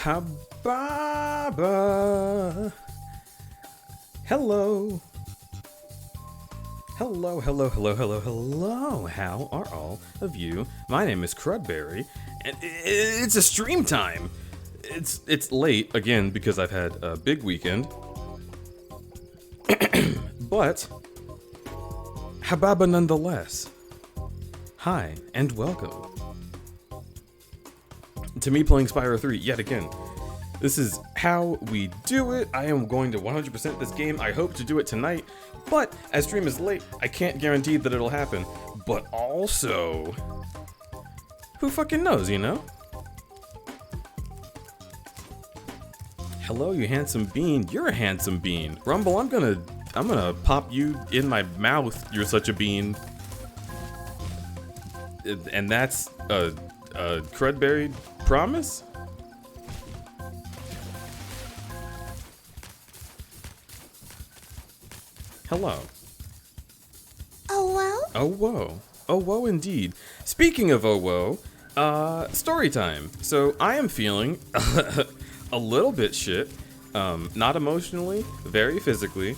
Hababa. Hello. Hello. How are all of you My name is Crudberry, and it's a stream time. It's late again because I've had a big weekend, but hababa nonetheless. Hi and welcome to me playing Spyro 3 yet again. This is how we do it. I am going to 100% this game. I hope to do it tonight, but as stream is late, I can't guarantee that it'll happen. But also, who fucking knows, you know? Hello, you handsome bean. You're a handsome bean. Rumble, I'm gonna pop you in my mouth. You're such a bean. And that's a Crudberry promise? Hello. Oh, well? Oh, whoa. Oh, whoa, indeed. Speaking of oh, whoa, story time. So I am feeling a little bit shit. Not emotionally, very physically.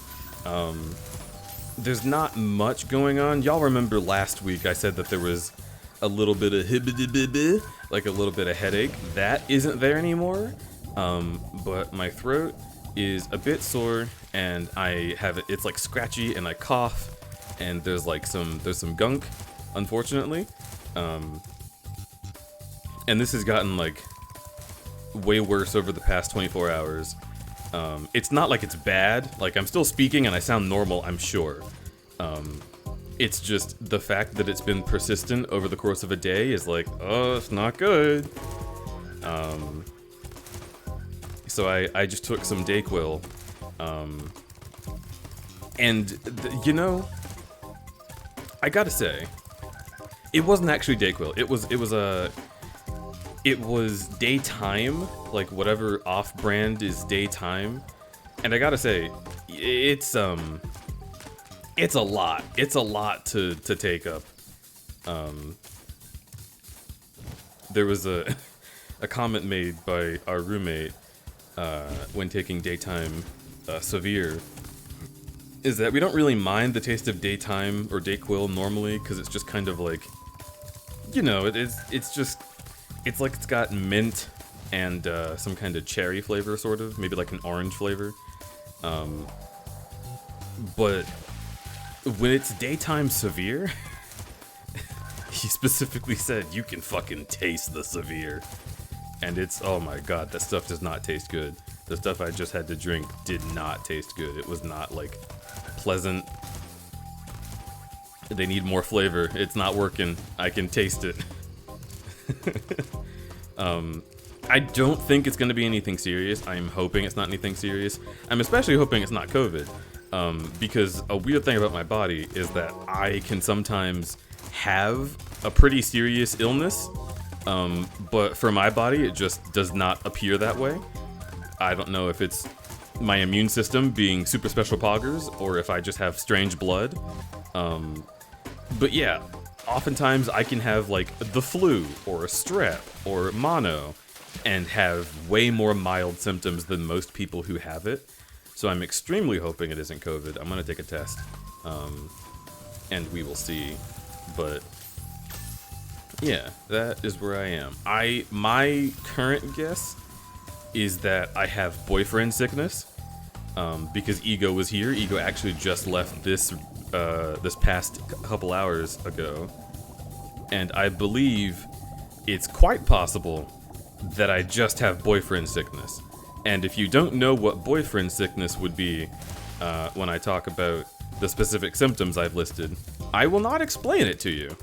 There's not much going on. Y'all remember last week I said that there was a little bit of hibbidi-bibbi, like a little bit of headache. That isn't there anymore. But my throat is a bit sore, and it's like scratchy, and I cough, and there's some gunk, unfortunately. And this has gotten like way worse over the past 24 hours. It's not like it's bad, like I'm still speaking and I sound normal, I'm sure. It's just the fact that it's been persistent over the course of a day is like, oh, it's not good. So I just took some Dayquil, and you know, I gotta say, it wasn't actually Dayquil. It was daytime, like whatever off-brand is daytime, and I gotta say, it's a lot. It's a lot to take up. There was a comment made by our roommate when taking daytime severe, is that we don't really mind the taste of daytime or Dayquil normally, because it's just kind of like, you know, it's like it's got mint and some kind of cherry flavor, sort of, maybe like an orange flavor. But when it's daytime severe, he specifically said you can fucking taste the severe. And it's, oh my god, that stuff does not taste good. The stuff I just had to drink did not taste good. It was not, like, pleasant. They need more flavor. It's not working. I can taste it. I don't think it's gonna be anything serious. I'm hoping it's not anything serious. I'm especially hoping it's not COVID. Because a weird thing about my body is that I can sometimes have a pretty serious illness, but for my body, it just does not appear that way. I don't know if it's my immune system being super special poggers, or if I just have strange blood. But yeah, oftentimes I can have like the flu, or a strep, or mono, and have way more mild symptoms than most people who have it. So I'm extremely hoping it isn't COVID. I'm gonna take a test, and we will see. But yeah, that is where I am. My current guess is that I have boyfriend sickness, because Ego was here. Ego actually just left this past couple hours ago, and I believe it's quite possible that I just have boyfriend sickness. And if you don't know what boyfriend sickness would be, when I talk about the specific symptoms I've listed, I will not explain it to you.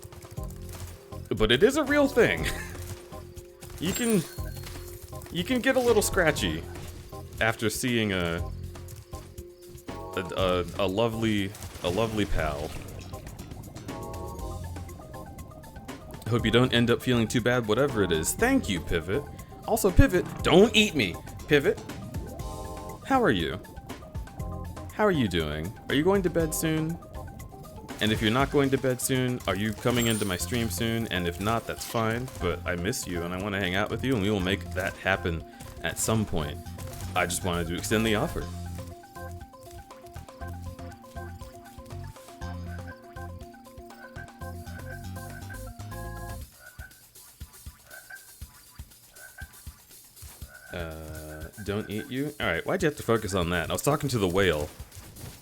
But it is a real thing. You can get a little scratchy after seeing a lovely pal. Hope you don't end up feeling too bad, whatever it is. Thank you, Pivot. Also, Pivot, don't eat me. Pivot, how are you? How are you doing? Are you going to bed soon? And if you're not going to bed soon, are you coming into my stream soon? And if not, that's fine, but I miss you and I want to hang out with you, and we will make that happen at some point. I just wanted to extend the offer. Don't eat you? Alright, why'd you have to focus on that? I was talking to the whale.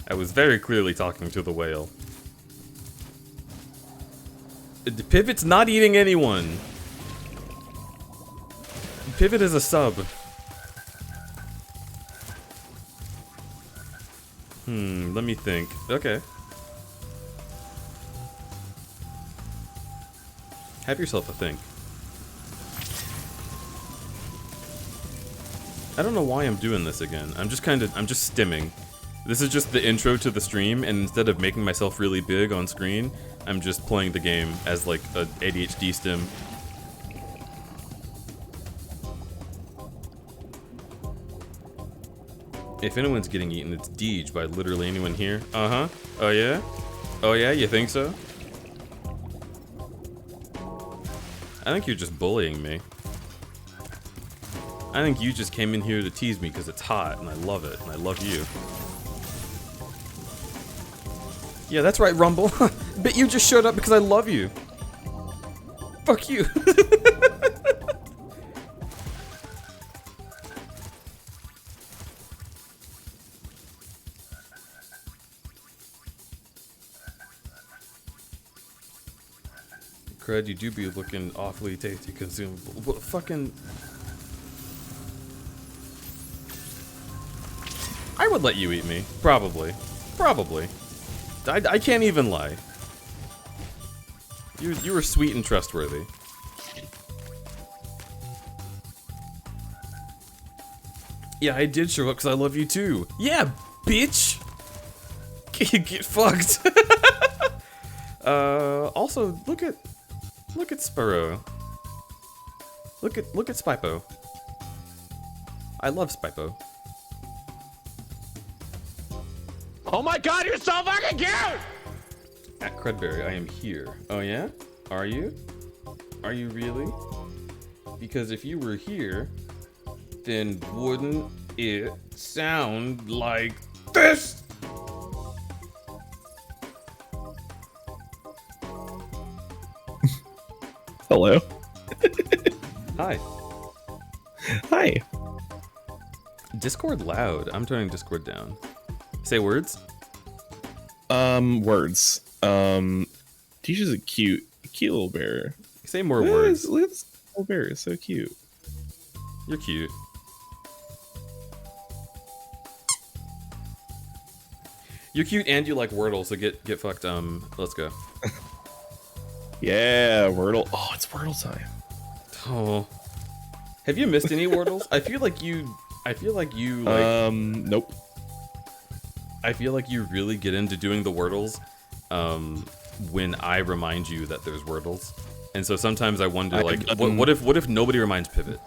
I was very clearly talking to the whale. Pivot's not eating anyone. Pivot is a sub. Let me think. Okay. Have yourself a think. I don't know why I'm doing this again. I'm just stimming. This is just the intro to the stream, and instead of making myself really big on screen, I'm just playing the game as like a ADHD stim. If anyone's getting eaten, it's Deej by literally anyone here. Uh-huh. Oh yeah? Oh yeah, you think so? I think you're just bullying me. I think you just came in here to tease me because it's hot, and I love it, and I love you. Yeah, that's right, Rumble. But you just showed up because I love you. Fuck you. Crud, you do be looking awfully tasty consumable. What fucking... I would let you eat me. Probably. Probably. I can't even lie. You were sweet and trustworthy. Yeah, I did show up because I love you too. Yeah, bitch! Get fucked. Also, look at Spyro. Look at SPYPO. I love SPYPO. Oh my god, you're so fucking cute! At crudberry, I am here. Oh yeah? Are you? Are you really? Because if you were here, then wouldn't it sound like this? Hello. Hi. Hi. Discord loud. I'm turning Discord down. Say words. Words. Tisha's a cute little bear. Say more words. Look at this little bear. It's so cute. You're cute. You're cute and you like Wordle, so get fucked. Let's go. Yeah, Wordle. Oh, it's Wordle time. Oh. Have you missed any Wordles? I feel like you like. Nope. I feel like you really get into doing the Wordles when I remind you that there's Wordles. And so sometimes I wonder, like, what if nobody reminds Pivot?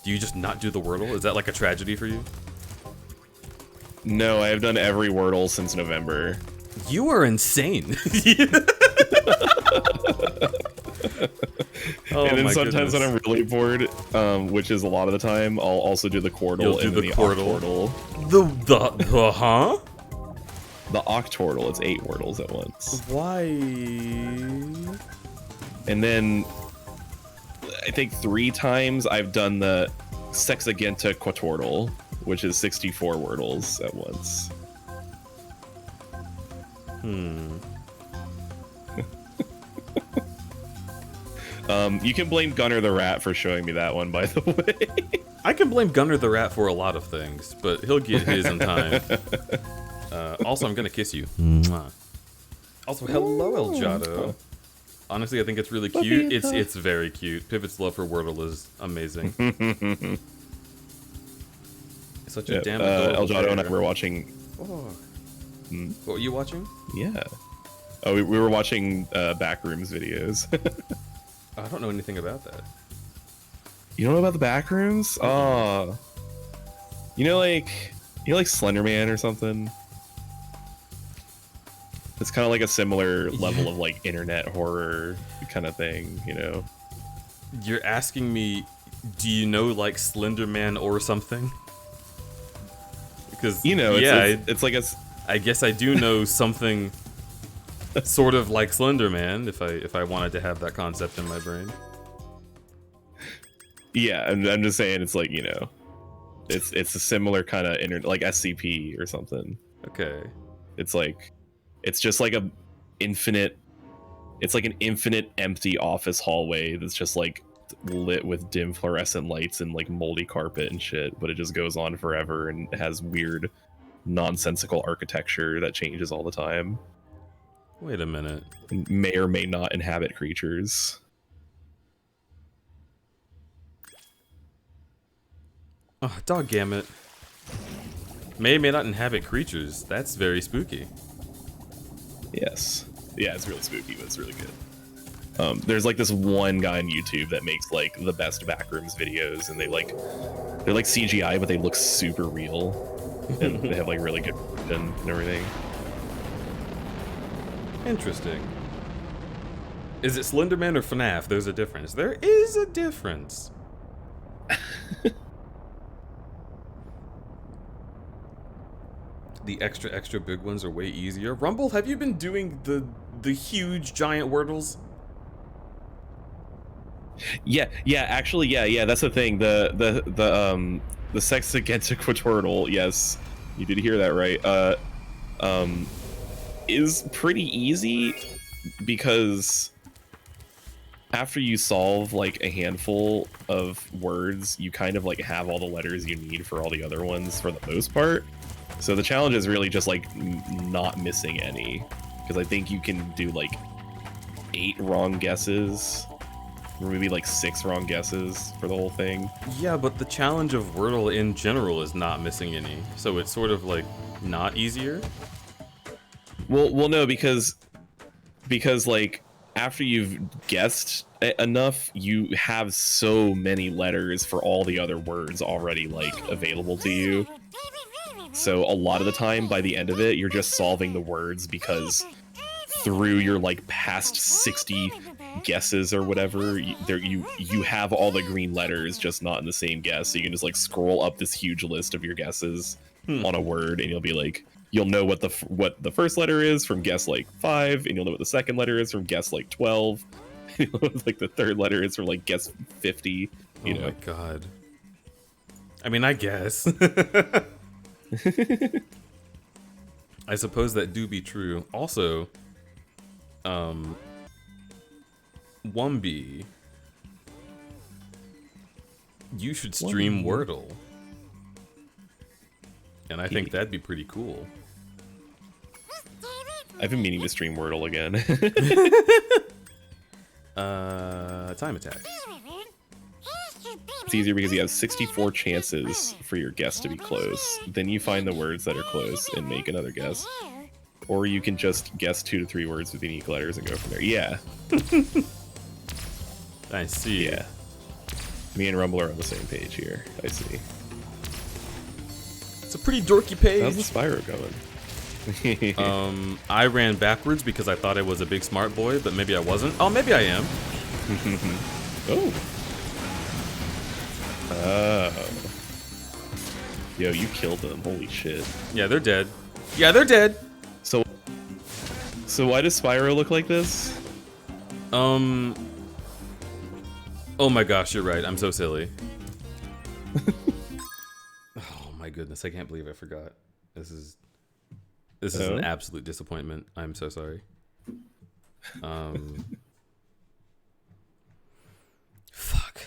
Do you just not do the Wordle? Is that like a tragedy for you? No, I have done every Wordle since November. You are insane. Oh, and then my sometimes goodness. when I'm really bored, which is a lot of the time, I'll also do the Quordle. You'll do and the then Quordle. Octortle. The huh? The Octortle. It's 8 Wordles at once. Why? And then I think 3 times I've done the Sexagenta Quatortle, which is 64 Wordles at once. You can blame Gunner the Rat for showing me that one, by the way. I can blame Gunner the Rat for a lot of things, but he'll get his in time. Also, I'm gonna kiss you. Mwah. Also, hello, El Jado. Honestly, I think it's really cute. It's very cute. Pivot's love for Wordle is amazing. It's such a damn adorable El Jado and I bear. were watching. Oh. What were you watching? Yeah. Oh, we were watching Backrooms videos. I don't know anything about that. You don't know about the Backrooms? Oh. You know, like Slender Man or something? It's kind of like a similar level of like internet horror kind of thing, you know? You're asking me, do you know like Slender Man or something? Because You know, it's like a. I guess I do know something sort of like Slender Man if I wanted to have that concept in my brain. Yeah, I'm just saying it's like, you know. It's a similar kind of like SCP or something. Okay. It's like, it's just like a infinite. It's like an infinite empty office hallway that's just like lit with dim fluorescent lights and like moldy carpet and shit, but it just goes on forever and has weird, nonsensical architecture that changes all the time. Wait a minute. And may or may not inhabit creatures. Oh, doggammit. May or may not inhabit creatures. That's very spooky. Yes. Yeah, it's really spooky, but it's really good. There's like this one guy on YouTube that makes like the best backrooms videos, and they're like CGI, but they look super real, and they have like really good and everything. Interesting. Is it Slenderman or FNAF? There's a difference. There is a difference. The extra big ones are way easier. Rumble, have you been doing the huge giant Wordles? Yeah, actually, yeah. That's the thing. The sex against a Quatortle, yes, you did hear that right. Is pretty easy because after you solve like a handful of words, you kind of like have all the letters you need for all the other ones for the most part. So the challenge is really just like not missing any, because I think you can do like 8 wrong guesses, or maybe like 6 wrong guesses for the whole thing. Yeah, but the challenge of Wordle in general is not missing any, so it's sort of like not easier. Well, no, because like after you've guessed enough, you have so many letters for all the other words already like available to you. So a lot of the time, by the end of it, you're just solving the words because through your like past 60 guesses or whatever, you have all the green letters, just not in the same guess. So you can just like scroll up this huge list of your guesses on a word, and you'll be like, you'll know what the first letter is from guess like 5, and you'll know what the second letter is from guess like 12. You'll know what, like the third letter is from like guess 50. You know? My god. I mean, I guess. I suppose that do be true. Also, 1B, you should stream Wordle. And I think that'd be pretty cool. I've been meaning to stream Wordle again. Time attack. It's easier because you have 64 chances for your guess to be close. Then you find the words that are close and make another guess. Or you can just guess 2 to 3 words with unique letters and go from there. Yeah. I see. Yeah. Me and Rumble are on the same page here. I see. It's a pretty dorky page. How's the Spyro going? I ran backwards because I thought I was a big smart boy, but maybe I wasn't. Oh, maybe I am. Oh. Oh. Yo, you killed them. Holy shit. Yeah, they're dead. Yeah, they're dead. So why does Spyro look like this? Oh my gosh, you're right. I'm so silly. Oh my goodness, I can't believe I forgot. This is an absolute disappointment. I'm so sorry. Fuck.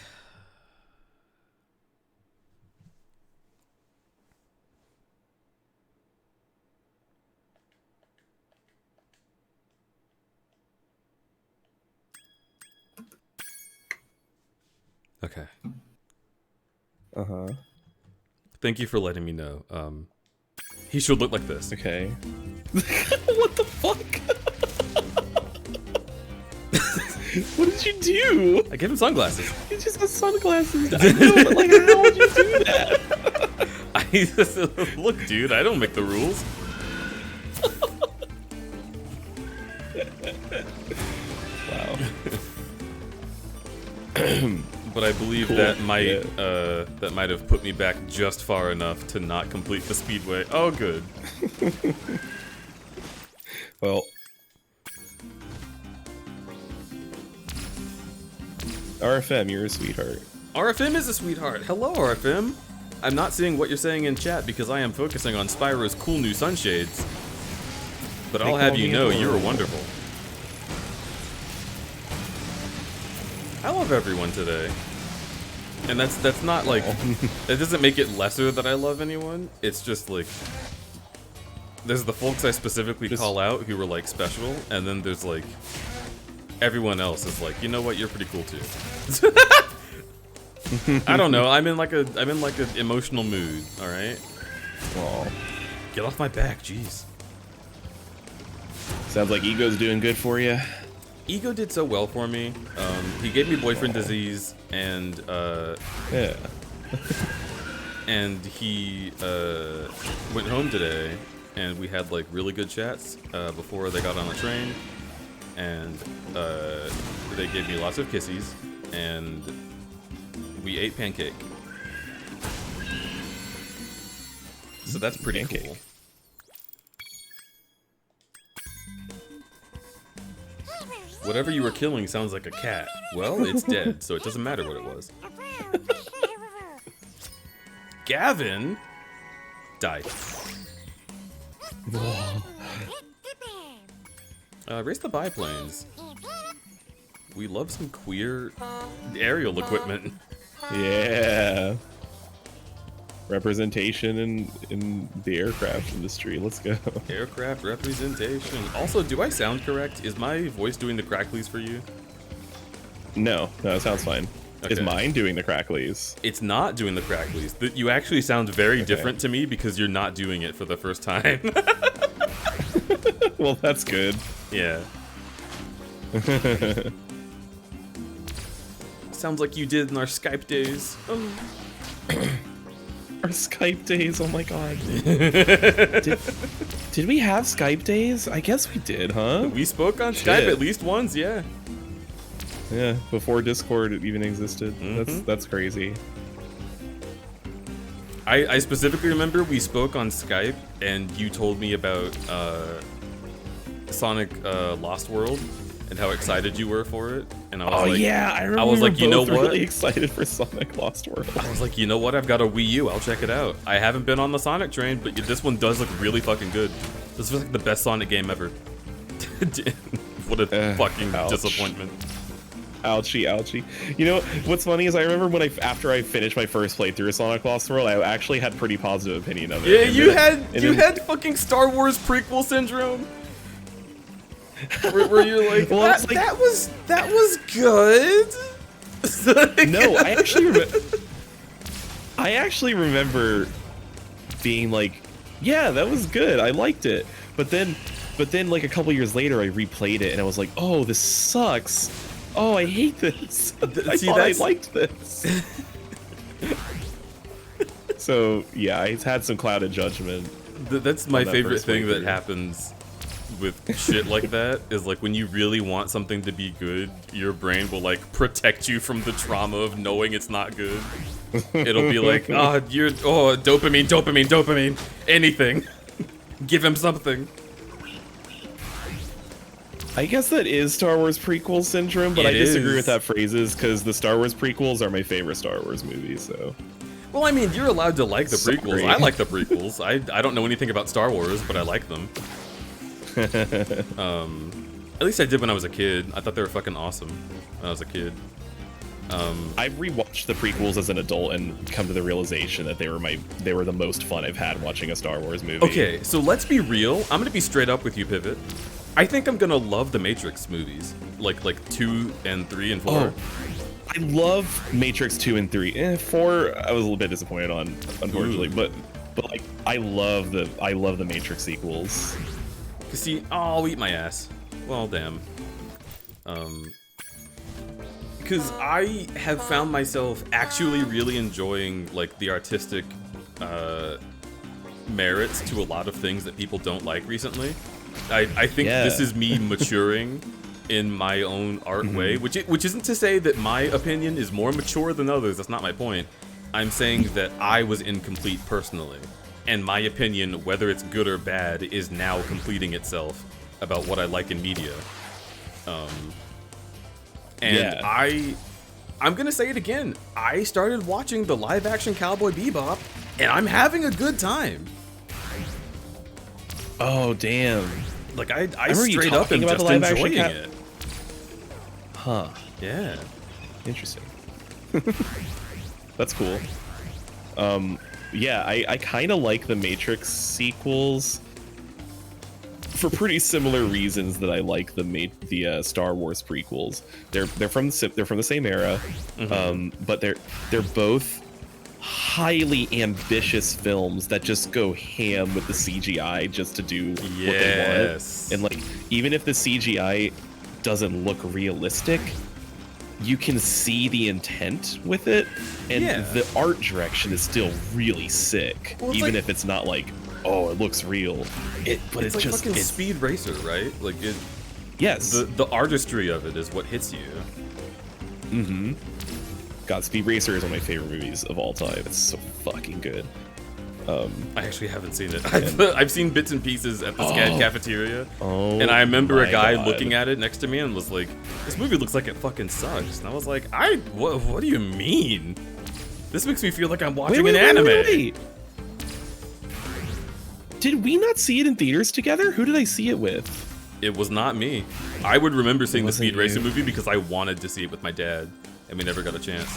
Okay. Uh-huh. Thank you for letting me know. He should look like this. Okay. What the fuck? What did you do? I gave him sunglasses. He just has sunglasses. I know, but like, how would you do that? Look, dude, I don't make the rules. Wow. But I believe Cool. that might have put me back just far enough to not complete the speedway. Oh, good. Well, RFM, you're a sweetheart. RFM is a sweetheart. Hello, RFM. I'm not seeing what you're saying in chat because I am focusing on Spyro's cool new sunshades. But I'll have you know, you're wonderful. I love everyone today. And that's not like, it doesn't make it lesser that I love anyone. It's just like, there's the folks I specifically call out who were like special, and then there's like, everyone else is like, you know what, you're pretty cool too. I don't know, I'm in like an emotional mood, alright? Aw. Get off my back, jeez. Sounds like Ego's doing good for you. Ego did so well for me. He gave me boyfriend disease, and Yeah. and he went home today, and we had like really good chats before they got on the train, and they gave me lots of kisses, and we ate pancake. So that's pretty cool. Whatever you were killing sounds like a cat. Well, it's dead, so it doesn't matter what it was. Gavin? Die. Race the biplanes. We love some queer aerial equipment. Yeah. Representation in the aircraft industry. Let's go. Aircraft representation. Also, do I sound correct? Is my voice doing the cracklies for you? No, it sounds fine. Okay. Is mine doing the cracklies? It's not doing the cracklies. You actually sound very different to me because you're not doing it for the first time. Well, that's good. Yeah. Sounds like you did in our Skype days. Oh. Our Skype days, oh my god. Did we have Skype days? I guess we did, huh? We spoke on Skype at least once, yeah. Yeah, before Discord even existed. That's crazy. I specifically remember we spoke on Skype, and you told me about Sonic Lost World and how excited you were for it. And I was like, yeah, I remember. I was like, you know what? Really excited for Sonic Lost World. I was like, you know what? I've got a Wii U. I'll check it out. I haven't been on the Sonic train, but this one does look really fucking good. This was like the best Sonic game ever. What a fucking disappointment. Ouchie, ouchie. You know what's funny is I remember after I finished my first playthrough of Sonic Lost World, I actually had pretty positive opinion of it. Yeah, you had fucking Star Wars prequel syndrome. Where you're like, well, that was good. No, I actually remember being like, yeah, that was good. I liked it. But then like a couple years later, I replayed it and I was like, oh, this sucks. Oh, I hate this. I liked this. So yeah, I had some clouded judgment. That's my favorite thing that happens with shit like that, is like when you really want something to be good, your brain will like protect you from the trauma of knowing it's not good. It'll be like, dopamine, anything. Give him something. I guess that is Star Wars prequel syndrome, but I disagree with that phrases because the Star Wars prequels are my favorite Star Wars movies, so. Well, I mean, you're allowed to like the prequels. I like the prequels. I don't know anything about Star Wars, but I like them. At least I did when I was a kid. I thought they were fucking awesome when I was a kid. I rewatched the prequels as an adult and come to the realization that they were the most fun I've had watching a Star Wars movie. Okay, so let's be real. I'm gonna be straight up with you, Pivot. I think I'm gonna love the Matrix movies, like 2 and 3 and 4. Oh, I love Matrix 2 and 3. 4, I was a little bit disappointed on, unfortunately, but like I love the Matrix sequels. See, I'll eat my ass. Well, damn. Because I have found myself actually really enjoying like the artistic merits to a lot of things that people don't like recently. I think this is me maturing in my own art way, which isn't to say that my opinion is more mature than others. That's not my point. I'm saying that I was incomplete personally, and my opinion, whether it's good or bad, is now completing itself about what I like in media. I I'm gonna say it again. I started watching the live-action Cowboy Bebop, and I'm having a good time. Oh damn! Like I remember you straight up am talking about just the live-action enjoying it. Huh? Yeah. Interesting. That's cool. Yeah, I kind of like the Matrix sequels for pretty similar reasons that I like the Star Wars prequels. They're from the same era, but they're both highly ambitious films that just go ham with the CGI just to do what they want. And like, even if the CGI doesn't look realistic, you can see the intent with it, and the art direction is still really sick, well, even like, if it's not like, oh, it looks real. But it's like just fucking Speed Racer, right? Like it. Yes. The artistry of it is what hits you. Mm-hmm. God, Speed Racer is one of my favorite movies of all time. It's so fucking good. I actually haven't seen it. I've seen bits and pieces at the SCAD cafeteria, and I remember a guy looking at it next to me and was like, "This movie looks like it fucking sucks." And I was like, what do you mean? This makes me feel like I'm watching an anime." Wait. Did we not see it in theaters together? Who did I see it with? It was not me. I would remember seeing the Speed Racer you. movie because I wanted to see it with my dad, and we never got a chance.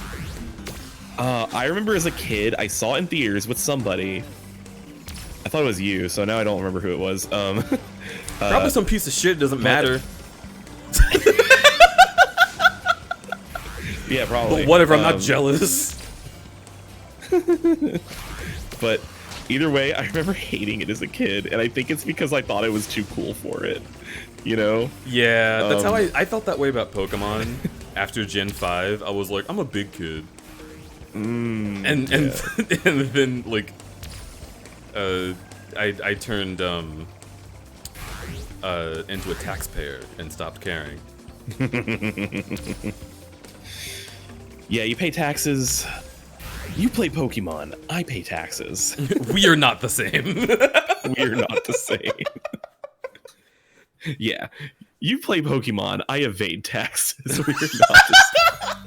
I remember as a kid, I saw it in theaters with somebody. I thought it was you, so now I don't remember who it was. Probably some piece of shit, doesn't matter. Yeah, probably. But whatever, I'm not jealous. But either way, I remember hating it as a kid, and I think it's because I thought it was too cool for it. You know? Yeah, that's how I felt that way about Pokemon. After Gen 5, I was like, I'm a big kid. And and then like I turned into a taxpayer and stopped caring. Yeah, you pay taxes. You play Pokemon. I pay taxes. We are not the same. We're not the same. Yeah, you play Pokemon. I evade taxes. We're not the same.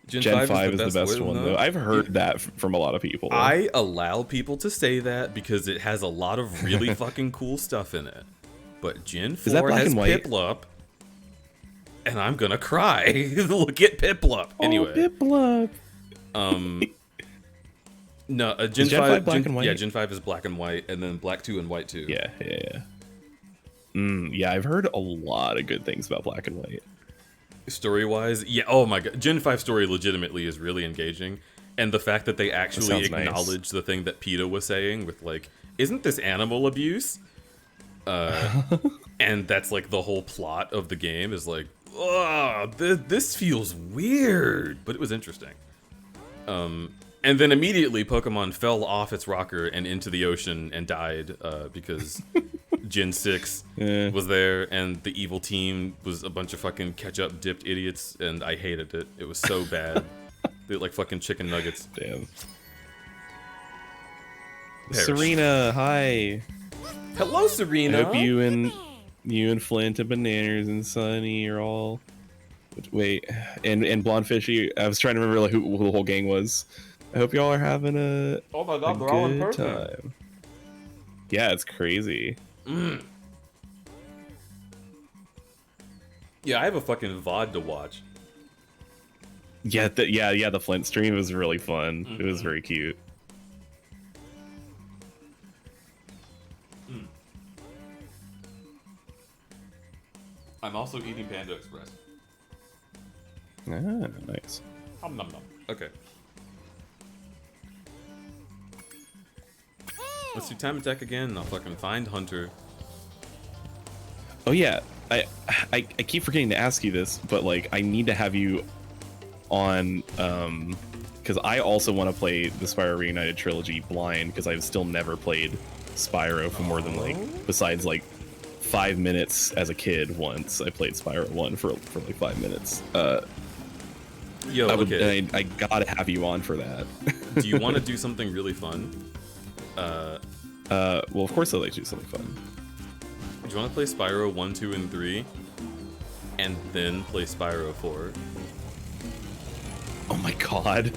Gen 5 is the best one, though. I've heard that from a lot of people. I allow people to say that because it has a lot of really fucking cool stuff in it. But Gen 4 has Piplup, and I'm gonna cry. Look at Piplup. Anyway. Piplup. No, Gen 5 black and white? Yeah, Gen 5 is black and white, and then black 2 and white 2. Yeah. Yeah, I've heard a lot of good things about black and white. Story-wise, yeah, oh my god. Gen 5 story legitimately is really engaging. And the fact that they actually acknowledge the thing that PETA was saying with, like, isn't this animal abuse? And that's, like, the whole plot of the game is like, oh, this feels weird. But it was interesting. And then immediately Pokemon fell off its rocker and into the ocean and died because Gen 6 was there, and the evil team was a bunch of fucking ketchup dipped idiots, and I hated it. It was so bad. They looked like fucking chicken nuggets. Damn. Perish. Serena, hi. Hello, Serena. I hope you and Flint and Bananas and Sunny are all. Wait, and Blonde Fishy. I was trying to remember like who the whole gang was. I hope y'all are having a oh my god, they're all in person. Time. Yeah, it's crazy. Yeah, I have a fucking VOD to watch. Yeah, the Flint stream was really fun. It was very cute. I'm also eating Panda Express. Ah, nice. Nom nom nom. Okay. Let's do time attack again, and I'll fucking find Hunter. Oh yeah, I keep forgetting to ask you this, but like I need to have you on because I also want to play the Spyro Reunited trilogy blind because I've still never played Spyro for more than like besides like 5 minutes as a kid. Once I played Spyro 1 for like 5 minutes. Yo, I gotta have you on for that. Do you want to do something really fun? Well, of course I'd like to do something fun. you want to play Spyro 1, 2, and 3, and then play Spyro 4? Oh my god.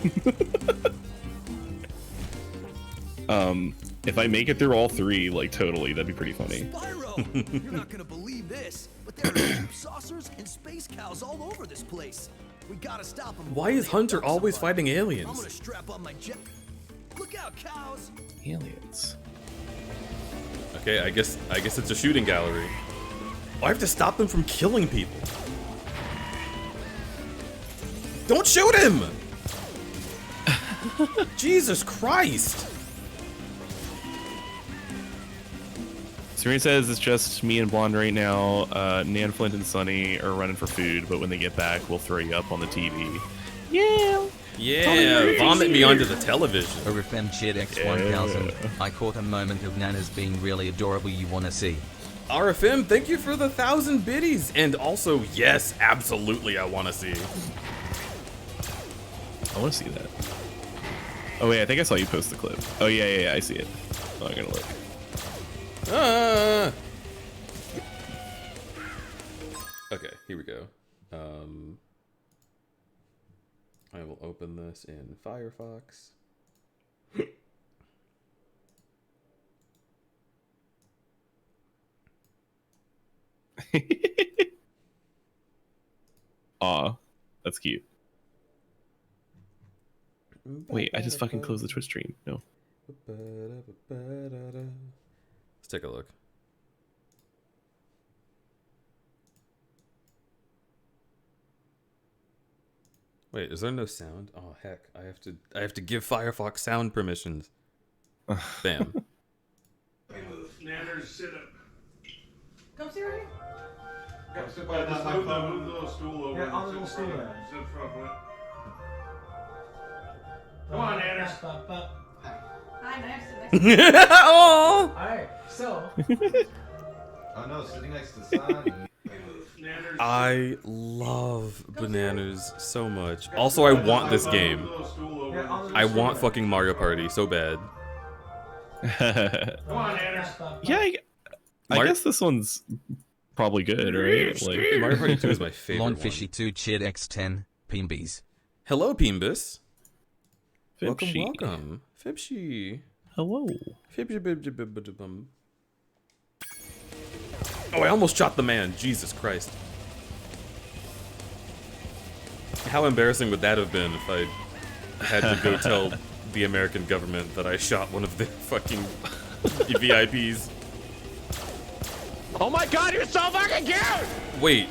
If I make it through all 3, like totally, that'd be pretty funny. Spyro! You're not gonna believe this, but there are tube saucers and space cows all over this place. We gotta stop them. Why is Hunter always fighting I'm aliens? gonna strap on my jet. Look out, cows! Aliens. Okay, I guess it's a shooting gallery. Oh, I have to stop them from killing people. Don't shoot him! Jesus Christ! Serena says it's just me and Blonde right now. Nan, Flint, and Sunny are running for food, but when they get back, we'll throw you up on the TV. Yeah. Yeah, vomit me onto the television. RFM Chat X1000. I caught a moment of Nana's being really adorable you wanna see. RFM, thank you for the 1,000 biddies. And also, yes, absolutely, I want to see. I want to see that. Oh wait, I think I saw you post the clip. Oh yeah, I see it. Oh, I'm gonna look. Okay, here we go. I will open this in Firefox. Aw, that's cute. Wait, I just fucking closed the Twitch stream. No. Let's take a look. Wait, is there no sound? Oh heck, I have to give Firefox sound permissions. Bam. Nanners, sit up. Come sit right here. Come sit by this move the little stool over. Yeah, on the little stool there. Sit front foot. Come on, Nanners. Hi, nice. Oh! Alright, so. Oh no, sitting next to Sonny. I love bananas so much. Also, I want this game. I want fucking Mario Party so bad. Come on, Nanners. Yeah, I guess this one's probably good, right? Like Mario Party 2 is my favorite one. Longfishy2 Chat X10 Pimbies. Hello, Pimbus. Fibshy. Welcome. Fibshy. Hello. Fibshy. Oh, I almost shot the man. Jesus Christ. How embarrassing would that have been if I had to go tell the American government that I shot one of their fucking VIPs? Oh my god, you're so fucking cute! Wait,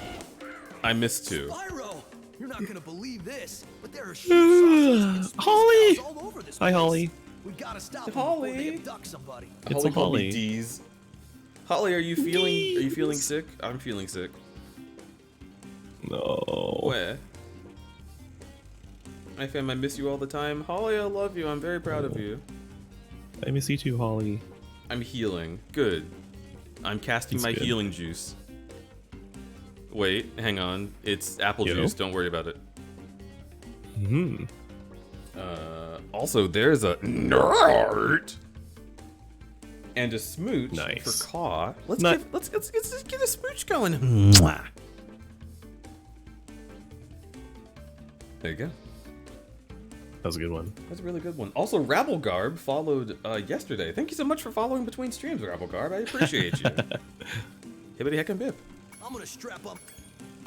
I missed two. Spyro! You're not gonna believe this, but there are tube saucers and space Holly! cows all over this Hi, place. Holly. We gotta stop them Holly. before they abduct somebody. It's a Holly. D's. Holly, are you feeling sick? I'm feeling sick. No. Where? My fam, I miss you all the time. Holly, I love you. I'm very proud of you. I miss you too, Holly. I'm healing. Good. I'm casting That's my good. healing juice. Wait, hang on. It's apple Yo. juice. Don't worry about it. Hmm. Also, there's a nerd and a smooch Nice. for Caw. Let's Nut. get a smooch going. Mwah. There you go. That was a good one. That's a really good one. Also, Rabblegarb followed yesterday. Thank you so much for following between streams, Rabblegarb. I appreciate you. Hibbity heck and bip. I'm gonna strap up.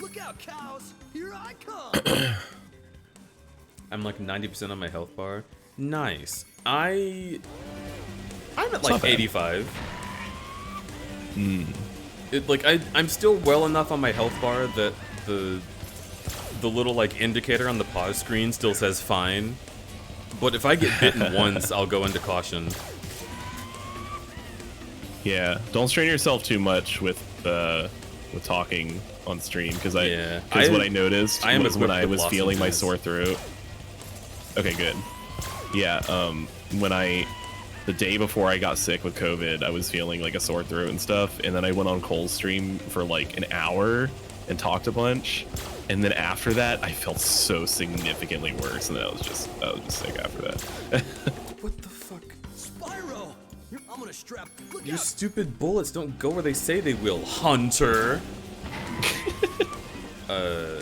Look out, cows! Here I come! I'm like 90% on my health bar. Nice. I'm at not like bad. 85. Hmm. I'm still well enough on my health bar that the little like indicator on the pause screen still says fine. But if I get bitten once, I'll go into caution. Yeah. Don't strain yourself too much with talking on stream because what I noticed I am was when equipped I with was feeling my lozenges. sore throat. Okay, good. Yeah. When the day before I got sick with COVID, I was feeling like a sore throat and stuff, and then I went on Cole's stream for like an hour and talked a bunch, and then after that, I felt so significantly worse, and then I was just sick after that. What the fuck? Spyro! I'm gonna strap. Your stupid bullets don't go where they say they will, Hunter.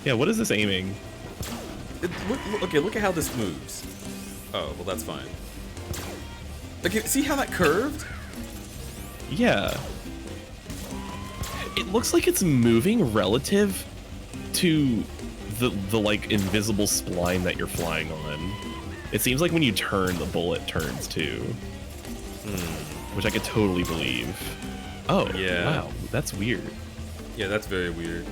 Yeah, what is this aiming? Look at how this moves. Oh, well, that's fine. Okay, see how that curved? Yeah. It looks like it's moving relative to the like invisible spline that you're flying on. It seems like when you turn, the bullet turns too. Which I could totally believe. Oh, yeah. Wow, that's weird. Yeah, that's very weird.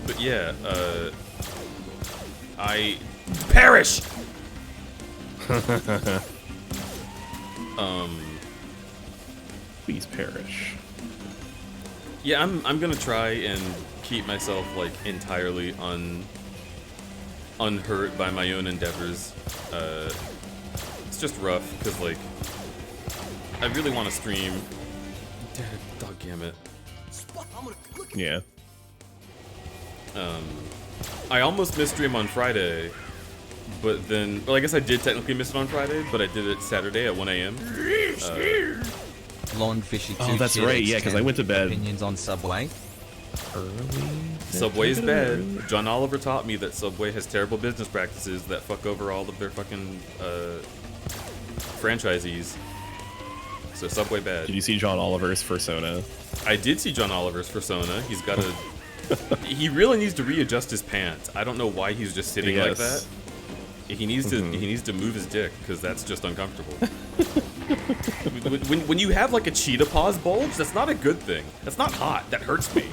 But yeah, I perish. Please perish. Yeah, I'm gonna try and keep myself like entirely unhurt by my own endeavors. It's just rough because like I really want to stream. Doggamit. Yeah. I almost missed stream on Friday, but then, well, I guess I did technically miss it on Friday, but I did it Saturday at 1 a.m. Blonde Fishy 2. Oh, that's right, yeah, because I went to bed. Opinions on Subway? Subway's bad. John Oliver taught me that Subway has terrible business practices that fuck over all of their fucking franchisees. So Subway bad. Did you see John Oliver's Persona? I did see John Oliver's Persona. He's got a... he really needs to readjust his pants. I don't know why he's just sitting like that. He needs to move his dick because that's just uncomfortable. when you have like a cheetah paws bulge, that's not a good thing. That's not hot. That hurts me.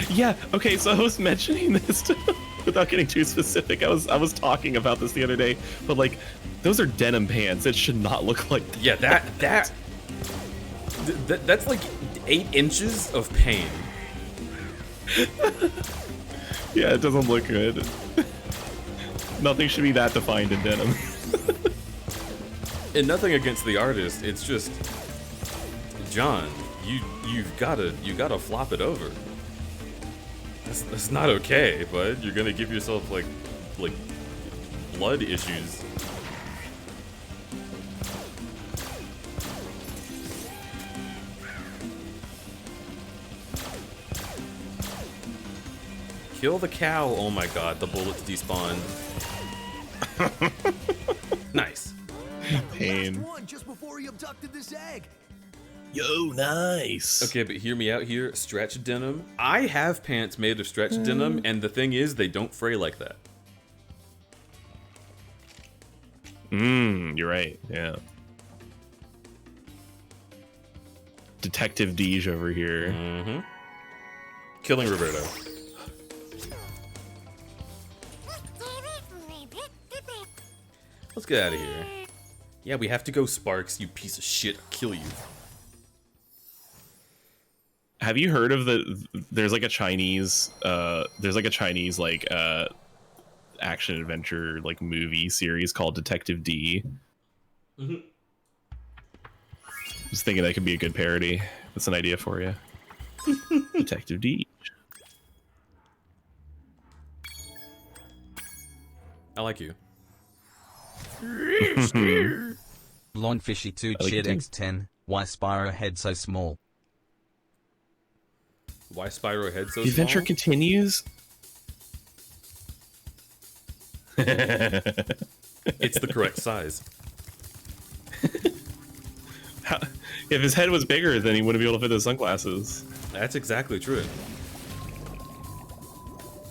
Yeah. Okay. So I was mentioning this without getting too specific. I was talking about this the other day, but like those are denim pants. It should not look like that. Yeah. That's like 8 inches of pain. Yeah, it doesn't look good. Nothing should be that defined in denim. And nothing against the artist. It's just, John, you've gotta flop it over. That's not okay, bud. You're gonna give yourself like blood issues. Kill the cow. Oh my god, the bullets despawned. Nice. Pain. Just before he abducted this egg. Yo, nice. Okay, but hear me out here. Stretch denim. I have pants made of stretch denim, and the thing is, they don't fray like that. You're right. Yeah. Detective Deej over here. Mm-hmm. Killing Roberto. Let's get out of here. Yeah, we have to go, Sparks, you piece of shit. I'll kill you. Have you heard of there's like a Chinese like action adventure like movie series called Detective D? Mm-hmm. Just thinking that could be a good parody. That's an idea for you. Detective D. I like you. Blonde Fishy 2 like Chid it too. X10. Why Spyro head so small? Why Spyro head so The adventure small? continues. It's the correct size. If his head was bigger, then he wouldn't be able to fit those sunglasses. That's exactly true.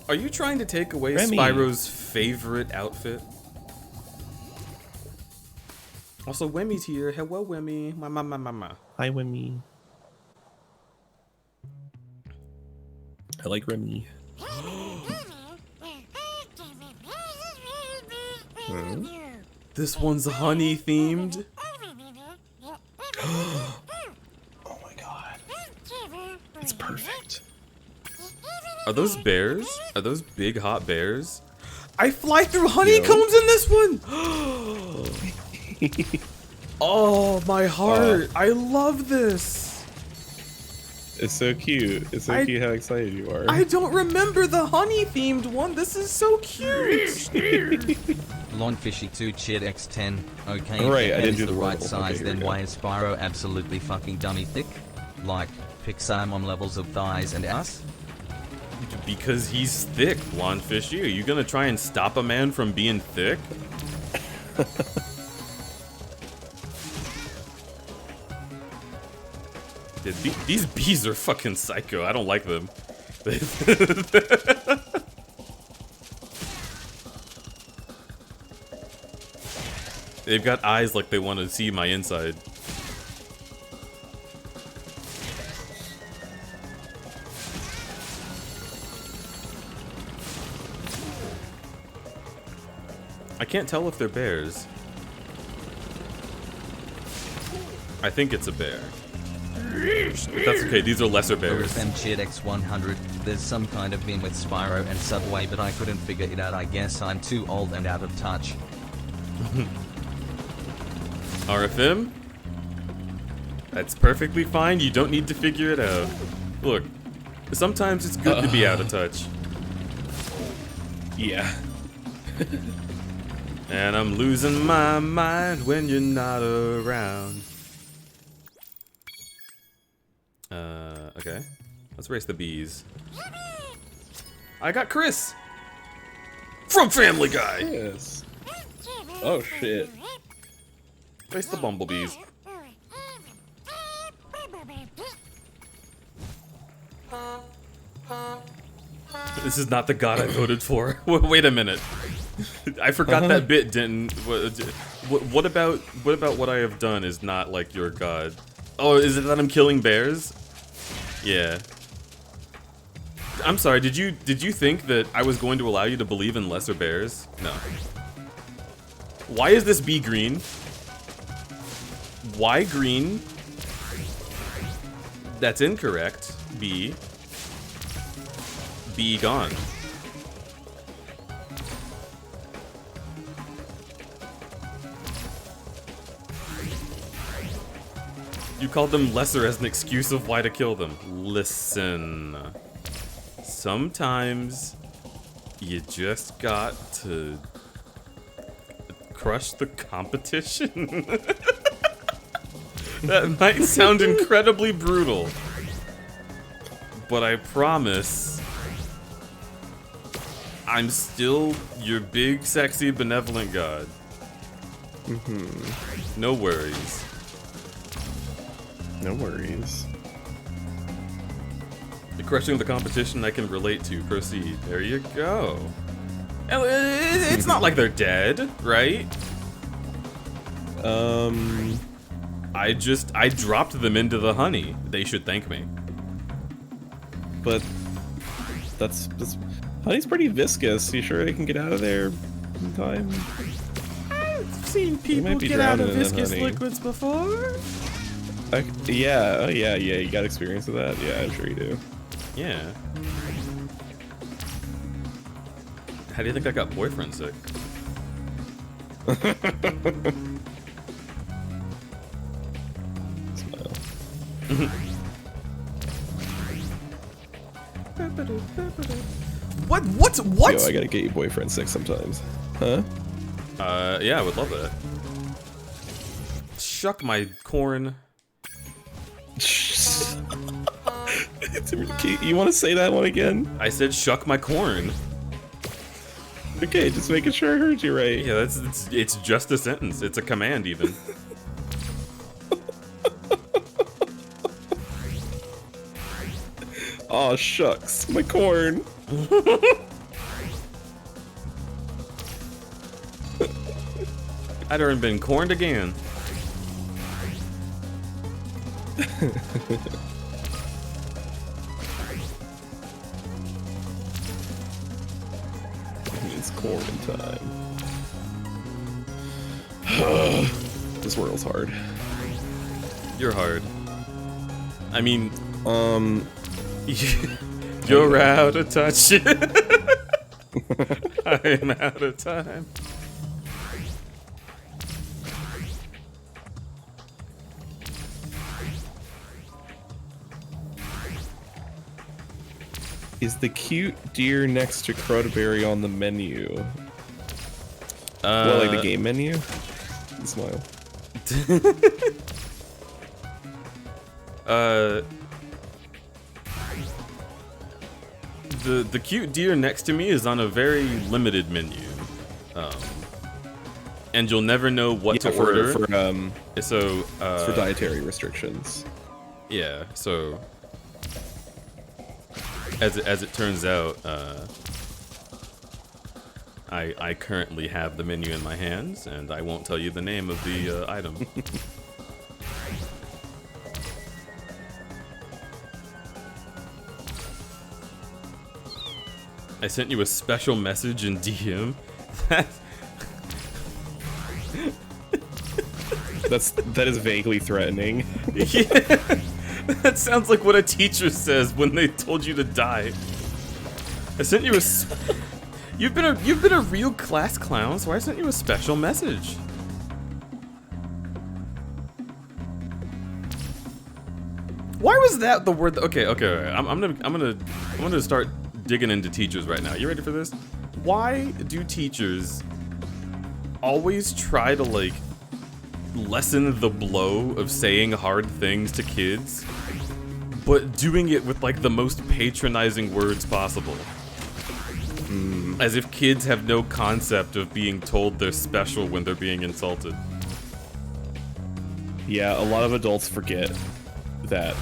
Are you trying to take away Remy. Spyro's favorite outfit? Also, Wemmy's here. Hello, Wemmy. Ma. Hi, Remy. I like Remy. This one's honey themed. Oh my god. It's perfect. Are those bears? Are those big hot bears? I fly through honeycombs in this one. Oh, my heart. I love this. It's so cute. It's so cute how excited you are. I don't remember the honey themed one. This is so cute. Lawnfishy2 Chid X10. Okay, Alright, if I that didn't is do the the right wordle. size, Okay, then here we why is Spyro absolutely fucking dummy thick? Like, Pixarmon levels of thighs and ass? Because he's thick, Lawnfishy. Are you gonna try and stop a man from being thick? Dude, these bees are fucking psycho. I don't like them. They've got eyes like they want to see my inside. I can't tell if they're bears. I think it's a bear. But that's okay, these are lesser bears. OFM Chid X100. There's some kind of meme with Spyro and Subway, but I couldn't figure it out. I guess I'm too old and out of touch. RFM? That's perfectly fine, you don't need to figure it out. Look, sometimes it's good to be out of touch. Yeah. And I'm losing my mind when you're not around. Okay. Let's race the bees. I got Chris! From Family Guy! Yes. Oh shit. Race the bumblebees. This is not the god I voted for. Wait a minute. I forgot that bit didn't. What about what I have done is not like your god? Oh, is it that I'm killing bears? Yeah. I'm sorry. Did you think that I was going to allow you to believe in lesser bears? No. Why is this bee green? Why green? That's incorrect. B. Be gone. You called them lesser as an excuse of why to kill them. Listen. Sometimes you just got to crush the competition. That might sound incredibly brutal, but I promise I'm still your big, sexy, benevolent god. No worries. No worries. The crushing of the competition I can relate to. Proceed. There you go. It's not like they're dead, right? I dropped them into the honey. They should thank me. But that's honey's pretty viscous. You sure they can get out of there in time? I've seen people might be get out of drowning in viscous honey. liquids before. Yeah, oh yeah. You got experience with that? Yeah, I'm sure you do. Yeah. How do you think I got boyfriend sick? Smile. What? Yo, I gotta get you boyfriend sick sometimes. Huh? Yeah, I would love that. Shuck my corn. You want to say that one again? I said shuck my corn. Okay, just making sure I heard you right. Yeah, it's just a sentence. It's a command even. Aw, shucks, my corn. I'd already been corned again. It's corn time. This world's hard. You're hard. I mean, you're out of touch. I'm out of time. Is the cute deer next to crudberry on the menu? Well, like the game menu? Smile. The cute deer next to me is on a very limited menu, and you'll never know what to order. For dietary restrictions. Yeah. So as it turns out, I currently have the menu in my hands, and I won't tell you the name of the item. I sent you a special message in DM. That is vaguely threatening. Yeah, that sounds like what a teacher says when they told you to die. I sent you a. You've been a real class clown, so I sent you a special message. Why was that the word? Okay. I'm gonna start digging into teachers right now. You ready for this? Why do teachers always try to like lessen the blow of saying hard things to kids, but doing it with like the most patronizing words possible? As if kids have no concept of being told they're special when they're being insulted. Yeah, a lot of adults forget that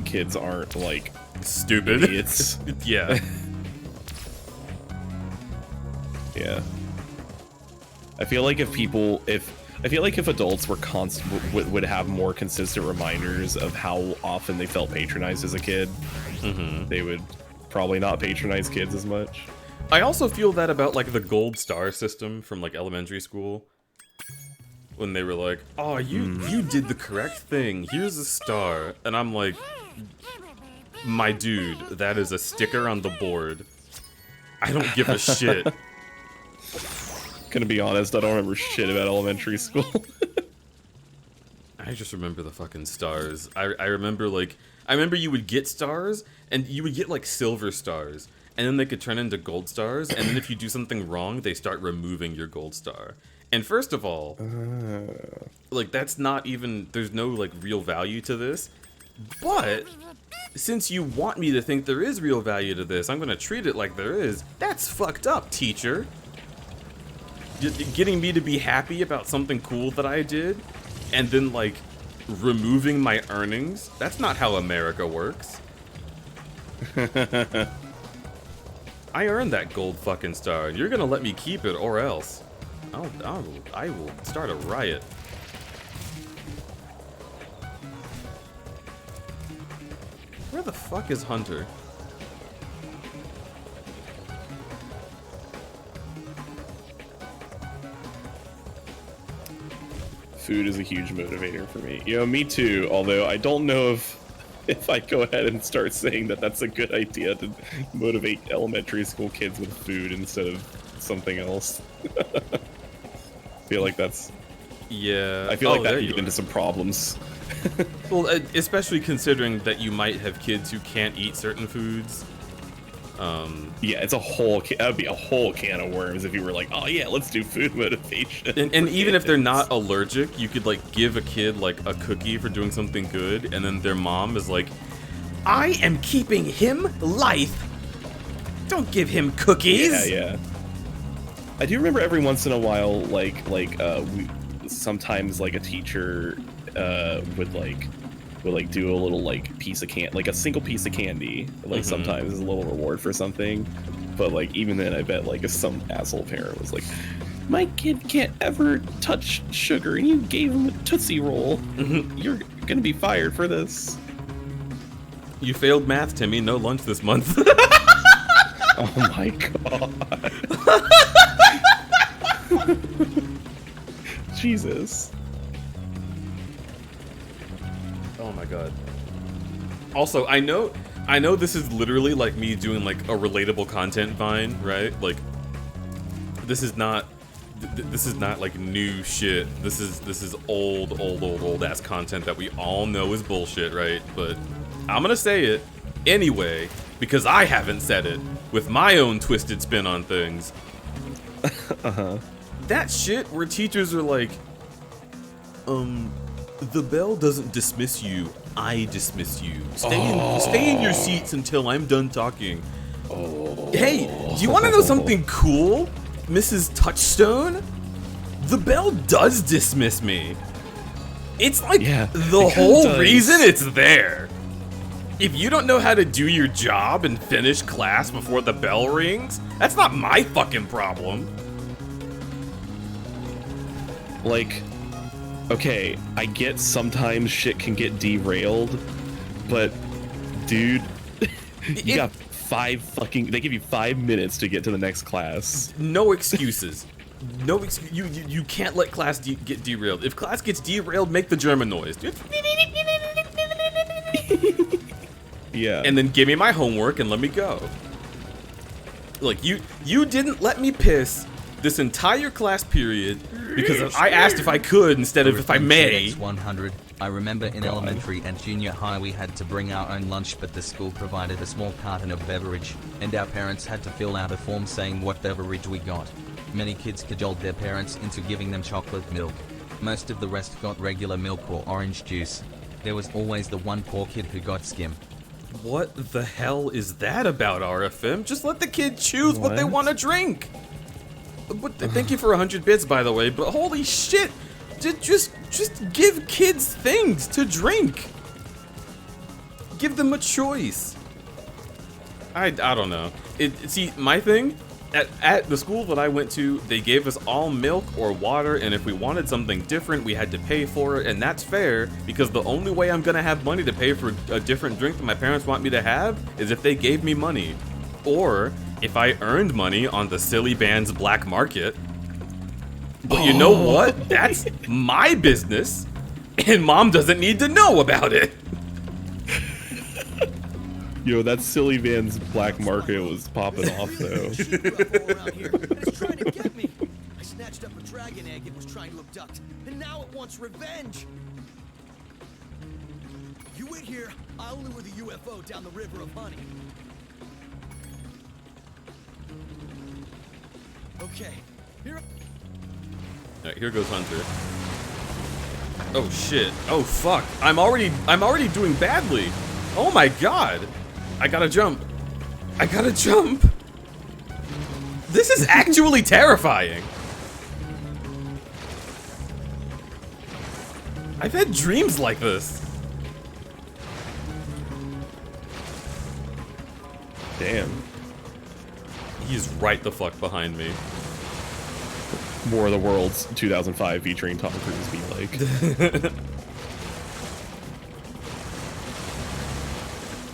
kids aren't like stupid idiots. Yeah. Yeah. I feel like if adults were would have more consistent reminders of how often they felt patronized as a kid, they would probably not patronize kids as much. I also feel that about like the gold star system from like elementary school, when they were like, "Oh, you did the correct thing. Here's a star," and I'm like, "My dude, that is a sticker on the board. I don't give a shit." Gonna be honest, I don't remember shit about elementary school. I just remember the fucking stars. I remember you would get stars, and you would get like silver stars, and then they could turn into gold stars, and then if you do something wrong, they start removing your gold star. And first of all, like that's not even, there's no like real value to this, but since you want me to think there is real value to this, I'm gonna treat it like there is. That's fucked up, teacher. Getting me to be happy about something cool that I did, and then like removing my earnings. That's not how America works. I earned that gold fucking star, and you're gonna let me keep it or else I will start a riot. Where the fuck is Hunter? Food is a huge motivator for me. You know, me too, although I don't know if I go ahead and start saying that that's a good idea to motivate elementary school kids with food instead of something else. I feel like that's... Yeah. I feel like that could get into some problems. Well, especially considering that you might have kids who can't eat certain foods. Yeah, it's a whole that would be a whole can of worms if you were like, oh yeah, let's do food motivation. And even if they're not allergic, you could like give a kid like a cookie for doing something good, and then their mom is like, I am keeping him life. Don't give him cookies. Yeah. I do remember every once in a while, sometimes like a teacher would do a little like piece of like a single piece of candy, like sometimes as a little reward for something. But like even then, I bet like if some asshole parent was like, my kid can't ever touch sugar and you gave him a Tootsie Roll, you're gonna be fired for this. You failed math, Timmy. No lunch this month. Oh my god. Jesus. Oh my god. Also, I know this is literally like me doing like a relatable content vine, right? Like this is not like new shit. This is old ass content that we all know is bullshit, right? But I'm gonna say it anyway. because I haven't said it with my own twisted spin on things. That shit where teachers are like, the bell doesn't dismiss you, I dismiss you. Stay in your seats until I'm done talking. Hey, do you want to know something cool, Mrs. Touchstone? The bell does dismiss me. It's like the whole reason it's there. If you don't know how to do your job and finish class before the bell rings, that's not my fucking problem. Like, okay, I get sometimes shit can get derailed, but dude, you got they give you 5 minutes to get to the next class. No excuses. You can't let class get derailed. If class gets derailed, make the German noise. Yeah. And then give me my homework and let me go. Like, you didn't let me piss this entire class period because I asked if I could instead of if I may. 100. I remember in elementary and junior high we had to bring our own lunch, but the school provided a small carton of beverage, and our parents had to fill out a form saying what beverage we got. Many kids cajoled their parents into giving them chocolate milk. Most of the rest got regular milk or orange juice. There was always the one poor kid who got skim. What the hell is that about, RFM? Just let the kid choose what they want to drink. But thank you for 100 bits, by the way, but holy shit! Just give kids things to drink. Give them a choice. I don't know. See, my thing, at the school that I went to, they gave us all milk or water, and if we wanted something different, we had to pay for it, and that's fair, because the only way I'm gonna have money to pay for a different drink that my parents want me to have is if they gave me money. Or if I earned money on the silly band's black market. But you know what? That's my business, and Mom doesn't need to know about it. Yo, that silly man's black market was popping off though. It's trying to get me. I snatched up a dragon egg it was trying to abduct, and now it wants revenge. You wait here. I'll lure the UFO down the river of honey. Okay, here. Alright, here goes Hunter. Oh shit. Oh fuck. I'm already doing badly. Oh my god. I gotta jump. I gotta jump. This is actually terrifying. I've had dreams like this. Damn. He's right the fuck behind me. War of the Worlds 2005 featuring Tom Cruise be like.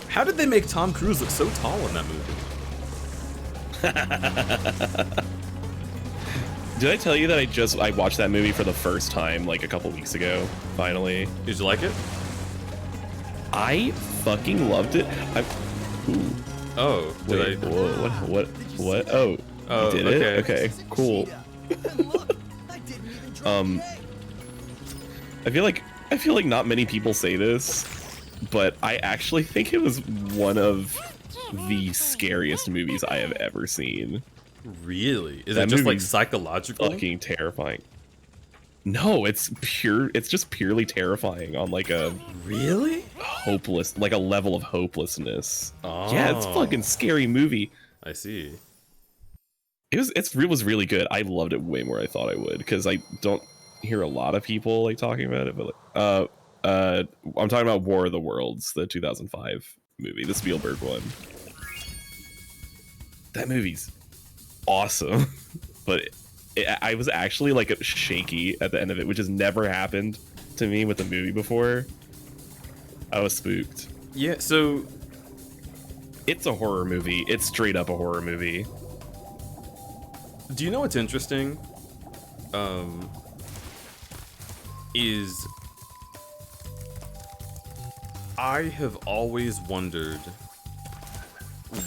How did they make Tom Cruise look so tall in that movie? Did I tell you that I watched that movie for the first time like a couple weeks ago, finally? Did you like it? I fucking loved it. Ooh. Oh, did I? Whoa, what? Oh, you did it? Okay, cool. I feel like not many people say this, but I actually think it was one of the scariest movies I have ever seen. Really? Is that just like psychological? Fucking terrifying. No, it's just purely terrifying on like a really like a level of hopelessness. Oh. Yeah, it's a fucking scary movie. I see. It was really good. I loved it way more than I thought I would, because I don't hear a lot of people like talking about it. But like, I'm talking about War of the Worlds, the 2005 movie, the Spielberg one. That movie's awesome, but I was actually like shaky at the end of it, which has never happened to me with a movie before. I was spooked. Yeah, so it's a horror movie. It's straight up a horror movie. Do you know what's interesting? Is I have always wondered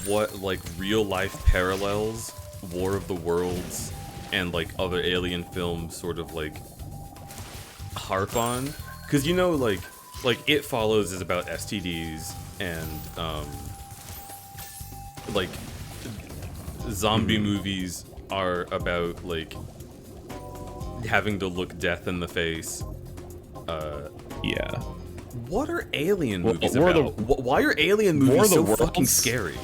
what like real life parallels War of the Worlds and like other alien films sort of like harp on, because you know like It Follows is about STDs and like zombie movies are about like having to look death in the face. Yeah. What are alien Well, movies War of about? the- Why are alien War movies of the so Worlds? fucking scary?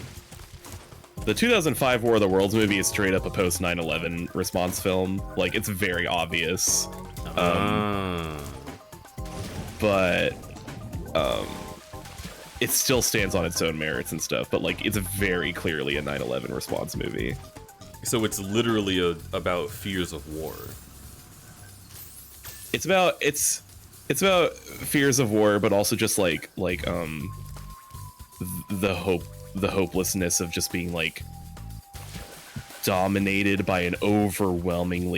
The 2005 War of the Worlds movie is straight up a post 9/11 response film. Like, it's very obvious. But it still stands on its own merits and stuff. But like, it's very clearly a 9/11 response movie. So it's literally about fears of war. It's about fears of war, but also just like the hopelessness of just being like dominated by an overwhelming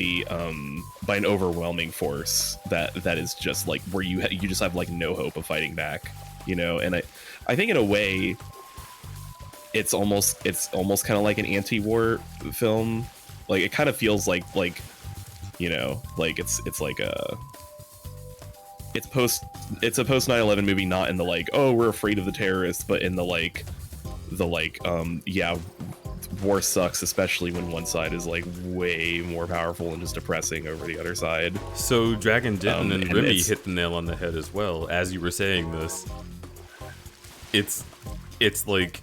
force that is just like where you just have like no hope of fighting back, you know. And I think in a way it's almost kind of like an anti-war film. Like, it kind of feels like you know, like it's like it's a post 9/11 movie, not in the like, oh, we're afraid of the terrorists, but in the yeah, war sucks, especially when one side is like way more powerful and just oppressing over the other side. So Dragon Denton and Remy it's- hit the nail on the head as well. As you were saying this, it's like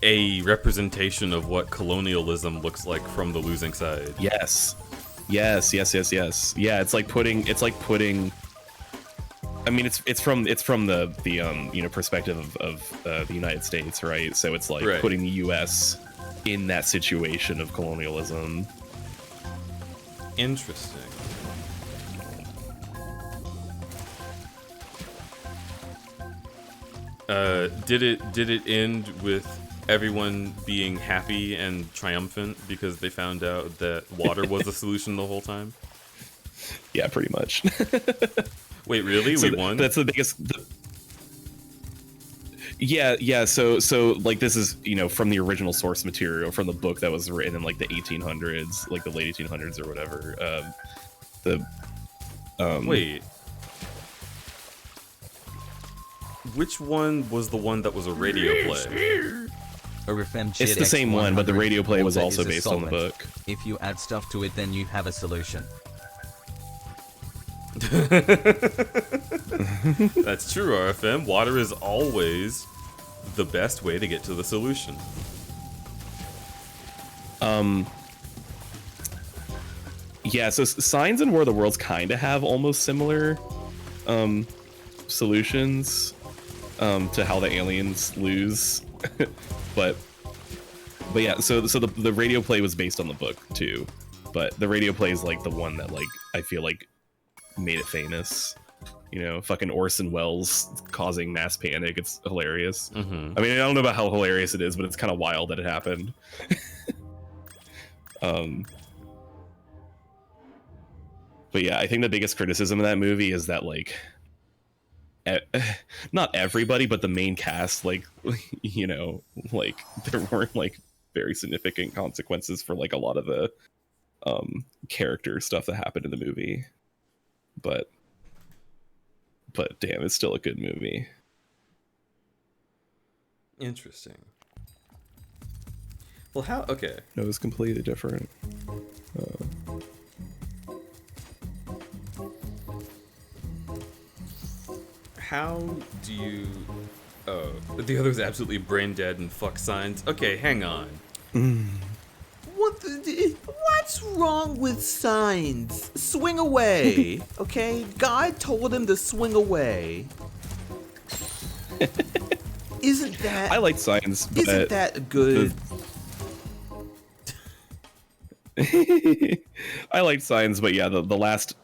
a representation of what colonialism looks like from the losing side. Yes. Yeah, it's like putting I mean, it's from the you know, perspective of the United States, right? So it's like putting the US in that situation of colonialism. Interesting. Did it end with everyone being happy and triumphant because they found out that water was the solution the whole time? Yeah, pretty much. Wait, really? So we won? That's the biggest. Yeah. So like, this is, you know, from the original source material from the book that was written in like the 1800s, like the late 1800s or whatever. Wait. Which one was the one that was a radio play? It's the same one, but the radio play was Water also is a based on the solvent. book. If you add stuff to it, then you have a solution. That's true, RFM. Water is always the best way to get to the solution. Yeah, so Signs and War of the Worlds kind of have almost similar solutions to how the aliens lose. but yeah, so the radio play was based on the book too. But the radio play is like the one that like I feel like made it famous. You know, fucking Orson Welles causing mass panic. It's hilarious. Mm-hmm. I mean, I don't know about how hilarious it is, but it's kind of wild that it happened. But yeah, I think the biggest criticism of that movie is that like, not everybody, but the main cast, like, you know, like there weren't like very significant consequences for like a lot of the character stuff that happened in the movie. But damn, it's still a good movie. Interesting. Well, how? Okay. No, it was completely different. How do you... Oh, the other's absolutely brain dead and fuck Signs. Okay, hang on. What's wrong with Signs? Swing away, okay? God told him to swing away. Isn't that... I like Signs, but Isn't that good? I liked Signs, but yeah, the last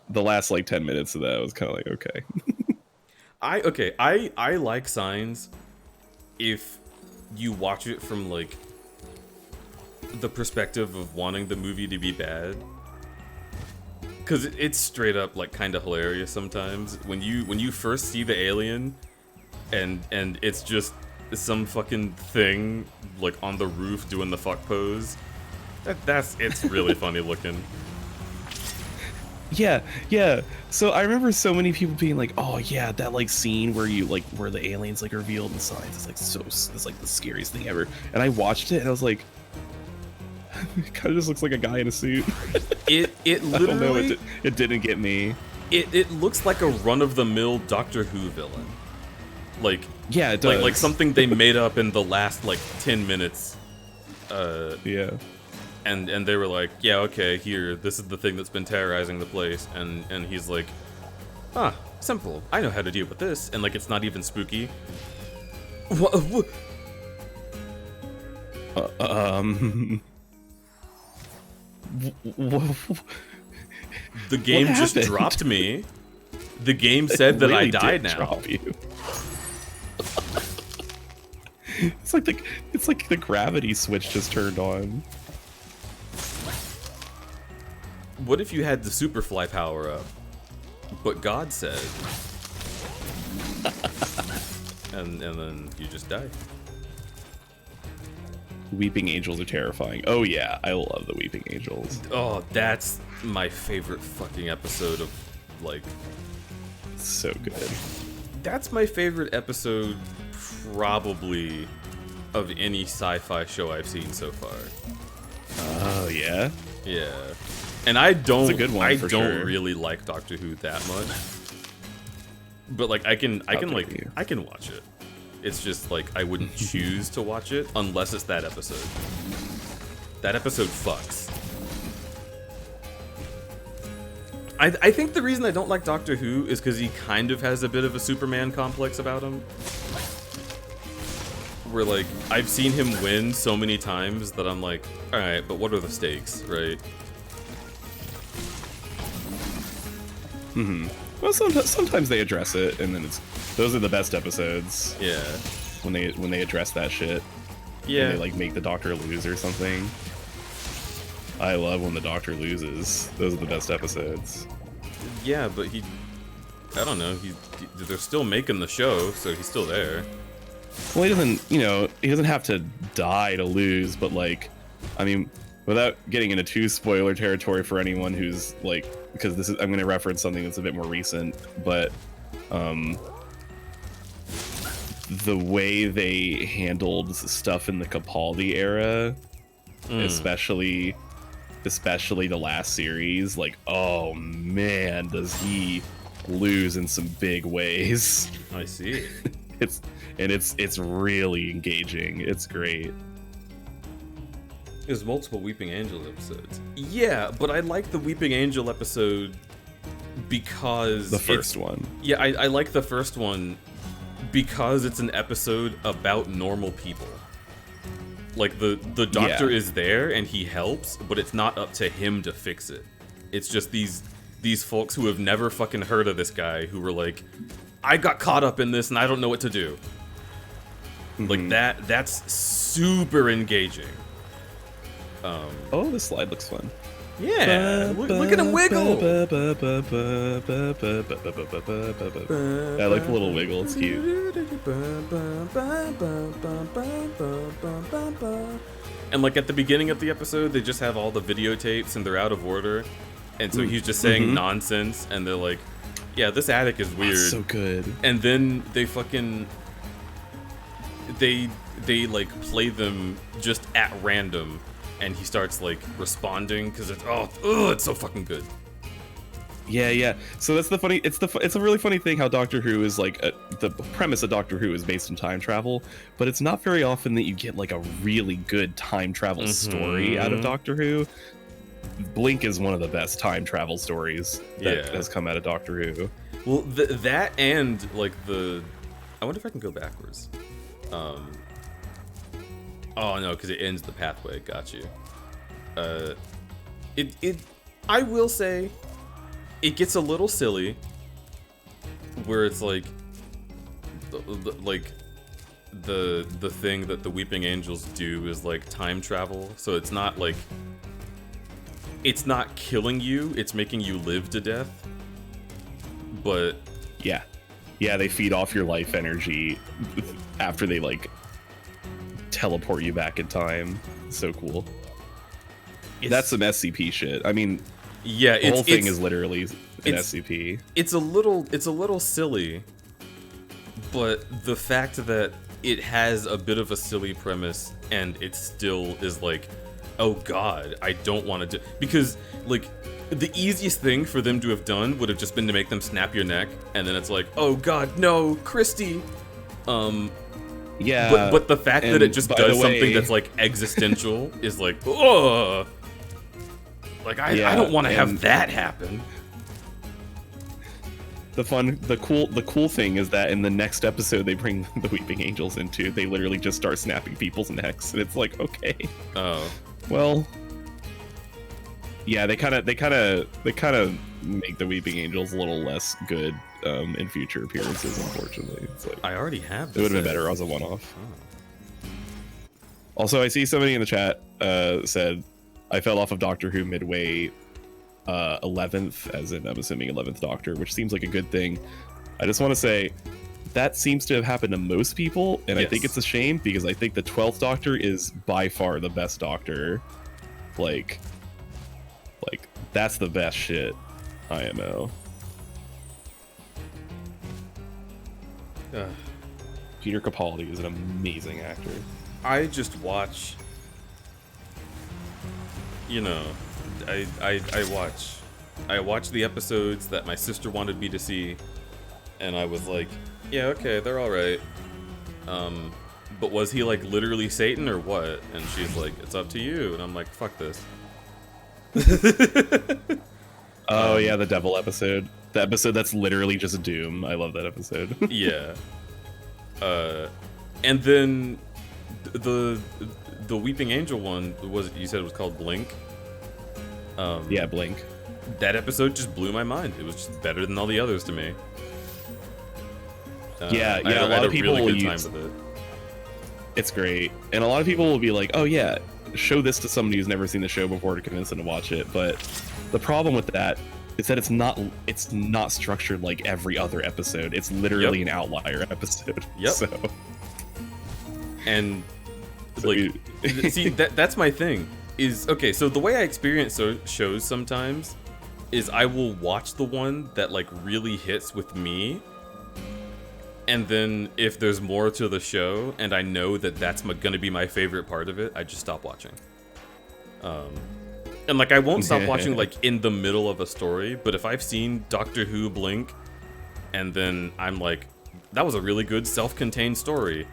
like 10 minutes of that was kind of like, okay. I like Signs if you watch it from like the perspective of wanting the movie to be bad, because it's straight up like kind of hilarious sometimes when you first see the alien and it's just some fucking thing like on the roof doing the fuck pose. It's really funny looking. Yeah. So I remember so many people being like, "Oh yeah, that like scene where you like where the aliens like revealed the signs is like it's like the scariest thing ever." And I watched it and I was like, it kind of just looks like a guy in a suit. It I don't know, literally it didn't get me. it looks like a run-of-the-mill Doctor Who villain. Like Yeah, it does. like something they made up in the last like 10 minutes. Yeah. And they were like, yeah, okay, here, this is the thing that's been terrorizing the place, and he's like, simple, I know how to deal with this, and like it's not even spooky. The game just happened? dropped me. The game said that I Really died did now. drop you. It's like the gravity switch just turned on. What if you had the Superfly power up, but God said, and then you just die? Weeping angels are terrifying. Oh yeah, I love the weeping angels. Oh, that's my favorite fucking episode of, like, So good. that's my favorite episode probably of any sci-fi show I've seen so far. Oh yeah. Yeah. And I don't It's a good one, I for don't sure. really like Doctor Who that much. But like I can dare like you. I can watch it. It's just like I wouldn't choose to watch it unless it's that episode. That episode fucks. I think the reason I don't like Doctor Who is because he kind of has a bit of a Superman complex about him. Where like I've seen him win so many times that I'm like, alright, but what are the stakes, right? Well, sometimes they address it, and then those are the best episodes. Yeah. When they address that shit. Yeah. When they like make the Doctor lose or something. I love when the Doctor loses. Those are the best episodes. Yeah, but I don't know, they're still making the show, so he's still there. Well, he doesn't have to die to lose, but like, I mean, without getting into too spoiler territory for anyone who's like, because I'm going to reference something that's a bit more recent, but the way they handled stuff in the Capaldi era, especially the last series, like, oh man, does he lose in some big ways. I see. It's really engaging. It's great. There's multiple Weeping Angel episodes. Yeah, but I like the Weeping Angel episode because The first one. Yeah, I like the first one because it's an episode about normal people. Like the doctor is there and he helps, but it's not up to him to fix it. It's just these folks who have never fucking heard of this guy who were like, I got caught up in this and I don't know what to do. Like that's super engaging. Oh, this slide looks fun. Yeah, look at him wiggle. I like the little wiggle. It's cute. And like at the beginning of the episode, they just have all the videotapes and they're out of order, and so he's just saying nonsense, and they're like, "Yeah, this attic is weird." That's so good. And then they fucking they like play them just at random. And he starts like responding because it's so fucking good. Yeah. So that's the funny. It's a really funny thing how Doctor Who is like the premise of Doctor Who is based in time travel, but it's not very often that you get like a really good time travel story out of Doctor Who. Blink is one of the best time travel stories that has come out of Doctor Who. Well, that and like I wonder if I can go backwards. Oh no, because it ends the pathway. Got you. I will say, it gets a little silly, where it's like, the thing that the Weeping Angels do is like time travel. So it's not like, it's not killing you. It's making you live to death. But yeah, they feed off your life energy after they like teleport you back in time. So cool. That's some SCP shit. I mean, Yeah, The whole thing is literally an SCP. It's a little silly, but the fact that it has a bit of a silly premise and it still is like, oh god, I don't want to do, because like the easiest thing for them to have done would have just been to make them snap your neck, and then it's like, oh god, no, Christy. Yeah, but the fact that it just does something that's like existential is like, oh, like I don't want to have that happen. The cool thing is that in the next episode they bring the Weeping Angels into. They literally just start snapping people's necks, and it's like, okay. Oh. Well. Yeah, they kind of make the Weeping Angels a little less good in future appearances. Unfortunately, it's like I already have. It would have been better as a one-off. Oh. Also, I see somebody in the chat said I fell off of Doctor Who midway 11th, as in I'm assuming 11th Doctor, which seems like a good thing. I just want to say that seems to have happened to most people, and I think it's a shame because I think the 12th Doctor is by far the best Doctor. Like that's the best shit. IMO. Peter Capaldi is an amazing actor. I just watch, you know, I watch the episodes that my sister wanted me to see, and I was like, yeah, okay, they're all right. But was he like literally Satan or what? And she's like, it's up to you. And I'm like, fuck this. Oh yeah, the devil episode. The episode that's literally just Doom. I love that episode. Yeah. And then the Weeping Angel one you said it was called Blink. Yeah, Blink. That episode just blew my mind. It was just better than all the others to me. I had a lot of people really good will time with it. It's great, and a lot of people will be like, "Oh yeah, show this to somebody who's never seen the show before to convince them to watch it." But the problem with that is that it's not structured like every other episode. It's literally an outlier episode. Yep. So, like, see, that's my thing. Is okay. So the way I experience shows sometimes is I will watch the one that like really hits with me. And then if there's more to the show and I know that that's going to be my favorite part of it, I just stop watching. And like I won't stop watching like in the middle of a story, but if I've seen Doctor Who Blink and then I'm like, that was a really good self-contained story,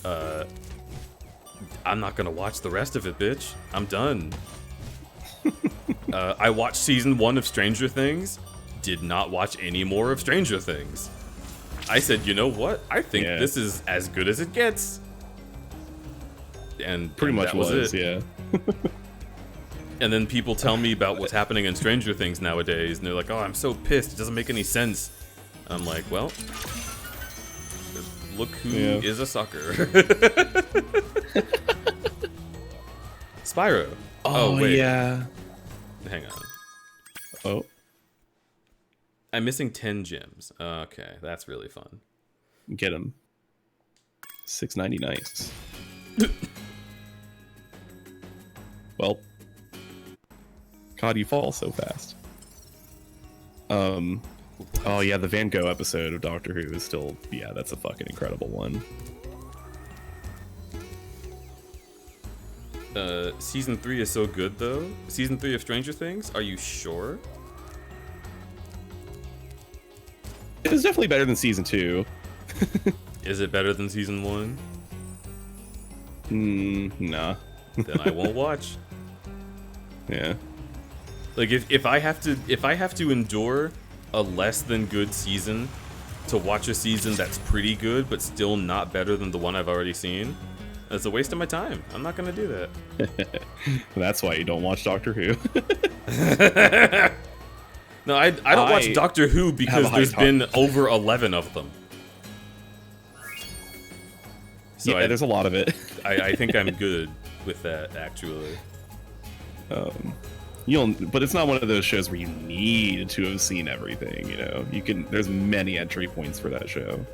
I'm not going to watch the rest of it, bitch. I'm done. I watched season 1 of Stranger Things, did not watch any more of Stranger Things. I said, you know what? I think this is as good as it gets. And pretty much that was it. Yeah. And then people tell me about what's happening in Stranger Things nowadays, and they're like, oh, I'm so pissed. It doesn't make any sense. I'm like, well, look who is a sucker. Spyro. Oh, wait. Yeah. Hang on. Oh. I'm missing 10 gems. Okay, that's really fun. Get him. $6.99. Well, God, you fall so fast. Oh yeah, the Van Gogh episode of Doctor Who is still, that's a fucking incredible one. Season 3 is so good though. Season 3 of Stranger Things. Are you sure? It was definitely better than season 2. Is it better than season 1? Nah. Then I won't watch. Yeah. Like if I have to endure a less than good season to watch a season that's pretty good but still not better than the one I've already seen, that's a waste of my time. I'm not gonna do that. That's why you don't watch Doctor Who. No, I don't watch Doctor Who because there's been over 11 of them. So there's a lot of it. I think I'm good with that, actually. But it's not one of those shows where you need to have seen everything, you know. There's many entry points for that show.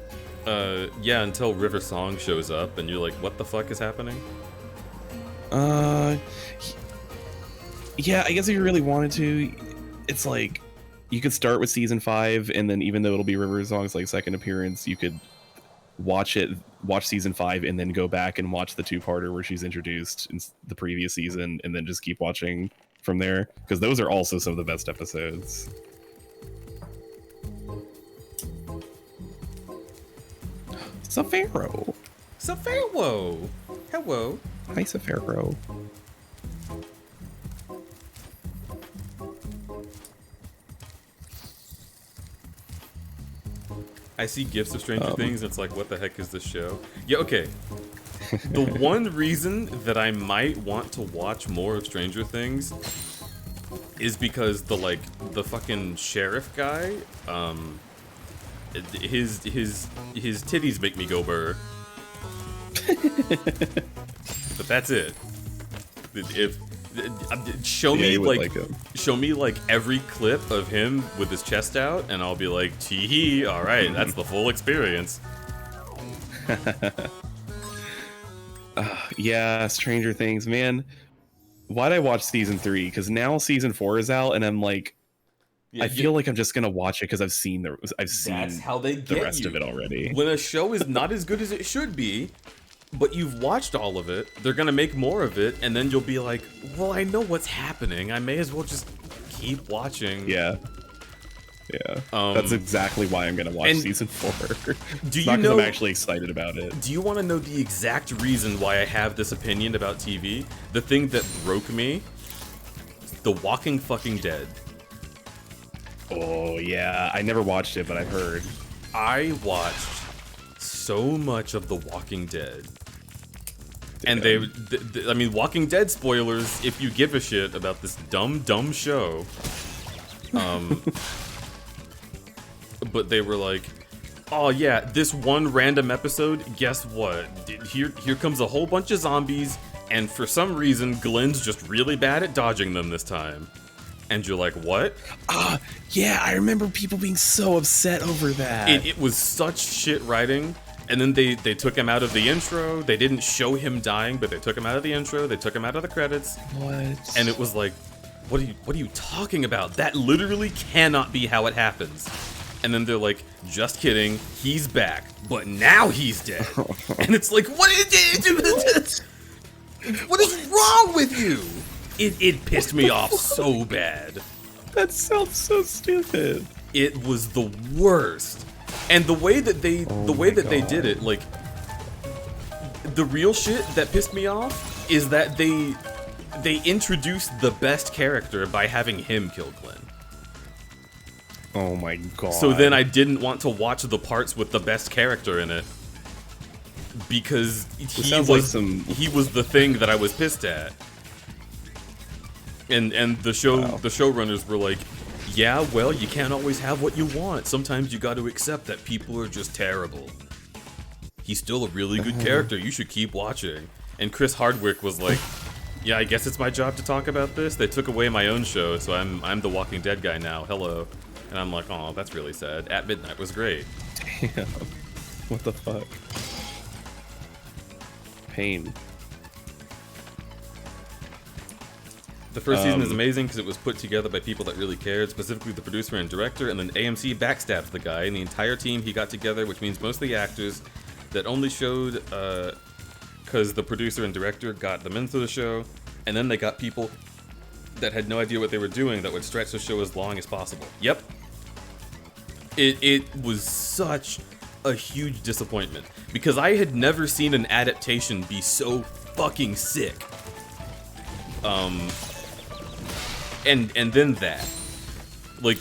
Yeah, until River Song shows up and you're like, what the fuck is happening? Yeah, I guess if you really wanted to, it's like you could start with season 5, and then even though it'll be River Song's like second appearance, you could watch season 5, and then go back and watch the 2-parter where she's introduced in the previous season, and then just keep watching from there, because those are also some of the best episodes. Safaro. Safaro. Hello. Hi, Safaro. I see gifs of Stranger Things, and it's like, what the heck is this show? Yeah, okay. The one reason that I might want to watch more of Stranger Things is because the fucking sheriff guy, his titties make me go burr. But that's it. Show me like every clip of him with his chest out, and I'll be like, tee-hee, all right, that's the full experience. Yeah, Stranger Things, man. Why'd I watch season 3? Because now season 4 is out, and I'm like, I feel like I'm just gonna watch it because I've seen That's how they get the rest of it already. When a show is not as good as it should be, but you've watched all of it, they're gonna make more of it, and then you'll be like, well, I know what's happening. I may as well just keep watching. Yeah. That's exactly why I'm gonna watch season 4. Do you not know? I'm actually excited about it. Do you want to know the exact reason why I have this opinion about TV? The thing that broke me: The Walking fucking Dead. Oh yeah, I never watched it, but I've heard. I watched so much of The Walking Dead. And I mean, Walking Dead spoilers, if you give a shit about this dumb show. But they were like, oh yeah, this one random episode, guess what? Here comes a whole bunch of zombies, and for some reason, Glenn's just really bad at dodging them this time. And you're like, what? Yeah, I remember people being so upset over that. It was such shit writing. And then they took him out of the intro. They didn't show him dying, but they took him out of the intro. They took him out of the credits. What? And it was like, what are you talking about? That literally cannot be how it happens. And then they're like, just kidding, he's back, but now he's dead. And it's like, what is wrong with you? It pissed me off so bad. That sounds so stupid. It was the worst. And the way that they they did it, like, the real shit that pissed me off is that they introduced the best character by having him kill Glenn. Oh my god. So then I didn't want to watch the parts with the best character in it because he was the thing that I was pissed at. And the showrunners were like, yeah, well, you can't always have what you want. Sometimes you got to accept that people are just terrible. He's still a really good character. You should keep watching. And Chris Hardwick was like, yeah, I guess it's my job to talk about this. They took away my own show, so I'm the Walking Dead guy now. Hello. And I'm like, oh, that's really sad. At Midnight was great. Damn. What the fuck? Pain. The first season is amazing because it was put together by people that really cared, specifically the producer and director, and then AMC backstabbed the guy and the entire team he got together, which means most of the actors that only showed because the producer and director got them into the show, and then they got people that had no idea what they were doing that would stretch the show as long as possible. Yep. It was such a huge disappointment because I had never seen an adaptation be so fucking sick. And then that, like,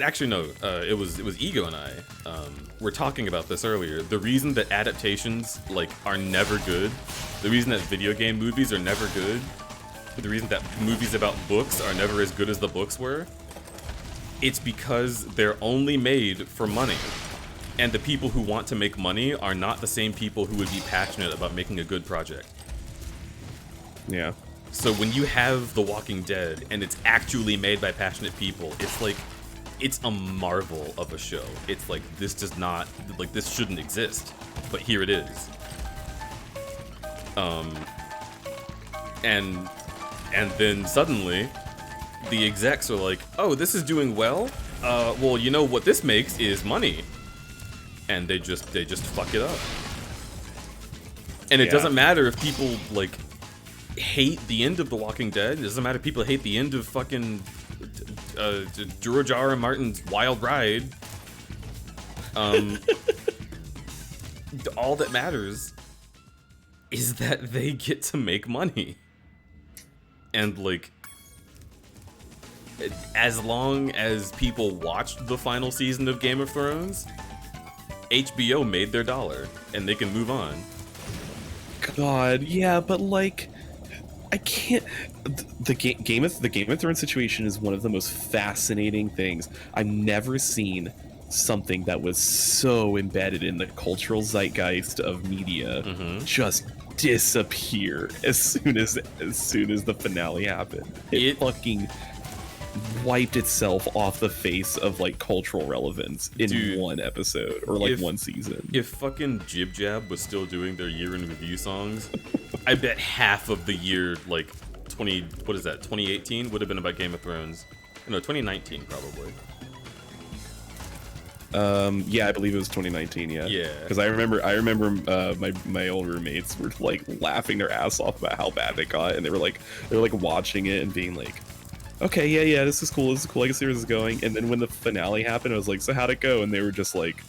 actually no, it was Ego and I were talking about this earlier. The reason that adaptations like are never good, the reason that video game movies are never good, the reason that movies about books are never as good as the books were, it's because they're only made for money. And the people who want to make money are not the same people who would be passionate about making a good project. Yeah. So when you have The Walking Dead and it's actually made by passionate people, it's like, it's a marvel of a show. It's like, this does not, like, this shouldn't exist, but here it is. And then suddenly, the execs are like, oh, this is doing well. Well, you know what this makes is money, and they just fuck it up. And it doesn't matter if people like hate the end of The Walking Dead. It doesn't matter if people hate the end of fucking George R. R. Martin's Wild Ride. All that matters is that they get to make money. And like, as long as people watched the final season of Game of Thrones, HBO made their dollar and they can move on. God, yeah, but like, I can't. The Game of Thrones situation is one of the most fascinating things. I've never seen something that was so embedded in the cultural zeitgeist of media just disappear as soon as the finale happened. It fucking wiped itself off the face of like cultural relevance in one episode or like one season. If fucking Jib Jab was still doing their year in review songs, I bet half of the year, like 2018 would have been about Game of Thrones. No, 2019 probably. Yeah, I believe it was 2019. Yeah, because I remember my old roommates were like laughing their ass off about how bad it got, and they were like watching it and being like, okay, yeah, this is cool, I can see where this is going. And then when the finale happened, I was like, so how'd it go? And they were just like,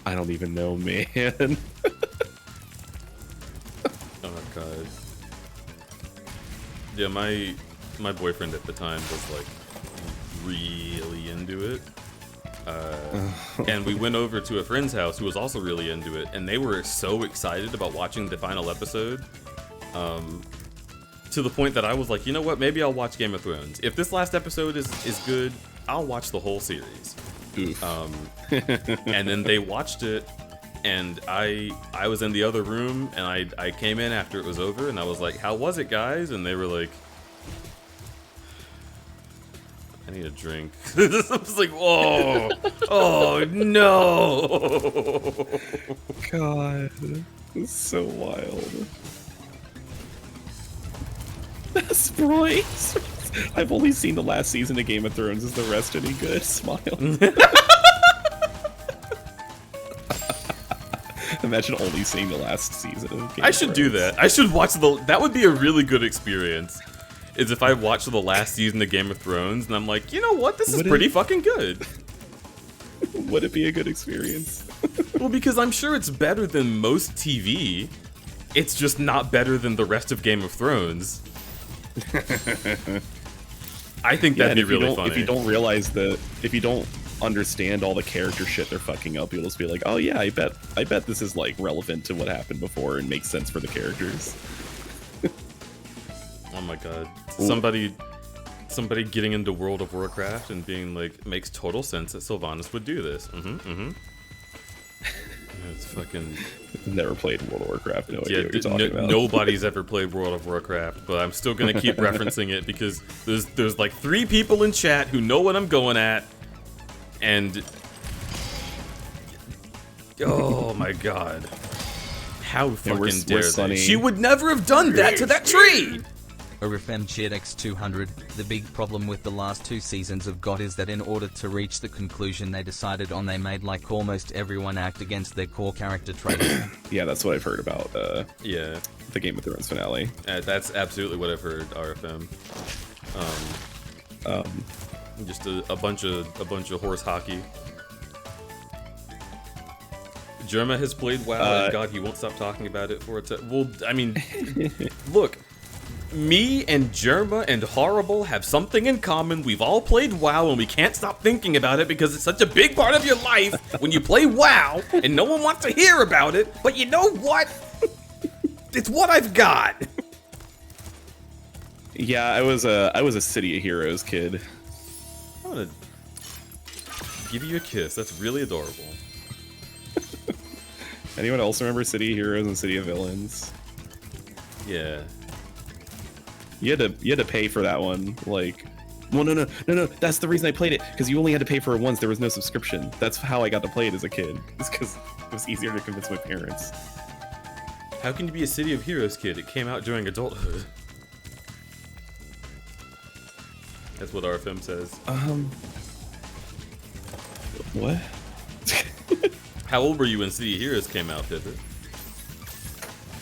I don't even know, man. Oh god. Yeah, my boyfriend at the time was like really into it. And we went over to a friend's house who was also really into it, and they were so excited about watching the final episode, to the point that I was like, you know what, maybe I'll watch Game of Thrones. If this last episode is good, I'll watch the whole series. And then they watched it, and I was in the other room, and I came in after it was over, and I was like, how was it, guys? And they were like, I need a drink. I was like, whoa. Oh, no. God. It's so wild. Sprite. I've only seen the last season of Game of Thrones. Is the rest any good? Smile. Imagine only seeing the last season of Game I should do that. I should watch that would be a really good experience. Is if I watch the last season of Game of Thrones and I'm like, you know what, this is pretty fucking good. Would it be a good experience? Well, because I'm sure it's better than most TV. It's just not better than the rest of Game of Thrones. I think that'd be really funny. If you don't realize if you don't understand all the character shit they're fucking up, you'll just be like, oh yeah, I bet this is like relevant to what happened before and makes sense for the characters. Oh my god. Somebody getting into World of Warcraft and being like, makes total sense that Sylvanas would do this. It's fucking... Never played World of Warcraft. No idea what you're talking about. Nobody's ever played World of Warcraft, but I'm still gonna keep referencing it because there's like 3 people in chat who know what I'm going at, and... Oh my god. How fucking dare they? She would never have done that to that tree! ORFM shared X200. The big problem with the last 2 seasons of GOT is that in order to reach the conclusion they decided on, they made like almost everyone act against their core character traits. Yeah, that's what I've heard about the Game of Thrones finale. That's absolutely what I've heard, RFM. Just a bunch of horse hockey. Jerma has played WoW, and God, he won't stop talking about it for a well, I mean, look. Me and Jerma and Horrible have something in common. We've all played WoW and we can't stop thinking about it because it's such a big part of your life when you play WoW and no one wants to hear about it. But you know what? It's what I've got. Yeah, I was a City of Heroes kid. I want to give you a kiss. That's really adorable. Anyone else remember City of Heroes and City of Villains? Yeah. You had to pay for that one, like... Well, no, that's the reason I played it, because you only had to pay for it once, there was no subscription. That's how I got to play it as a kid. It's because it was easier to convince my parents. How can you be a City of Heroes kid? It came out during adulthood. That's what RFM says. What? How old were you when City Heroes came out, Pivot?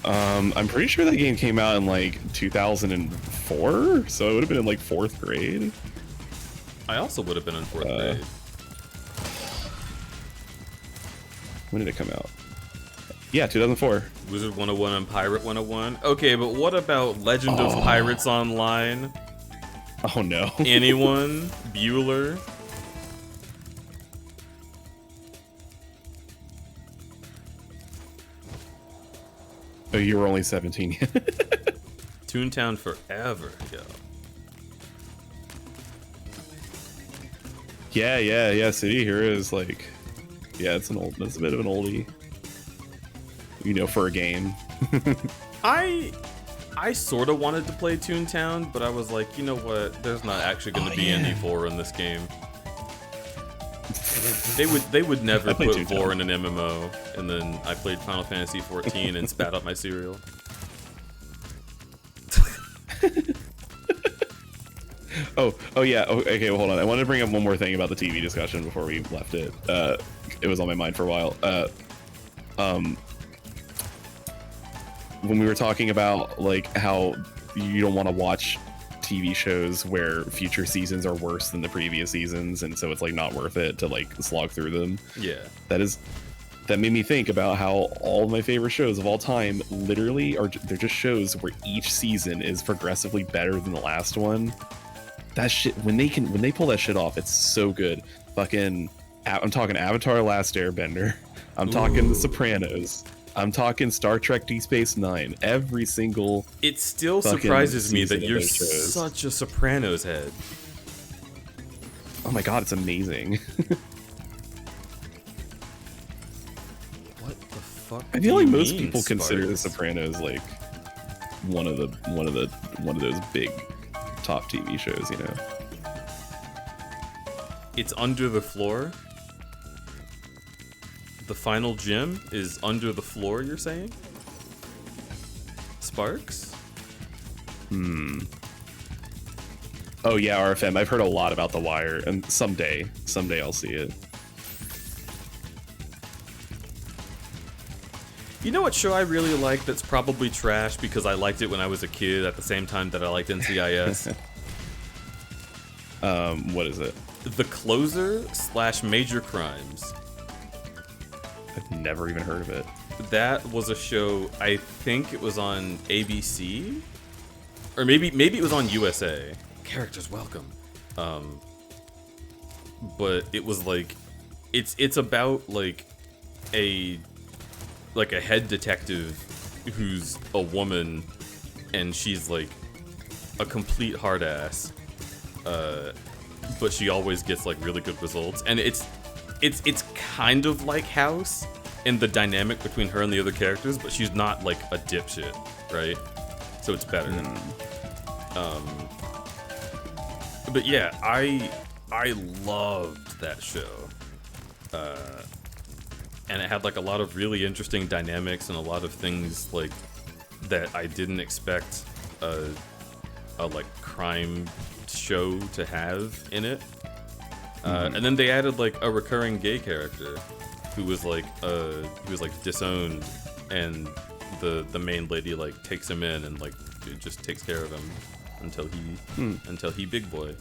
I'm pretty sure that game came out in like 2004, so it would have been in like 4th grade. I also would have been in 4th grade. When did it come out? Yeah, 2004. Wizard 101 and Pirate 101. Okay, but what about Legend of Pirates Online? Oh no. Anyone? Bueller? Oh, you were only 17. Toontown forever, yo. Yeah. City Heroes, like, yeah, it's a bit of an oldie. You know, for a game. I sort of wanted to play Toontown, but I was like, you know what? There's not actually going to be any vor in this game. They would never put vor in an MMO, and then I played Final Fantasy 14 and spat out my cereal. Oh yeah. Okay, well, hold on. I wanted to bring up one more thing about the TV discussion before we left it. It was on my mind for a while. When we were talking about like how you don't want to watch TV shows where future seasons are worse than the previous seasons, and so it's like not worth it to like slog through them. Yeah. That made me think about how all of my favorite shows of all time literally they're just shows where each season is progressively better than the last one. That shit, when they pull that shit off, it's so good. Fucking, I'm talking Avatar: Last Airbender. I'm talking The Sopranos. I'm talking Star Trek: Deep Space Nine. Every single. It still surprises me that you're such a Sopranos head. Oh my god, it's amazing. What the fuck? I feel like most people consider The Sopranos like one of those big top TV shows, you know. It's under the floor. The final gym is under the floor, you're saying? Sparks? Oh yeah, RFM. I've heard a lot about The Wire, and someday I'll see it. You know what show I really like that's probably trash because I liked it when I was a kid at the same time that I liked NCIS? What is it? The Closer / Major Crimes. I've never even heard of it. That was a show, I think it was on ABC? Or maybe it was on USA. Characters welcome. But it was like, it's about like a head detective who's a woman, and she's like a complete hard ass, but she always gets like really good results, and it's kind of like House in the dynamic between her and the other characters, but she's not like a dipshit, right? So it's better. But yeah, I loved that show. And it had like a lot of really interesting dynamics and a lot of things like that I didn't expect a like crime show to have in it. And then they added like a recurring gay character who was like disowned, and the main lady like takes him in and like just takes care of him until he big boy.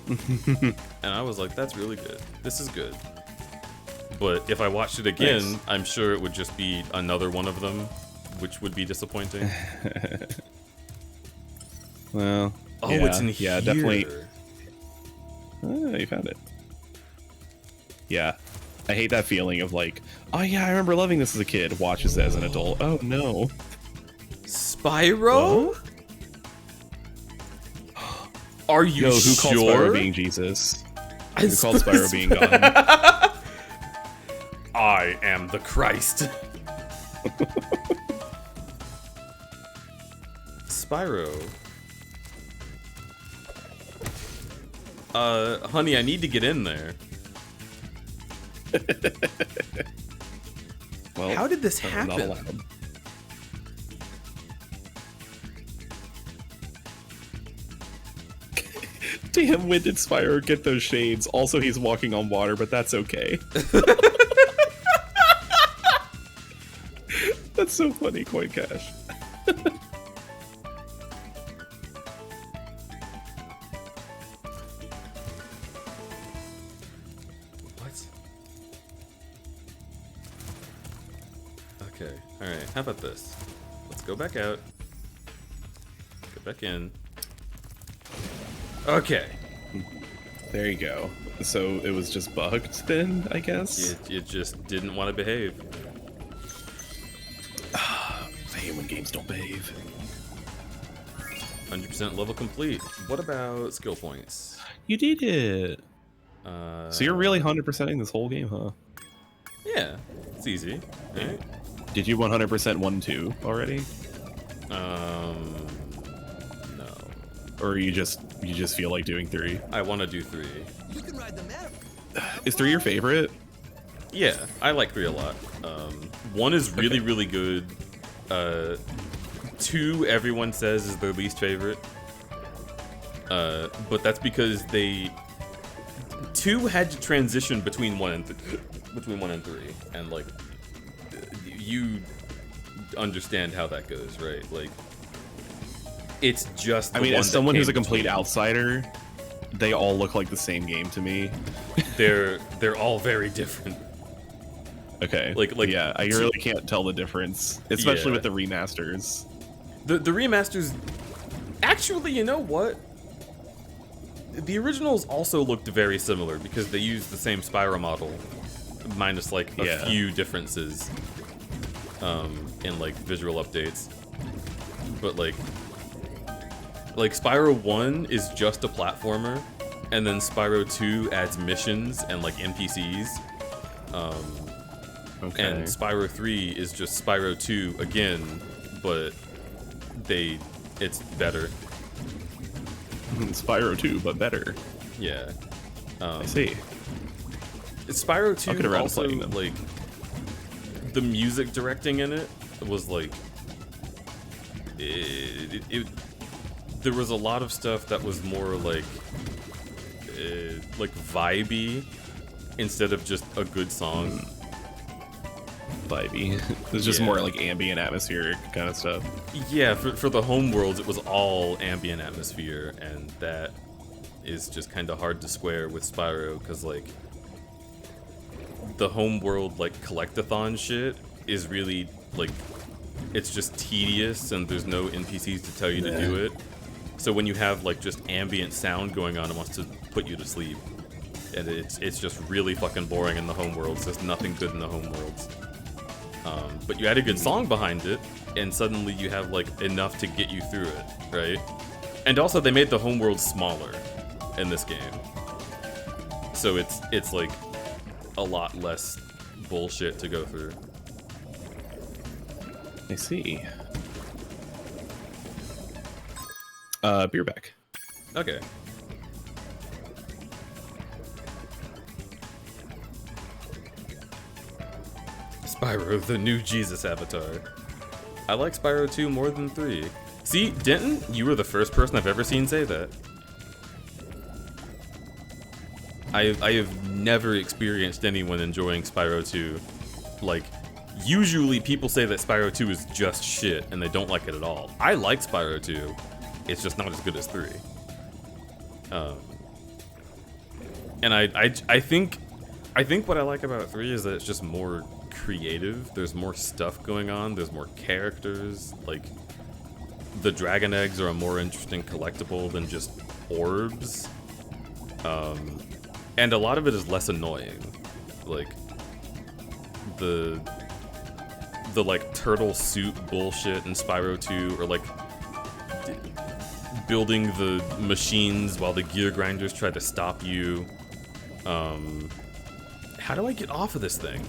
And I was like, that's really good. This is good. But if I watched it again, Thanks. I'm sure it would just be another one of them, which would be disappointing. Well, oh, yeah, it's in here. Yeah, definitely. Oh, you found it. Yeah, I hate that feeling of like, oh yeah, I remember loving this as a kid. Watches it as an adult. Oh no. Spyro? Are you Yo, who sure? called Spyro being Jesus? Who called Spyro being God? I am the Christ. Spyro. Honey, I need to get in there. Well, how did this not happen? allowed. Damn, when did Spyro get those shades? Also, he's walking on water, but that's okay. That's so funny, Coin Cash. What? Okay, alright, how about this? Let's go back out. Go back in. Okay. There you go. So it was just bugged then, I guess? It just didn't want to behave. I hate when games don't behave. 100% level complete. What about skill points? You did it! So you're really 100%ing this whole game, huh? Yeah, it's easy. Right? Did you 100% 1-2 already? No. Or you just feel like doing 3? I want to do 3. You can ride the map. Is 3 your favorite? Yeah, I like 3 a lot. 1 is really, really good. 2, everyone says, is their least favorite. But that's because 2 had to transition between 1 and 3, and like you understand how that goes, right? Like it's just. I mean, as someone who's a complete outsider, they all look like the same game to me. They're all very different. Okay. Like yeah, I really can't tell the difference, especially with the remasters. The remasters, actually, you know what? The originals also looked very similar because they used the same Spyro model, minus like a few differences in like visual updates. But like Spyro 1 is just a platformer, and then Spyro 2 adds missions and like NPCs. And Spyro 3 is just Spyro 2 again, but it's better. Spyro 2, but better. Yeah. I see. Spyro 2 also, playing them. like, the music directing in it was like, there was a lot of stuff that was more like vibey instead of just a good song. Vibey. It's just more like ambient atmospheric kind of stuff. Yeah, for the home worlds, it was all ambient atmosphere, and that is just kind of hard to square with Spyro, because like the home world like collectathon shit is really like, it's just tedious, and there's no NPCs to tell you to do it. So when you have like just ambient sound going on, it wants to put you to sleep, and it's just really fucking boring in the home worlds. There's nothing good in the home worlds. But you add a good song behind it, and suddenly you have like enough to get you through it, right? And also they made the homeworld smaller in this game, so it's like a lot less bullshit to go through. I see. Beer back. Okay. Spyro, the new Jesus avatar. I like Spyro 2 more than 3. See, Denton, you were the first person I've ever seen say that. I have never experienced anyone enjoying Spyro 2. Like, usually people say that Spyro 2 is just shit and they don't like it at all. I like Spyro 2. It's just not as good as 3. And I think what I like about 3 is that it's just more creative. There's more stuff going on. There's more characters. Like, the dragon eggs are a more interesting collectible than just orbs. And a lot of it is less annoying. Like, the like turtle suit bullshit in Spyro 2, or like building the machines while the gear grinders try to stop you. How do I get off of this thing?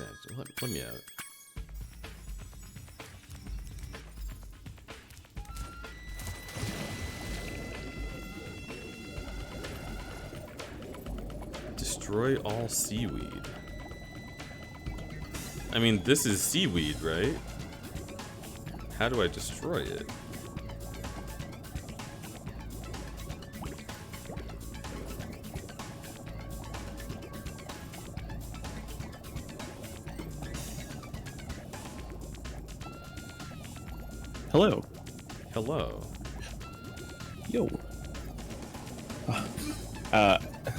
Okay, so let me out. Destroy all seaweed. I mean, this is seaweed, right? How do I destroy it? Hello. Hello. Yo.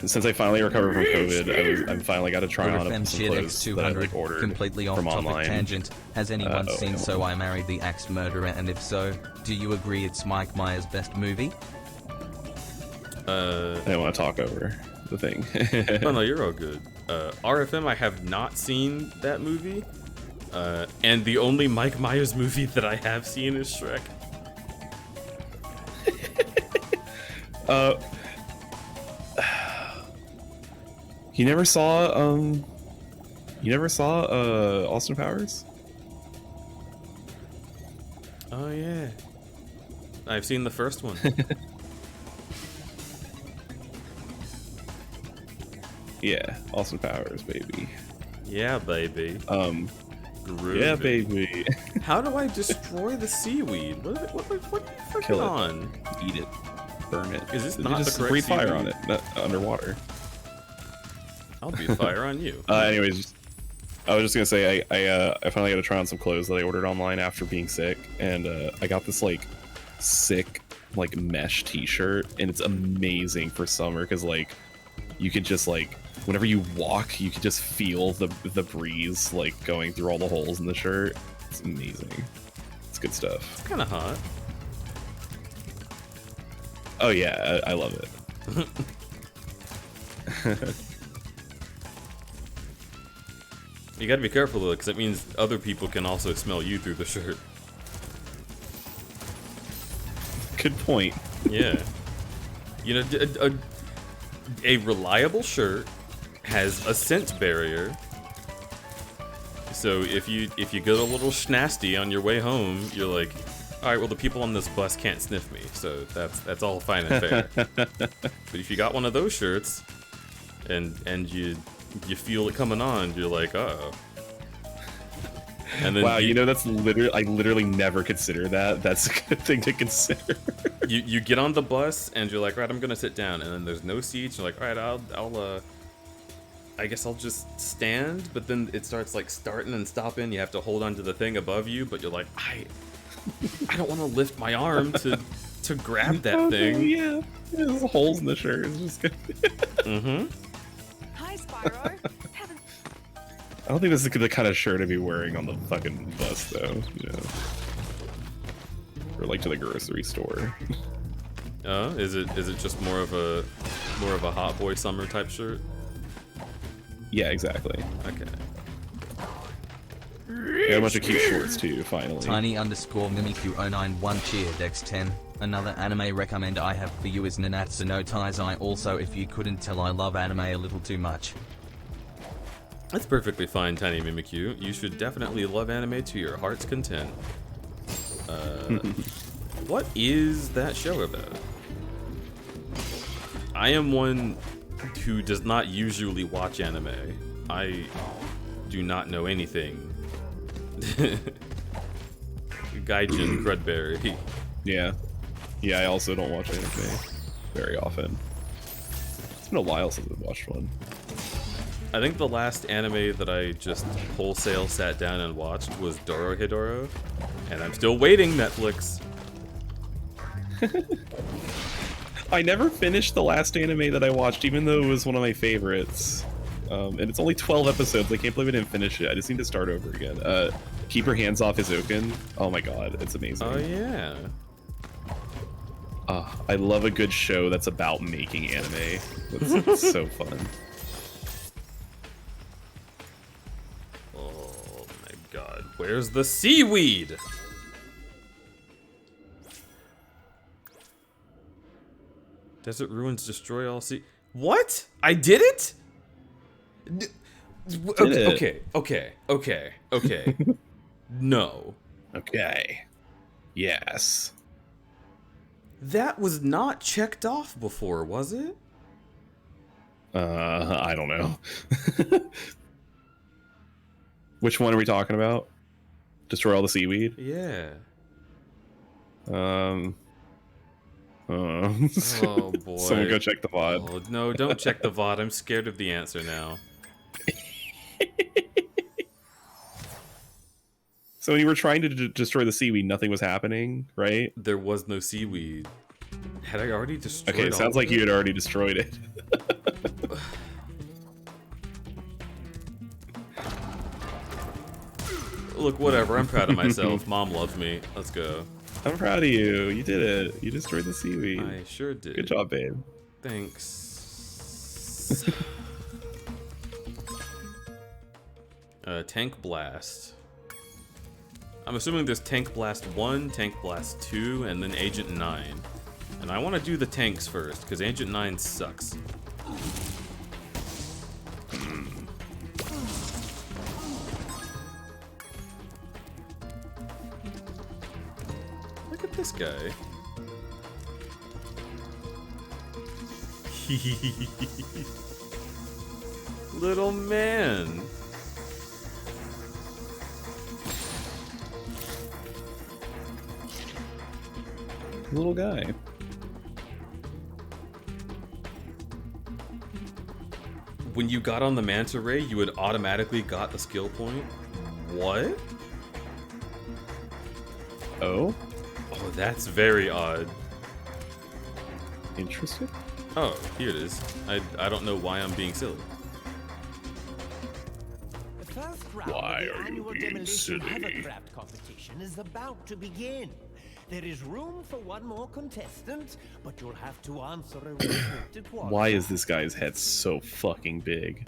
Since I finally recovered from COVID, I finally got to try on FM some Shit clothes that I X200, ordered completely off from topic online. tangent. Has anyone seen Uh-oh. So I Married the Axe Murderer? And if so, do you agree it's Mike Myers' best movie? I didn't want to talk over the thing. Oh no, you're all good. RFM, I have not seen that movie. And the only Mike Myers movie that I have seen is Shrek. You never saw Austin Powers? Oh yeah. I've seen the first one. Yeah, Austin Powers, baby. Yeah, baby. Groovy. Yeah, baby. How do I destroy the seaweed? What are you fucking Kill it. on? Eat it. Burn it. Is this You not the just correct breathe fire seaweed? on it, underwater. I'll be fire on you. Anyways, I was just gonna say I finally got to try on some clothes that I ordered online after being sick, and I got this like sick like mesh T-shirt, and it's amazing for summer because like you can just like whenever you walk, you can just feel the breeze like going through all the holes in the shirt. It's amazing. It's good stuff. It's kind of hot. Oh yeah, I love it. You gotta be careful though, because it means other people can also smell you through the shirt. Good point. Yeah. You know, a reliable shirt has a scent barrier. So if you get a little schnasty on your way home, you're like, all right, well the people on this bus can't sniff me, so that's all fine and fair. But if you got one of those shirts, and you feel it coming on, you're like, uh-oh. And then wow, you know that's literally I literally never consider that. That's a good thing to consider. you get on the bus and you're like, right, I'm gonna sit down, and then there's no seats. You're like, all right, I'll I guess I'll just stand. But then it starts like starting and stopping. You have to hold onto the thing above you, but you're like, I don't want to lift my arm to grab that thing. Yeah, there's holes in the shirt. It's just good. Mm-hmm. Hi, Spyro. I don't think this is the kind of shirt I'd be wearing on the fucking bus, though. You know, or like to the grocery store. Is it just more of a hot boy summer type shirt? Yeah, exactly. Okay. Got a bunch of cute shorts too. Finally. Tiny_Mimikyu091 cheer Dex 10. Another anime recommend I have for you is Nanatsu no Taizai. Also, if you couldn't tell, I love anime a little too much. That's perfectly fine, Tiny Mimikyu. You should definitely love anime to your heart's content. What is that show about? I am one who does not usually watch anime. I do not know anything. Gaijin crudberry. Yeah. Yeah, I also don't watch anime very often. It's been a while since I've watched one. I think the last anime that I just wholesale sat down and watched was Dorohedoro, and I'm still waiting, Netflix. I never finished the last anime that I watched, even though it was one of my favorites. And it's only 12 episodes. I can't believe I didn't finish it. I just need to start over again. Keep Your Hands Off Hizoken. Oh my god, it's amazing. Oh yeah. I love a good show that's about making anime. It's so fun. Oh my god, where's the seaweed? Desert ruins destroy all sea. What? I did it? Okay. No. Okay. Yes. That was not checked off before, was it? I don't know. Which one are we talking about? Destroy all the seaweed? Yeah. Oh boy. Someone go check the VOD. Oh, no, don't check the VOD. I'm scared of the answer now. So when you were trying to destroy the seaweed, nothing was happening, right? There was no seaweed. Had I already destroyed Okay, it sounds like you had already destroyed it. Look, whatever. I'm proud of myself. Mom loves me. Let's go. I'm proud of you. You did it. You destroyed the seaweed. I sure did. Good job, babe. Thanks. Tank Blast. I'm assuming there's Tank Blast 1, Tank Blast 2, and then Agent 9. And I want to do the tanks first, because Agent 9 sucks. Look at this guy. Little man. Little guy. When you got on the manta ray, you had automatically got the skill point? What? Oh? Oh, that's very odd. Interesting. Oh, here it is. I don't know why I'm being silly. The first round Why of the are you annual being demolition silly? hovercraft competition is about to begin. There is room for one more contestant, but you'll have to answer a restricted one. Why is this guy's head so fucking big?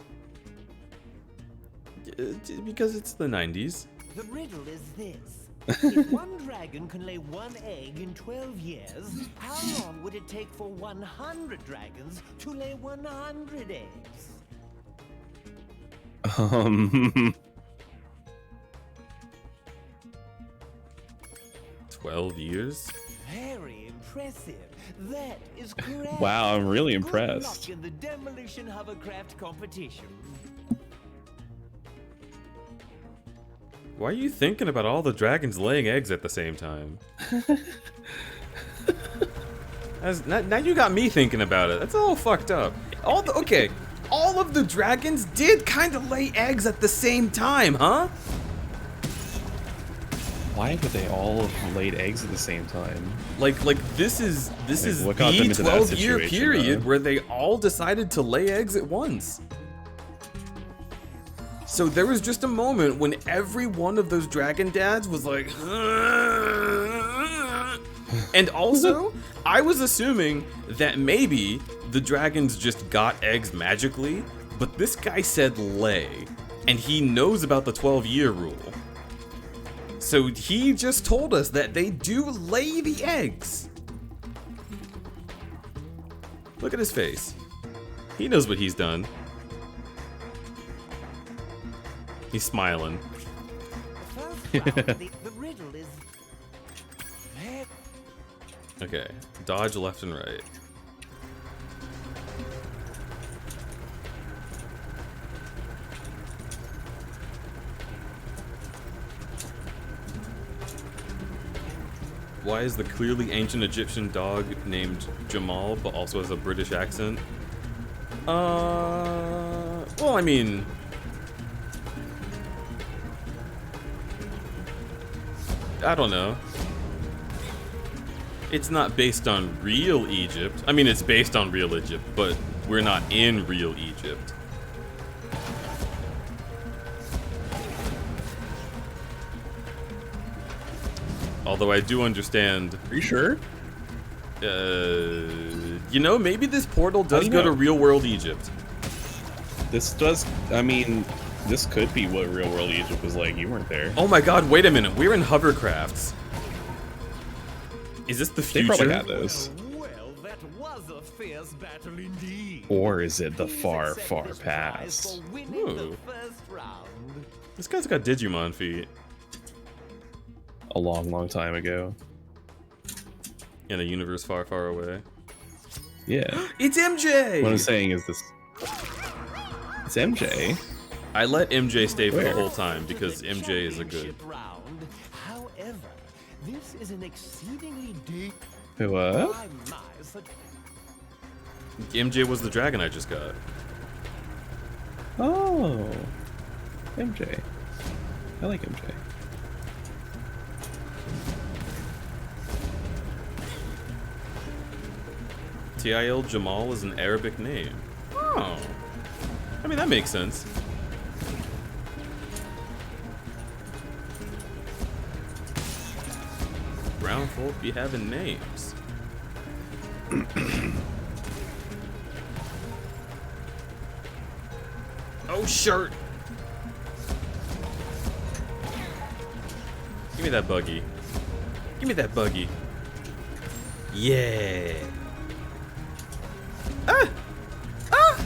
Because it's the 90s. The riddle is this. If one dragon can lay one egg in 12 years, how long would it take for 100 dragons to lay 100 eggs? 12 years? Very impressive. That is correct. Wow, I'm really Good impressed. luck in the demolition hovercraft competition. Why are you thinking about all the dragons laying eggs at the same time? Now you got me thinking about it. That's a little fucked up. Okay, all of the dragons did kind of lay eggs at the same time, huh? Why would they all have laid eggs at the same time? Like this is what the got them into that 12-year situation, period though? where they all decided to lay eggs at once. So there was just a moment when every one of those dragon dads was like, and also I was assuming that maybe the dragons just got eggs magically, but this guy said lay, and he knows about the 12-year rule. So he just told us that they do lay the eggs. Look at his face. He knows what he's done. He's smiling. The riddle is... Okay, dodge left and right. Why is the clearly ancient Egyptian dog named Jamal, but also has a British accent? Well, I mean... I don't know. It's not based on real Egypt. I mean, it's based on real Egypt, but we're not in real Egypt. Although I do understand. Are you sure? You know, maybe this portal does go to real world Egypt. This does. I mean, this could be what real world Egypt was like. You weren't there. Oh my god, wait a minute. We're in hovercrafts. Is this the future? They probably had those. Well, that was a fierce battle indeed. Or is it the far, far past? Ooh. This guy's got Digimon feet. A long, long time ago. In a universe far, far away. Yeah. It's MJ! What I'm saying is this. It's MJ. I let MJ stay for the Where? whole time because MJ is a good. However, This is an exceedingly deep. Wait, what? My, such MJ was the dragon I just got. Oh, MJ. I like MJ. TIL Jamal is an Arabic name. Oh. I mean, that makes sense. Brown folk be having names. Oh, shirt! Give me that buggy. Give me that buggy. Yeah. Ah! Ah!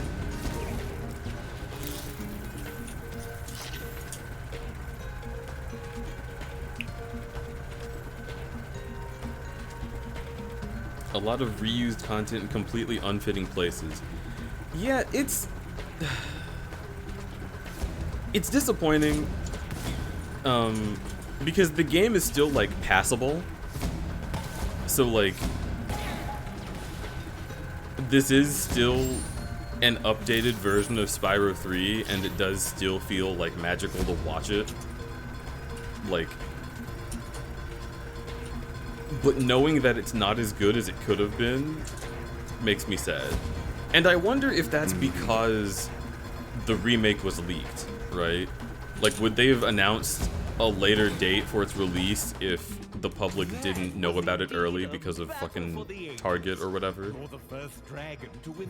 A lot of reused content in completely unfitting places. Yeah, it's disappointing. Because the game is still like passable. So like this is still an updated version of Spyro 3 and it does still feel like magical to watch it. Like, but knowing that it's not as good as it could have been makes me sad. And I wonder if that's because the remake was leaked, right? Like, would they have announced a later date for its release if the public didn't know about it early because of fucking Target or whatever?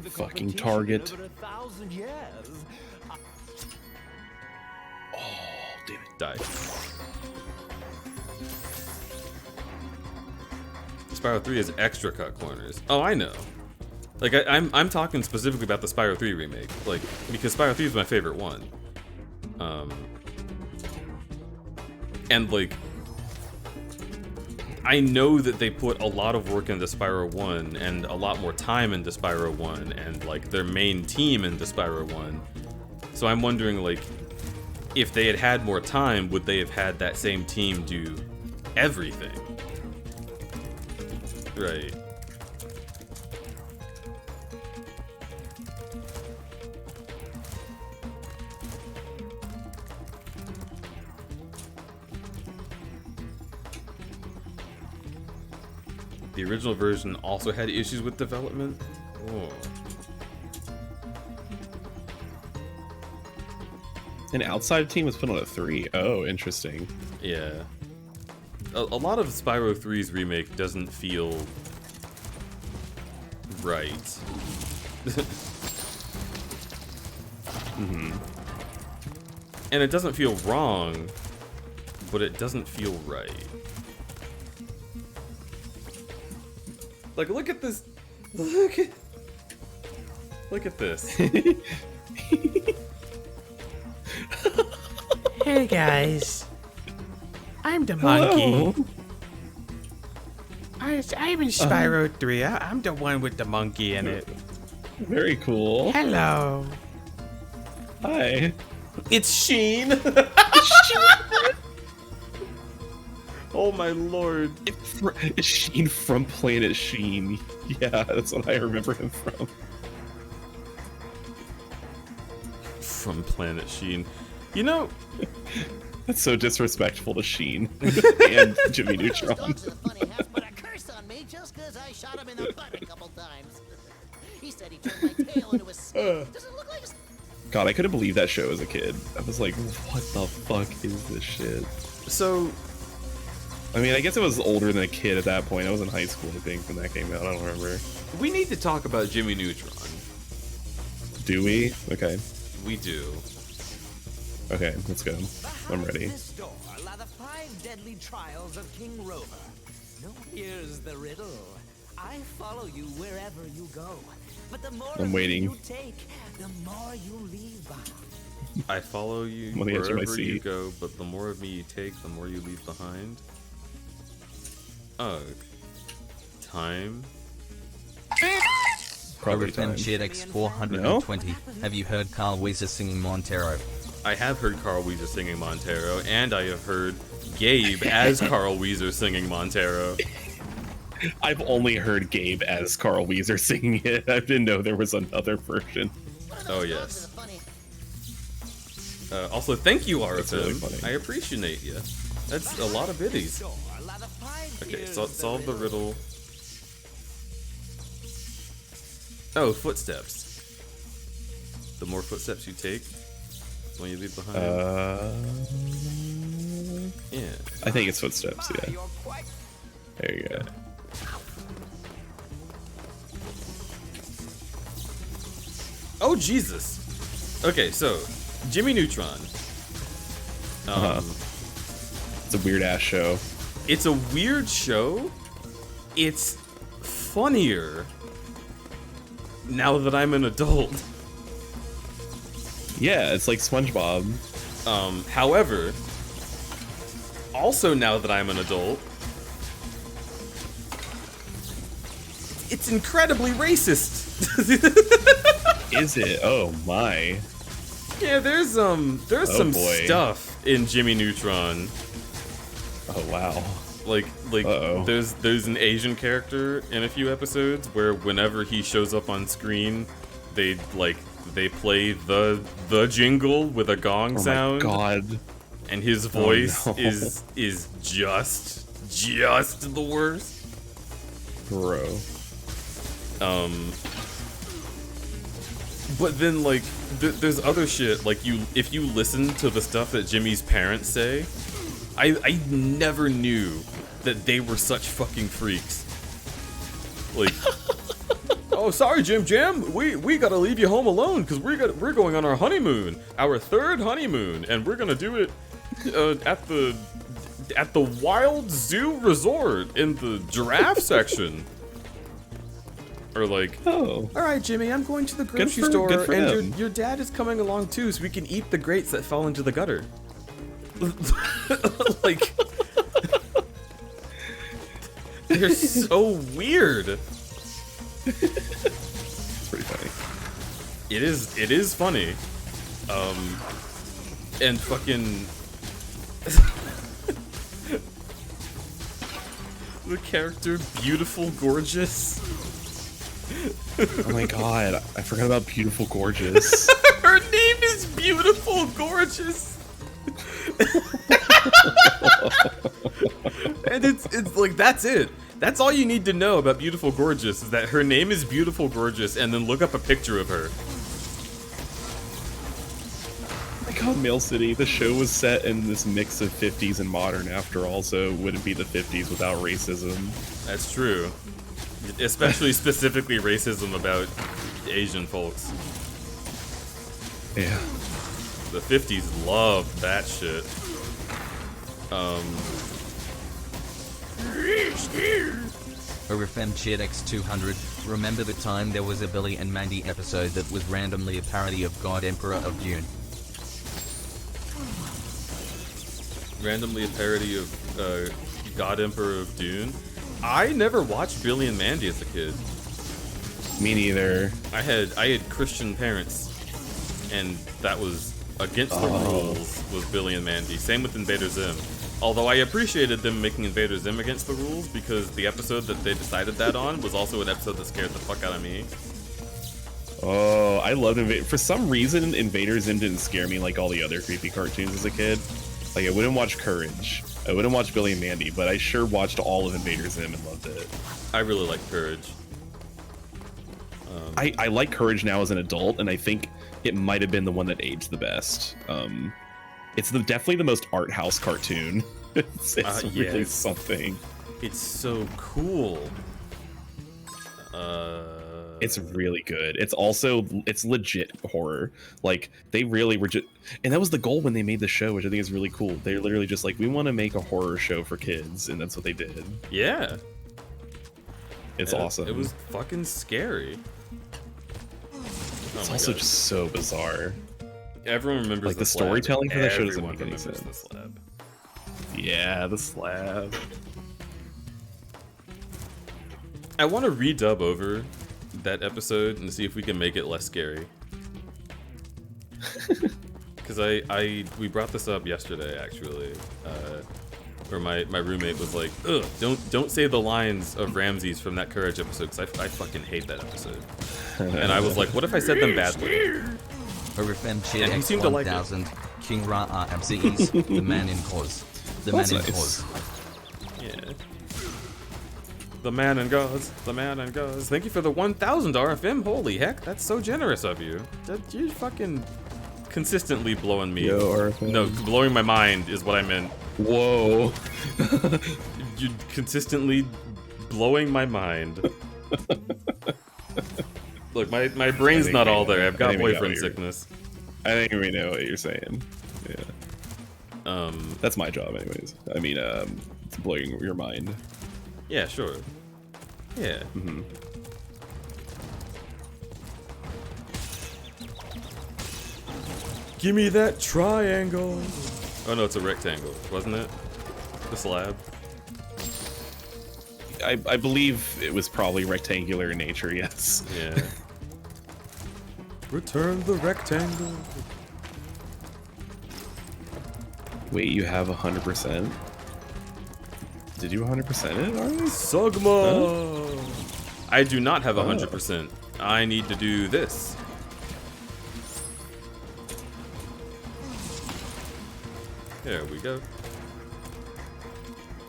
Fucking Target. Oh, damn it. Die. Spyro 3 has extra cut corners. Oh, I know. Like, I'm talking specifically about the Spyro 3 remake. Like, because Spyro 3 is my favorite one. And, like, I know that they put a lot of work into Spyro 1 and a lot more time into Spyro 1 and, like, their main team into Spyro 1. So I'm wondering, like, if they had had more time, would they have had that same team do everything? Right. The original version also had issues with development. Oh. An outside team was put on a 3. Oh, interesting. Yeah. A lot of Spyro 3's remake doesn't feel right. And it doesn't feel wrong, but it doesn't feel right. Like, look at this. Look at this. Hey guys, I'm the monkey. I'm in Spyro 3. I'm the one with the monkey in it. Very cool. Hello. Hi. It's Sheen. Oh my lord. It's Sheen from Planet Sheen. Yeah, that's what I remember him from. From Planet Sheen. You know, that's so disrespectful to Sheen and Jimmy Neutron. Dog's a funny half, but a curse on me just because I shot him in the butt a couple times. He said he turned my tail into a snake. Does it look like a... God, I couldn't believe that show as a kid. I was like, what the fuck is this shit? So, I mean, I guess I was older than a kid at that point. I was in high school, I think, when that came out. I don't remember. we need to talk about Jimmy Neutron. Do we? Okay. We do. Okay, let's go. I'm ready. This door lie the 5 deadly trials of King Rover. No, here's the riddle. I follow you wherever you go, but the more I'm waiting. you take, the more you leave behind. I follow you Let me answer my wherever you seat. go, but the more of me you take, the more you leave behind. Ugh. Time. Probably Rip and time. GX 420. Have you heard Carl Weiser singing Montero? I have heard Carl Weezer singing Montero, and I have heard Gabe as Carl Weezer singing Montero. I've only heard Gabe as Carl Weezer singing it. I didn't know there was another version. Oh yes. Also, thank you, RFM. Really funny. I appreciate you. That's a lot of biddies. Okay, so solve the riddle. Oh, footsteps. The more footsteps you take, when you leave behind. Yeah. I think it's footsteps. Yeah. There you go. Oh Jesus. Okay, so Jimmy Neutron. It's a weird ass show. It's a weird show. It's funnier now that I'm an adult. Yeah, it's like SpongeBob. However, also now that I'm an adult, it's incredibly racist. Is it? Oh my. Yeah, there's some boy. stuff in Jimmy Neutron. Oh wow. Like Uh-oh. there's an Asian character in a few episodes where whenever he shows up on screen, they play the jingle with a gong sound. Oh my god. And his voice Oh, no. is just the worst. Bro. But then like there's other shit like if you listen to the stuff that Jimmy's parents say, I never knew that they were such fucking freaks. Like, oh sorry Jim, we gotta leave you home alone because we're going on our honeymoon, our 3rd honeymoon, and we're gonna do it at the Wild Zoo Resort in the giraffe section. Or like, oh, all right, Jimmy, I'm going to the grocery good store, for and him. your dad is coming along too, so we can eat the grapes that fall into the gutter. Like, they're so weird. It's pretty funny. It is funny. And fucking the character Beautiful Gorgeous. Oh my god, I forgot about Beautiful Gorgeous. Her name is Beautiful Gorgeous. And it's like that's it. That's all you need to know about Beautiful Gorgeous is that her name is Beautiful Gorgeous, and then look up a picture of her. Oh my god, Mail City, the show was set in this mix of 50s and modern after all, so it wouldn't be the 50s without racism. That's true. Especially specifically racism about Asian folks. Yeah. The 50s loved that shit. RFM Cheerdex 200. Remember the time there was a Billy and Mandy episode that was randomly a parody of God Emperor of Dune? Randomly a parody of God Emperor of Dune. I never watched Billy and Mandy as a kid. Me neither. I had Christian parents, and that was against the rules. Was Billy and Mandy. Same with Invader Zim. Although I appreciated them making Invader Zim against the rules because the episode that they decided that on was also an episode that scared the fuck out of me. Oh, I loved Invader. For some reason, Invader Zim didn't scare me like all the other creepy cartoons as a kid. Like, I wouldn't watch Courage. I wouldn't watch Billy and Mandy, but I sure watched all of Invader Zim and loved it. I really like Courage. I like Courage now as an adult, and I think it might have been the one that aged the best. It's definitely the most art house cartoon. It's really yes. something. It's so cool. It's really good. It's legit horror. Like, they really were just, and that was the goal when they made the show, which I think is really cool. They're literally just like, we want to make a horror show for kids, and that's what they did. Yeah. It's awesome. It was fucking scary. It's also just so bizarre. Everyone remembers like the slab. storytelling for that show doesn't Everyone make any remembers sense. the slab. Yeah, the slab. I want to redub over that episode and see if we can make it less scary. because we brought this up yesterday actually, where my roommate was like, ugh, don't say the lines of Ramses from that Courage episode, because I fucking hate that episode. And I was like, what if I said them badly? Orifem he seemed to like it. 1000, King Ra RMCEs, the man in cause. The man in cause. Yeah. The man and gauze. The man and gauze. Thank you for the 1,000 RFM. Holy heck, that's so generous of you. You're fucking consistently blowing me. Yo, RFM. No, blowing my mind is what I meant. Whoa. You're consistently blowing my mind. Look, my brain's not all there. I've got boyfriend sickness. I think we know what you're saying. Yeah. That's my job, anyways. I mean, it's blowing your mind. Yeah, sure. Yeah. Mm-hmm. Give me that triangle. Oh no, it's a rectangle, wasn't it? The slab. I believe it was probably rectangular in nature, yes. Yeah. Return the rectangle. Wait, you have 100%? Did you 100% it already? Sugma! Huh? I do not have 100%. I need to do this. There we go.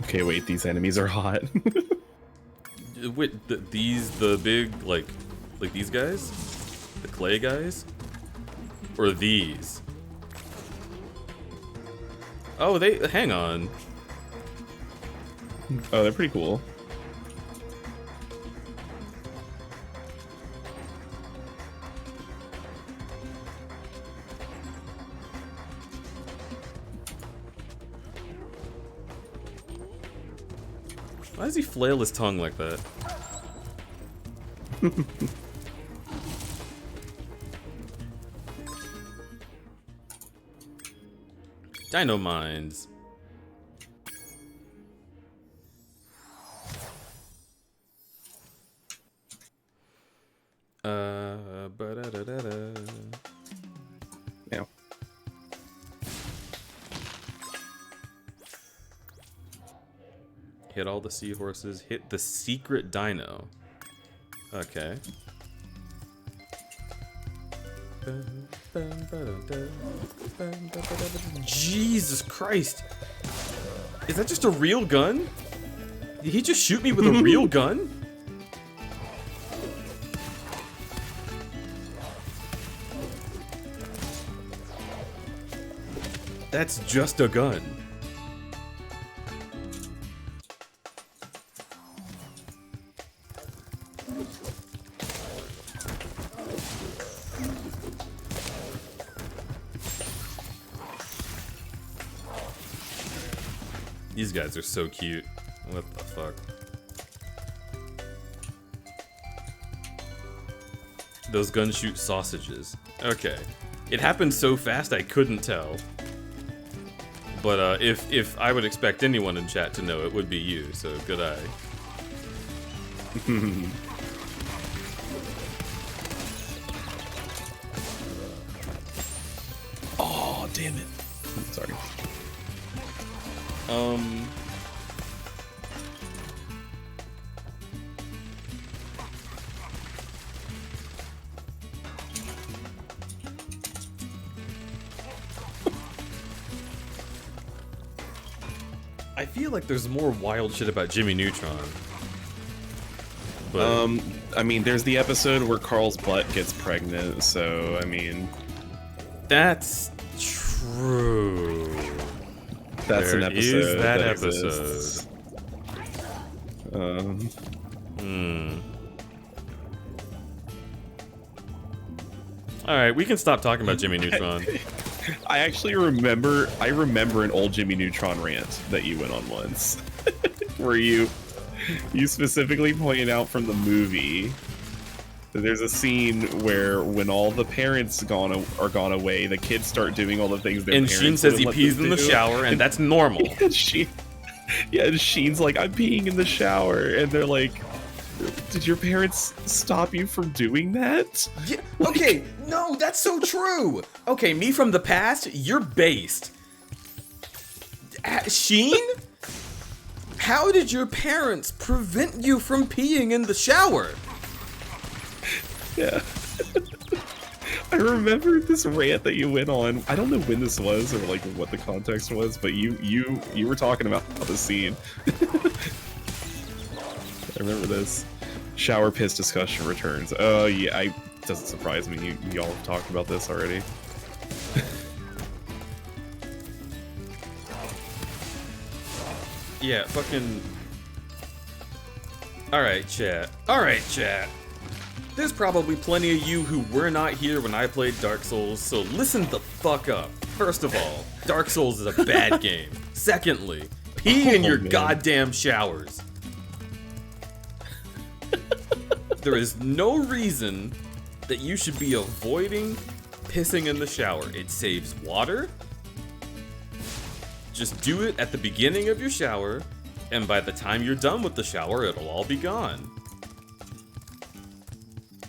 Okay, wait, these enemies are hot. Wait, the big, like these guys? The clay guys? Or these? Oh, hang on. Oh, they're pretty cool. Why does he flail his tongue like that? Dino Mines. Yeah. Hit all the seahorses. Hit the secret dino. Okay. Jesus Christ! Is that just a real gun? Did he just shoot me with a real gun? That's just a gun. These guys are so cute. What the fuck? Those guns shoot sausages. Okay. It happened so fast I couldn't tell. But if I would expect anyone in chat to know, it would be you, so good eye. Oh, damn it. Sorry. I feel like there's more wild shit about Jimmy Neutron. But I mean, there's the episode where Carl's butt gets pregnant, so, I mean... That's true. That's there an episode. Is that exists. Alright, we can stop talking about Jimmy Neutron. I actually remember an old Jimmy Neutron rant that you went on once. Where you specifically pointed out from the movie that there's a scene where when all the parents are gone away, the kids start doing all the things their and parents Sheen says he wouldn't let pees them in the do. shower, and that's normal. And Sheen's like, I'm peeing in the shower, and they're like, Did your parents stop you from doing that? Yeah, okay, no, that's so true. Okay, me from the past, you're based. Sheen? How did your parents prevent you from peeing in the shower? Yeah. I remember this rant that you went on. I don't know when this was or like what the context was, but you were talking about the scene. I remember this. Shower piss discussion returns. Oh yeah, it doesn't surprise me. Y'all have talked about this already. Yeah, fucking... Alright, chat. Alright, chat. There's probably plenty of you who were not here when I played Dark Souls, so listen the fuck up. First of all, Dark Souls is a bad game. Secondly, pee in your goddamn showers. There is no reason that you should be avoiding pissing in the shower. It saves water. Just do it at the beginning of your shower, and by the time you're done with the shower, it'll all be gone.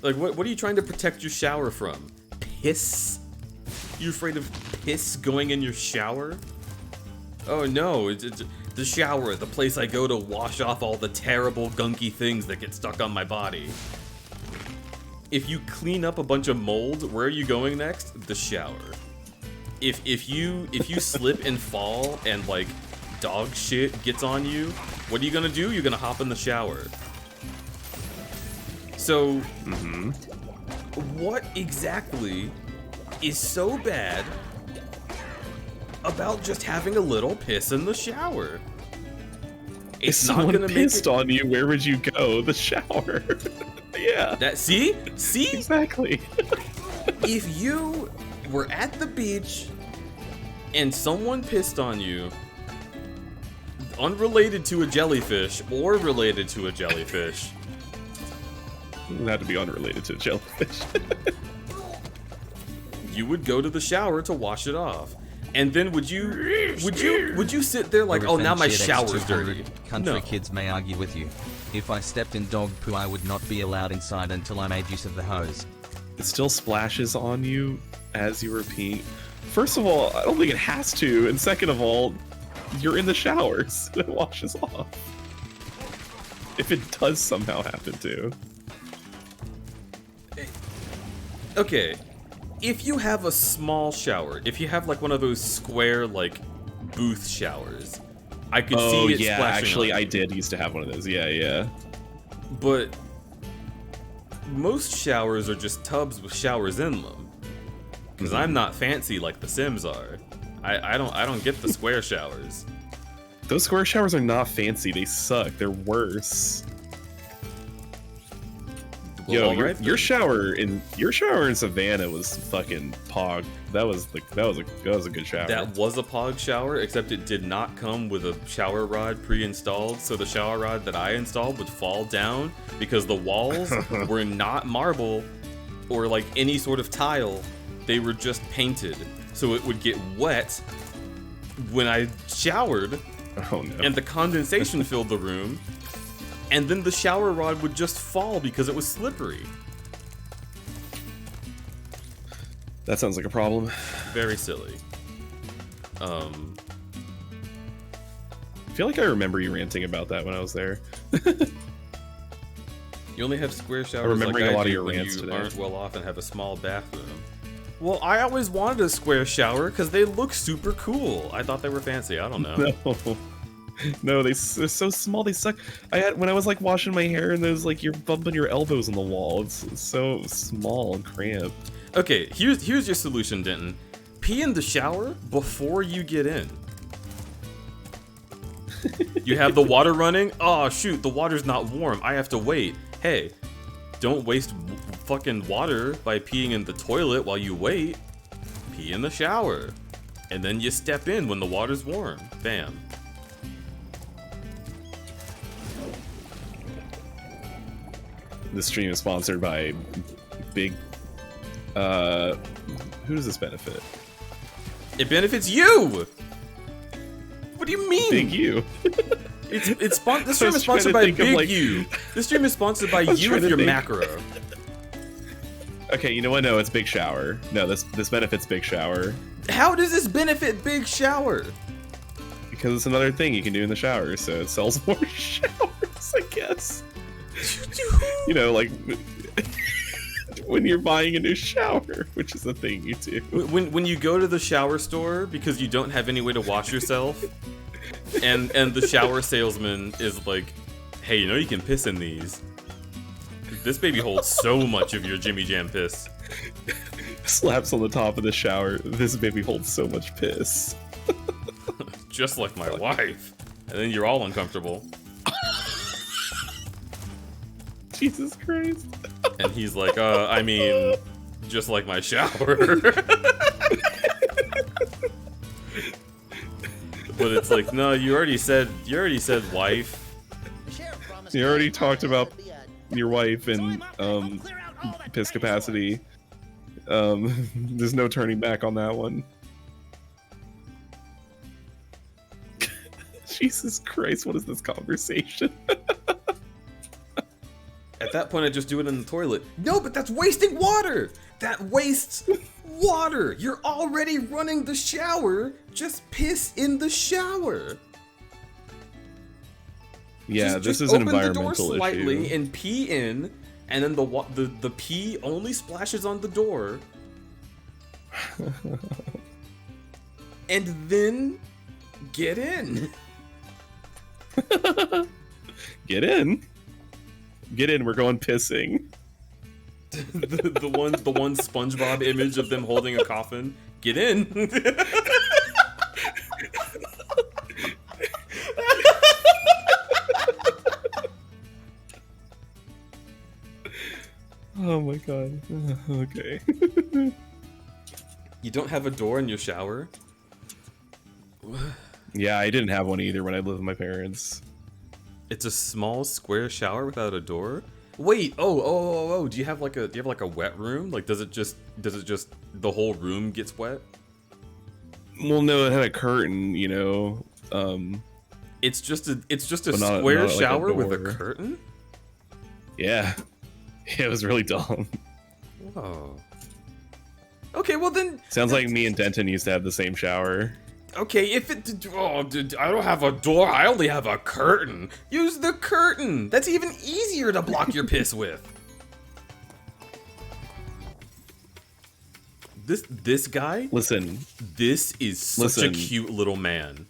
Like, what are you trying to protect your shower from? Piss? You afraid of piss going in your shower? Oh no, it's the shower, the place I go to wash off all the terrible gunky things that get stuck on my body. If you clean up a bunch of mold, where are you going next? The shower. If you slip and fall and like dog shit gets on you, what are you gonna do? You're gonna hop in the shower. So, what exactly is so bad about just having a little piss in the shower? If someone pissed on you, where would you go? The shower. Yeah. That see? Exactly. If you were at the beach and someone pissed on you, unrelated to a jellyfish or related to a jellyfish. It had to be unrelated to a jellyfish. You would go to the shower to wash it off. And then would you sit there like, oh, now my shower's dirty? Country kids may argue with you. If I stepped in dog poo, I would not be allowed inside until I made use of the hose. It still splashes on you as you repeat. First of all, I don't think it has to, and second of all, you're in the showers. It washes off. If it does somehow happen to. Okay, if you have a small shower, if you have like one of those square like booth showers, I could see it yeah, splashing. Actually, I did used to have one of those. Yeah. But most showers are just tubs with showers in them. Because I'm not fancy like the Sims are. I don't get the square showers. Those square showers are not fancy. They suck. They're worse. Well, Yo, your shower in Savannah was fucking pog. That was a good shower. That was a pog shower, except it did not come with a shower rod pre-installed. So the shower rod that I installed would fall down because the walls were not marble or like any sort of tile. They were just painted, so it would get wet when I showered. Oh no! And the condensation filled the room. And then the shower rod would just fall because it was slippery. That sounds like a problem. Very silly. I feel like I remember you ranting about that when I was there. You only have square showers. I'm remembering like a lot of do your when rants you today. aren't well off and have a small bathroom. Well, I always wanted a square shower because they look super cool. I thought they were fancy. I don't know. No, they're so small. They suck. When I was like washing my hair, and there's like you're bumping your elbows on the wall. It's so small and cramped. Okay, here's your solution, Denton. Pee in the shower before you get in. You have the water running. Oh shoot, the water's not warm. I have to wait. Hey, don't waste fucking water by peeing in the toilet while you wait. Pee in the shower, and then you step in when the water's warm. Bam. This stream is sponsored by Big. Who does this benefit? It benefits you. What do you mean? Big you. This stream is sponsored by Big U. This stream is sponsored by you with your macro. Okay, you know what? No, it's Big Shower. No, this benefits Big Shower. How does this benefit Big Shower? Because it's another thing you can do in the shower, so it sells more showers, I guess. You know, like when you're buying a new shower, which is a thing you do. When you go to the shower store because you don't have any way to wash yourself, and the shower salesman is like, "Hey, you know you can piss in these. This baby holds so much of your Jimmy Jam piss." Slaps on the top of the shower. This baby holds so much piss. Just like my wife. And then you're all uncomfortable. Jesus Christ. And he's like, I mean, just like my shower. But it's like, no, you already said wife. You already talked about your wife and piss capacity. There's no turning back on that one. Jesus Christ, what is this conversation? At that point, I just do it in the toilet. No, but that's wasting water! That wastes water! You're already running the shower. Just piss in the shower. Yeah, this is open an environmental the door slightly issue. And pee in, and then the pee only splashes on the door. And then get in. Get in. Get in, we're going pissing. the one SpongeBob image of them holding a coffin. Get in. Oh my god. Okay. You don't have a door in your shower? Yeah, I didn't have one either when I lived with my parents. It's a small square shower without a door? Wait, oh, do you have like a wet room? Like does it just the whole room gets wet? Well, no, it had a curtain, you know. It's just a not square like a shower with a door. curtain? Yeah. It was really dumb. Whoa. Okay, well then Sounds like me and Denton used to have the same shower. okay, if it I don't have a door, I only have a curtain. Use the curtain. That's even easier to block your piss with. This guy? Listen. This is such a cute little man.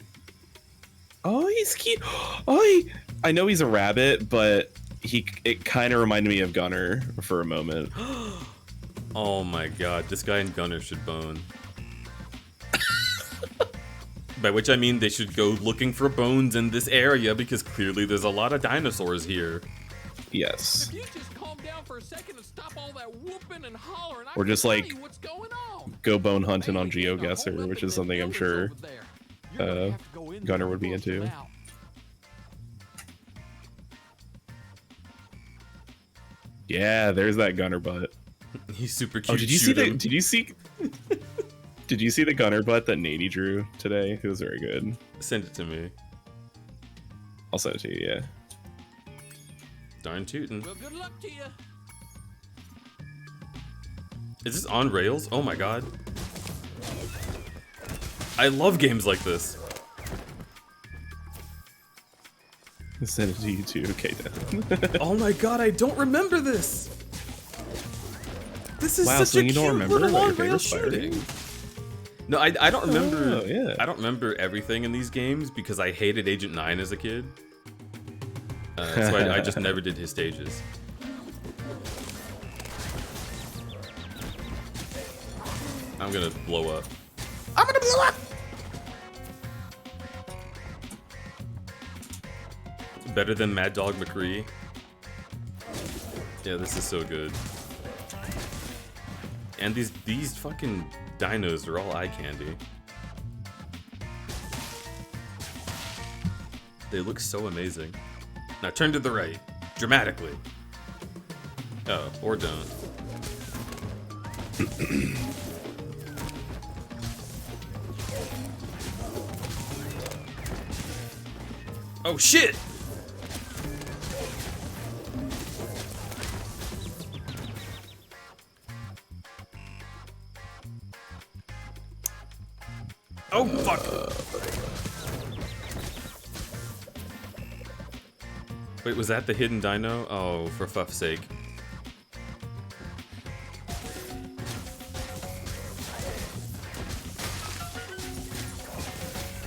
Oh, he's cute. Oh, I know he's a rabbit, but it kind of reminded me of Gunner for a moment. Oh my god, this guy and Gunner should bone. By which I mean they should go looking for bones in this area because clearly there's a lot of dinosaurs here. Yes. If you just calm down for a second and stop all that whooping and hollering, Or just like what's going on? go bone hunting on GeoGuessr, which is something I'm sure Gunner would be into. Yeah, there's that Gunner butt. He's super cute. Oh, did you see the Gunner butt that Nady drew today? It was very good. Send it to me. I'll send it to you, yeah. Darn tootin'. Well, good luck to you. Is this on rails? Oh my god. I love games like this. I'll send it to you too. Okay, then. Oh my god, I don't remember this. This is Wow, such so a you cute don't remember little like your on-rail favorite Spider shooting. No, I don't remember. Oh, yeah. I don't remember everything in these games because I hated Agent 9 as a kid. So I just never did his stages. I'm gonna blow up. I'm gonna blow up! Better than Mad Dog McCree. Yeah, this is so good. And these fucking dinos are all eye candy. They look so amazing. Now turn to the right, dramatically. Oh, or don't. Oh shit! Oh fuck! Wait, was that the hidden dino? Oh, for fuck's sake.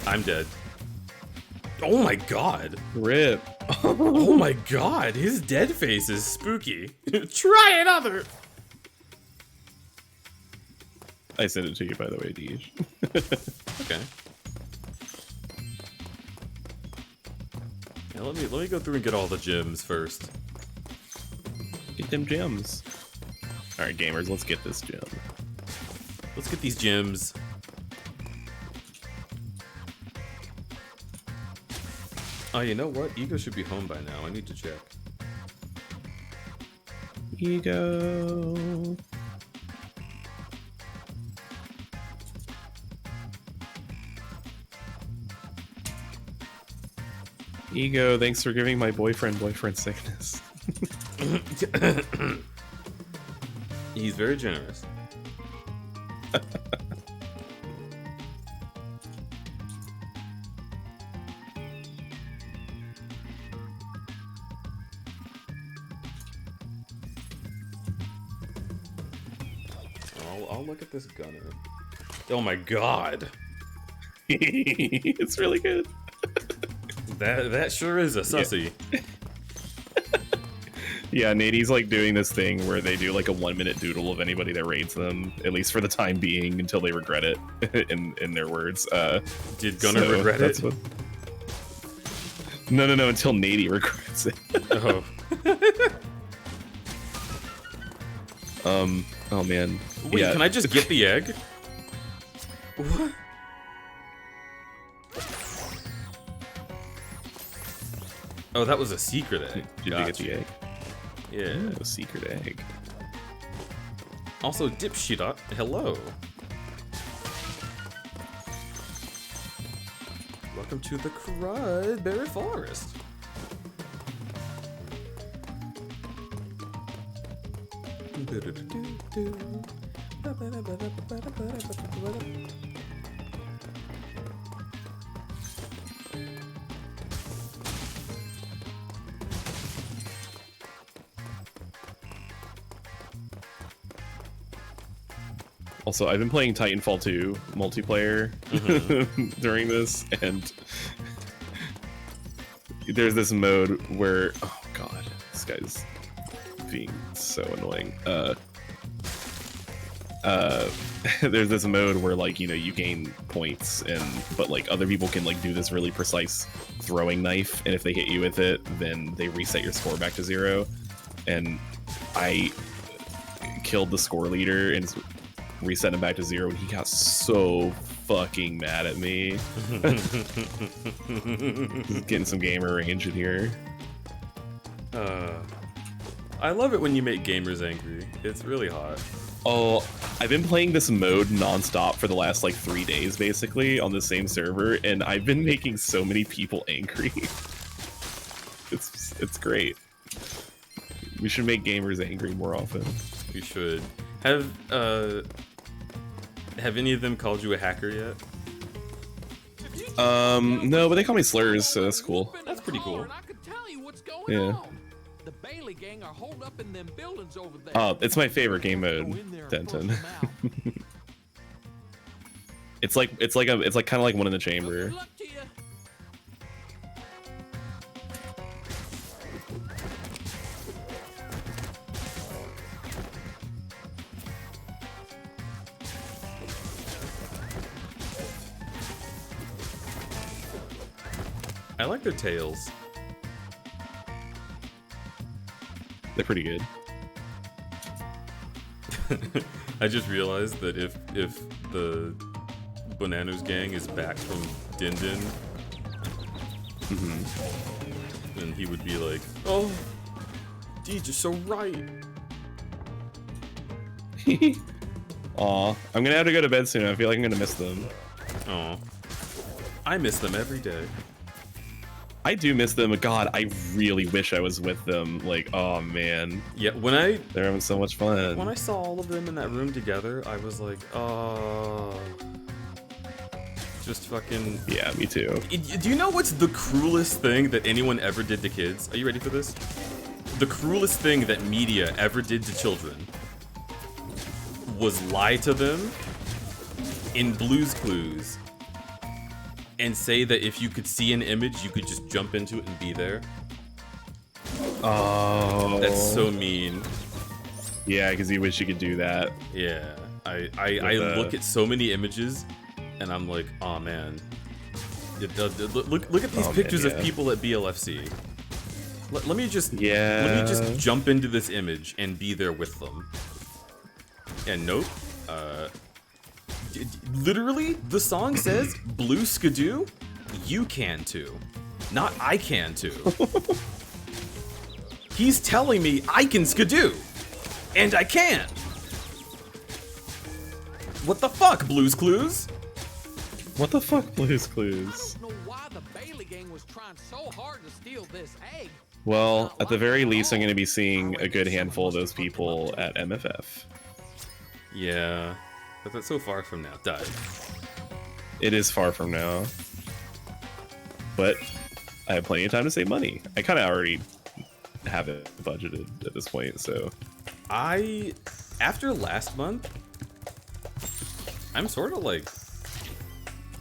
I'm dead. Oh my god. Rip. Oh my god, his dead face is spooky. Try another! I sent it to you, by the way, Deej. Okay. Yeah, let me go through and get all the gems first. Get them gems. Alright, gamers, let's get this gem. Let's get these gems. Oh, you know what? Ego should be home by now. I need to check. Ego. Ego, thanks for giving my boyfriend sickness. He's very generous. I'll look at this gunner. Oh my god. It's really good. That sure is a sussy. Yeah, Nady's like doing this thing where they do like a 1-minute doodle of anybody that raids them, at least for the time being, until they regret it. in their words. Did Gunner regret it? What... No, until Nady regrets it. Oh. Oh man. Wait, yeah. can I just get the egg? What? Oh, that was a secret egg. Did you get the egg? Yeah. A secret egg. Also, Dipshit, hello. Welcome to the Crudberry Forest. Also, I've been playing Titanfall 2 multiplayer during this, and there's this mode where, oh god, this guy's being so annoying. There's this mode where, like, you know, you gain points, but like other people can like do this really precise throwing knife, and if they hit you with it, then they reset your score back to 0. And I killed the score leader and reset him back to 0, and he got so fucking mad at me. Just getting some gamer range in here. I love it when you make gamers angry. It's really hot. Oh, I've been playing this mode nonstop for the last like 3 days, basically, on the same server, and I've been making so many people angry. It's great. We should make gamers angry more often. We should. Have any of them called you a hacker yet? No, but they call me slurs, so that's cool. That's pretty cool. Yeah. The Bailey gang are holed up in them buildings over there. It's my favorite game mode, Denton. it's kind of like One in the Chamber. I like their tails. They're pretty good. I just realized that if the Bananas gang is back from Din Din, then he would be like, "Oh, Deej, you're so right." Aw, I'm gonna have to go to bed soon. I feel like I'm gonna miss them. Aw, I miss them every day. I do miss them. God, I really wish I was with them. Like, oh man. Yeah, they're having so much fun. When I saw all of them in that room together, I was like, oh, just fucking. Yeah, me too. Do you know what's the cruelest thing that anyone ever did to kids? Are you ready for this? The cruelest thing that media ever did to children was lie to them in Blue's Clues and say that if you could see an image, you could just jump into it and be there. Oh, that's so mean. Yeah, because you wish you could do that. Yeah, I look at so many images, and I'm like, oh man. Look at these pictures of people at BLFC. Let me just jump into this image and be there with them. And nope. Literally, the song says, Blue Skidoo, you can too. Not I can too. He's telling me I can skidoo. And I can. What the fuck, Blue's Clues? What the fuck, Blue's Clues? I don't know why the Bailey gang was trying so hard to steal this egg. Well, at the very least, I'm going to be seeing a good handful of those people at MFF. Yeah, but that's so far from now. Die. It is far from now. But I have plenty of time to save money. I kind of already have it budgeted at this point, so... After last month, I'm sort of like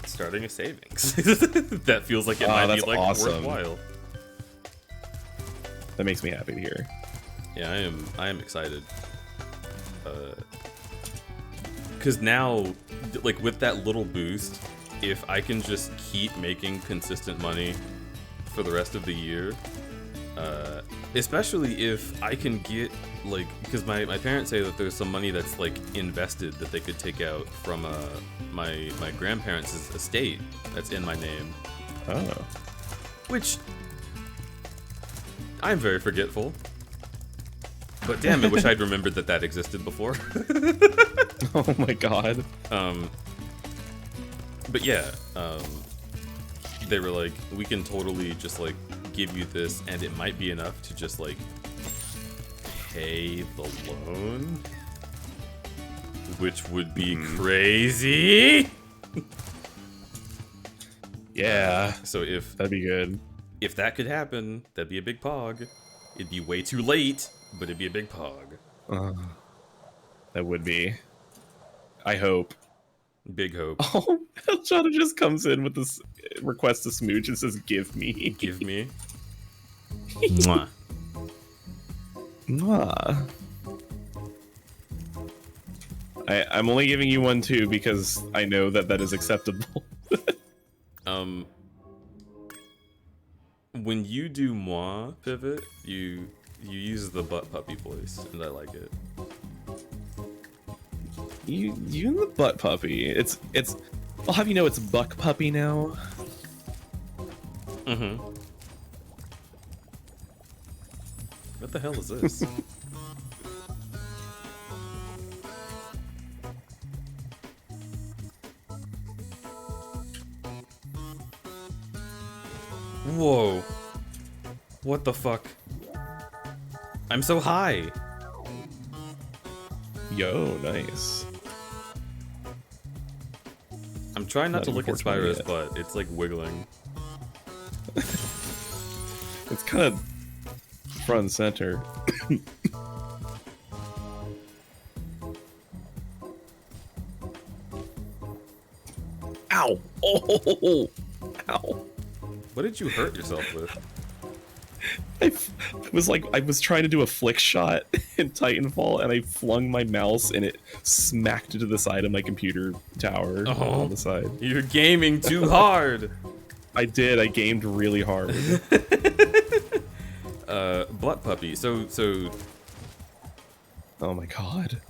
starting a savings. That feels like it might be like awesome. worthwhile. That makes me happy to hear. Yeah, I am excited. Because now, like with that little boost, if I can just keep making consistent money for the rest of the year, especially if I can get like, because my parents say that there's some money that's like invested that they could take out from my grandparents' estate that's in my name. Oh. Which I'm very forgetful. But damn, I wish I'd remembered that existed before. Oh my god. But yeah, they were like, we can totally just like give you this, and it might be enough to just like pay the loan, which would be crazy. Yeah. So if that'd be good. If that could happen, that'd be a big pog. It'd be way too late, but it'd be a big pog. That would be. I hope. Big hope. Oh, Elshada just comes in with this request to smooch and says, give me. Give me. Mwah. Mwah. I'm only giving you one too because I know that is acceptable. When you do moi pivot, you use the butt puppy voice, and I like it. You and the butt puppy. It's. I'll have you know it's buck puppy now. Mm-hmm. What the hell is this? Whoa. What the fuck? I'm so high. Yo, nice. I'm trying not to look at Spyro's butt. It's like wiggling. It's kind of front and center. Ow! Oh! Ow! What did you hurt yourself with? I was trying to do a flick shot in Titanfall, and I flung my mouse, and it smacked into the side of my computer tower on the side. You're gaming too hard. I did. I gamed really hard. Butt puppy. So. Oh my god.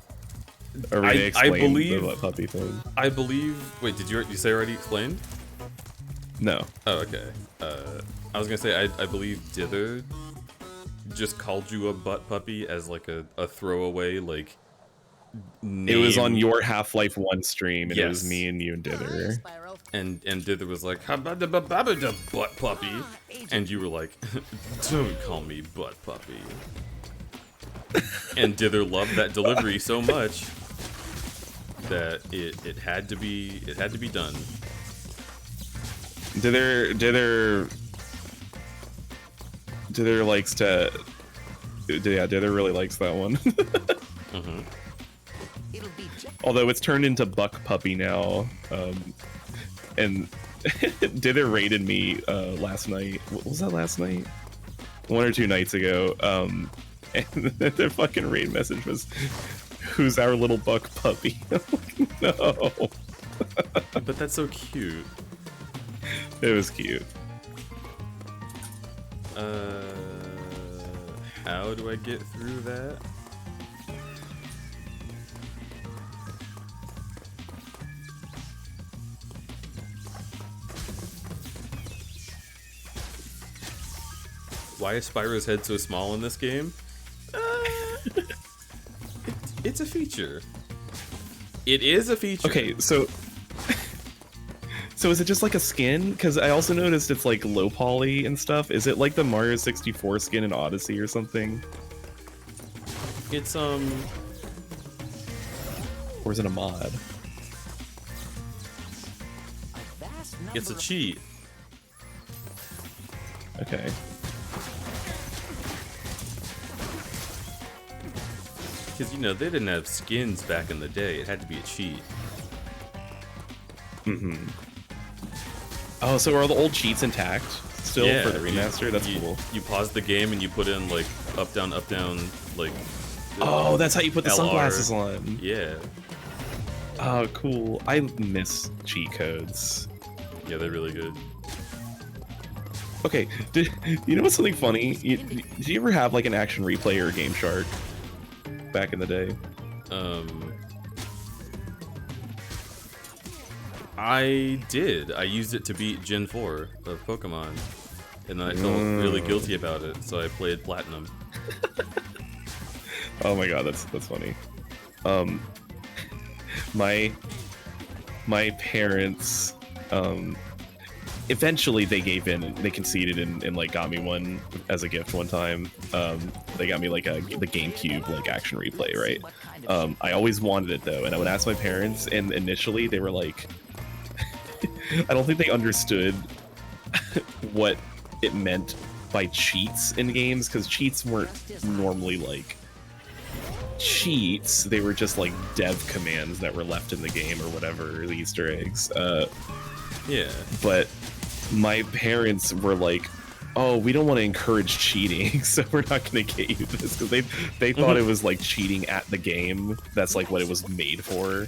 I believe the butt puppy thing. I believe. Wait, did you say already explained? No. Oh, okay. I was gonna say, I believe Dither just called you a butt puppy as like a throwaway, like, It was on named- your Half-Life 1 stream, and it was Yes. me and you and Dither. and Dither was like, "Habba-dabba-babba-da, butt puppy," and you were like, "Don't call me butt puppy." And Dither loved that delivery so much that it had to be done. Dither likes to. Yeah, Dither really likes that one. Mm-hmm. Although it's turned into Buck Puppy now, and Dither raided me last night. What was that last night? 1 or 2 nights ago. And their fucking raid message was, "Who's our little Buck Puppy?" I'm like, no. But that's so cute. It was cute. How do I get through that? Why is Spyro's head so small in this game? It's a feature. It is a feature. Okay, so is it just like a skin? Because I also noticed it's like low poly and stuff. Is it like the Mario 64 skin in Odyssey or something? It's Or is it a mod? It's a cheat. Okay. Because, you know, they didn't have skins back in the day. It had to be a cheat. Mm-hmm. Oh, so are the old cheats intact still for the remaster? That's cool. You pause the game and you put in, like, up, down, like... Oh, that's how you put the LR. sunglasses on. Yeah. Oh, cool. I miss cheat codes. Yeah, they're really good. Okay, you know what's something funny? Did you ever have, like, an Action Replay or Game Shark back in the day? I did. I used it to beat Gen 4 of Pokemon. And I felt really guilty about it, so I played Platinum. Oh my god, that's funny. My parents, eventually they gave in, they conceded and like got me one as a gift one time. They got me like the GameCube like Action Replay, right? I always wanted it though, and I would ask my parents, and initially they were like, I don't think they understood what it meant by cheats in games, because cheats weren't normally like cheats, they were just like dev commands that were left in the game or whatever, the Easter eggs. Yeah. But my parents were like, oh, we don't want to encourage cheating, so we're not going to get you this, because they thought it was like cheating at the game. That's like what it was made for.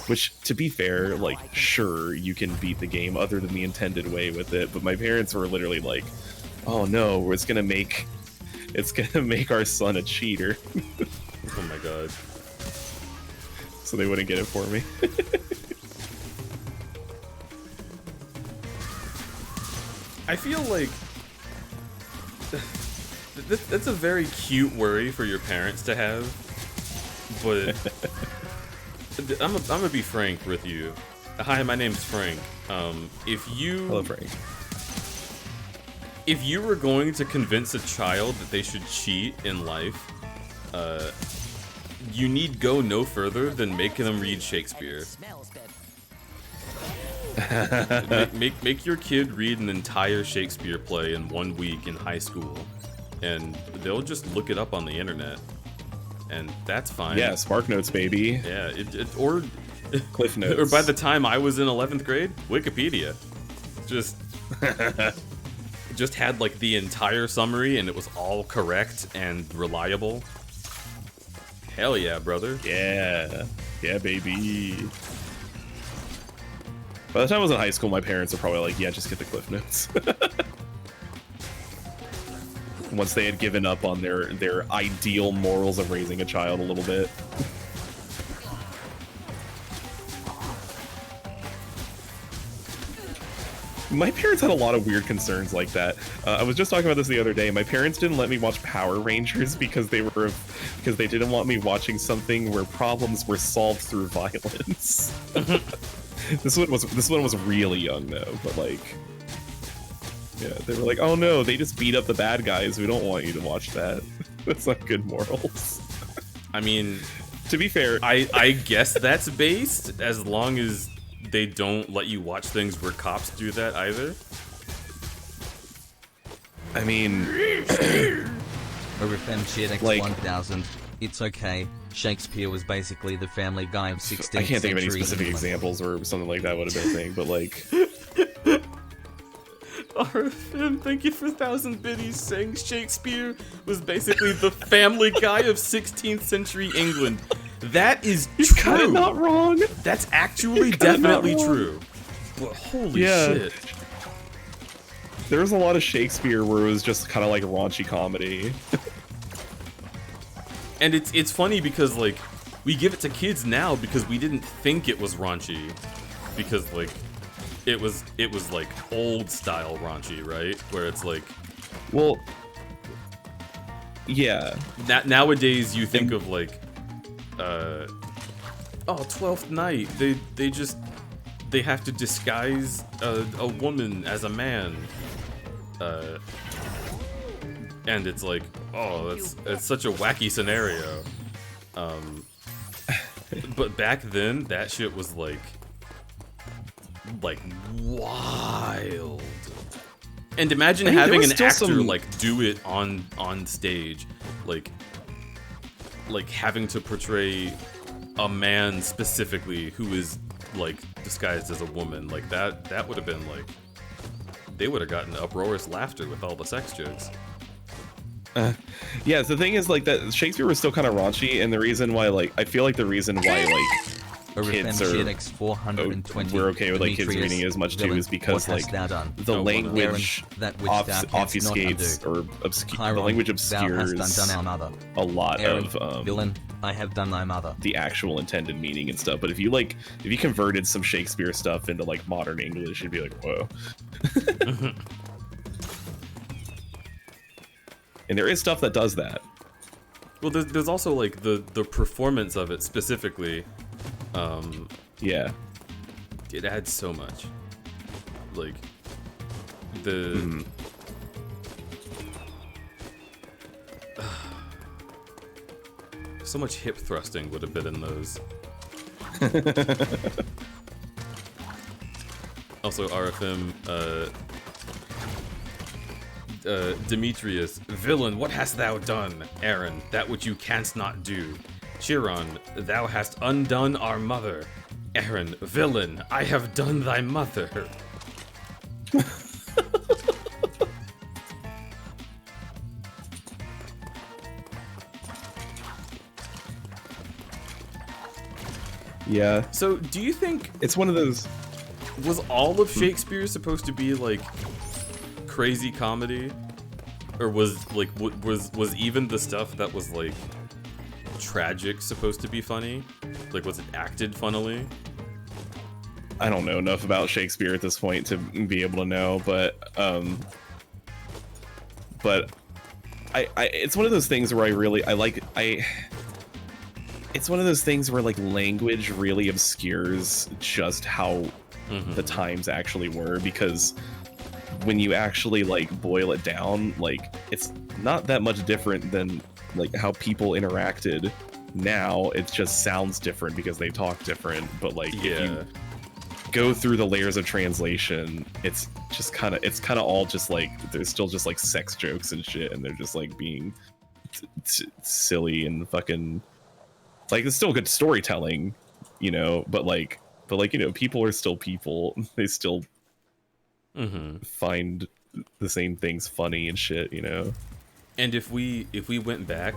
Which, to be fair, like, sure, you can beat the game other than the intended way with it, but my parents were literally like, oh no, it's gonna make our son a cheater. Oh my god. So they wouldn't get it for me. I feel like that's a very cute worry for your parents to have, but I'm gonna be frank with you. Hi, my name's Frank. Hello, Frank. If you were going to convince a child that they should cheat in life, you need go no further than making them read Shakespeare. Make your kid read an entire Shakespeare play in 1 week in high school, and they'll just look it up on the internet, and that's fine. Yeah, Spark Notes, baby. Yeah, or Cliff Notes. Or by the time I was in 11th grade, Wikipedia just had like the entire summary, and it was all correct and reliable. Hell yeah, brother. Yeah, baby. By the time I was in high school, my parents were probably like, yeah, just get the Cliff Notes. Once they had given up on their ideal morals of raising a child a little bit. My parents had a lot of weird concerns like that. I was just talking about this the other day. My parents didn't let me watch Power Rangers because they didn't want me watching something where problems were solved through violence. This one was really young though, but like, yeah, they were like, "Oh no, they just beat up the bad guys. We don't want you to watch that. That's not good morals." I mean, to be fair, I guess that's based as long as they don't let you watch things where cops do that either. I mean, RFM like, 1000. It's okay. Shakespeare was basically the Family Guy of 16th century. I can't think of any specific England. examples where something like that would have been a thing, but like. RFM, thank you for 1,000 biddies saying Shakespeare was basically the Family Guy of 16th century England. That is You're true. kind of not wrong. That's actually definitely true. Well, holy shit. There was a lot of Shakespeare where it was just kind of like raunchy comedy. And it's funny because like we give it to kids now because we didn't think it was raunchy, because like it was like old style raunchy, right? Where it's like, well, yeah. Nowadays you think of like, oh, 12th Night. They have to disguise a woman as a man, and it's like, oh, it's such a wacky scenario. But back then, that shit was like wild. And imagine having an actor like do it on stage, like having to portray a man specifically who is like disguised as a woman. Like that would have been like, they would have gotten uproarious laughter with all the sex jokes. Yeah, the thing is like that Shakespeare was still kind of raunchy, and the reason why, like, I feel like the reason why like kids we're okay with like kids reading it as much too is because like the language obfuscates or the language obscures a lot of villain, I have done thy mother. The actual intended meaning and stuff. But if you converted some Shakespeare stuff into like modern English, you'd be like, whoa. And there is stuff that does that. Well, there's also like the performance of it specifically. Yeah, it adds so much. Like the so much hip thrusting would have been in those. Also, RFM. Demetrius, villain, what hast thou done? Aaron, that which you canst not do. Chiron, thou hast undone our mother. Aaron, villain, I have done thy mother. Yeah. So, do you think it's one of those? Was all of Shakespeare supposed to be like crazy comedy, or was like was even the stuff that was like tragic supposed to be funny? Like, was it acted funnily? I don't know enough about Shakespeare at this point to be able to know, but I it's one of those things where it's one of those things where like language really obscures just how the times actually were, because when you actually like boil it down, like it's not that much different than like how people interacted now. It just sounds different because they talk different, but like if you go through the layers of translation, it's kind of all just like there's still just like sex jokes and shit, and they're just like being silly and fucking like it's still good storytelling, you know, but like you know, people are still people. They still find the same things funny and shit, you know. And if we went back,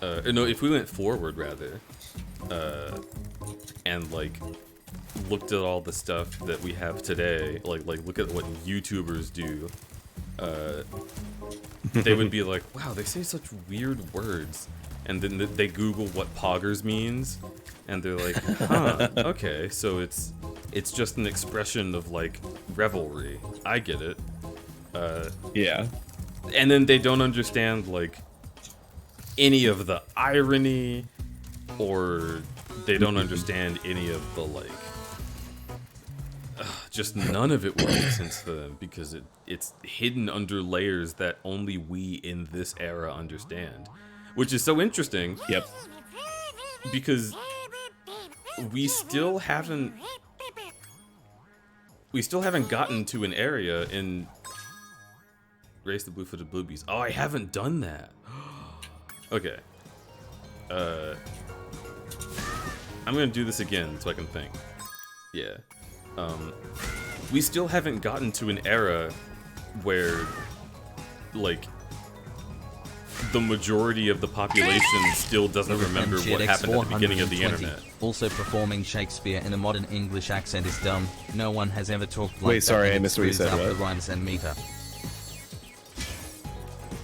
if we went forward rather, and like looked at all the stuff that we have today, like look at what YouTubers do, they would be like, wow, they say such weird words, and then they Google what poggers means, and they're like, huh, okay, so it's just an expression of like revelry. I get it. Yeah. And then they don't understand like any of the irony, or they don't understand any of the like. Just none of it will make sense to them because it's hidden under layers that only we in this era understand, which is so interesting. Yep. Because we still haven't gotten to an area in Race the Blue-Footed Bluebees. Oh, I haven't done that. Okay. I'm gonna do this again so I can think. Yeah. We still haven't gotten to an era where, like, the majority of the population still doesn't remember what happened at the beginning of the internet. Also, performing Shakespeare in a modern English accent is dumb. No one has ever talked like Wait, that. sorry, and I it missed what you screws said, up what? the rhymes and meter.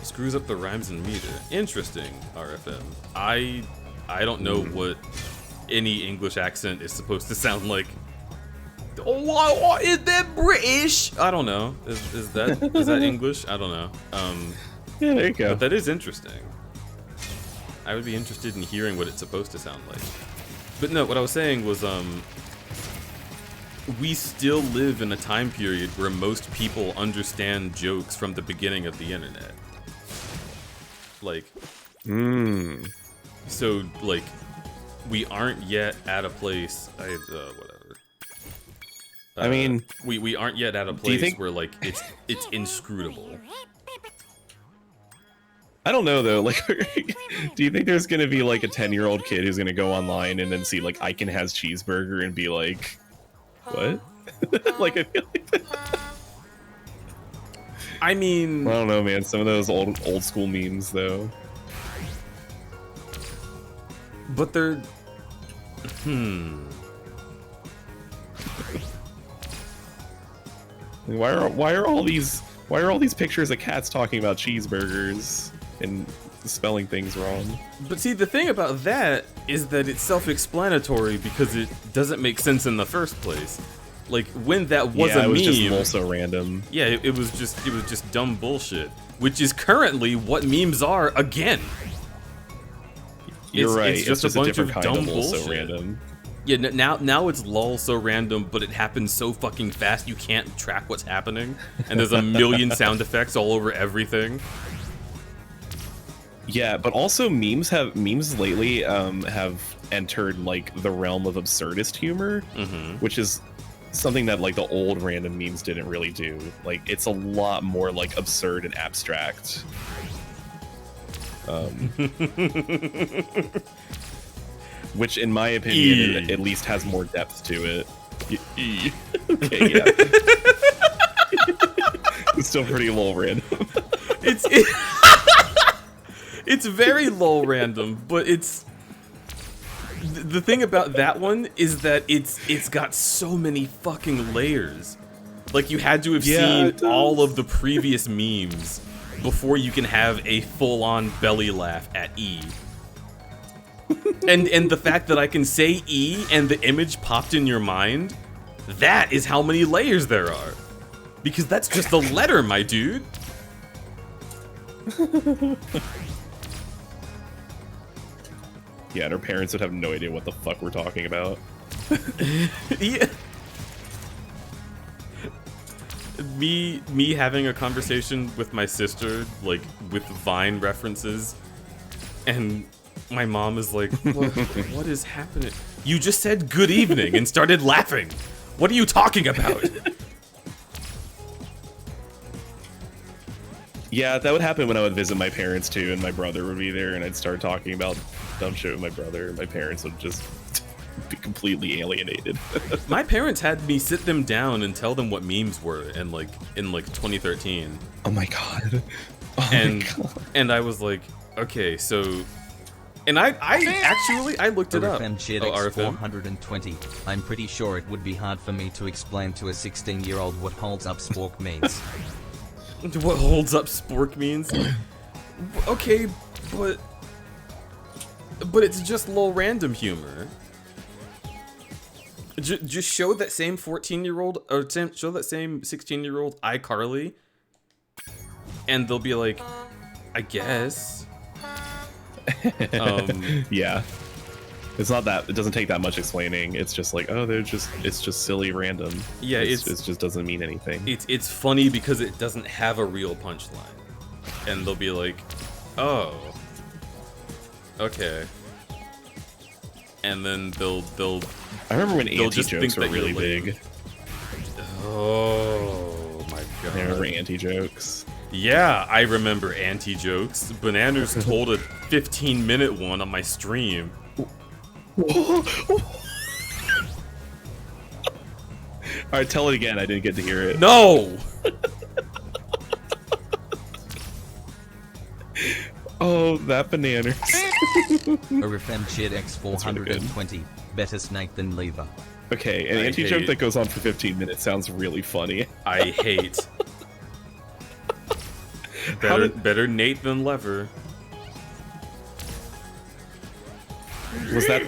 Screws up the rhymes and meter. Interesting, RFM. I don't know what any English accent is supposed to sound like. Oh, is that British? I don't know. Is that English? I don't know. Yeah, there you go. But that is interesting. I would be interested in hearing what it's supposed to sound like. But no, what I was saying was, we still live in a time period where most people understand jokes from the beginning of the internet. Like, so, like, we aren't yet at a place, whatever. I mean, we aren't yet at a place where, like, it's inscrutable. I don't know though. Like, do you think there's gonna be like a 10-year-old kid who's gonna go online and then see like Icon has cheeseburger and be like, what? Like, I feel like I mean, I don't know, man. Some of those old school memes though. But they're Why are all these pictures of cats talking about cheeseburgers and spelling things wrong? But see, the thing about that is that it's self-explanatory because it doesn't make sense in the first place. Like, when that was a it was meme, just also random. Yeah, it was just dumb bullshit, which is currently what memes are again. You're right. It's just a bunch of dumb bullshit. Also random. Yeah, now it's lol so random, but it happens so fucking fast you can't track what's happening, and there's a million sound effects all over everything. Yeah, but also memes lately have entered like the realm of absurdist humor, which is something that like the old random memes didn't really do. Like, it's a lot more like absurd and abstract. Which, in my opinion, at least has more depth to it. Okay, yeah. It's still pretty low random. It's very low random, but it's the thing about that one is that it's got so many fucking layers. Like, you had to have seen all of the previous memes before you can have a full-on belly laugh at E. And the fact that I can say E and the image popped in your mind, that is how many layers there are. Because that's just a letter, my dude. Yeah, and our parents would have no idea what the fuck we're talking about. Yeah. Me having a conversation with my sister, like, with Vine references, and my mom is like, what is happening? You just said good evening and started laughing. What are you talking about? Yeah, that would happen when I would visit my parents too, and my brother would be there, and I'd start talking about dumb shit with my brother, and my parents would just be completely alienated. My parents had me sit them down and tell them what memes were in like 2013. Oh my god. And I was like, okay, so, and I looked it up. RFM 420. I'm pretty sure it would be hard for me to explain to a 16-year-old what holds up spork means. What holds up spork means? Okay, but it's just low random humor. Just show that same 14-year-old or show that same 16-year-old iCarly, and they'll be like, I guess. Yeah. It's not that. It doesn't take that much explaining. It's just like, oh, it's just silly, random. Yeah, it just doesn't mean anything. It's funny because it doesn't have a real punchline, and they'll be like, oh, okay. And then they'll. I remember when they'll anti-jokes were really big. Oh my god. I remember anti-jokes. Yeah, I remember anti-jokes. Bananas told a 15-minute one on my stream. Alright, tell it again. I didn't get to hear it. No! Oh, that bananas. Orifem Chid X420. Better snake than lever. Okay, an anti-joke that goes on for 15 minutes sounds really funny. I hate. Better Nate than lever. Was that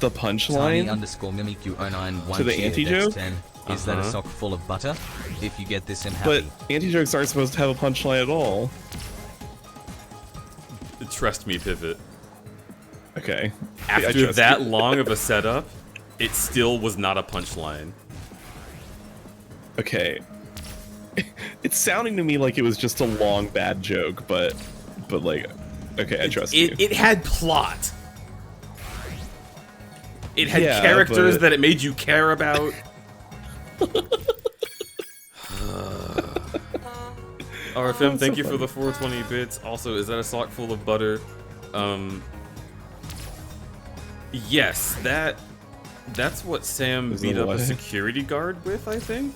the punchline? Tiny_Mimiq091 to the anti-joke? Is that a sock full of butter? If you get this in happy. But anti-jokes aren't supposed to have a punchline at all. Trust me, Pivot. Okay. After that long of a setup, it still was not a punchline. Okay. It's sounding to me like it was just a long bad joke, but like, okay, I trust you. It had plot. It had Yeah, characters but... that it made you care about. RFM, thank you for the 420 bits. Also, is that a sock full of butter? Yes, that's what Sam beat up a security guard with, I think.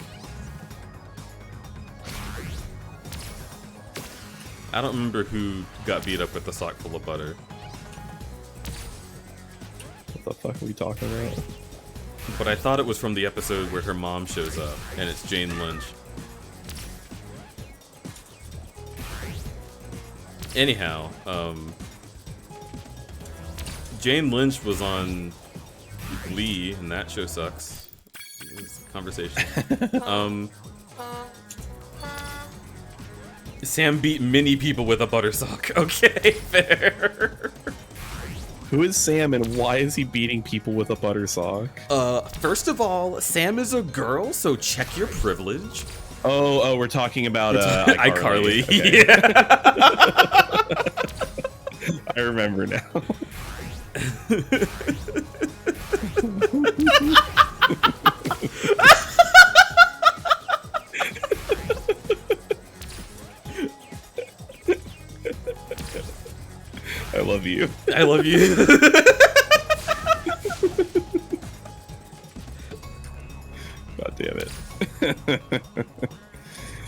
I don't remember who got beat up with the sock full of butter. What the fuck are we talking about? But I thought it was from the episode where her mom shows up, and it's Jane Lynch. Anyhow, Jane Lynch was on Glee, and that show sucks. It's a conversation. Sam beat many people with a butter sock. Okay, fair. Who is Sam and why is he beating people with a butter sock? First of all, Sam is a girl, so check your privilege. Oh, we're talking about iCarly. Okay. Yeah. I remember now. I love you. I love you. God damn it.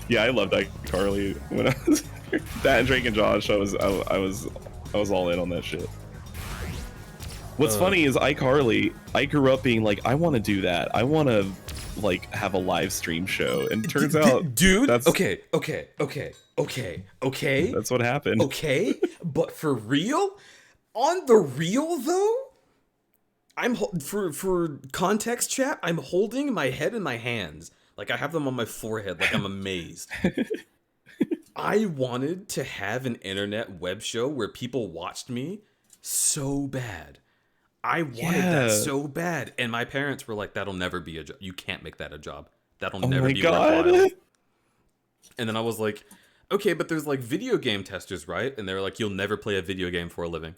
Yeah, I loved iCarly when I was that and Drake and Josh. I was all in on that shit. What's funny is iCarly, I grew up being like, I want to do that. I want to like have a live stream show, and it turns out, dude, that's okay. That's what happened. Okay, but for real, on the real though, I'm for context, chat. I'm holding my head in my hands, like I have them on my forehead, like I'm amazed. I wanted to have an internet web show where people watched me so bad. I wanted that so bad, and my parents were like, "That'll never be a job. You can't make that a job. That'll never be worthwhile." And then I was like, "Okay, but there's like video game testers, right?" And they were like, "You'll never play a video game for a living."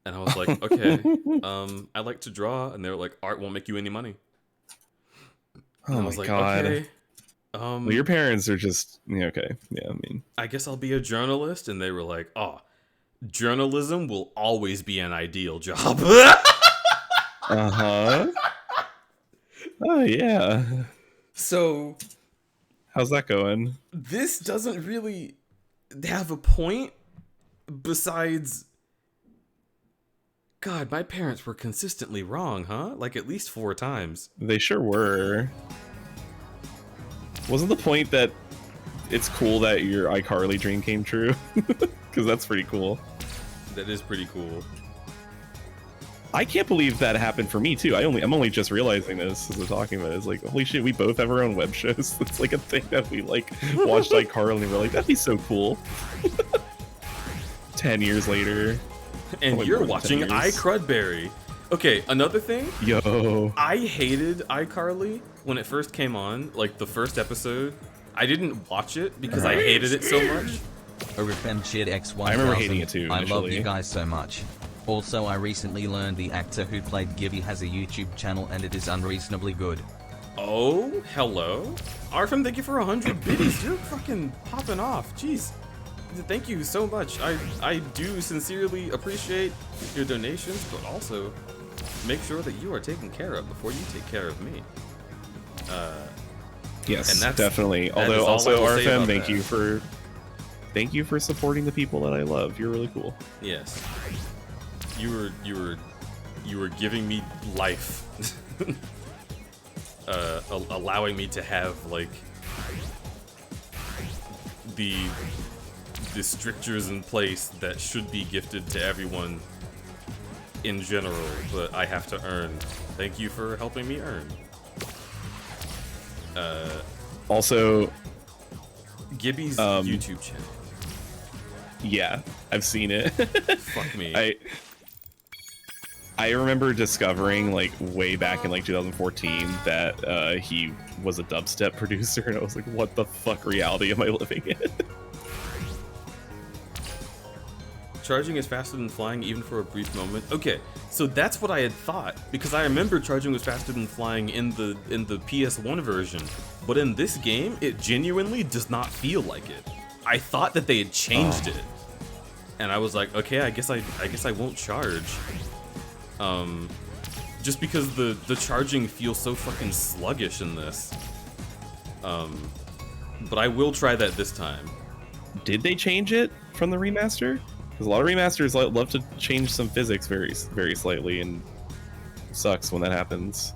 And I was like, "Okay, I like to draw," and they were like, "Art won't make you any money." And Oh I was my like, god. "Okay." Well, your parents are just okay. Yeah, I mean, I guess I'll be a journalist, and they were like, "Oh, journalism will always be an ideal job." Uh-huh. Oh yeah. So how's that going? This doesn't really have a point besides, God, my parents were consistently wrong, huh? Like at least 4 times. They sure were. Wasn't the point that it's cool that your iCarly dream came true? Because that's pretty cool. That is pretty cool. I can't believe that happened for me too. I'm only just realizing this as we're talking about it. It's like, holy shit, we both have our own web shows. It's like a thing that we like watched iCarly and we're like, that'd be so cool. 10 years later. And you're watching crudberry. Okay, another thing. Yo. I hated iCarly when it first came on, like the first episode. I didn't watch it because I hated it so much. A Revenge X1000. I remember hating it too, I love initially. you guys so much. Also, I recently learned the actor who played Gibby has a YouTube channel and it is unreasonably good. Oh, hello. Arfam, thank you for 100 biddies. You're fucking popping off. Jeez. Thank you so much. I do sincerely appreciate your donations, but also make sure that you are taken care of before you take care of me. Yes, and that's, definally. that Although, is all also, I will say RFM, about thank you for supporting the people that I love. You're really cool. Yes. You were giving me life. Allowing me to have like the strictures in place that should be gifted to everyone in general, but I have to earn. Thank you for helping me earn. Also, Gibby's YouTube channel. Yeah, I've seen it. Fuck me. I remember discovering like way back in like 2014 that he was a dubstep producer, and I was like, what the fuck reality am I living in? Charging is faster than flying even for a brief moment. Okay, so that's what I had thought, because I remember charging was faster than flying in the PS1 version, but in this game it genuinely does not feel like it. I thought that they had changed it, and I was like, okay, I guess I won't charge. Just because the charging feels so fucking sluggish in this. But I will try that this time. Did they change it from the remaster? Because a lot of remasters love to change some physics very, very slightly, and it sucks when that happens.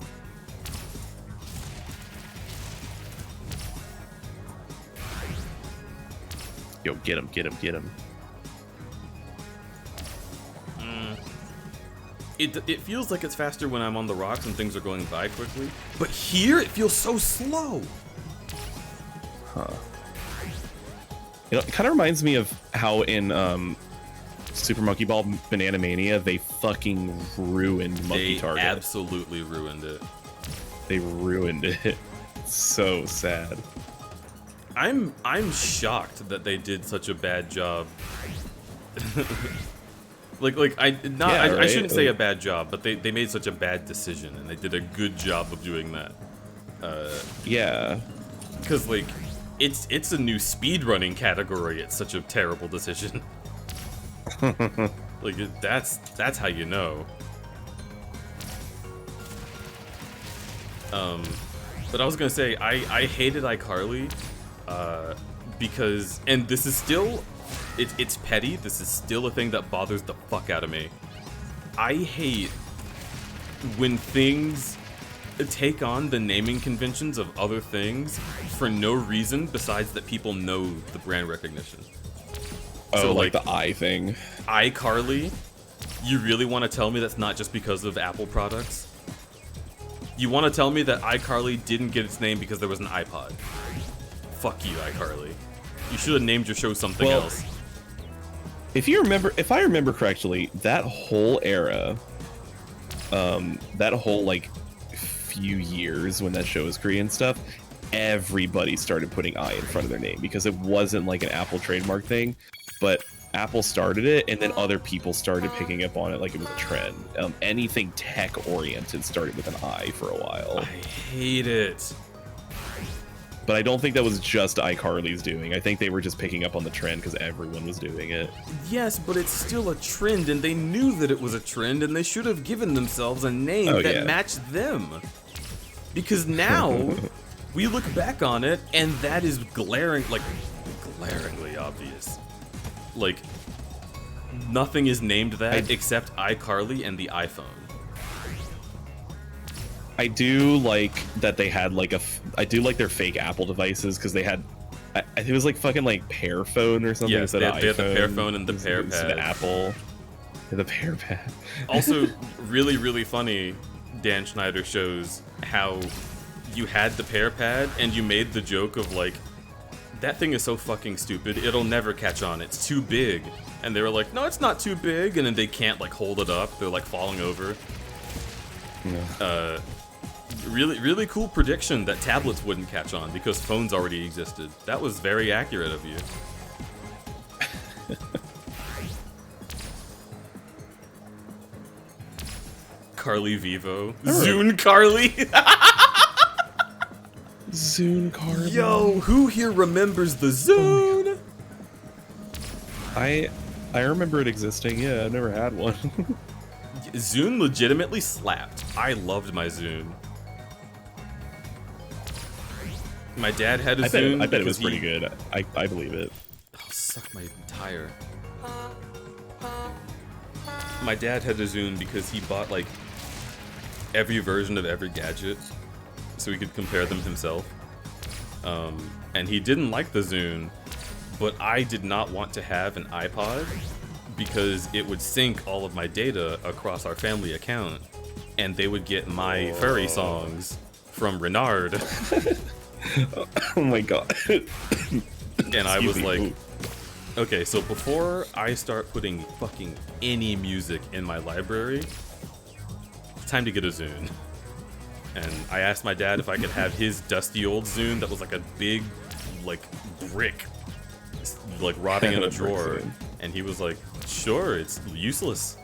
Yo, get him, get him, get him. It feels like it's faster when I'm on the rocks and things are going by quickly, but here it feels so slow. Huh. You know, it kind of reminds me of how in Super Monkey Ball Banana Mania they fucking ruined Monkey Target. They absolutely ruined it. They ruined it. So sad. I'm shocked that they did such a bad job. I shouldn't say a bad job, but they made such a bad decision, and they did a good job of doing that. Yeah. Because like, it's a new speedrunning category. It's such a terrible decision. Like that's how you know. But I was gonna say I hated iCarly because, and this is still, it's petty. This is still a thing that bothers the fuck out of me. I hate when things take on the naming conventions of other things for no reason besides that people know the brand recognition. Oh, so like the I thing. iCarly, you really want to tell me that's not just because of Apple products? You want to tell me that iCarly didn't get its name because there was an iPod? Fuck you, iCarly. You should have named your show something else. If I remember correctly, that whole era, that whole like few years when that show was created and stuff, everybody started putting I in front of their name because it wasn't like an Apple trademark thing, but Apple started it and then other people started picking up on it like it was a trend. Anything tech oriented started with an I for a while. I hate it. But I don't think that was just iCarly's doing. I think they were just picking up on the trend because everyone was doing it. Yes, but it's still a trend, and they knew that it was a trend, and they should have given themselves a name that matched them. Because now, we look back on it, and that is glaringly obvious. Like, nothing is named that except iCarly and the iPhone. I do like that they had like I do like their fake Apple devices because they had, it was like fucking like Pear phone or something. Yes, they had the Pear phone and the Pear Pad. Pad. Apple. The pear pad. Also, really, really funny, Dan Schneider shows how you had the pear pad and you made the joke of like, that thing is so fucking stupid, it'll never catch on, it's too big. And they were like, no, it's not too big, and then they can't like hold it up, they're like falling over. Yeah. Really, really cool prediction that tablets wouldn't catch on because phones already existed. That was very accurate of you. Carly Vivo. Zune Carly! Zune Carly. Yo, who here remembers the Zune? I remember it existing, yeah, I've never had one. Zune legitimately slapped. I loved my Zune. My dad had a Zune. I bet it was pretty good. I believe it. Oh, suck my tire. My dad had a Zune because he bought like every version of every gadget so he could compare them himself. And he didn't like the Zune, but I did not want to have an iPod because it would sync all of my data across our family account, and they would get my furry songs from Renard. Oh my god. And I was like, okay, so before I start putting fucking any music in my library, it's time to get a Zune. And I asked my dad if I could have his dusty old Zune that was like a big, like, brick, like rotting in a drawer. And he was like, sure, it's useless.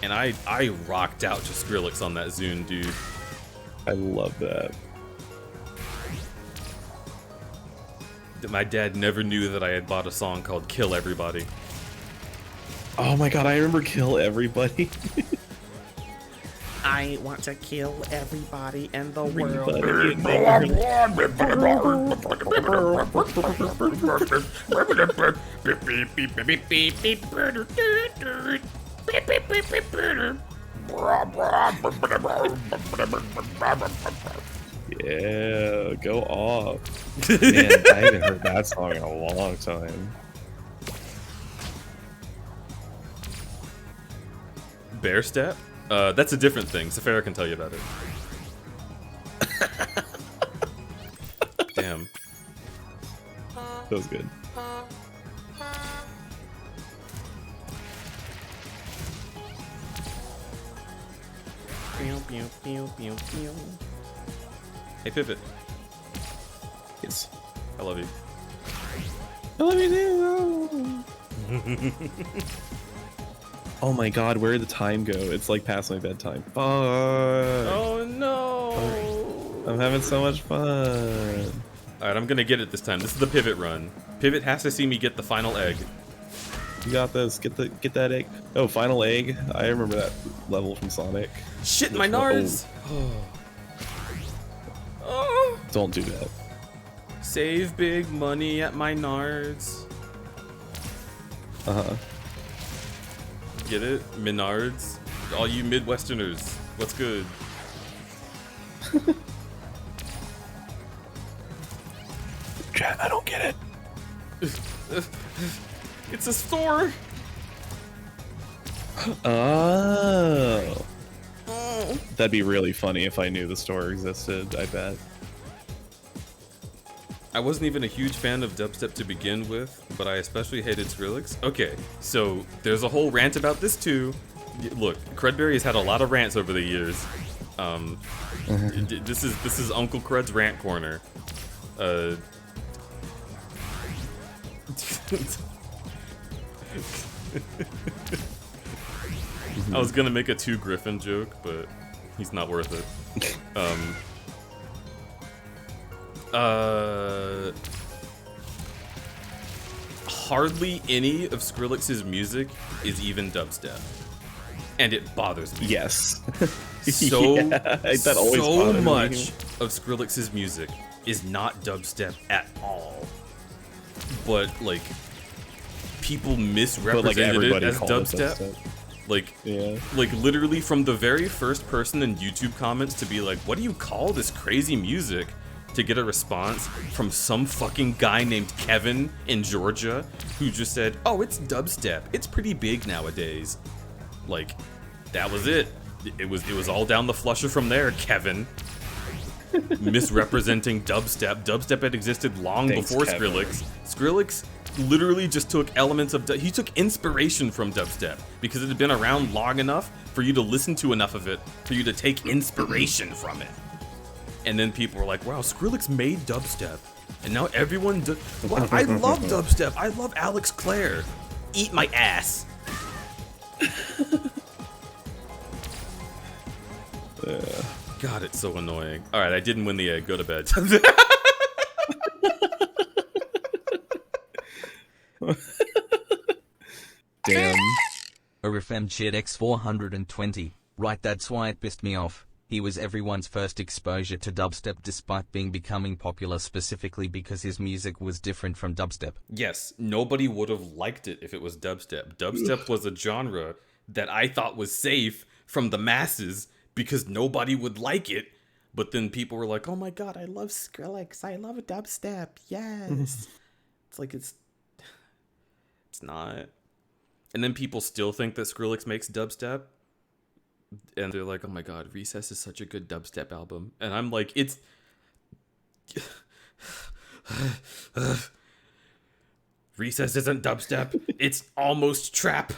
And I rocked out to Skrillex on that Zune, dude. I love that. My dad never knew that I had bought a song called Kill Everybody. Oh my god, I remember Kill Everybody. I want to kill everybody in the world. Yeah, go off. Man, I haven't heard that song in a long time. Bear Step? That's a different thing. Safara can tell you about it. Damn. That was good. Hey, Pivot. Yes. I love you. I love you too. Oh my god, where did the time go? It's like past my bedtime. Fuck. Oh no! I'm having so much fun. Alright, I'm gonna get it this time. This is the Pivot run. Pivot has to see me get the final egg. You got this. Get that egg. Oh, final egg. I remember that level from Sonic. Shit, my nards! Oh. Don't do that. Save big money at my nards. Uh-huh. Get it? Menards? All you Midwesterners, what's good? Chat, I don't get it. It's a store! Oh. That'd be really funny if I knew the store existed, I bet. I wasn't even a huge fan of dubstep to begin with, but I especially hated Skrillex. Okay, so there's a whole rant about this too. Look, Crudberry has had a lot of rants over the years. This is Uncle Crud's rant corner. I was gonna make a 2 Griffin joke, but he's not worth it. Hardly any of Skrillex's music is even dubstep, and it bothers me. Yes. So yeah, that always so bothered much me. of Skrillex's music is not dubstep at all, but like people misrepresented it as dubstep. Like, yeah. Like literally from the very first person in YouTube comments to be like, what do you call this crazy music? to get a response from some fucking guy named Kevin in Georgia who just said, "Oh, it's dubstep. It's pretty big nowadays." Like, that was it. It was all down the flusher from there, Kevin. Misrepresenting dubstep. Dubstep had existed long before Kevin. Skrillex. Skrillex literally just took elements of he took inspiration from dubstep because it had been around long enough for you to listen to enough of it for you to take inspiration from it. And then people were like, "Wow, Skrillex made dubstep," and now everyone. Wow, I love dubstep. I love Alex Clare. Eat my ass. God, it's so annoying. All right, I didn't win the egg. Go to bed. Damn. Orifem Chid X420. Right, that's why it pissed me off. He was everyone's first exposure to dubstep despite becoming popular specifically because his music was different from dubstep. Yes, nobody would have liked it if it was dubstep. Dubstep was a genre that I thought was safe from the masses because nobody would like it. But then people were like, "Oh my god, I love Skrillex. I love dubstep. Yes." It's like, it's not. And then people still think that Skrillex makes dubstep. And they're like, "Oh my god, Recess is such a good dubstep album." And I'm like, it's... Recess isn't dubstep. It's almost trap.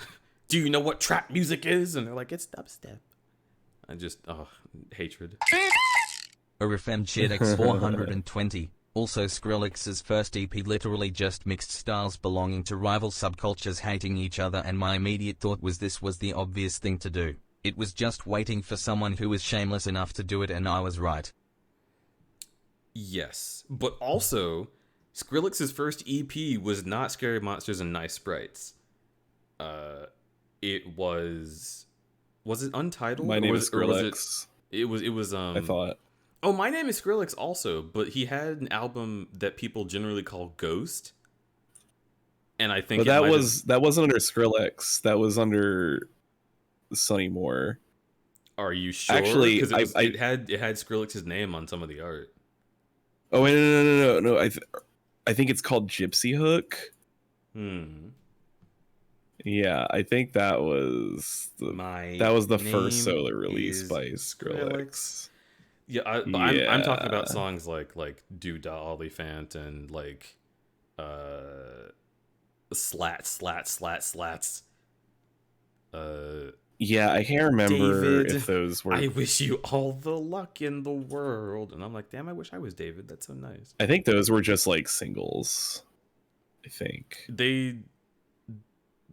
Do you know what trap music is? And they're like, "It's dubstep." I just, hatred. Orifem Chid X420. Also, Skrillex's first EP literally just mixed styles belonging to rival subcultures hating each other, and my immediate thought was this was the obvious thing to do. It was just waiting for someone who was shameless enough to do it, and I was right. Yes, but also, Skrillex's first EP was not Scary Monsters and Nice Sprites. It was it Untitled? My Name is Skrillex. It was I thought. Oh, My Name is Skrillex also, but he had an album that people generally call Ghost. And I think But that wasn't under Skrillex. That was under Sonny Moore. Are you sure? Actually, because it had Skrillex's name on some of the art. Oh wait, no. I think it's called Gypsy Hook. Yeah, I think that was the first solo release by Skrillex. Yeah, I'm talking about songs like Doodah Olifant and like Slats. Yeah, I can't remember David, if those were. I wish you all the luck in the world. And I'm like, damn, I wish I was David. That's so nice. I think those were just like singles. I think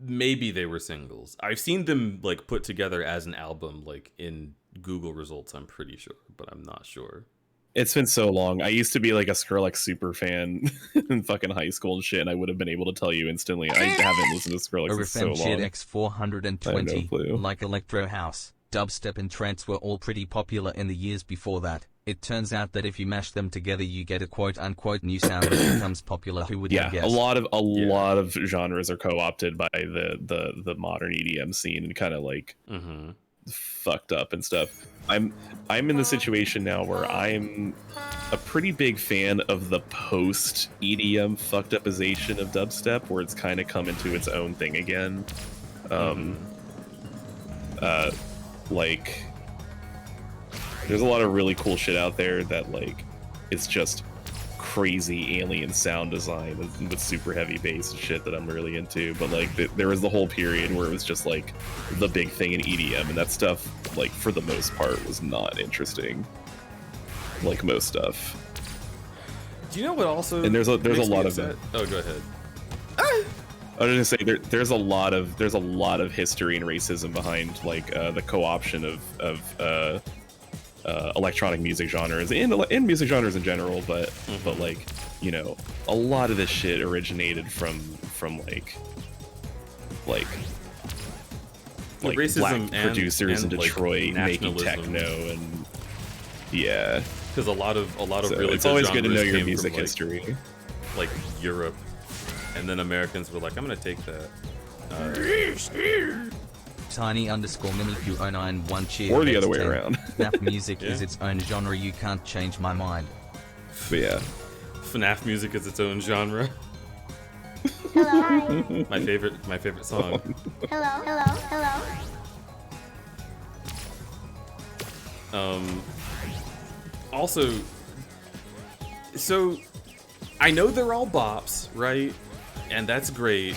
maybe they were singles. I've seen them like put together as an album, like in Google results. I'm pretty sure, but I'm not sure. It's been so long. I used to be like a Skrillex super fan in fucking high school and shit, and I would have been able to tell you instantly. I haven't listened to Skrillex in so long. X420, like Electro House, dubstep and trance were all pretty popular in the years before that. It turns out that if you mash them together, you get a quote-unquote new sound that becomes popular. Who would have guessed? A lot of genres are co-opted by the modern EDM scene and kind of like fucked up and stuff. I'm in the situation now where I'm a pretty big fan of the post EDM fucked upization of dubstep, where it's kind of come into its own thing again. Like there's a lot of really cool shit out there that like it's just crazy alien sound design with super heavy bass and shit that I'm really into. But like there was the whole period where it was just like the big thing in EDM, and that stuff like for the most part was not interesting, like most stuff. Do you know what also? And there's a lot of that. Oh, go ahead. I was gonna say there's a lot of history and racism behind like the co-option of electronic music genres and music genres in general, but like, you know, a lot of this shit originated from racism black producers in and Detroit like, making techno, and yeah, because a lot of so really it's good always good to know genres your came music from, history, like Europe, and then Americans were like, I'm gonna take that. Tiny_mini209 cheer. or the other way around. Rap music is its own genre. You can't change my mind. But yeah. FNAF music is its own genre. Hello. My favorite song. Hello. Also, so I know they're all bops, right? And that's great.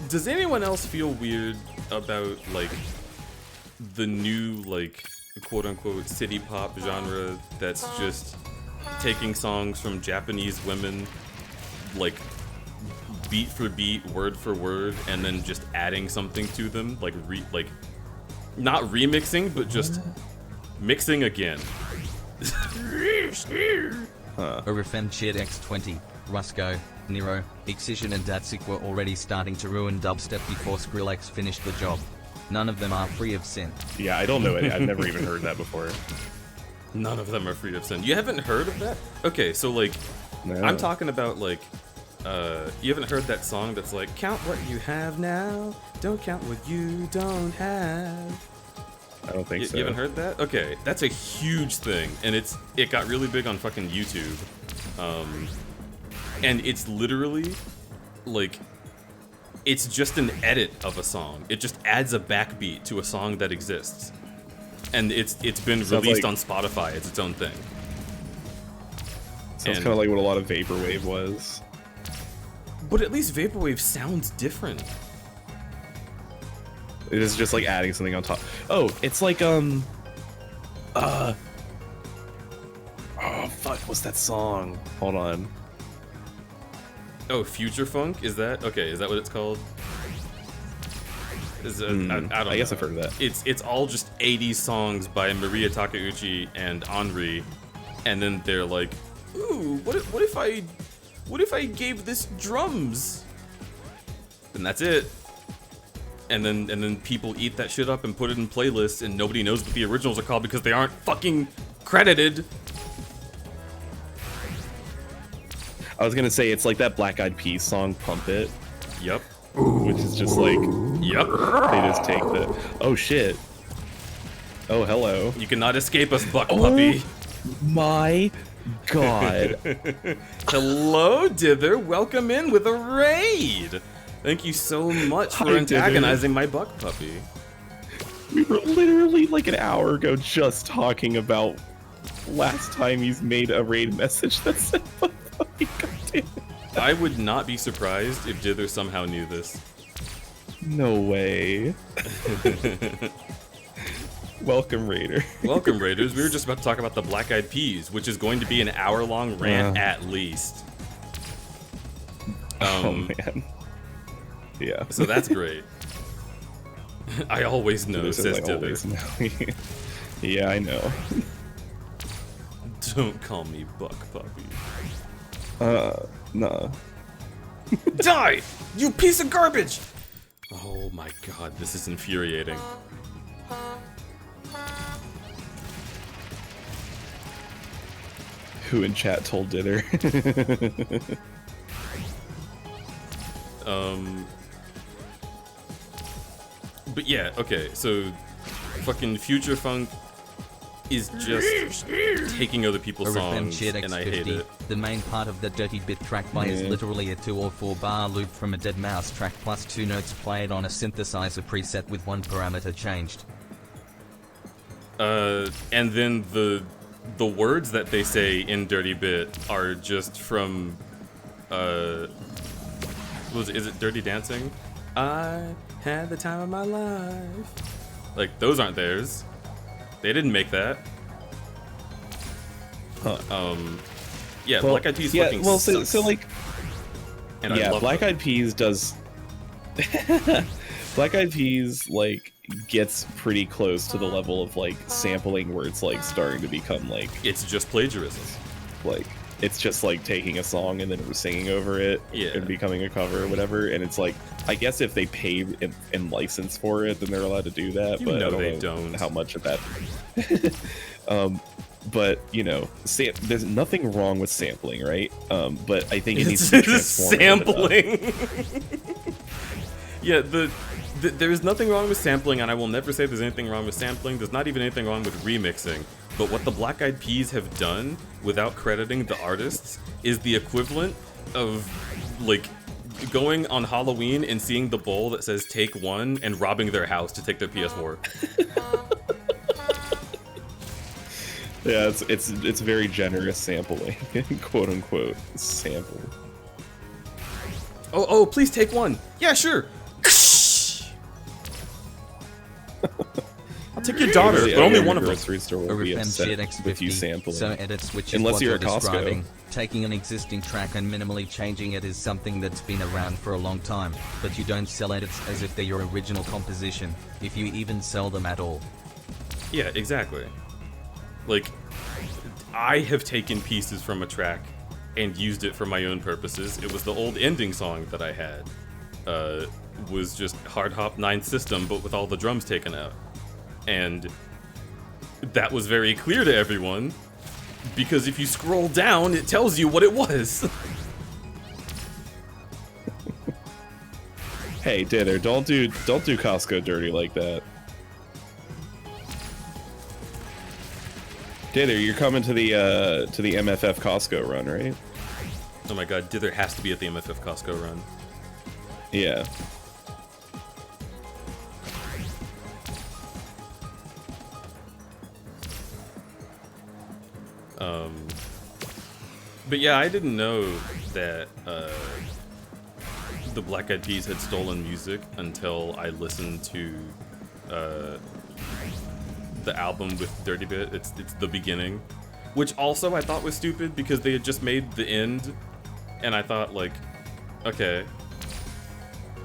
Does anyone else feel weird about like the new like quote unquote city pop genre that's just taking songs from Japanese women like beat for beat, word for word, and then just adding something to them, like not remixing, but just mixing again. Orifem Chid X20, Rusko, Nero, Excision and Datsik were already starting to ruin dubstep before Skrillex finished the job. None of them are free of sin. Yeah, I don't know it. I've never even heard that before. None of them are free of sin. You haven't heard of that? Okay, so like, No. I'm talking about like, you haven't heard that song that's like, count what you have now, don't count what you don't have. I don't think so. You haven't heard that? Okay, that's a huge thing, and it got really big on fucking YouTube. And it's literally like, it's just an edit of a song. It just adds a backbeat to a song that exists, and it's been released on Spotify. It's its own thing. Sounds kind of like what a lot of vaporwave was. But at least vaporwave sounds different. It is just like adding something on top. Oh, it's like oh fuck, what's that song? Hold on. Oh, Future Funk? Is that okay? Is that what it's called? I don't know. I guess I've heard of that. It's all just 80s songs by Maria Takeuchi and Henri, and then they're like, ooh, what if I gave this drums? And that's it. And then people eat that shit up and put it in playlists, and nobody knows what the originals are called because they aren't fucking credited. I was gonna say it's like that Black Eyed Peas song "Pump It." Yep. Which is just like, yep. They just take the. Oh shit. Oh hello. You cannot escape us, Buck Puppy. My God. Hello, Dither. Welcome in with a raid. Thank you so much for antagonizing my Buck Puppy. We were literally like an hour ago just talking about last time he's made a raid message that said Buck Puppy. God damn it. I would not be surprised if Dither somehow knew this. No way. Welcome, Raider. Welcome, Raiders. We were just about to talk about the Black Eyed Peas, which is going to be an hour-long rant at least. Oh man. Yeah. So that's great. I always know, says Dither. Yeah, I know. Don't call me Buck Puppy. Nah. Die! You piece of garbage! Oh my god, this is infuriating. Who in chat told Dither? But yeah, okay, so fucking Future Funk is just taking other people's songs, and I hate it. The main part of the Dirty Bit track by is literally a 2 or 4 bar loop from a Dead Mouse track plus 2 notes played on a synthesizer preset with 1 parameter changed. And then the words that they say in Dirty Bit are just from, is it Dirty Dancing? I had the time of my life. Like, those aren't theirs. They didn't make that. Yeah, well, Black Eyed Peas yeah, fucking well, sucks. so like, And yeah, I love Black them. Eyed Peas does. Black Eyed Peas like gets pretty close to the level of like sampling where it's like starting to become like it's just plagiarism. Like it's just like taking a song and then singing over it and becoming a cover or whatever. And it's like, I guess if they pay and license for it, then they're allowed to do that. But I don't know how much of that. But you know, there's nothing wrong with sampling, right? But I think it needs to be sampling. Yeah, there's nothing wrong with sampling, and I will never say there's anything wrong with sampling. There's not even anything wrong with remixing. but what the Black Eyed Peas have done without crediting the artists is the equivalent of like going on Halloween and seeing the bowl that says "Take One" and robbing their house to take their PS4. Yeah, it's very generous sampling, quote unquote sample. Oh, please take one. Yeah, sure. I'll take your daughter, but only one of them. Grocery store will be upset with you sampling. So edits, which is Unless what you're we're at Costco. describing. Taking an existing track and minimally changing it is something that's been around for a long time, but you don't sell edits as if they're your original composition, if you even sell them at all. Yeah, exactly. Like, I have taken pieces from a track and used it for my own purposes. It was the old ending song that I had. Was just Hard Hop 9 System, but with all the drums taken out. And that was very clear to everyone, because if you scroll down, it tells you what it was. Hey, Dither, don't do Costco dirty like that. Dither, you're coming to the MFF Costco run, right? Oh my god, Dither has to be at the MFF Costco run. Yeah. But yeah, I didn't know that the Black Eyed Peas had stolen music until I listened to the album with Dirty Bit. It's the beginning, which also I thought was stupid because they had just made the end, and I thought like, okay,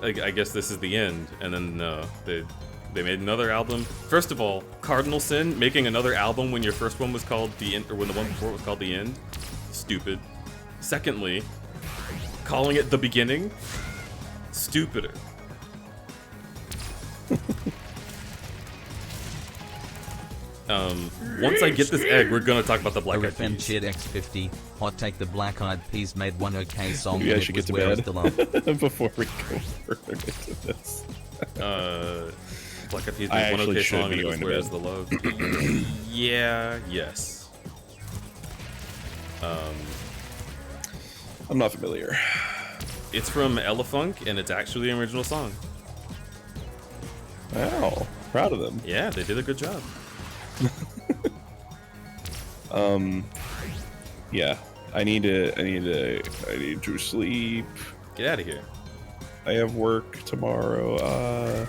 I guess this is the end, and then no, they made another album. First of all, cardinal sin, making another album when your first one was called The End, or when the one before it was called The End. Stupid. Secondly, calling it The Beginning. Stupider. Once I get this egg, we're gonna talk about the Black Eyed Peas. Shit X50. Hot take: the Black Eyed Peas made one okay song. Maybe I and should it get was to Where Is bed the Love. before we go further into this. Black Eyed Peas I made one actually okay should song be and it was going to Where bed. Is the Love. Yeah, yes. I'm not familiar. It's from Elefunk, and it's actually an original song. Wow, proud of them. Yeah, they did a good job. Yeah, I need to sleep. Get out of here. I have work tomorrow.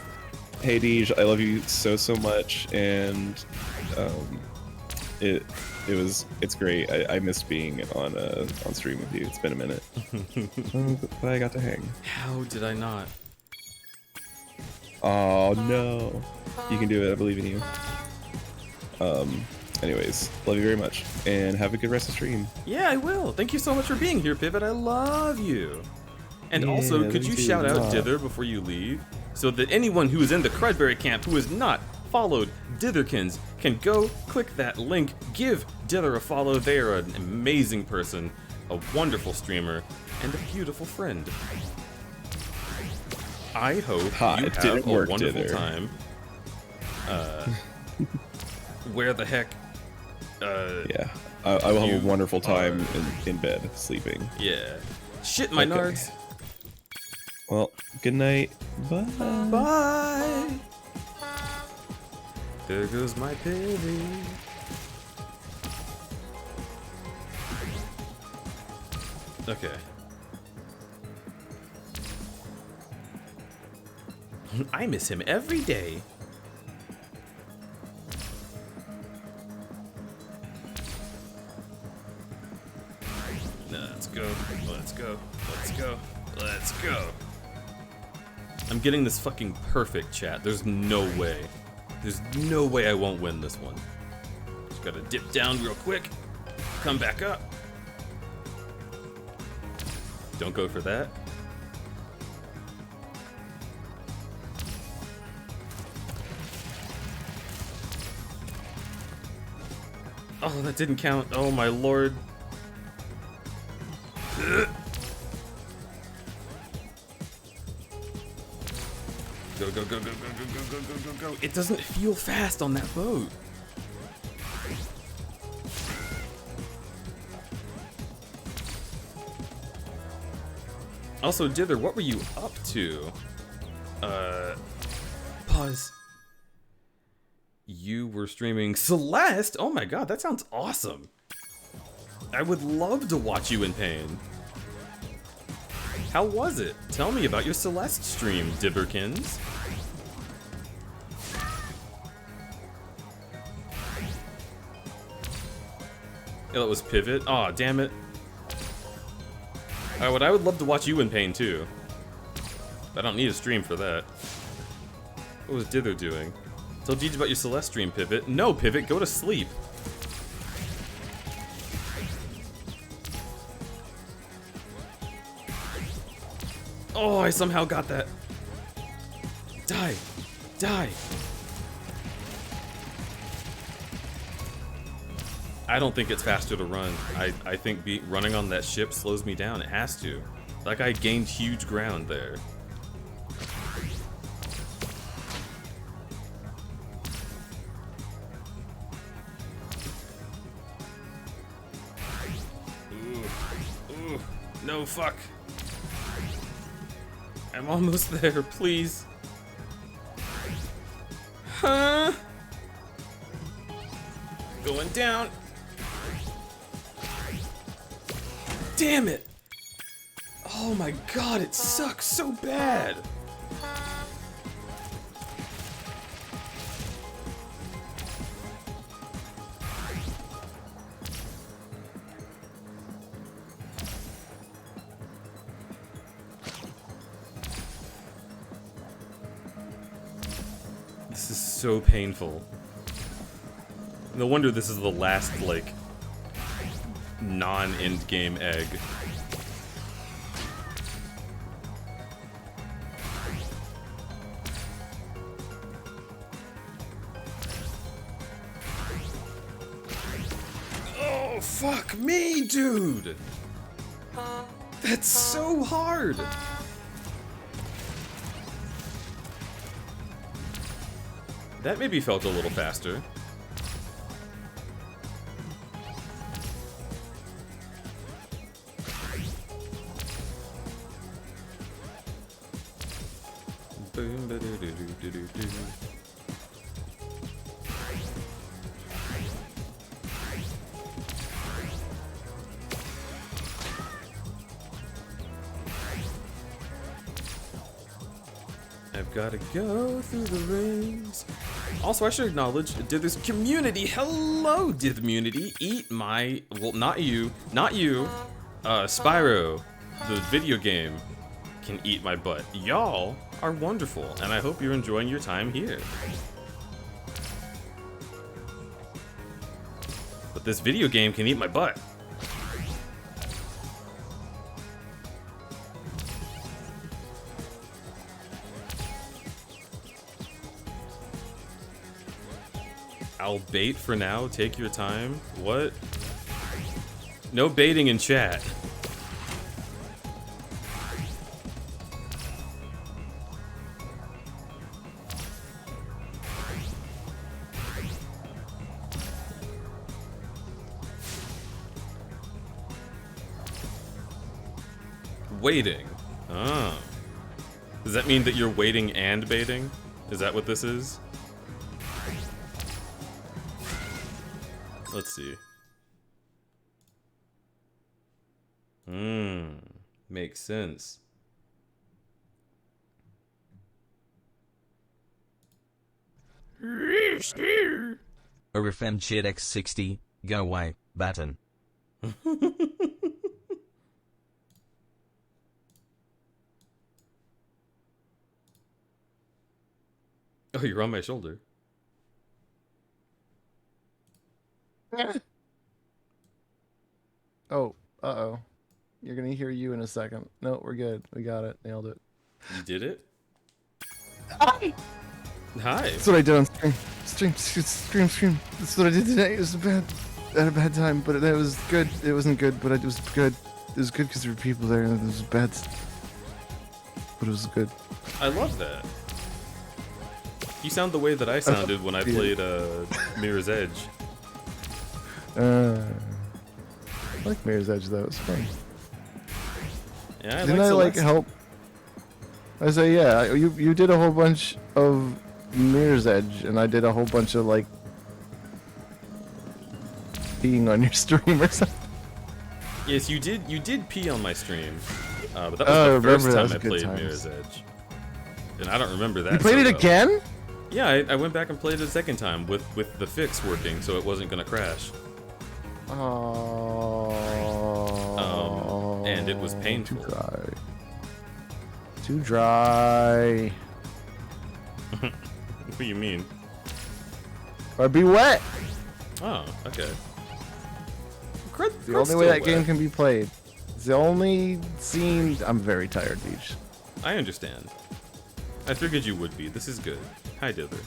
Hey Deej, I love you so much, and it's great. I missed being on stream with you. It's been a minute. But I got to hang. How did I not? Oh no, you can do it. I believe in you. Anyways, love you very much, and have a good rest of the stream. Yeah, I will. Thank you so much for being here, Pivot. I love you. And Yeah, also, could me you too. shout out Mwah. Dither before you leave, so that anyone who is in the Crudberry camp who has not followed Ditherkins can go click that link, give Dither a follow. They are an amazing person, a wonderful streamer, and a beautiful friend. I hope Ha, you it have didn't a work, wonderful Dither. time. Where the heck? Yeah, I will have You a wonderful time in bed, sleeping. Yeah. Shit, my Okay. nards. Well, good night. Bye. Bye. There goes my baby. Okay. I miss him every day. Let's go. Let's go. Let's go. Let's go. I'm getting this fucking perfect, chat. There's no way. There's no way I won't win this one. Just gotta dip down real quick. Come back up. Don't go for that. Oh, that didn't count. Oh my lord. Go, go, go, go, go, go, go, go, go, go, go. It doesn't feel fast on that boat. Also, Dither, what were you up to? Pause. You were streaming Celeste? Oh my god, that sounds awesome. I would love to watch you in pain. How was it? Tell me about your Celeste stream, Dibberkins. Yeah, that was Pivot. Aw, damn it. Alright, I would love to watch you in pain too. I don't need a stream for that. What was Dither doing? Tell Gigi about your Celeste stream, Pivot. No, Pivot, go to sleep. Oh, I somehow got that. Die. Die. I don't think it's faster to run. I think running on that ship slows me down. It has to. Like, I gained huge ground there. Ooh. No, fuck. I'm almost there, please. Huh? Going down. Damn it! Oh my god, it sucks so bad! This is so painful. No wonder this is the last, like, non-end game egg. Oh, fuck me, dude! That's so hard! That maybe felt a little faster. Boom, ba-do-do-do-do-do-do. I've gotta go through the rings. Also, I should acknowledge Dither's community. Hello, Dithmunity. Eat my, well, not you, Spyro, the video game, can eat my butt. Y'all are wonderful, and I hope you're enjoying your time here. But this video game can eat my butt. I'll bait for now, take your time. What? No baiting in chat. Waiting. Ah. Does that mean that you're waiting and baiting? Is that what this is? Let's see. Makes sense. RFM Chat X60, go away, Batten. Oh, you're on my shoulder. Oh, uh-oh. You're gonna hear you in a second. No, we're good. We got it. Nailed it. You did it? Hi! Hi. That's what I did on stream. Stream. That's what I did today. It was I had a bad time, but it was good. It wasn't good, but it was good. It was good because there were people there, and it was bad. But it was good. I love that. You sound the way that I sounded when I played Mirror's Edge. I like Mirror's Edge though, it's fun. Yeah, Didn't I like help? I say yeah. You did a whole bunch of Mirror's Edge, and I did a whole bunch of like peeing on your stream or something. Yes, you did. You did pee on my stream, but that was the first time I played Mirror's Edge, and I don't remember that. You played it again? Yeah, I went back and played it a second time with the fix working, so it wasn't gonna crash. Oh. And it was painful. Too dry. Too dry. What do you mean? Or be wet. Oh, okay. The only way that game can be played. It's the only scene. I'm very tired, Beach. I understand. I figured you would be. This is good. Hi, Dither.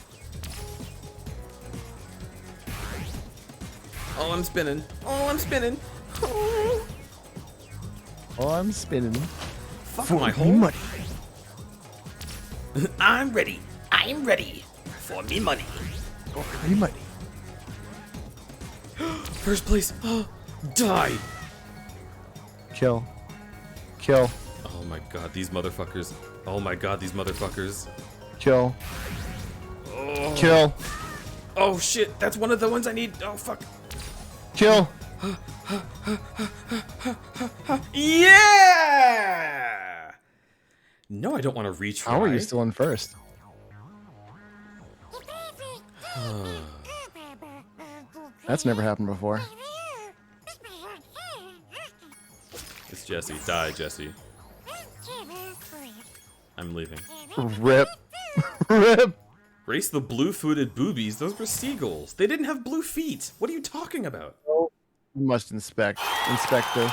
Oh, I'm spinning. Oh, I'm spinning. Oh, I'm spinning. Fuck my whole money. I'm ready. I'm ready for me money. For me money. First place. Die. Kill. Kill. Oh my god, these motherfuckers. Oh my god, these motherfuckers. Kill. Oh. Kill. Oh shit, that's one of the ones I need. Oh fuck. Kill. Yeah! No, I don't want to retry. How are you still in first? That's never happened before. It's Jesse. Die, Jesse. I'm leaving. Rip. Rip. Race the blue-footed boobies. Those were seagulls. They didn't have blue feet. What are you talking about? You must inspect. Inspect this.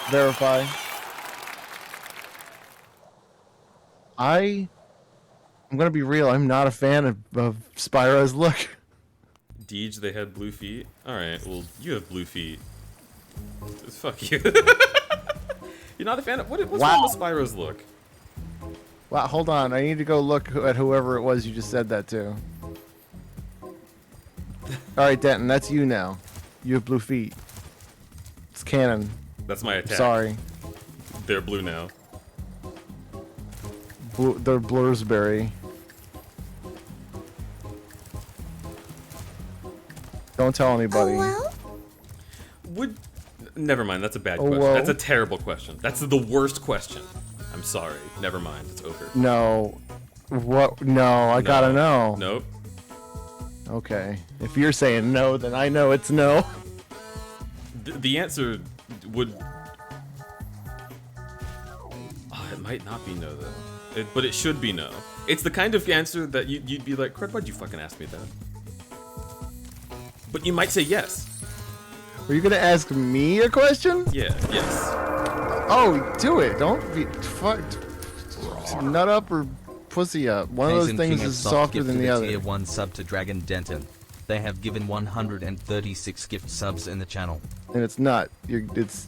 Verify. I'm gonna be real. I'm not a fan of Spyro's look. Deej, they had blue feet? Alright, well, you have blue feet. Fuck you. You're not a fan of... What's wrong with Spyro's look? Wow, hold on. I need to go look at whoever it was you just said that to. Alright, Denton, that's you now. You have blue feet. It's canon. That's my attack. Sorry. They're blue now. They're Blursberry. Don't tell anybody. Oh, well? Never mind, that's a bad question. That's a terrible question. That's the worst question. I'm sorry. Never mind, it's over. No. What? No, I gotta know. Nope. Okay. If you're saying no, then I know it's no. The answer would... Oh, it might not be no, though. But it should be no. It's the kind of answer that you'd be like, Crud, why'd you fucking ask me that? But you might say yes. Were you gonna ask me a question? Yeah, yes. Oh, do it. Don't be fucked. Nut up or pussy up. One of those things is softer than the other. Tier 1 sub to Dragon Denton. They have given 136 gift subs in the channel. And it's not. It's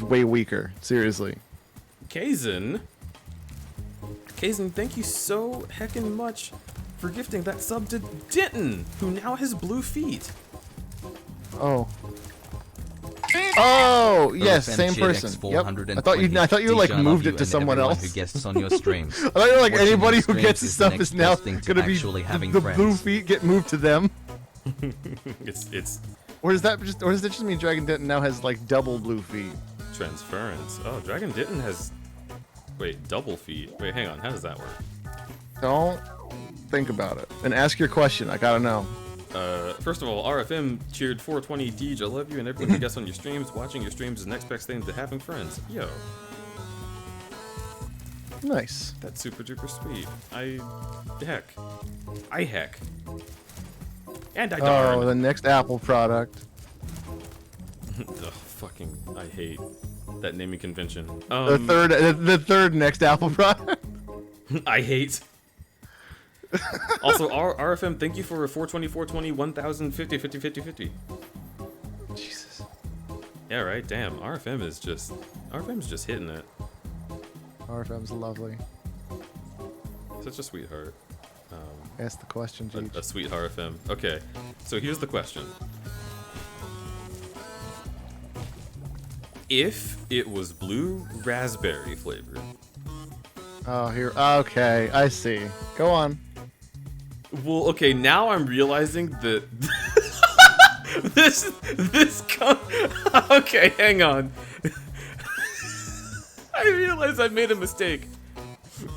way weaker. Seriously. Kazin, thank you so heckin' much for gifting that sub to Denton, who now has blue feet. Oh. Oh, yes, same person. Yep. I thought you like moved it to someone else. Who guests on your streams. I thought you were like anybody who gets the stuff is now gonna be having the blue feet get moved to them. it's. Or does that just mean Dragon Denton now has like double blue feet? Transference. Oh, Dragon Denton has. Wait, double feet. Wait, hang on. How does that work? Don't think about it and ask your question. I gotta know. First of all, RFM cheered 420 Deej, I love you, and everyone who guests on your streams. Watching your streams is the next best thing to having friends. Yo. Nice. That's super duper sweet. I heck. And I darn. Oh, the next Apple product. Ugh, fucking, I hate that naming convention. The third next Apple product. I hate. Also, RFM, thank you for 420, 1000, 50, 50, 50, 50. Jesus. Yeah, right. Damn, RFM's just hitting it. RFM's lovely. Such a sweetheart. Ask the question, G. A sweet RFM. Okay, so here's the question. if it was blue raspberry flavored. Oh, here. Okay, I see. Go on. Well, okay, now I'm realizing that okay, hang on. I realize I made a mistake.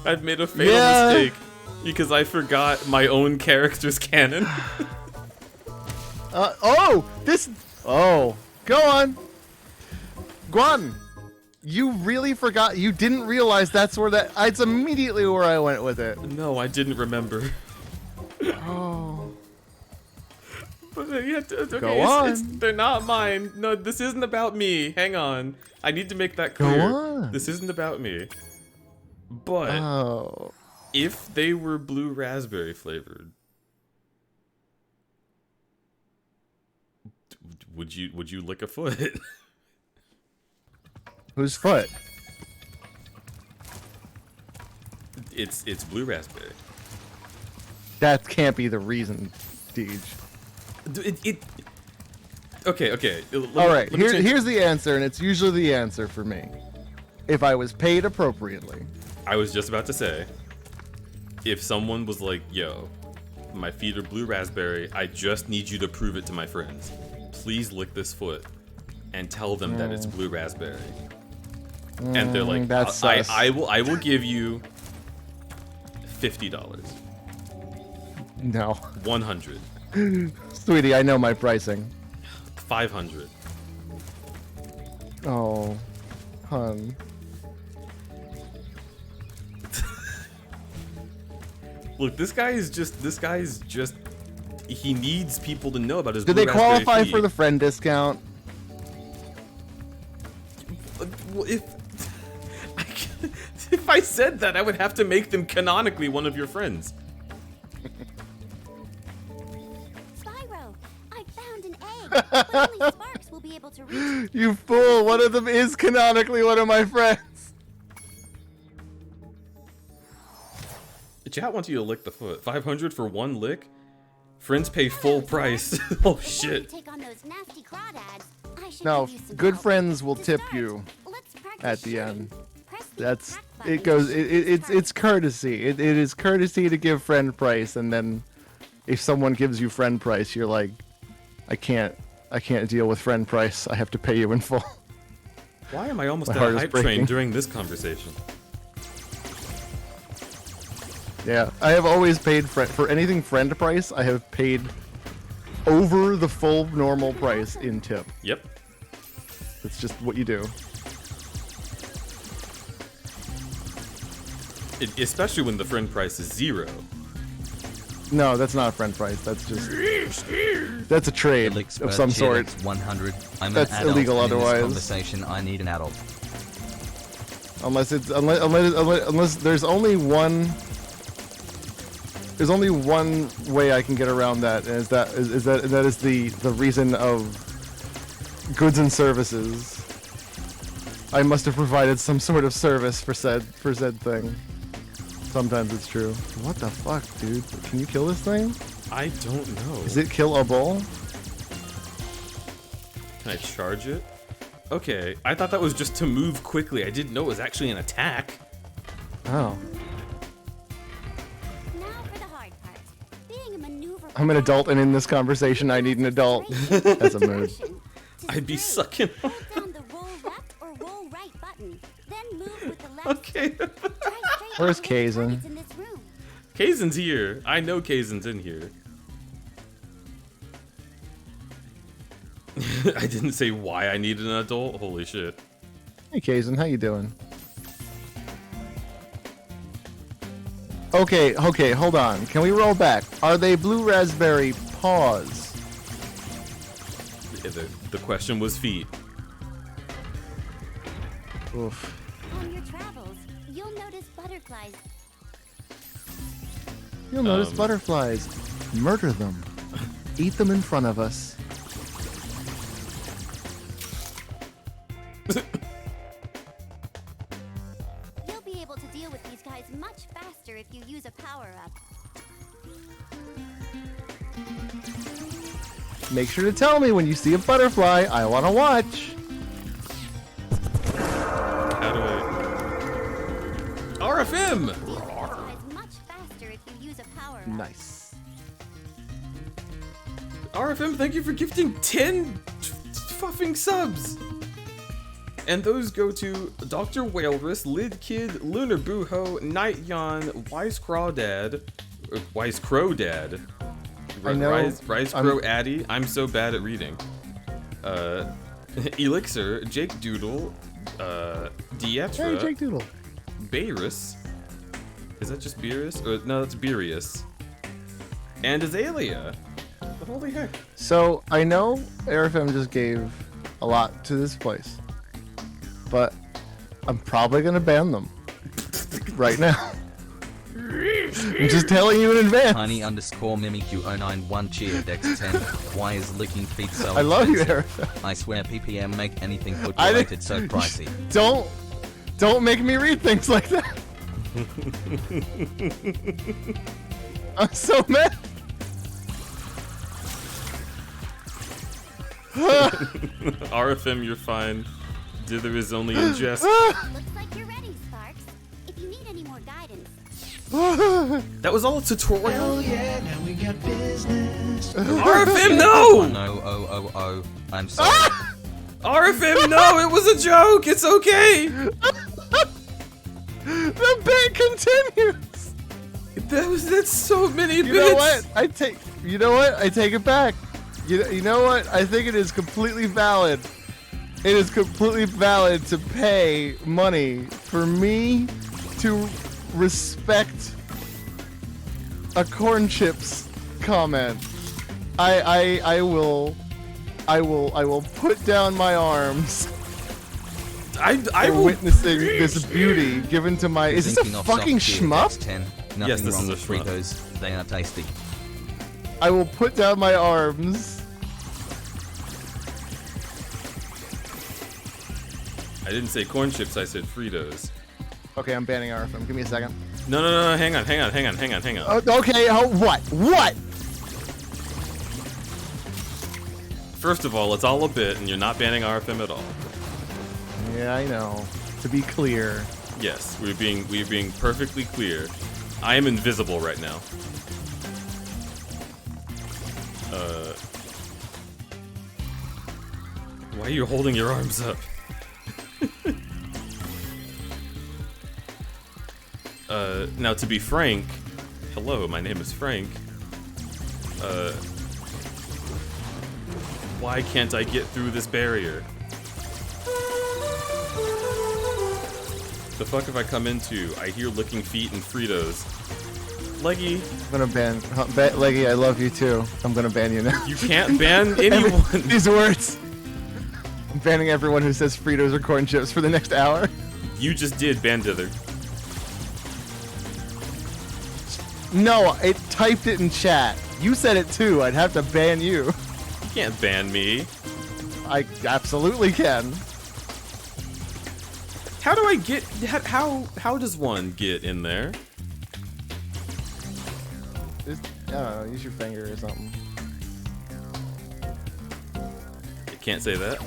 I've made a fatal mistake because I forgot my own character's canon. Oh, go on. Guan, you really forgot. You didn't realize that's where that. It's immediately where I went with it. No, I didn't remember. Oh. But okay, Go on. they're not mine. No, this isn't about me. Hang on. I need to make that Go clear. on. This isn't about me. But if they were blue raspberry flavored, would you lick a foot? Whose foot? It's blue raspberry. That can't be the reason, Deej. Okay. All right, here's the answer, and it's usually the answer for me. If I was paid appropriately. I was just about to say, if someone was like, yo, my feet are blue raspberry, I just need you to prove it to my friends. Please lick this foot and tell them that it's blue raspberry. And they're like, I will give you $50. No. 100. Sweetie, I know my pricing. 500. Oh, hun. Look, this guy is just he needs people to know about his Do blue they raspberry qualify feet. for the friend discount? Well, if I said that, I would have to make them canonically one of your friends. Spyro, I found an egg, but only Sparks will be able to reach it. You fool! One of them is canonically one of my friends. The chat wants you to lick the foot. 500 for one lick? Friends pay full price. Oh shit. Take on those nasty crawdads. I should No, give you some good help. friends will tip you at the end. That's it. Goes. It's courtesy. It is courtesy to give friend price, and then if someone gives you friend price, you're like, I can't deal with friend price. I have to pay you in full. Why am I almost My at heart a is hype train breaking. during this conversation? Yeah, I have always paid for anything friend price. I have paid over the full normal price in tip. Yep. It's just what you do. Especially when the friend price is 0. No, that's not a friend price. That's just that's a trade of some sort. 100. I'm That's an adult, illegal and in this otherwise. conversation, I need an adult. Unless there's only one. There's only one way I can get around that, and that is the reason of goods and services. I must have provided some sort of service for said thing. Sometimes it's true. What the fuck, dude? Can you kill this thing? I don't know. Is it killable? Can I charge it? Okay, I thought that was just to move quickly. I didn't know it was actually an attack. Oh. Now for the hard part. Being a maneuver. I'm an adult, and in this conversation, I need an adult. That's a mood. I'd be sucking. Down the roll left or roll right button. Then move with the left. Okay. Where's Kaizen? in this room. Kaizen's here. I know Kaizen's in here. I didn't say why I needed an adult. Holy shit. Hey, Kaizen, how you doing? Okay, hold on. Can we roll back? Are they blue raspberry paws? The question was feet. Oof. On your travels, you'll notice butterflies. You'll notice butterflies. Murder them. Eat them in front of us. You'll be able to deal with these guys much faster if you use a power-up. Make sure to tell me when you see a butterfly. I want to watch. RFM! Is much faster if you use a power-up. Nice. RFM, thank you for gifting 10 fucking subs! And those go to Dr. Walrus, Lid Kid, Lunar Booho, Night Yawn, Wise Crawdad, I know, Rise Crow Addy. I'm so bad at reading. Elixir, Jake Doodle, Dietra, Hey, Jake Doodle. Beirus. Is that just Beerus? Or, no, that's Beerius. And Azalea. Holy heck. So I know RFM just gave a lot to this place, but I'm probably gonna ban them right now. I'm just telling you in advance. Honey_Mimikyu091 cheer Dex 10. Why is licking feet so I love you, expensive? RFM. I swear PPM make anything foot related so pricey. Don't make me read things like that. I'm so mad. RFM, you're fine. Dither is only in jest. Looks like you're ready, Sparks. If you need any more guidance. That was all a tutorial? Yeah, now we got business. RFM, no! No, I'm sorry. RFM, no! It was a joke! It's okay! The bit continues. That's so many bits! You know what? I take it back. You know what? I think it is completely valid. It is completely valid to pay money for me to respect a corn chips comment. I will put down my arms. I will witnessing this beauty given to my. Is this a fucking shmup? 10. Nothing Yes, this wrong is with a shmup. Fritos. They are tasty. I will put down my arms. I didn't say corn chips, I said Fritos. Okay, I'm banning RFM. Give me a second. No, hang on. Okay, what? What? First of all, it's all a bit, and you're not banning RFM at all. Yeah, I know. To be clear. Yes, we're being perfectly clear. I am invisible right now. Why are you holding your arms up? Now to be frank, hello, my name is Frank. Why can't I get through this barrier? The fuck have I come into? I hear licking feet and Fritos. Leggy. I'm gonna ban Leggy, I love you too. I'm gonna ban you now. You can't ban anyone. These words. I'm banning everyone who says Fritos or corn chips for the next hour. You just did, ban Dither. No, it typed it in chat. You said it too. I'd have to ban you. You can't ban me. I absolutely can. How do I get? How does one get in there? Just, I don't know. Use your finger or something. I can't say that.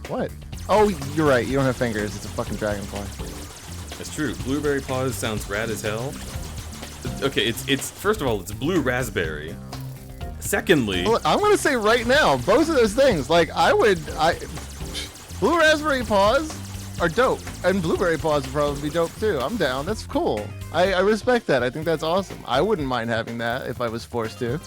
What? Oh, you're right. You don't have fingers. It's a fucking dragonfly. That's true. Blueberry paws sounds rad as hell. Okay, it's first of all, it's blue raspberry. Secondly, Well, I'm gonna say right now, both of those things. Like blue raspberry paws are dope, and blueberry paws would probably be dope too. I'm down. That's cool. I respect that. I think that's awesome. I wouldn't mind having that if I was forced to.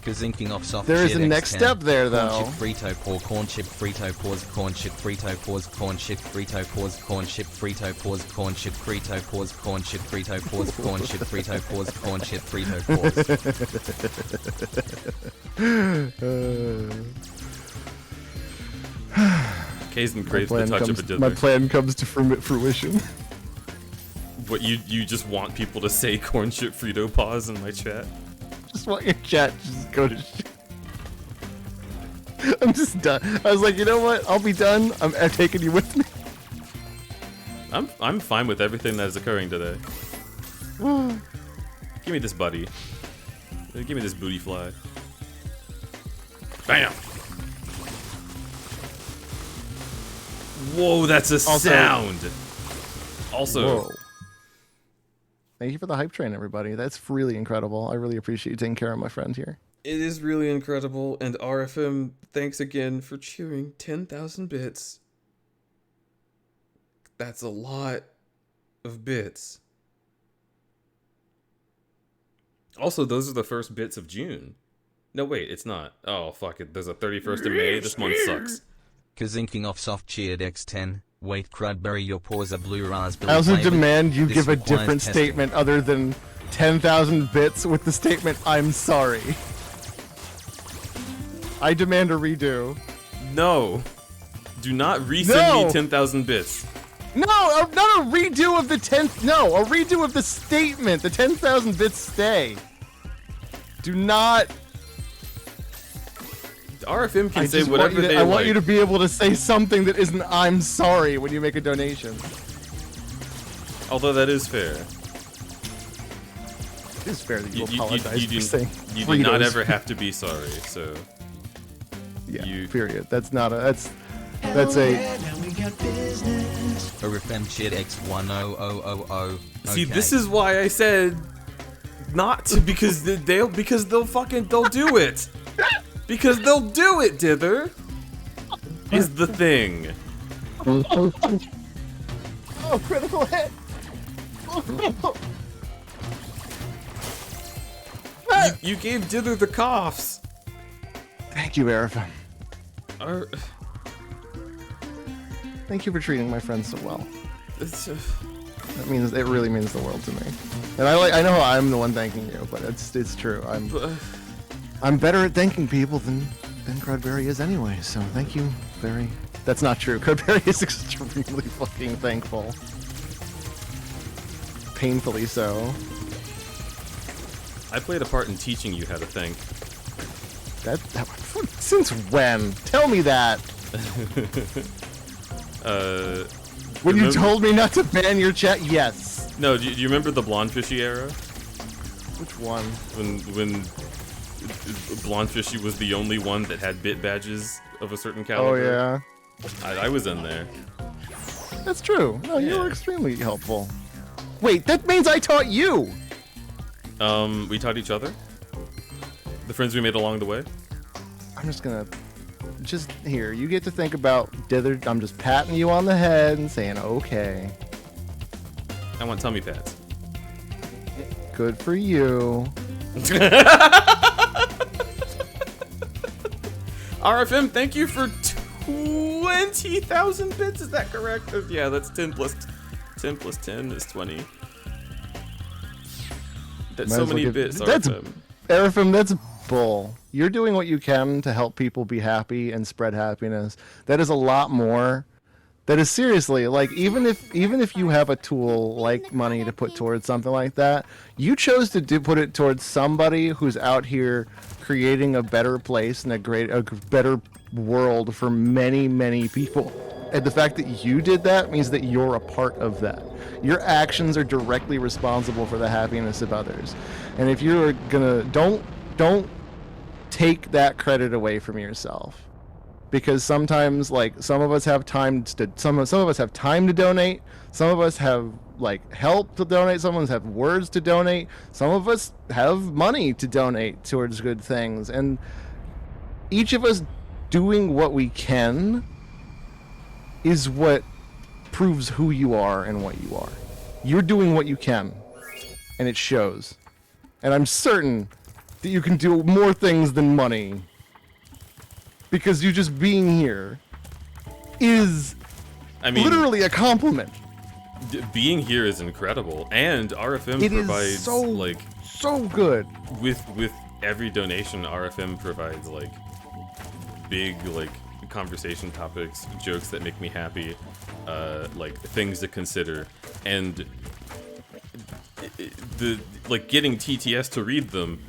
Gazinking off soft There is shit a next X10. step there, though. Corn chip Frito paw, corn chip Frito paws, corn chip Frito paws, corn chip Frito paws, corn chip Frito paws, corn chip Frito paws, corn chip Frito paws, corn chip Frito paws, corn chip Frito paws. Kaizen craves the touch of a dither. My plan comes to fruition. What, you just want people to say corn chip Frito paws in my chat? Just want your chat to just go to shit. I'm just done. I was like, you know what? I'll be done. I'm taking you with me. I'm fine with everything that is occurring today. Give me this buddy. Give me this booty fly. Bam! Whoa, that's a sound. Also, whoa. Thank you for the hype train, everybody. That's really incredible. I really appreciate you taking care of my friend here. it is really incredible. And RFM, thanks again for cheering 10,000 bits. That's a lot of bits. Also, those are the first bits of June. No, wait, it's not. Oh, fuck it. There's a 31st of May. This month sucks. Kazinking off soft cheered X10. Wait, crudberry, your paws are blue raspberry. I also flavored. demand you This give a requires different testing. statement other than 10,000 bits with the statement, I'm sorry. I demand a redo. No. Do not resend me 10,000 bits. No, not a redo of the 10th. No, a redo of the statement. The 10,000 bits stay. Do not. RFM can say just whatever they I want like. you to be able to say something that isn't I'm sorry when you make a donation. Although that is fair. It is fair that you apologize for saying you do not Fritos. ever have to be sorry, so... Yeah, period. That's not a... That's a... RFM cheered X10000. See, this is why I said not to, because they'll do it. Because they'll do it, Dither. Is the thing. Oh, critical hit! You gave Dither the coughs. Thank you, Erica. Thank you for treating my friends so well. That means it really means the world to me. And I know I'm the one thanking you, but it's true. I'm better at thanking people than Crudberry is anyway. So thank you very. That's not true. Crudberry is extremely fucking thankful. Painfully so. I played a part in teaching you how to think. That since when? Tell me that. When you told me not to ban your chat, yes. No, do you remember the Blondfishy era? Which one? When Blondfishy was the only one that had bit badges of a certain caliber. Oh yeah. I was in there. That's true. No, you were extremely helpful. Wait, that means I taught you. We taught each other. The friends we made along the way. I'm just gonna. Just here, you get to think about Dither. I'm just patting you on the head and saying, okay. I want tummy pats. Good for you. RFM, thank you for 20,000 bits. Is that correct? Yeah, that's 10 plus 10 is 20. That's Might so as well many give- bits, That's RFM. Erafim, that's bull. You're doing what you can to help people be happy and spread happiness. That is a lot more. That is seriously, like, even if you have a tool like money to put towards something like that, you chose to put it towards somebody who's out here creating a better place and a better world for many, many people. And the fact that you did that means that you're a part of that. Your actions are directly responsible for the happiness of others. And if you're gonna, don't take that credit away from yourself. Because sometimes, like, some of us have time to some of us have time to donate, some of us have like help to donate, some of us have words to donate, some of us have money to donate towards good things, and each of us doing what we can is what proves who you are and what you are. You're doing what you can, and it shows. And I'm certain that you can do more things than money. Because you just being here is literally a compliment. Being here is incredible, and RFM It is provides so good. With every donation, RFM provides like big conversation topics, jokes that make me happy, like things to consider, and the getting TTS to read them,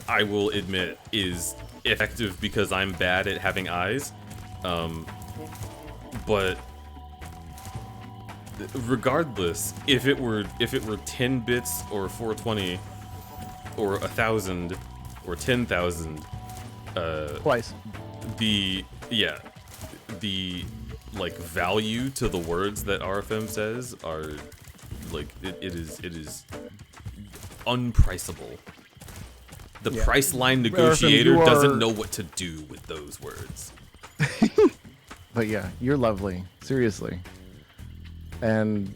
I will admit, is effective because I'm bad at having eyes, but regardless, if it were 10 bits or 420 or 1,000 or 10,000, twice, the like value to the words that RFM says are like it is unpriceable. The price line negotiator doesn't know what to do with those words. But yeah, you're lovely, seriously. And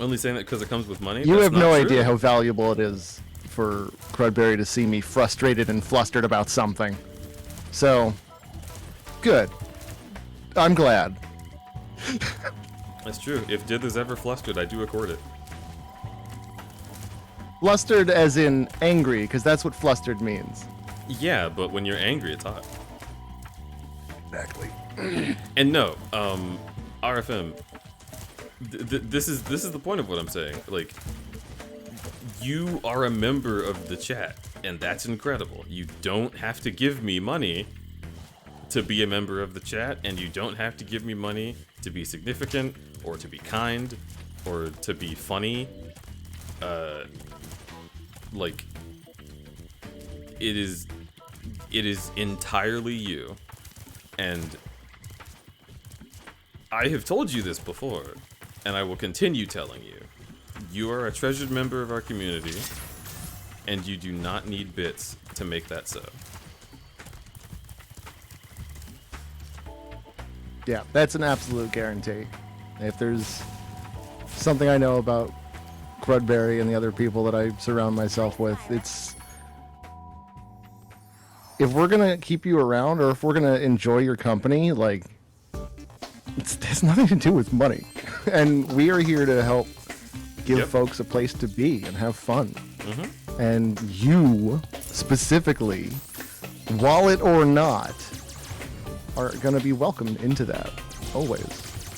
only saying that because it comes with money. you That's have not no true. idea how valuable it is for Crudberry to see me frustrated and flustered about something. So, good. I'm glad. That's true. If Dith is ever flustered, I do accord it. Flustered as in angry, because that's what flustered means. Yeah, but when you're angry, it's hot. Exactly. And no, RFM. This is the point of what I'm saying. Like, you are a member of the chat, and that's incredible. You don't have to give me money to be a member of the chat, and you don't have to give me money to be significant, or to be kind, or to be funny. Like, it is entirely you. And I have told you this before, and I will continue telling you. You are a treasured member of our community, and you do not need bits to make that so. Yeah, that's an absolute guarantee. If there's something I know about Crudberry and the other people that I surround myself with, it's if we're gonna keep you around or if we're gonna enjoy your company, like it has nothing to do with money. And we are here to help give folks a place to be and have fun. And you specifically, wallet or not, are gonna be welcomed into that always.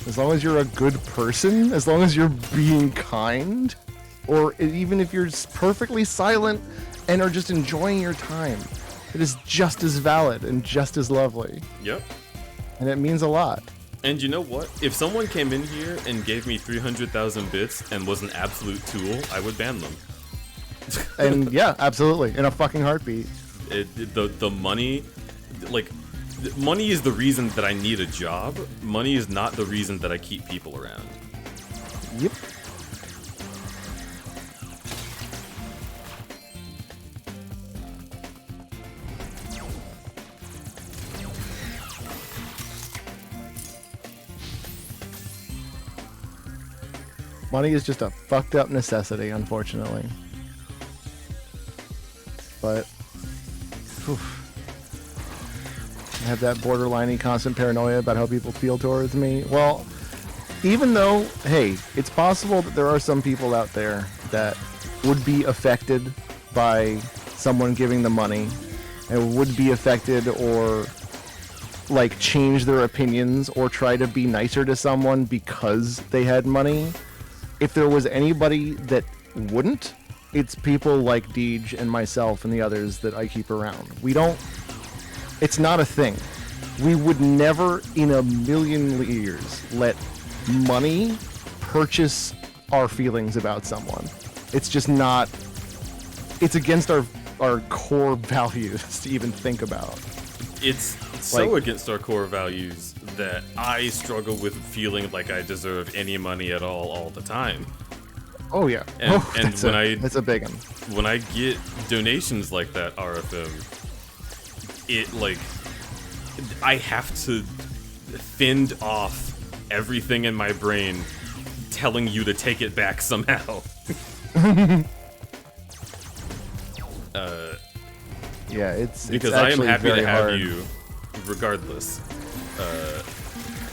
As long as you're a good person, as long as you're being kind, or even if you're perfectly silent and are just enjoying your time, it is just as valid and just as lovely. Yep. And it means a lot. And you know what? If someone came in here and gave me 300,000 bits and was an absolute tool, I would ban them. And yeah, absolutely, in a fucking heartbeat. The money, like, money is the reason that I need a job. Money is not the reason that I keep people around. Yep. Money is just a fucked up necessity, unfortunately. But I have that borderline constant paranoia about how people feel towards me. Well, even though, hey, it's possible that there are some people out there that would be affected by someone giving them money and would be affected or like change their opinions or try to be nicer to someone because they had money. If there was anybody that wouldn't, it's people like Deej and myself and the others that I keep around. We don't, it's not a thing. We would never in a million years let money purchase our feelings about someone. It's just not, it's against our core values to even think about. It's so against our core values that I struggle with feeling like I deserve any money at all the time. Oh yeah. And, oh, and that's a big one. When I get donations like that, RFM, it like I have to fend off everything in my brain telling you to take it back somehow. Yeah, it's because I am happy to have hard. you regardless.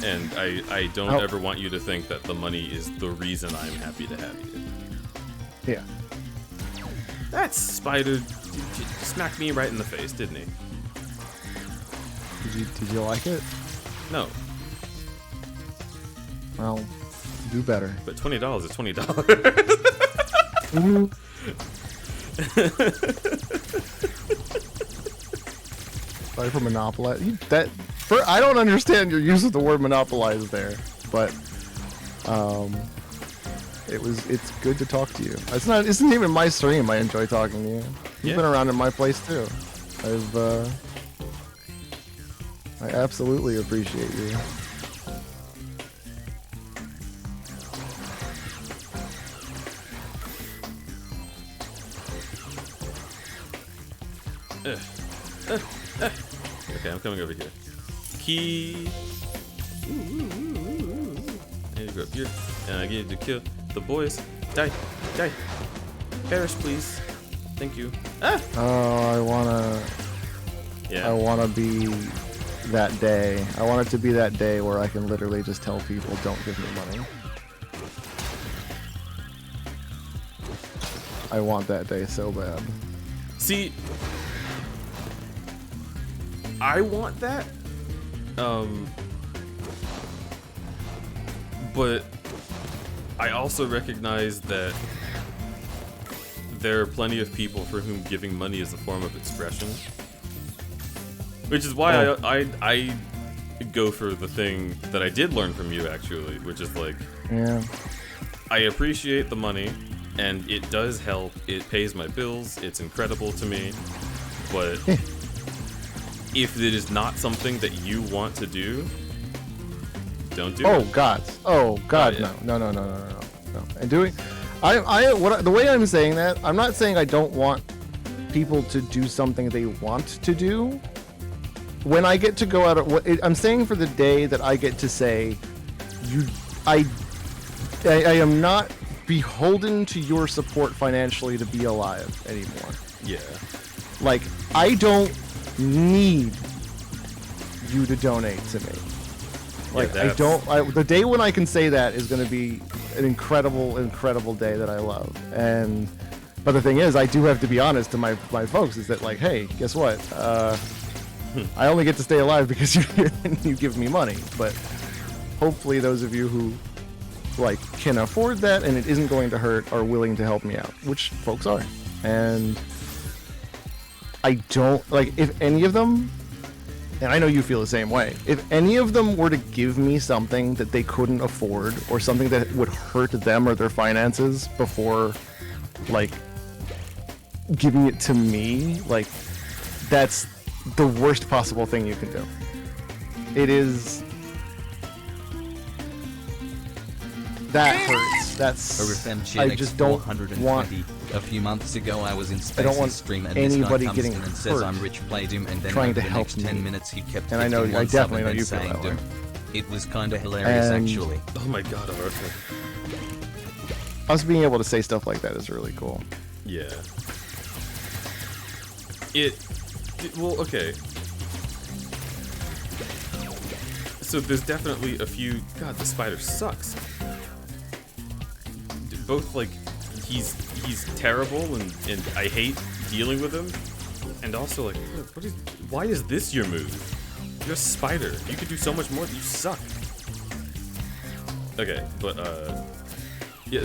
And I don't ever want you to think that the money is the reason I'm happy to have you. Yeah. That spider smacked me right in the face, didn't he? Did you like it? No. Well, do better. But $20 is $20. Sorry for monopolize. I don't understand your use of the word monopolize there, but it's good to talk to you. It's isn't even my stream. I enjoy talking to you. You've been around in my place too. I absolutely appreciate you. Okay, I'm coming over here. Key. I need to go up here, and I need to kill the boys. Die, die. Perish, please. Thank you. Ah! Oh, I wanna. Yeah. I wanna be that day. I want it to be that day where I can literally just tell people, don't give me money. I want that day so bad. See, I want that. But I also recognize that there are plenty of people for whom giving money is a form of expression. Which is why I go for the thing that I did learn from you, actually, which is like, yeah, I appreciate the money, and it does help. It pays my bills. It's incredible to me. But if it is not something that you want to do, don't do it. Oh God! Oh God! Oh, yeah. No! And doing, the way I'm saying that, I'm not saying I don't want people to do something they want to do. When I get to go out, I'm saying for the day that I get to say, I am not beholden to your support financially to be alive anymore. Yeah. Like, I don't need you to donate to me. Like, Yeah, the day when I can say that is going to be an incredible, incredible day that I love. But the thing is, I do have to be honest to my folks, is that like, hey, guess what? I only get to stay alive because you give me money. But hopefully those of you who like can afford that and it isn't going to hurt are willing to help me out, which folks are. And I don't like, if any of them, and I know you feel the same way, if any of them were to give me something that they couldn't afford or something that would hurt them or their finances before like giving it to me, like that's the worst possible thing you can do. It is. That hurts. That's. I just don't want. A few months ago, I was in I don't Spacey's want stream, and this guy anybody comes getting in and says hurt I'm rich, played him, and then trying over to the help next me. 10 minutes he kept And I know, gifting I one sub definitely and know then you feel saying, that way. "Dude, it was kind of hilarious, And- actually." Oh my god, Arthur. Us being able to say stuff like that is really cool. Yeah. Well, okay. So there's definitely a few. God, the spider sucks. Both like he's terrible and I hate dealing with him, and also like why is this your move? You're a spider. You could do so much more. You suck. Okay, but yeah,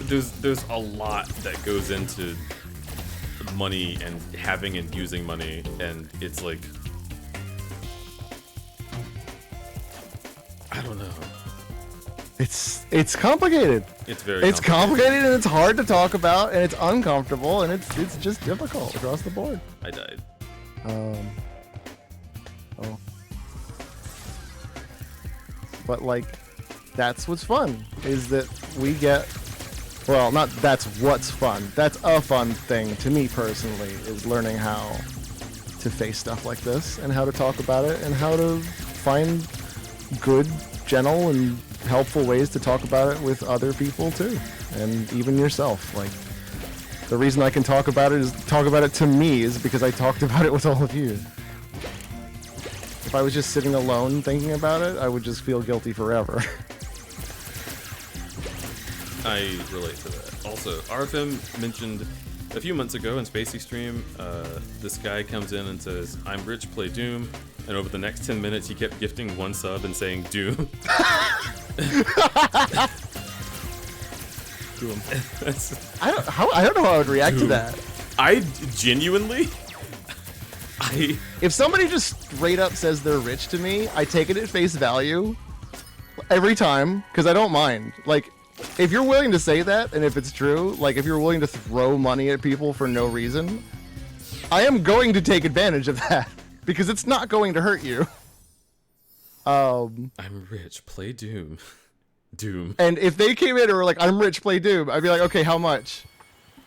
there's a lot that goes into money and having and using money, and it's like I don't know. It's complicated. It's very It's complicated and it's hard to talk about and it's uncomfortable and it's just difficult across the board. I died. Oh. But like, that's what's fun, is that we get, well, not that's what's fun. That's a fun thing to me personally, is learning how to face stuff like this and how to talk about it and how to find good, gentle, and helpful ways to talk about it with other people too, and even yourself. Like, the reason I can talk about it to me is because I talked about it with all of you. If I was just sitting alone thinking about it, I would just feel guilty forever. I relate to that. Also, RFM mentioned a few months ago in Spacey stream, this guy comes in and says, "I'm rich, play Doom," and over the next 10 minutes he kept gifting one sub and saying Doom. Doom. I don't know how I would react to that. I genuinely, if somebody just straight up says they're rich to me, I take it at face value every time, because I don't mind. Like, if you're willing to say that, and if it's true, like if you're willing to throw money at people for no reason, I am going to take advantage of that. because it's not going to hurt you. I'm rich. Play Doom. Doom. And if they came in and were like, I'm rich, play Doom, I'd be like, okay, how much?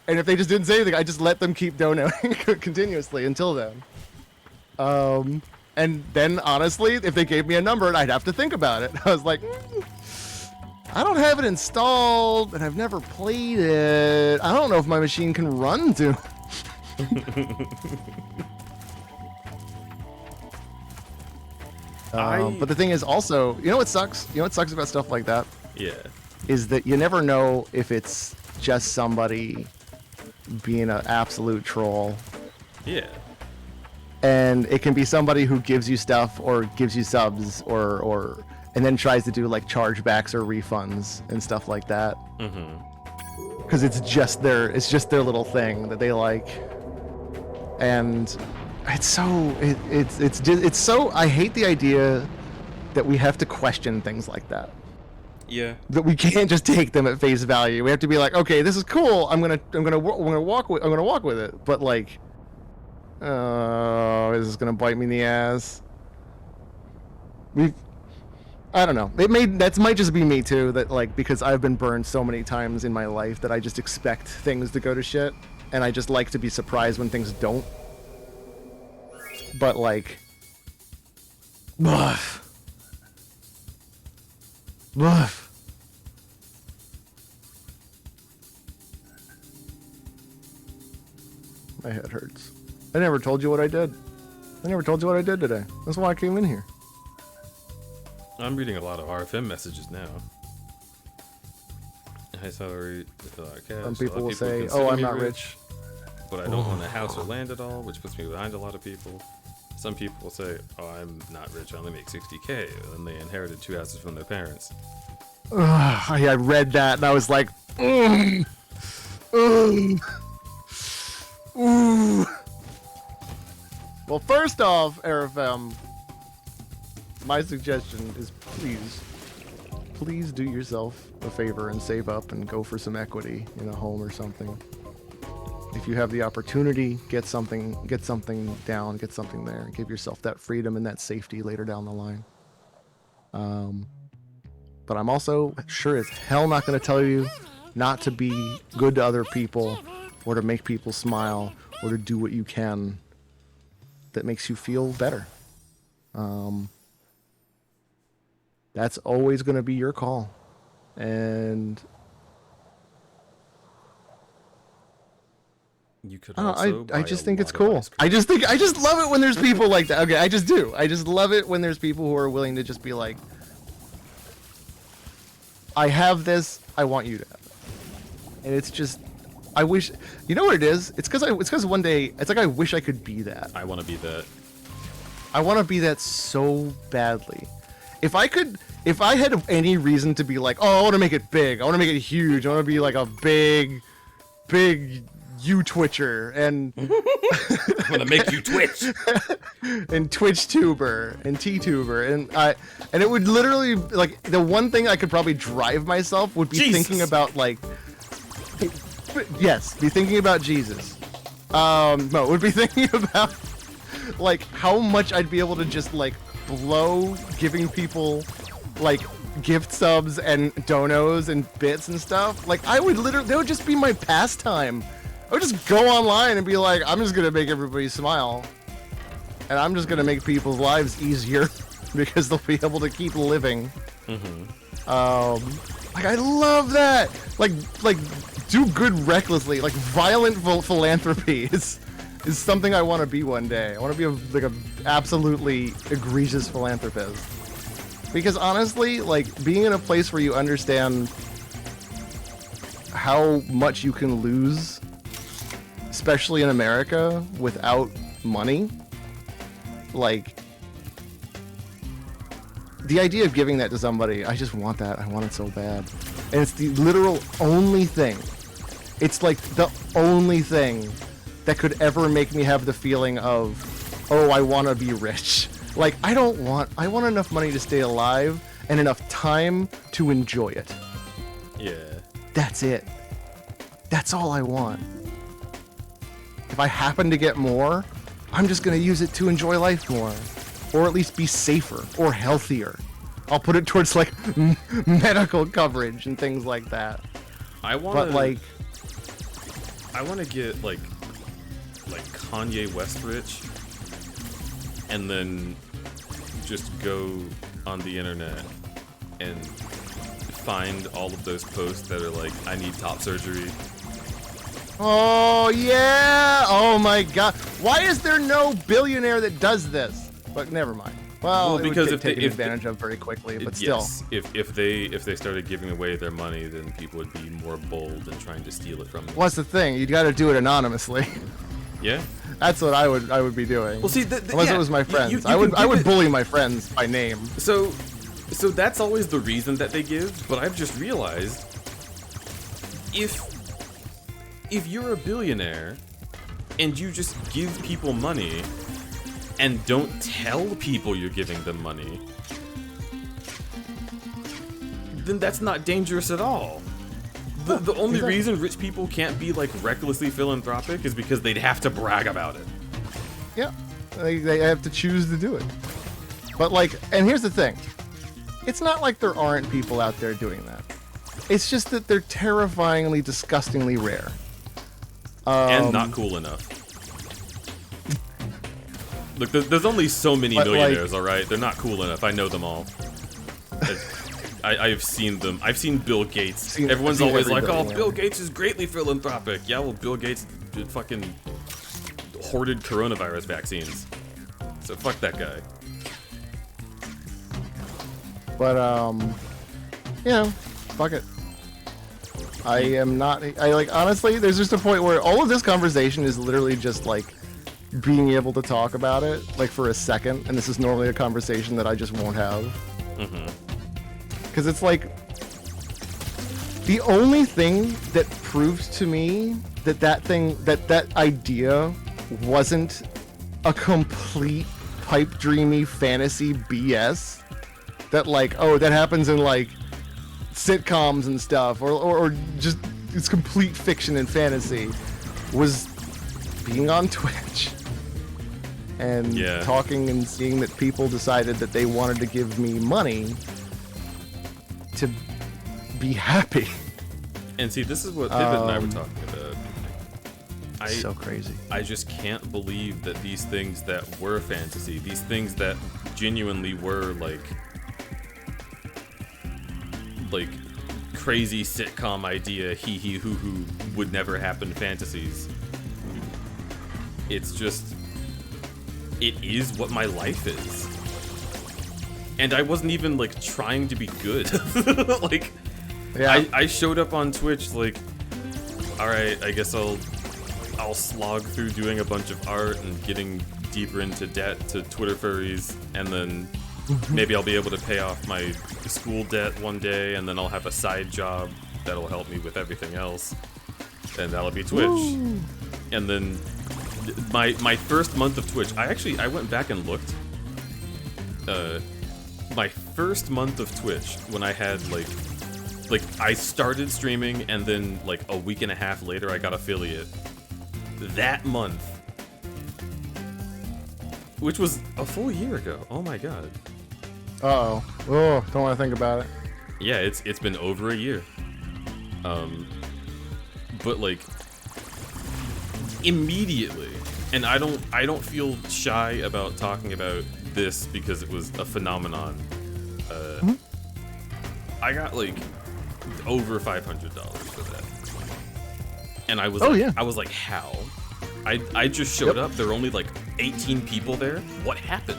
And if they just didn't say anything, I just let them keep donating continuously until then. And then, honestly, if they gave me a number, I'd have to think about it. I was like, I don't have it installed, and I've never played it. I don't know if my machine can run Doom. But the thing is also, you know what sucks? You know what sucks about stuff like that? Yeah. Is that you never know if it's just somebody being an absolute troll. Yeah. And it can be somebody who gives you stuff or gives you subs or and then tries to do like chargebacks or refunds and stuff like that. Because it's just their little thing that they like. And it's so I hate the idea that we have to question things like that. Yeah. That we can't just take them at face value. We have to be like, okay, this is cool. I'm gonna walk with it. But like, oh, is this gonna bite me in the ass? I don't know. That might just be me too. That like, because I've been burned so many times in my life that I just expect things to go to shit, and I just like to be surprised when things don't. But like, woof. My head hurts. I never told you what I did. I never told you what I did today. That's why I came in here. I'm reading a lot of RFM messages now. High salary, cash. Some people will say, consider "Oh, I'm me not rich, but I don't own a house or land at all," which puts me behind a lot of people. Some people will say, "Oh, I'm not rich. I only make 60K," and they inherited 2 houses from their parents. I read that and I was like, ooh. Well, first off, RFM, my suggestion is please do yourself a favor and save up and go for some equity in a home or something. If you have the opportunity, get something down, get something there. Give yourself that freedom and that safety later down the line. But I'm also sure as hell not going to tell you not to be good to other people or to make people smile or to do what you can that makes you feel better. That's always going to be your call. And you could also I just think it's cool. I just love it when there's people like that. Okay, I just do. I just love it when there's people who are willing to just be like, I have this, I want you to have it. And it's just, I wish, you know what it is? It's because one day, it's like I wish I could be that. I want to be that. I want to be that so badly. If I had any reason to be like, oh, I want to make it big, I want to make it huge, I want to be like a big you-twitcher, and I'm gonna make you twitch. And Twitch tuber and T-tuber, and it would literally, like, the one thing I could probably drive myself would be thinking about, like, yes, be thinking about Jesus. No, would be thinking about like how much I'd be able to just like blow giving people like gift subs and donos and bits and stuff. Like I would literally, that would just be my pastime. I would just go online and be like, I'm just gonna make everybody smile, and I'm just gonna make people's lives easier because they'll be able to keep living. Like I love that. Like do good recklessly. Like violent philanthropy is something I want to be one day. I want to be like a absolutely egregious philanthropist. Because honestly, like being in a place where you understand how much you can lose, especially in America, without money, like the idea of giving that to somebody, I just want that. I want it so bad. And it's the literal only thing. It's like the only thing that could ever make me have the feeling of, oh, I want to be rich. Like, I want enough money to stay alive and enough time to enjoy it. Yeah. That's it. That's all I want. If I happen to get more, I'm just gonna use it to enjoy life more, or at least be safer or healthier. I'll put it towards like medical coverage and things like that. I want to get like Kanye West rich, and then just go on the internet and find all of those posts that are like, I need top surgery. Oh yeah! Oh my god! Why is there no billionaire that does this? But never mind. Well, because it would if get taken they, advantage of very quickly, but yes, still. if they started giving away their money, then people would be more bold in trying to steal it from them. What's the thing? You got to do it anonymously. Yeah. That's what I would be doing. Well, see, unless it was my friends, I would bully my friends by name. So that's always the reason that they give. But I've just realized, if you're a billionaire and you just give people money and don't tell people you're giving them money, then that's not dangerous at all. The only reason rich people can't be like recklessly philanthropic is because they'd have to brag about it. Yeah, they have to choose to do it. But like, and here's the thing, it's not like there aren't people out there doing that. It's just that they're terrifyingly, disgustingly rare. And not cool enough. Look, there's only so many millionaires, alright? They're not cool enough. I know them all. I've seen them. I've seen Bill Gates. Everyone's always like, oh, Bill Gates is greatly philanthropic. Yeah, well, Bill Gates did fucking hoarded coronavirus vaccines. So fuck that guy. But, you know, fuck it. I am not, like, honestly, there's just a point where all of this conversation is literally just, like, being able to talk about it, like, for a second, and this is normally a conversation that I just won't have. Mm-hmm. Because it's like, the only thing that proved to me that idea wasn't a complete pipe dreamy fantasy BS, that like, oh, that happens in like sitcoms and stuff, or just it's complete fiction and fantasy, was being on Twitch and talking and seeing that people decided that they wanted to give me money to be happy. And see, this is what Pivot and I were talking about. So crazy. I just can't believe that these things that were fantasy, these things that genuinely were like crazy sitcom idea, hee hee hoo hoo, would never happen fantasies. It's just, it is what my life is. And I wasn't even like trying to be good. Like, yeah. I showed up on Twitch like, all right, I guess I'll slog through doing a bunch of art and getting deeper into debt to Twitter furries, and then maybe I'll be able to pay off my school debt one day, and then I'll have a side job that'll help me with everything else, and that'll be Twitch. Woo. And then my first month of Twitch, I went back and looked. My first month of Twitch, when I had like I started streaming, and then like a week and a half later I got affiliate. That month, which was a full year ago. Oh my god. Oh, don't want to think about it. Yeah, it's been over a year. But like immediately, and I don't feel shy about talking about this because it was a phenomenon. I got like over $500 for that, and I was I was like, how? I just showed up. There were only like 18 people there. What happened?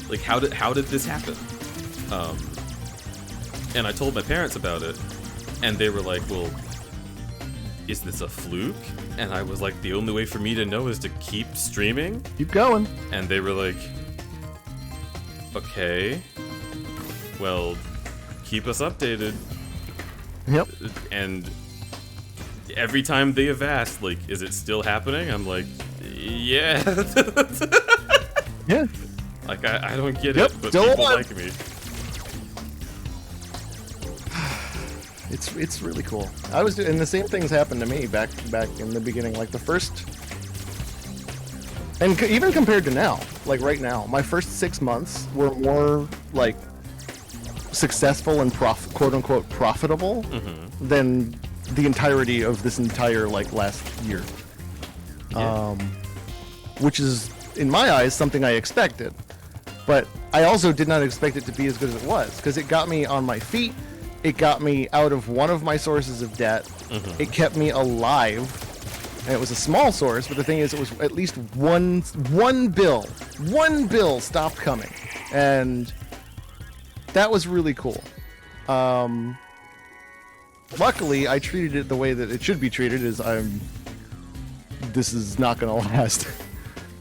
Like, how did this happen? And I told my parents about it, and they were like, well, is this a fluke? And I was like, the only way for me to know is to keep streaming. Keep going. And they were like, okay, well, keep us updated. Yep. And every time they have asked, like, is it still happening? I'm like, yeah. Yeah. Like, I don't get it, but still people alive. like me. It's really cool. I was doing the same things happened to me back in the beginning, like the first. And even compared to now, like right now, my first 6 months were more like successful and quote unquote profitable than the entirety of this entire like last year. Which is, in my eyes, something I expected. But I also did not expect it to be as good as it was, because it got me on my feet, it got me out of one of my sources of debt, it kept me alive, and it was a small source, but the thing is, it was at least one bill stopped coming, and that was really cool. Luckily, I treated it the way that it should be treated, this is not gonna last.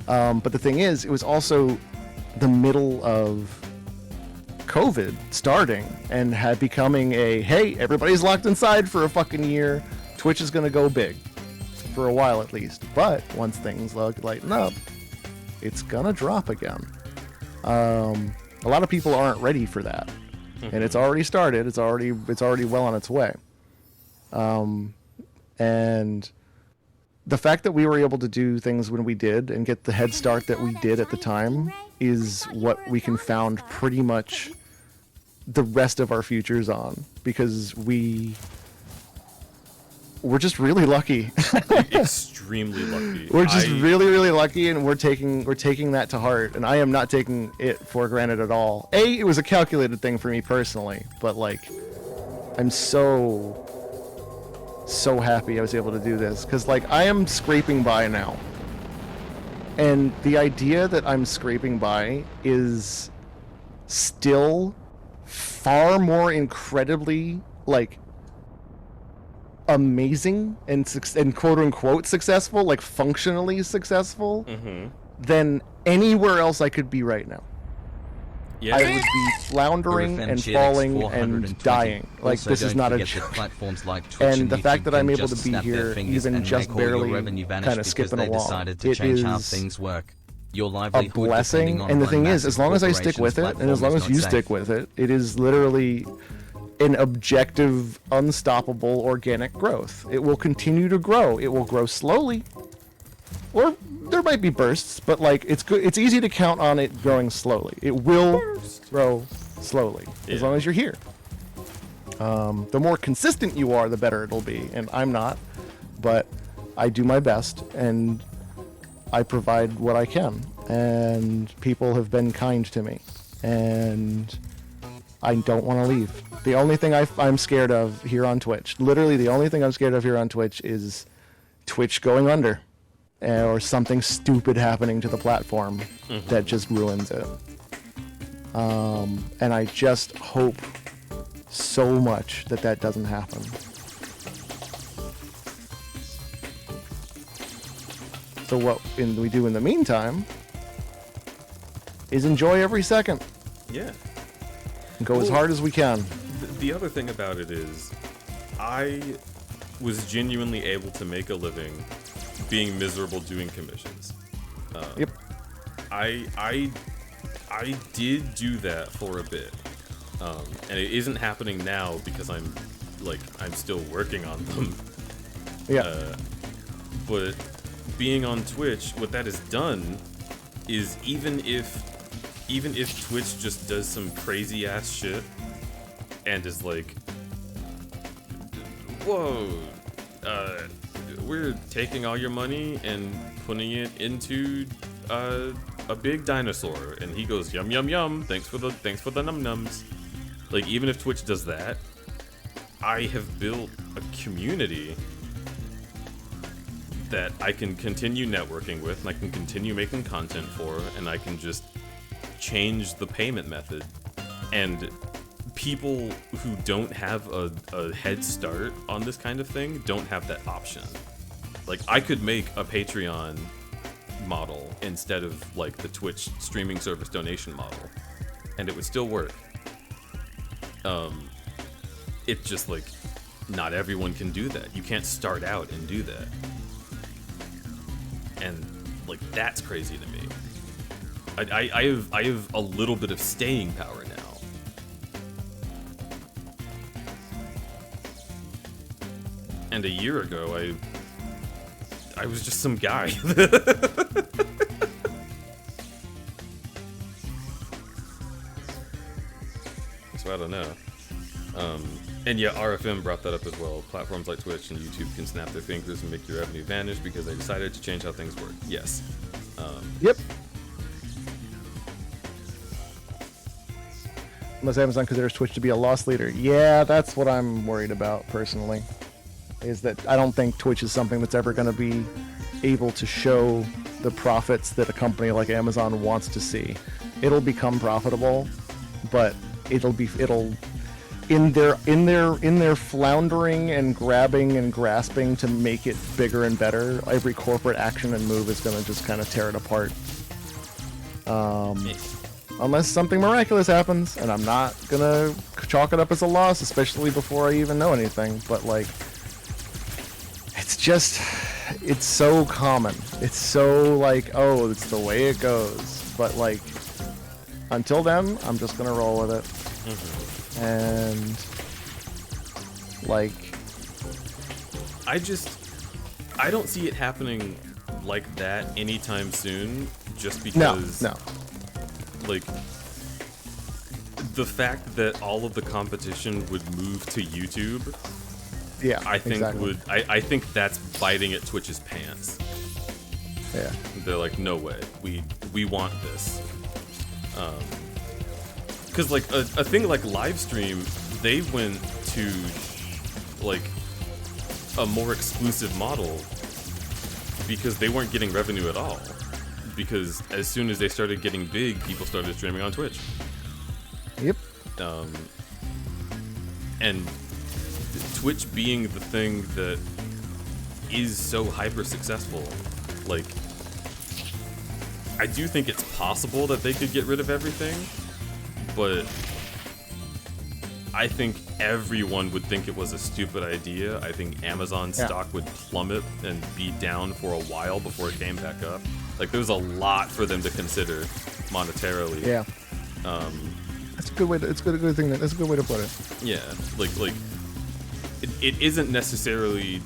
But the thing is, it was also the middle of COVID starting and had becoming a, hey, everybody's locked inside for a fucking year. Twitch is gonna go big. For a while at least. But once things lighten up, it's gonna drop again. A lot of people aren't ready for that. And it's already started. It's already well on its way. And the fact that we were able to do things when we did and get the head start that we did at the time is what we can found pretty much the rest of our futures on, because we're just really lucky. Extremely lucky. We're just really, really lucky, and we're taking that to heart, and I am not taking it for granted at all. It was a calculated thing for me personally, but like, I'm so happy I was able to do this, because like I am scraping by now, and the idea that I'm scraping by is still far more incredibly like amazing and quote unquote successful, like functionally successful, than anywhere else I could be right now. Yeah. I would be floundering and falling and dying. Like, Also, this is don't not a forget joke. that platforms like Twitch And the YouTube fact that can I'm able just to be snap their here, fingers even and just make all your barely revenue vanish kind of because skipping they along, decided to it change how is things work. Your a livelihood blessing. depending on And the one thing is, massive as long as I stick with it, corporation's and as long platform as is you not stick safe. with it, it is literally an objective, unstoppable, organic growth. It will continue to grow. It will grow slowly, or there might be bursts, but like it's good. It's easy to count on it growing slowly. It will grow slowly as long as you're here. The more consistent you are, the better it'll be. And I'm not, but I do my best and I provide what I can. And people have been kind to me, and I don't want to leave. The only thing I'm scared of here on Twitch, literally the only thing I'm scared of here on Twitch, is Twitch going under, or something stupid happening to the platform that just ruins it. And I just hope so much that that doesn't happen. So what we do in the meantime is enjoy every second. Yeah. And go as hard as we can. The other thing about it is, I was genuinely able to make a living being miserable doing commissions. Yep. I did do that for a bit, and it isn't happening now because I'm still working on them. Yeah. But being on Twitch, what that has done is even if Twitch just does some crazy ass shit and is like, whoa, we're taking all your money and putting it into a big dinosaur, and he goes yum yum yum, thanks for the num nums. Like, even if Twitch does that, I have built a community that I can continue networking with, and I can continue making content for, and I can just change the payment method. And people who don't have a head start on this kind of thing don't have that option. Like, I could make a Patreon model instead of like the Twitch streaming service donation model, and it would still work. It's just like, not everyone can do that. You can't start out and do that. And like, that's crazy to me. I have a little bit of staying power now. And a year ago, I was just some guy. so I don't know. And yeah, RFM brought that up as well. Platforms like Twitch and YouTube can snap their fingers and make your revenue vanish because they decided to change how things work. Yes. Yep. Unless Amazon considers Twitch to be a loss leader. Yeah, that's what I'm worried about personally. Is that I don't think Twitch is something that's ever going to be able to show the profits that a company like Amazon wants to see. It'll become profitable, but it'll in their floundering and grabbing and grasping to make it bigger and better, every corporate action and move is going to just kind of tear it apart. Unless something miraculous happens, and I'm not gonna chalk it up as a loss, especially before I even know anything, but like, it's so common. It's so like, oh, it's the way it goes. But like, until then, I'm just gonna roll with it. Mm-hmm. And like, I don't see it happening like that anytime soon, just because no. Like, the fact that all of the competition would move to YouTube, yeah, I think exactly. I think that's biting at Twitch's pants. Yeah, they're like, no way, we want this. Because like a thing like live stream, they went to like a more exclusive model because they weren't getting revenue at all. Because as soon as they started getting big, people started streaming on Twitch. Yep. And Twitch being the thing that is so hyper successful, like, I do think it's possible that they could get rid of everything, but I think everyone would think it was a stupid idea. I think Amazon stock would plummet and be down for a while before it came back up. Like, there's a lot for them to consider monetarily. Yeah. That's a good way to. It's a good thing. That's a good way to put it. Yeah. Like it isn't necessarily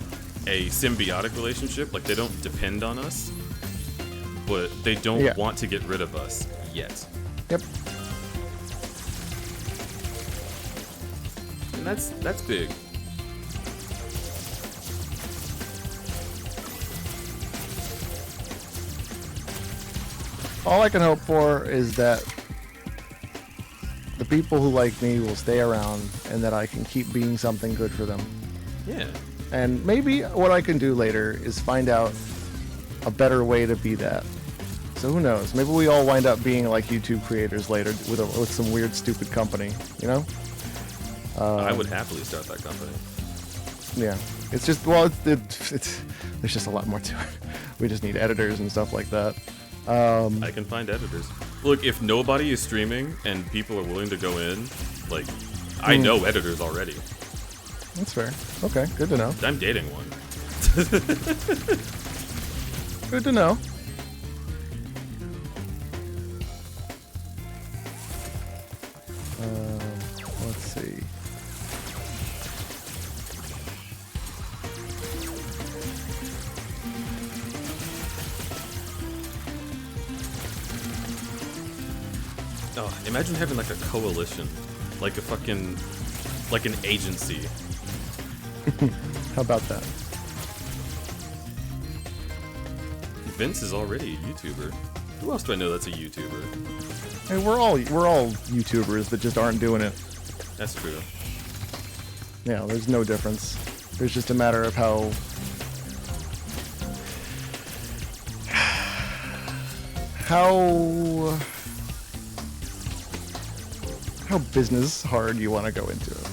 a symbiotic relationship. Like, they don't depend on us, but they don't want to get rid of us yet. Yep. And that's big. All I can hope for is that the people who like me will stay around and that I can keep being something good for them. Yeah. And maybe what I can do later is find out a better way to be that. So who knows? Maybe we all wind up being like YouTube creators later with some weird, stupid company, you know? I would happily start that company. Yeah. It's just, well, it's there's just a lot more to it. We just need editors and stuff like that. I can find editors. Look, if nobody is streaming and people are willing to go in, like, I know editors already. That's fair. Okay, good to know. I'm dating one. Good to know. Let's see. Oh, imagine having like a coalition, like a fucking, like an agency. How about that? Vince is already a YouTuber. Who else do I know that's a YouTuber? Hey, we're all YouTubers that just aren't doing it. That's true. Yeah, there's no difference. There's just a matter of how business hard you want to go into it.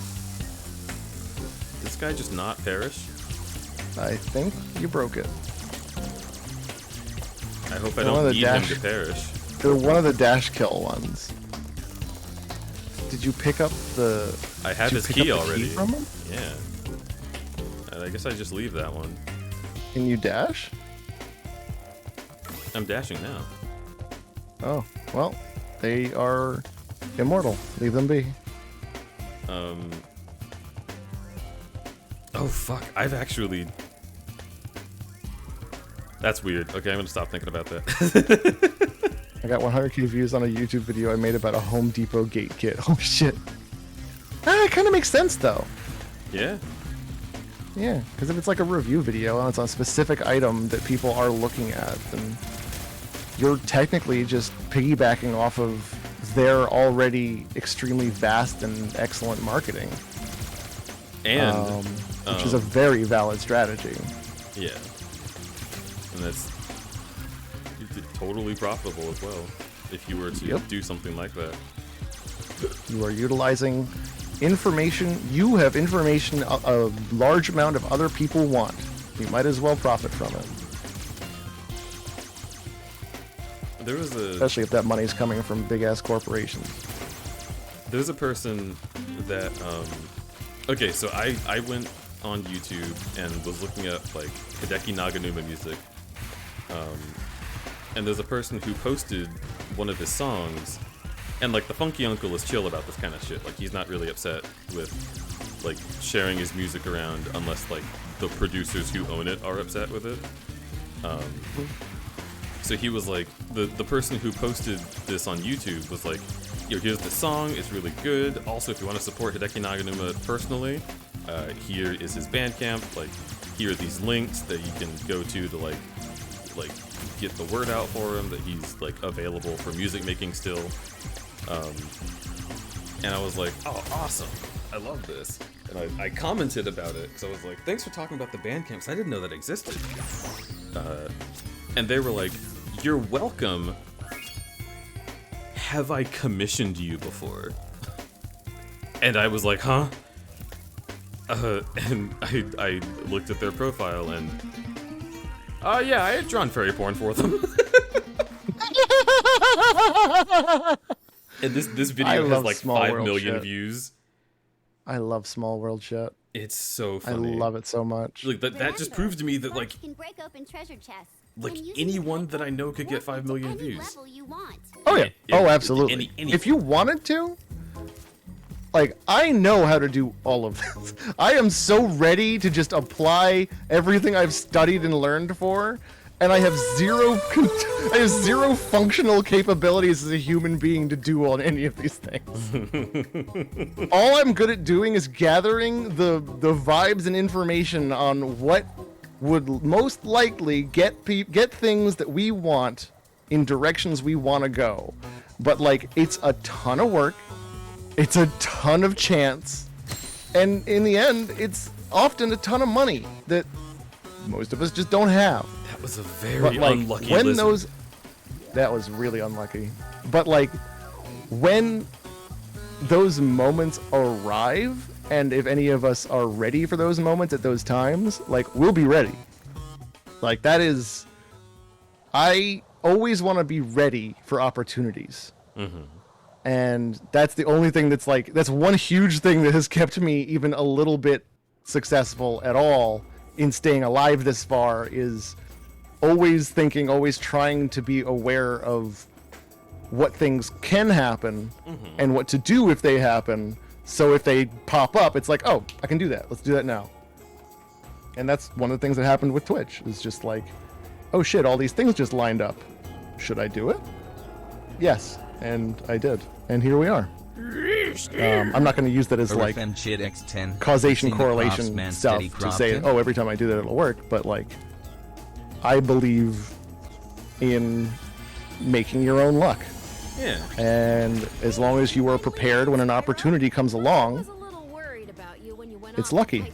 This guy just not perish? I think you broke it. I hope I don't need him to perish. They're one of the dash kill ones. Did you pick up the... I have his key already. From him? Yeah. I guess I just leave that one. Can you dash? I'm dashing now. Oh, well, they are immortal. Leave them be. Oh, fuck. I've actually... That's weird. Okay, I'm gonna stop thinking about that. I got 100k views on a YouTube video I made about a Home Depot gate kit. Oh, shit. It kind of makes sense though. Yeah. Yeah, because if it's like a review video and it's on a specific item that people are looking at, then you're technically just piggybacking off of their already extremely vast and excellent marketing. And which is a very valid strategy. Yeah. And that's totally profitable as well if you were to do something like that. You are utilizing information. You have information a large amount of other people want. You might as well profit from it. There was especially if that money's coming from big ass corporations. There's a person that okay, so I went on YouTube and was looking at like Hideki Naganuma music. And there's a person who posted one of his songs, and like the funky uncle is chill about this kind of shit. Like he's not really upset with like sharing his music around unless like the producers who own it are upset with it. So he was like, the person who posted this on YouTube was like, yo, here's the song, it's really good. Also, if you want to support Hideki Naganuma personally, here is his Bandcamp. Like, here are these links that you can go to like get the word out for him that he's like available for music making still. And I was like, oh, awesome, I love this. And I commented about it because I was like, thanks for talking about the Bandcamps. I didn't know that existed. And they were like, you're welcome. Have I commissioned you before? And I was like, huh? And I looked at their profile and yeah, I had drawn fairy porn for them. And this video has like 5 million views. I love small world shit. It's so funny. I love it so much. Like that just proves to me that like can break open treasure chests. Like anyone that I know could get 5 million views. Oh yeah. Oh, absolutely. If you wanted to, like, I know how to do all of this. I am so ready to just apply everything I've studied and learned for, and I have zero functional capabilities as a human being to do on any of these things. All I'm good at doing is gathering the vibes and information on what would most likely get things that we want in directions we want to go. But like, it's a ton of work, it's a ton of chance, and in the end, it's often a ton of money that most of us just don't have. That was a very unlucky lizard. That was really unlucky. But like, when those moments arrive, and if any of us are ready for those moments at those times, like, we'll be ready. Like, that is... I always want to be ready for opportunities. Mm-hmm. And that's the only thing that's like... That's one huge thing that has kept me even a little bit successful at all in staying alive this far, is always thinking, always trying to be aware of what things can happen and what to do if they happen. So if they pop up, it's like, oh, I can do that. Let's do that now. And that's one of the things that happened with Twitch. It's just like, oh shit, all these things just lined up. Should I do it? Yes, and I did. And here we are. I'm not going to use that as like causation correlation stuff to say, oh, every time I do that it'll work. But like, I believe in making your own luck. Yeah. And as long as you are prepared when an opportunity comes along, it's lucky.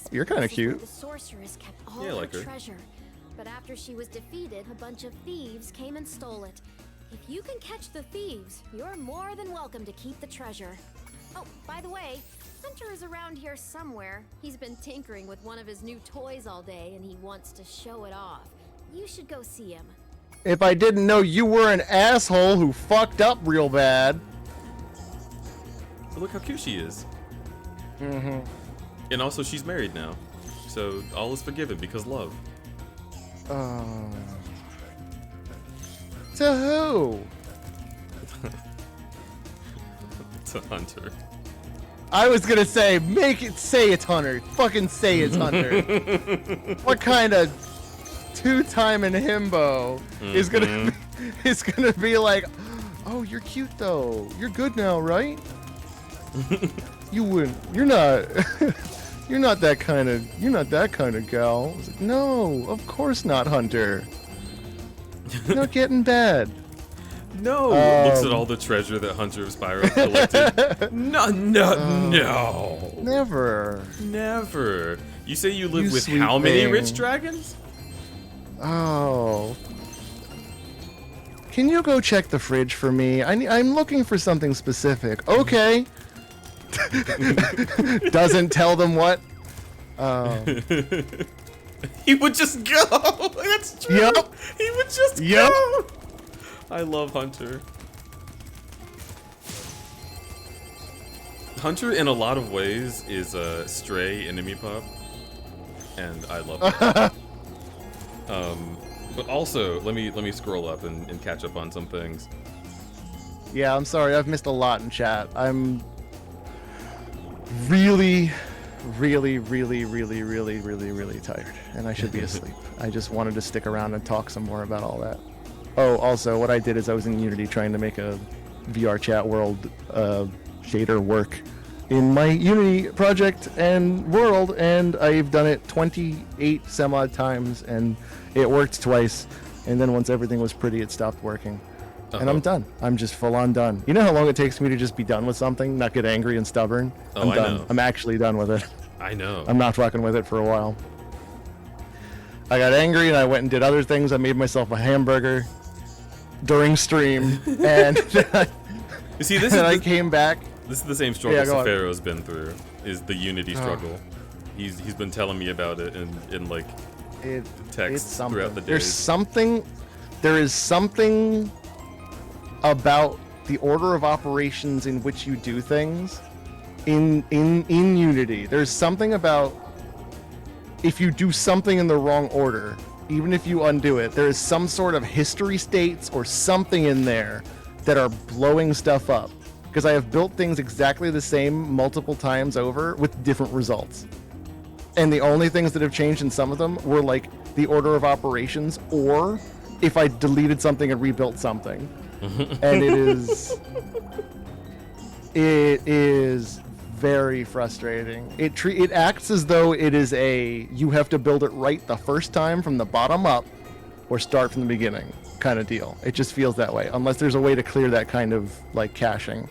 You're kind of cute. Yeah, I like her. Treasure. But after she was defeated, a bunch of thieves came and stole it. If you can catch the thieves, you're more than welcome to keep the treasure. Oh, by the way, Hunter is around here somewhere. He's been tinkering with one of his new toys all day, and he wants to show it off. You should go see him. If I didn't know you were an asshole who fucked up real bad. But look how cute she is. Mm-hmm. And also, she's married now. So all is forgiven because love. To who? To Hunter. I was gonna say, say it's Hunter. Fucking say it's Hunter. What kind of two-timing himbo is gonna be like, oh, you're cute though. You're good now, right? You wouldn't. You're not. You're not that kind of. You're not that kind of gal. I was like, no, of course not, Hunter. You're not getting bad. No. Looks at all the treasure that Hunter of Spyro collected. No. Never. Never. You say you live You with sweet how many thing. rich dragons? Oh. Can you go check the fridge for me? I'm looking for something specific. Okay. Doesn't tell them what. He would just go. That's true. Yep. He would just Yep. go. I love Hunter. Hunter, in a lot of ways, is a stray enemy pup, and I love it. But also, let me scroll up and catch up on some things. Yeah, I'm sorry. I've missed a lot in chat. I'm really tired, and I should be asleep. I just wanted to stick around and talk some more about all that. Oh, also, what I did is I was in Unity trying to make a VR chat world shader work in my Unity project and world, and I've done it 28 some odd times, and it worked twice, and then once everything was pretty, it stopped working. And I'm done. I'm just full on done. You know how long it takes me to just be done with something, not get angry and stubborn? I'm I done. know. I'm actually done with it. I know. I'm not fucking with it for a while. I got angry and I went and did other things. I made myself a hamburger during stream, and You see, this and is I came back. This is the same struggle Yeah, go on. Safaro's been through. Is the Unity struggle? He's been telling me about it in like It's texts something. throughout the day. There is something about the order of operations in which you do things in Unity. There's something about if you do something in the wrong order, even if you undo it, there is some sort of history states or something in there that are blowing stuff up. Because I have built things exactly the same multiple times over with different results. And the only things that have changed in some of them were like the order of operations, or if I deleted something and rebuilt something. And it is very frustrating. It acts as though it is you have to build it right the first time from the bottom up or start from the beginning kind of deal. It just feels that way, unless there's a way to clear that kind of like caching.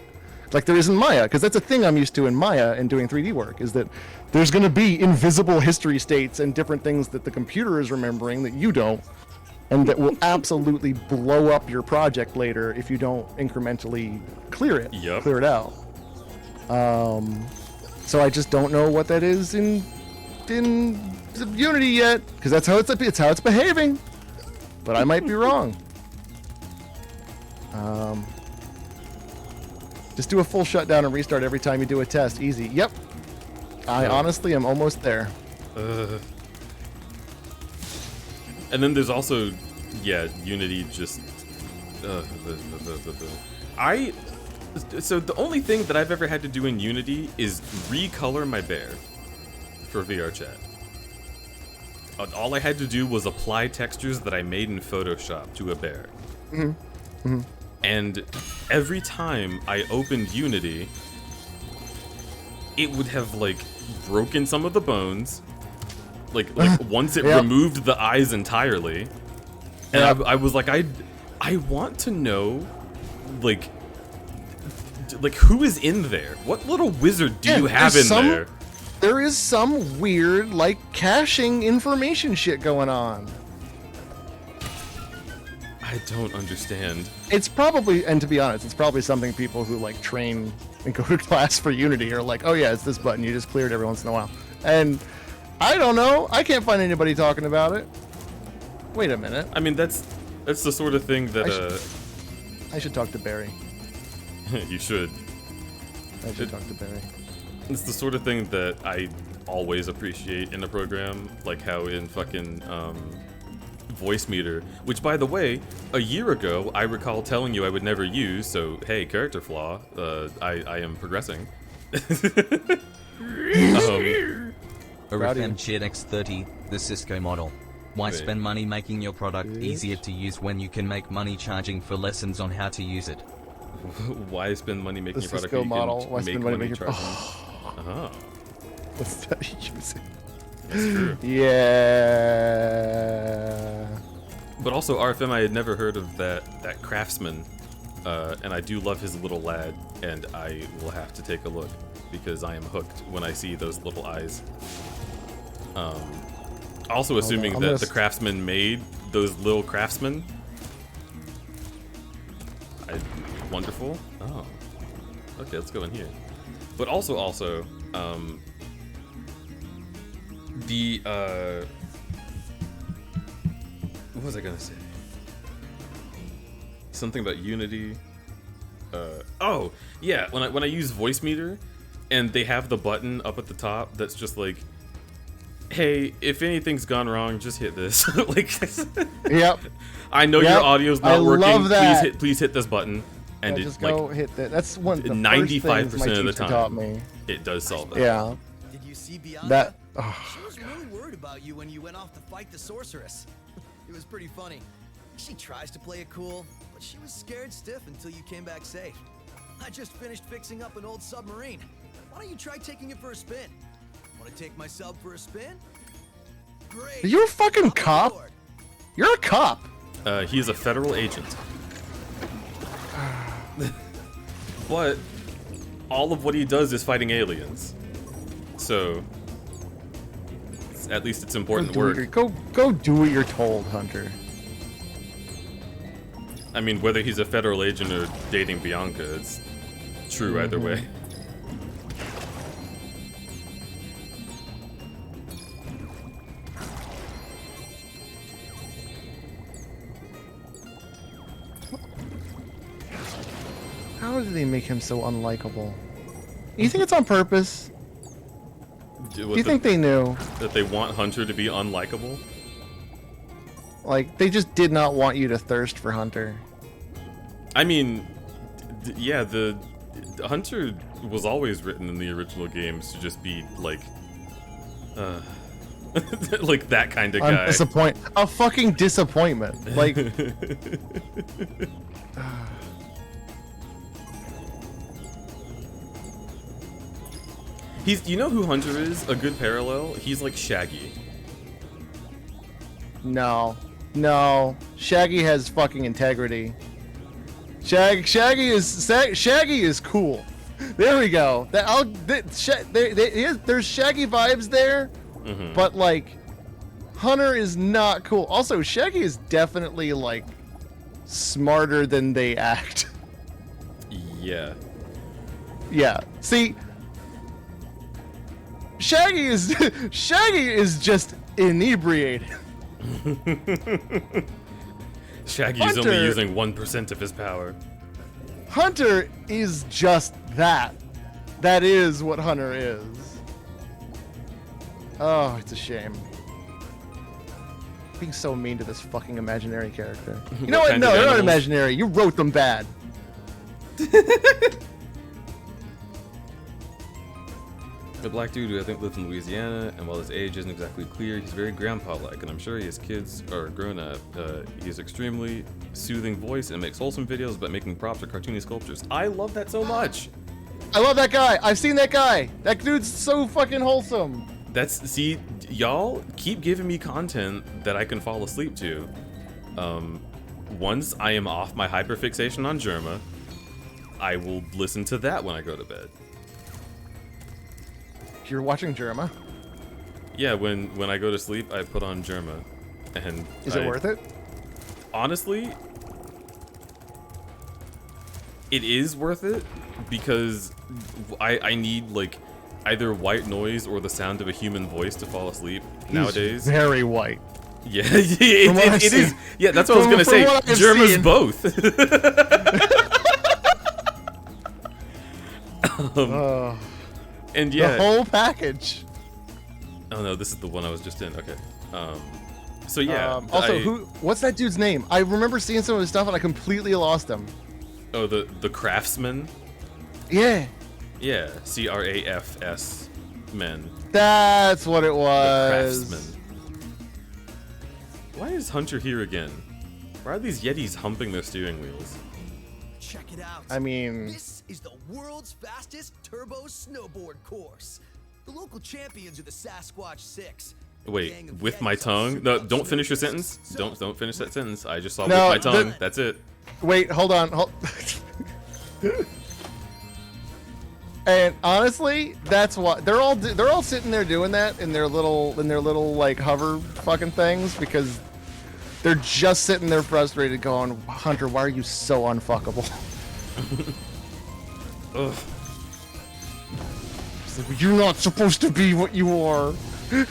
Like there is in Maya, because that's a thing I'm used to in Maya and doing 3D work, is that there's going to be invisible history states and different things that the computer is remembering that you don't, and that will absolutely blow up your project later if you don't incrementally clear it, clear it out. So I just don't know what that is in Unity yet, because that's how it's how it's behaving, but I might be wrong. Just do a full shutdown and restart every time you do a test. Easy. Yep. I honestly am almost there. And then there's also, Unity just. So the only thing that I've ever had to do in Unity is recolor my bear for VR chat. All I had to do was apply textures that I made in Photoshop to a bear. And every time I opened Unity, it would have like broken some of the bones. Like once it removed the eyes entirely. And I was like, I want to know like who is in there? What little wizard do you have in there? There is some weird like caching information shit going on. I don't understand. It's probably, and to be honest, it's probably something people who like train and go to class for Unity are like, oh yeah, it's this button, you just clear it every once in a while. And I don't know, I can't find anybody talking about it. Wait a minute. I mean, that's the sort of thing that I should talk to Barry. You should. I should talk to Barry. It's the sort of thing that I always appreciate in a program, like how in fucking Voice Meter, which by the way, a year ago I recall telling you I would never use, so hey, character flaw, I am progressing. RFMGX30, the Cisco model. Why spend money making your product easier to use when you can make money charging for lessons on how to use it? Why spend money making The a product Cisco you can model. Why make spend money making? charging? Oh. Oh, What's that you say? that's true. Yeah. But also, RFM, I had never heard of that craftsman, and I do love his little lad, and I will have to take a look because I am hooked when I see those little eyes. Also, assuming that the craftsman made those little craftsmen. Wonderful. Oh, okay. Let's go in here. But also, the what was I gonna say? Something about Unity. Oh, yeah. When I use voice meter, and they have the button up at the top that's just like, hey, if anything's gone wrong, just hit this. Like, yep. I know your audio's not working. Love that. Please hit this button. And just go hit that. That's one of the 95% first things my of the teacher time taught me. It does solve that. Yeah. Did you see Bianca? That. She was really worried about you when you went off to fight the sorceress. It was pretty funny. She tries to play it cool, but she was scared stiff until you came back safe. I just finished fixing up an old submarine. Why don't you try taking it for a spin? Want to take my sub for a spin? Great. Are you a fucking cop? You're a cop. He is a federal agent. But all of what he does is fighting aliens. So at least it's important work. Go do what you're told, Hunter. I mean, whether he's a federal agent or dating Bianca, it's true either way. How did they make him so unlikable? You think it's on purpose? Do you think they knew that they want Hunter to be unlikable? Like, they just did not want you to thirst for Hunter. I mean, yeah, the Hunter was always written in the original games to just be like, like that kind of guy. A fucking disappointment. Like, you know who Hunter is? A good parallel? He's like Shaggy. no. Shaggy has fucking integrity. Shaggy is cool. There we go. There's Shaggy vibes there, but like, Hunter is not cool. Also, Shaggy is definitely like smarter than they act. Yeah. Yeah. See, Shaggy is just inebriated. Shaggy's only using 1% of his power. Hunter is just that. That is what Hunter is. Oh, it's a shame. Being so mean to this fucking imaginary character. You know what? No, they're not imaginary. You wrote them bad. A black dude who I think lives in Louisiana, and while his age isn't exactly clear, he's very grandpa-like, and I'm sure his kids are grown up. He has extremely soothing voice and makes wholesome videos about making props or cartoony sculptures. I love that so much. I love that guy. I've seen that guy. That dude's so fucking wholesome. See, y'all keep giving me content that I can fall asleep to. Once I am off my hyperfixation on Germa, I will listen to that when I go to bed. You're watching Germa? Yeah, when I go to sleep, I put on Germa, and is it worth it? Honestly, it is worth it because I need like either white noise or the sound of a human voice to fall asleep nowadays. Very white. Yeah, it is. Yeah, that's what I was gonna say. Germa's both. And yeah, the whole package. Oh no, this is the one I was just in. Okay. So yeah. Also, what's that dude's name? I remember seeing some of his stuff and I completely lost him. Oh, the craftsman. Yeah. Yeah, CRAFS men. That's what it was. The craftsman. Why is Hunter here again? Why are these Yetis humping their steering wheels? Check it out. I mean, This is the world's fastest turbo snowboard course. The local champions are the Sasquatch 6. Wait, with my tongue? No, don't finish your sentence. Don't finish that sentence. I just saw No, with my tongue. That's it. wait, hold on. And honestly, that's what they're all sitting there doing that in their little like hover fucking things because they're just sitting there frustrated, going, "Hunter, why are you so unfuckable?" Ugh. It's like, you're not supposed to be what you are.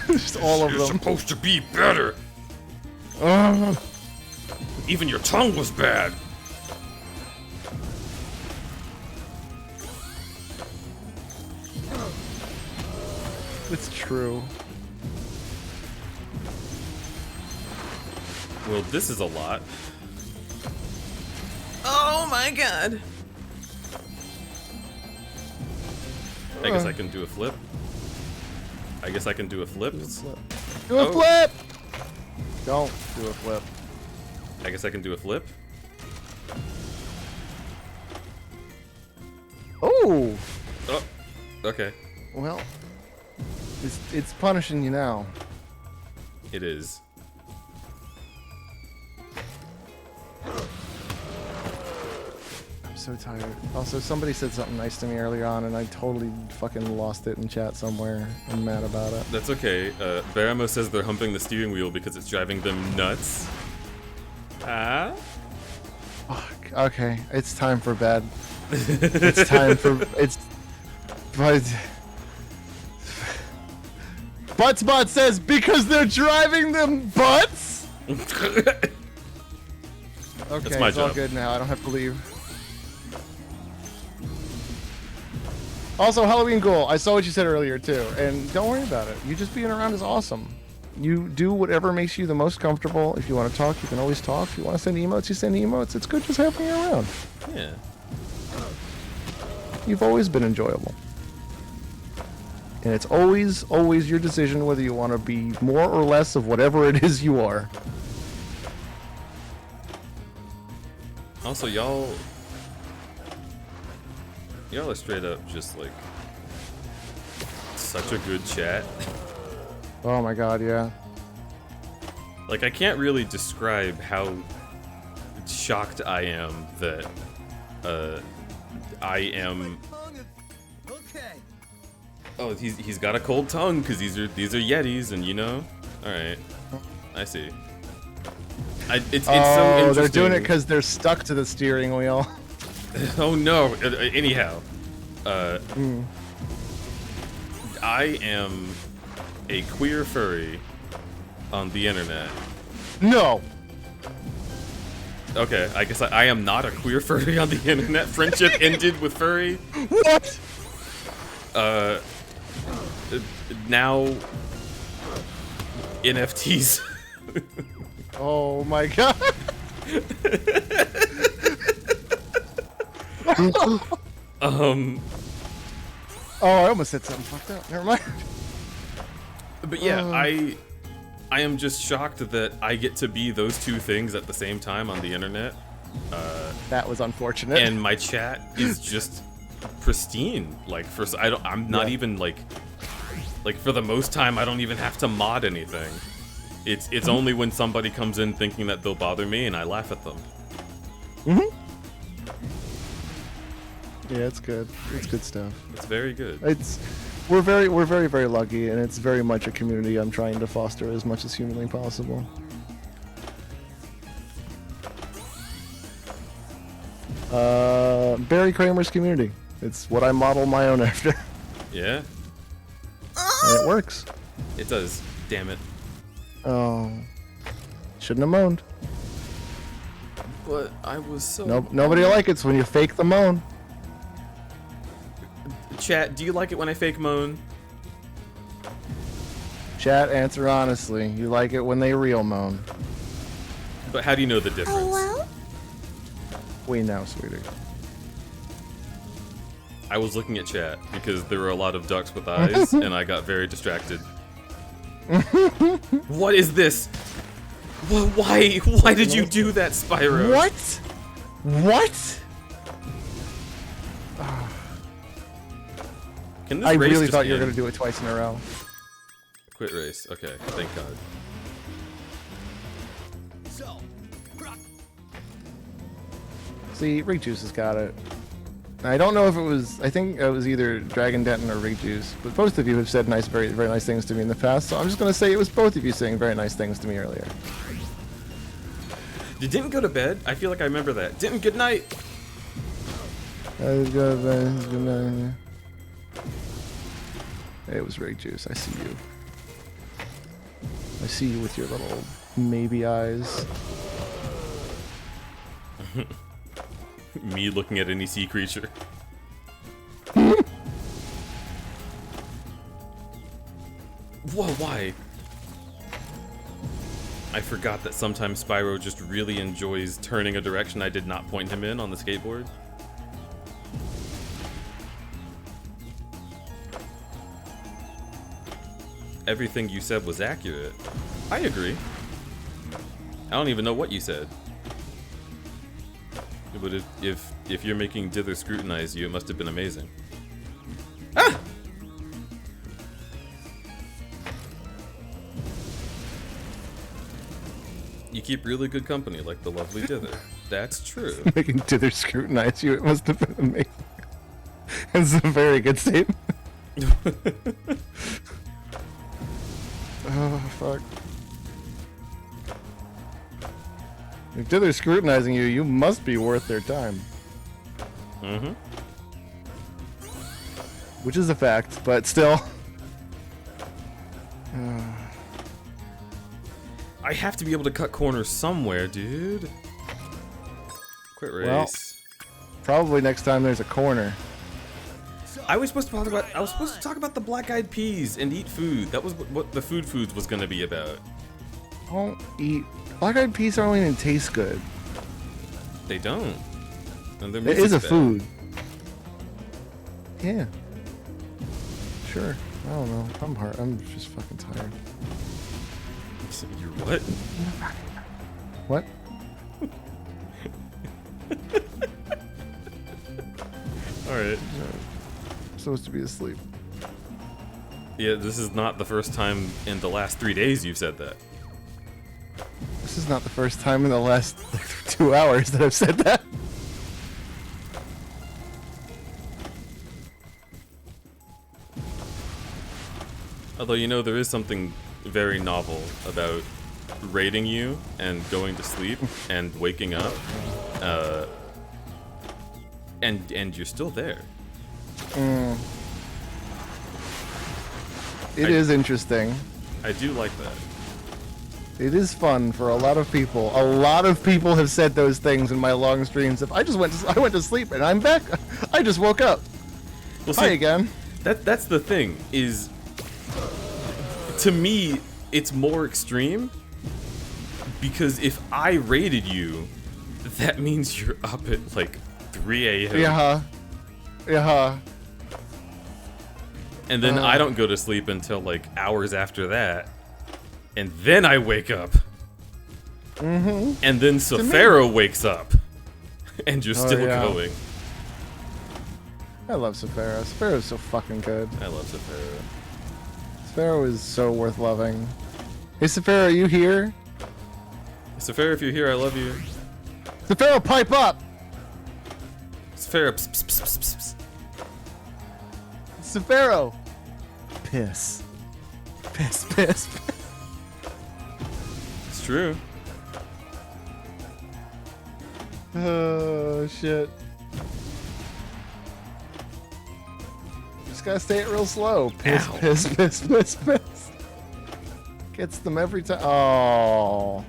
Just all of You're them. supposed to be better. Even your tongue was bad. It's true. Well, this is a lot. Oh my god. I guess I can do a flip. I guess I can do a flip. Do a flip! Don't do a flip. I guess I can do a flip. Oh! Oh, okay. Well, it's punishing you now. It is. I'm so tired. Also, somebody said something nice to me earlier on, and I totally fucking lost it in chat somewhere. I'm mad about it. That's okay. Baramo says they're humping the steering wheel because it's driving them nuts. Ah? Fuck. Okay, it's time for bed. It's time for but Buttsbot says because they're driving them butts. Okay, That's my it's all job. good now. I don't have to leave. Also, Halloween Ghoul, I saw what you said earlier too, and don't worry about it. You just being around is awesome. You do whatever makes you the most comfortable. If you want to talk, you can always talk. If you want to send emotes, you send emotes. It's good just having you around. Yeah. You've always been enjoyable. And it's always, always your decision whether you want to be more or less of whatever it is you are. Also, y'all are straight up just like such a good chat. Oh my god, yeah. Like, I can't really describe how shocked I am that I am. Okay. Oh, he's got a cold tongue because these are Yetis, and you know. All right, I see. It's so interesting. They're doing it because they're stuck to the steering wheel. Oh no. Anyhow, I am a queer furry on the internet. No. Okay, I guess I am not a queer furry on the internet. Friendship ended with furry. What? Now NFTs. Oh my god. Oh, I almost said something fucked up. Never mind. But yeah, I am just shocked that I get to be those two things at the same time on the internet. That was unfortunate. And my chat is just pristine. Like I'm not even like for the most time I don't even have to mod anything. It's only when somebody comes in thinking that they'll bother me and I laugh at them. Yeah, it's good. It's good stuff. It's very good. We're very, very lucky, and it's very much a community I'm trying to foster as much as humanly possible. Barry Kramer's community. It's what I model my own after. Yeah. And it works. It does. Damn it. Oh. Shouldn't have moaned. But I was so... Nobody likes it when you fake the moan. Chat, do you like it when I fake moan? Chat, answer honestly. You like it when they real moan. But how do you know the difference? We know, sweetie. I was looking at chat because there were a lot of ducks with eyes and I got very distracted. What is this? Why did you do that, Spyro? What? What? Can this I race really just thought you were end? gonna do it twice in a row. Quit race. Okay, thank God. So, See, Rig Juice has got it. I don't know if it was. I think it was either Dragon Denton or Rig Juice, but both of you have said nice, very, very nice things to me in the past. So I'm just gonna say it was both of you saying very nice things to me earlier. You didn't go to bed? I feel like I remember that. Didn't good night. Good night. It was Rig Juice. I see you. I see you with your little maybe eyes. Me looking at any sea creature. Whoa, why? I forgot that sometimes Spyro just really enjoys turning a direction I did not point him in on the skateboard. Everything you said was accurate. I agree. I don't even know what you said. But if you're making Dither scrutinize you, it must have been amazing. Ah! You keep really good company, like the lovely Dither. That's true. Making Dither scrutinize you, it must have been amazing. That's a very good statement. Oh, fuck. If Dither's scrutinizing you, you must be worth their time. Mm-hmm. Which is a fact, but still. I have to be able to cut corners somewhere, dude. Quit race. Well, probably next time there's a corner. I was supposed to talk about the black-eyed peas and eat food. That was what the foods was gonna be about. Don't eat. Black-eyed peas don't even taste good. They don't. And It is a food. Yeah. Sure. I don't know. I'm just fucking tired. You're what? What? Alright. I'm supposed to be asleep. Yeah, this is not the first time in the last 3 days you've said that. This is not the first time in the last like 2 hours that I've said that. Although, you know, there is something very novel about raiding you and going to sleep and waking up, and you're still there. It is interesting. I do like that. It is fun for a lot of people. A lot of people have said those things in my long streams. If I went to sleep and I'm back, I just woke up. Well, Hi see, again. That's the thing, is to me it's more extreme, because if I raided you, that means you're up at like 3 a.m. Yeah. And then I don't go to sleep until like hours after that. And then I wake up. Mm-hmm. And then Sopharo wakes up. And you're still going. I love Sopharo. Sephiro's so fucking good. I love Sopharo. Sopharo is so worth loving. Hey Sopharo, are you here? Sopharo, if you're here, I love you. Sopharo, pipe up! Sopharo, pss, pss, pss, pss, pss. Sopharo! Piss. Piss, piss, piss. It's true. Oh, shit. Just gotta stay it real slow. Piss, Ow. piss, piss, piss, piss. Gets them every time. Oh.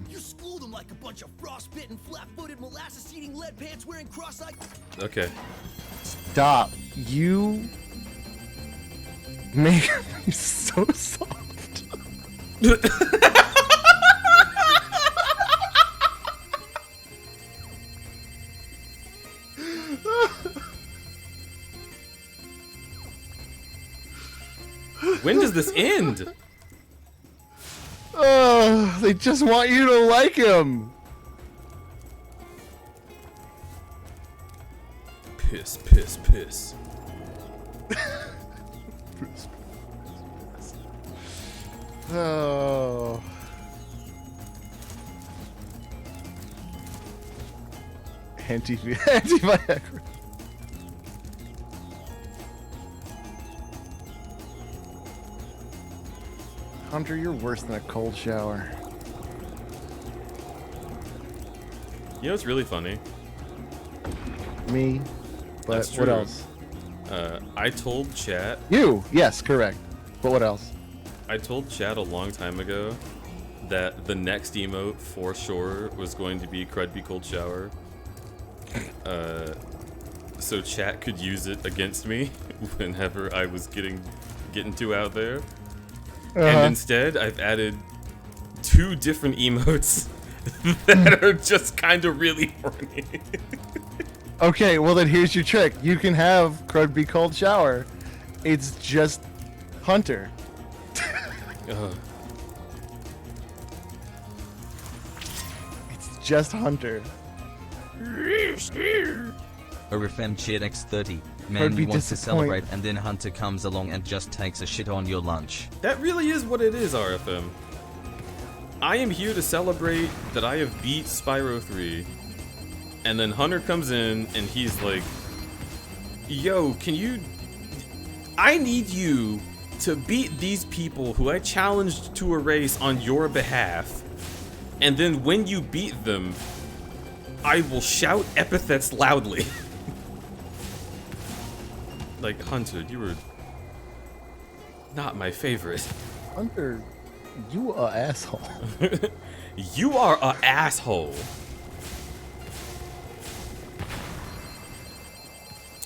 You schooled them like a bunch of frostbitten, flat-footed, molasses-eating, lead pants-wearing, cross-eyed. Okay. Stop. You make me so soft. When does this end? Oh, they just want you to like him. Piss, piss, piss. Oh. Anti-Viagra. Hunter, you're worse than a cold shower. You know what's really funny? Me. But That's what true. else? I told chat. You. Yes, correct. But what else? I told chat a long time ago that the next emote for sure was going to be Crud Be Cold Shower. So chat could use it against me whenever I was getting too out there. And instead, I've added 2 different emotes that are just kind of really horny. Okay, well then here's your trick. You can have Crud Be Cold Shower. It's just Hunter. It's just Hunter. Orifem Cheered X30. Man, you want to celebrate and then Hunter comes along and just takes a shit on your lunch. That really is what it is, RFM. I am here to celebrate that I have beat Spyro 3. And then Hunter comes in and he's like, yo, can you... I need you to beat these people who I challenged to a race on your behalf. And then when you beat them, I will shout epithets loudly. Like, Hunter, you were not my favorite. Hunter, you a asshole. You are a asshole.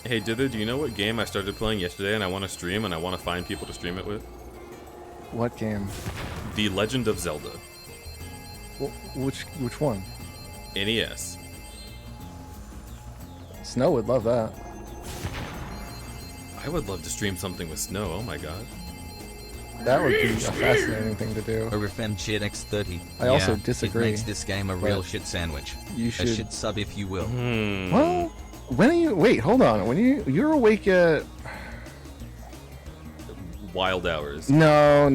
Hey, Dither, do you know what game I started playing yesterday and I want to stream and I want to find people to stream it with? What game? The Legend of Zelda. Which one? NES. Snow would love that. I would love to stream something with Snow, oh my god. That would be a fascinating thing to do. Orifem Cheered X30. I also disagree. It makes this game a real shit sandwich. You should... A shit sub if you will. Well, when are you... Wait, hold on. When you're awake at... Wild hours. No,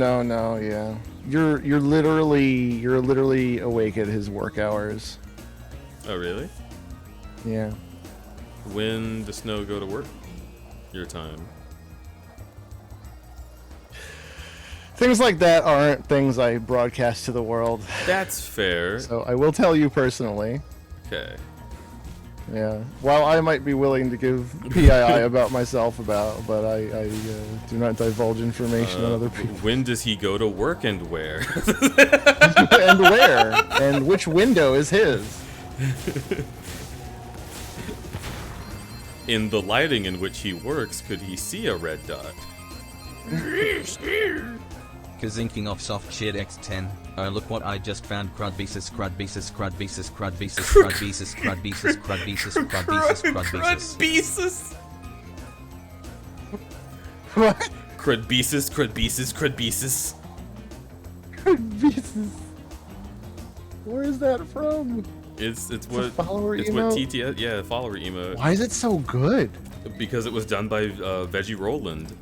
yeah. You're literally awake at his work hours. Oh, really? Yeah. When does Snow go to work? Your time. Things like that aren't things I broadcast to the world. That's fair. So I will tell you personally. Okay. Yeah. While I might be willing to give PII about myself but I do not divulge information on other people. When does he go to work and where? And where? And which window is his? In the lighting in which he works, could he see a red dot? Kazinking off soft cheered X10. Oh, look what I just found. Crudbeesus, crudbeesus, crudbeesus, crudbeesus, crudbeesus, crudbeesus, crudbeesus, crudbeesus, crudbeesus. What? Crudbeesus, crudbeesus, crudbeesus. Crudbeesus. Where is that from? It's what follower it's emote? what TTS, yeah, follower emote. Why is it so good? Because it was done by Veggie Roland.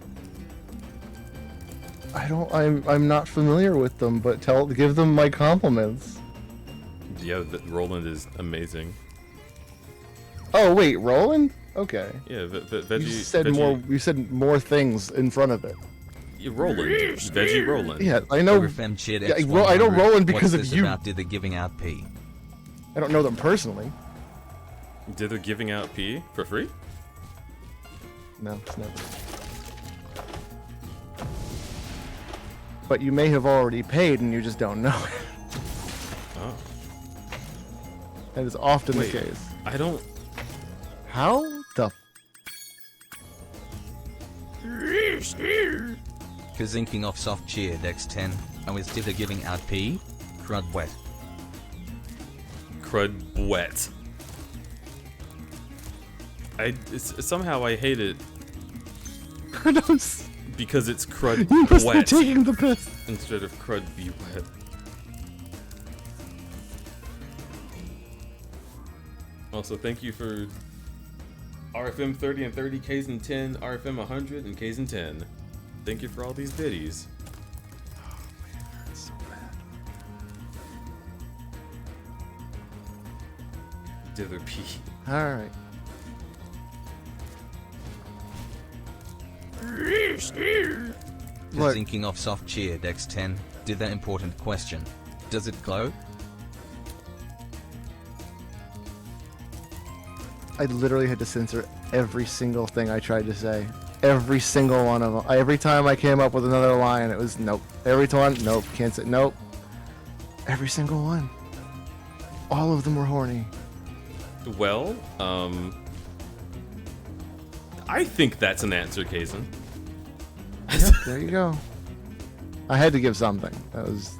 I'm not familiar with them, but give them my compliments. Yeah, Roland is amazing. Oh wait, Roland? Okay. Yeah, Veggie. You said more things in front of it. Yeah, Roland, Veggie Roland. Yeah, I know. Yeah, I know Roland because What's of you. About did the giving out P? I don't know them personally. Did they giving out P for free? No, it's never. But you may have already paid and you just don't know it. Oh. That is often Wait, the case. I don't... How the... Kazinking off soft cheered X10. Oh, is Dither giving out P? Crud wet. Crud wet. Somehow I hate it. Kratos. Because it's crud You must wet be taking the piss. instead of crud be wet. Also, thank you for RFM 30 and 30, K's 10, RFM 100 and K's 10. Thank you for all these biddies. Oh man, it's so bad. Dither P. All right. Just thinking of soft cheer Dex 10. Did that important question. Does it glow? I literally had to censor every single thing I tried to say. Every single one of them. Every time I came up with another line, it was nope. Every time, nope, can't say nope. Every single one. All of them were horny. Well, I think that's an answer, Kazin. Yep, there you go. I had to give something. That was...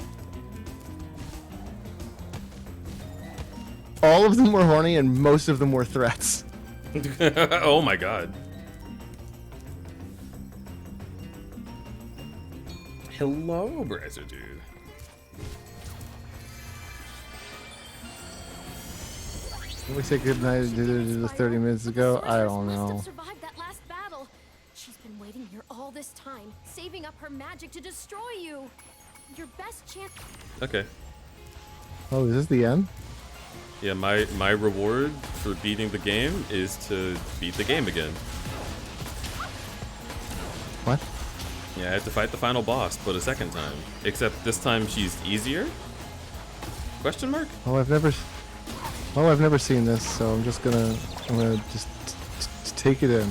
All of them were horny and most of them were threats. Oh my god. Hello, Brazer Dude. Did we say goodnight to 30 minutes ago? I don't know. Survived that last battle. She's been waiting here all this time, saving up her magic to destroy you. Your best chance. Okay. Oh, is this the end? Yeah, my reward for beating the game is to beat the game again. What? Yeah, I have to fight the final boss, but a second time. Except this time she's easier? Question mark? Oh, I've never seen this, so I'm gonna just take it in.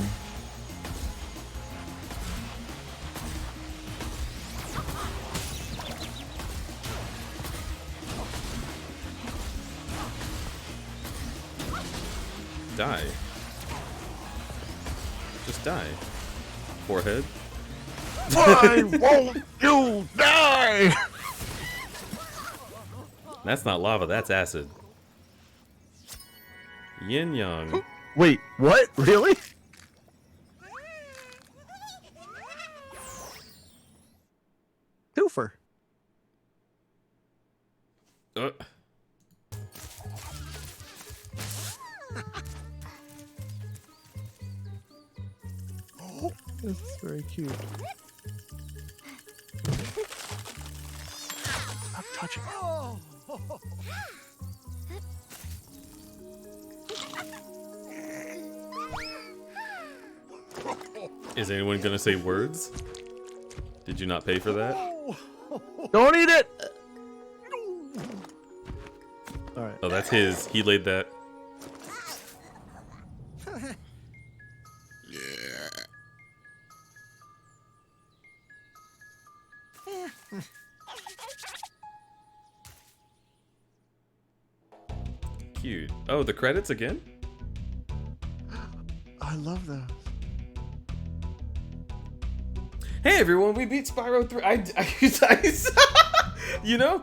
Die. Just die. Forehead. Why won't you die? That's not lava, that's acid. Yin Yang. Wait, what? Really? Twofer. This is very cute. Stop touching it. Is anyone gonna say words? Did you not pay for that? Don't eat it! Alright. Oh, that's his. He laid that. Cute. Oh, the credits again? I love those. Hey everyone, we beat Spyro 3. You know,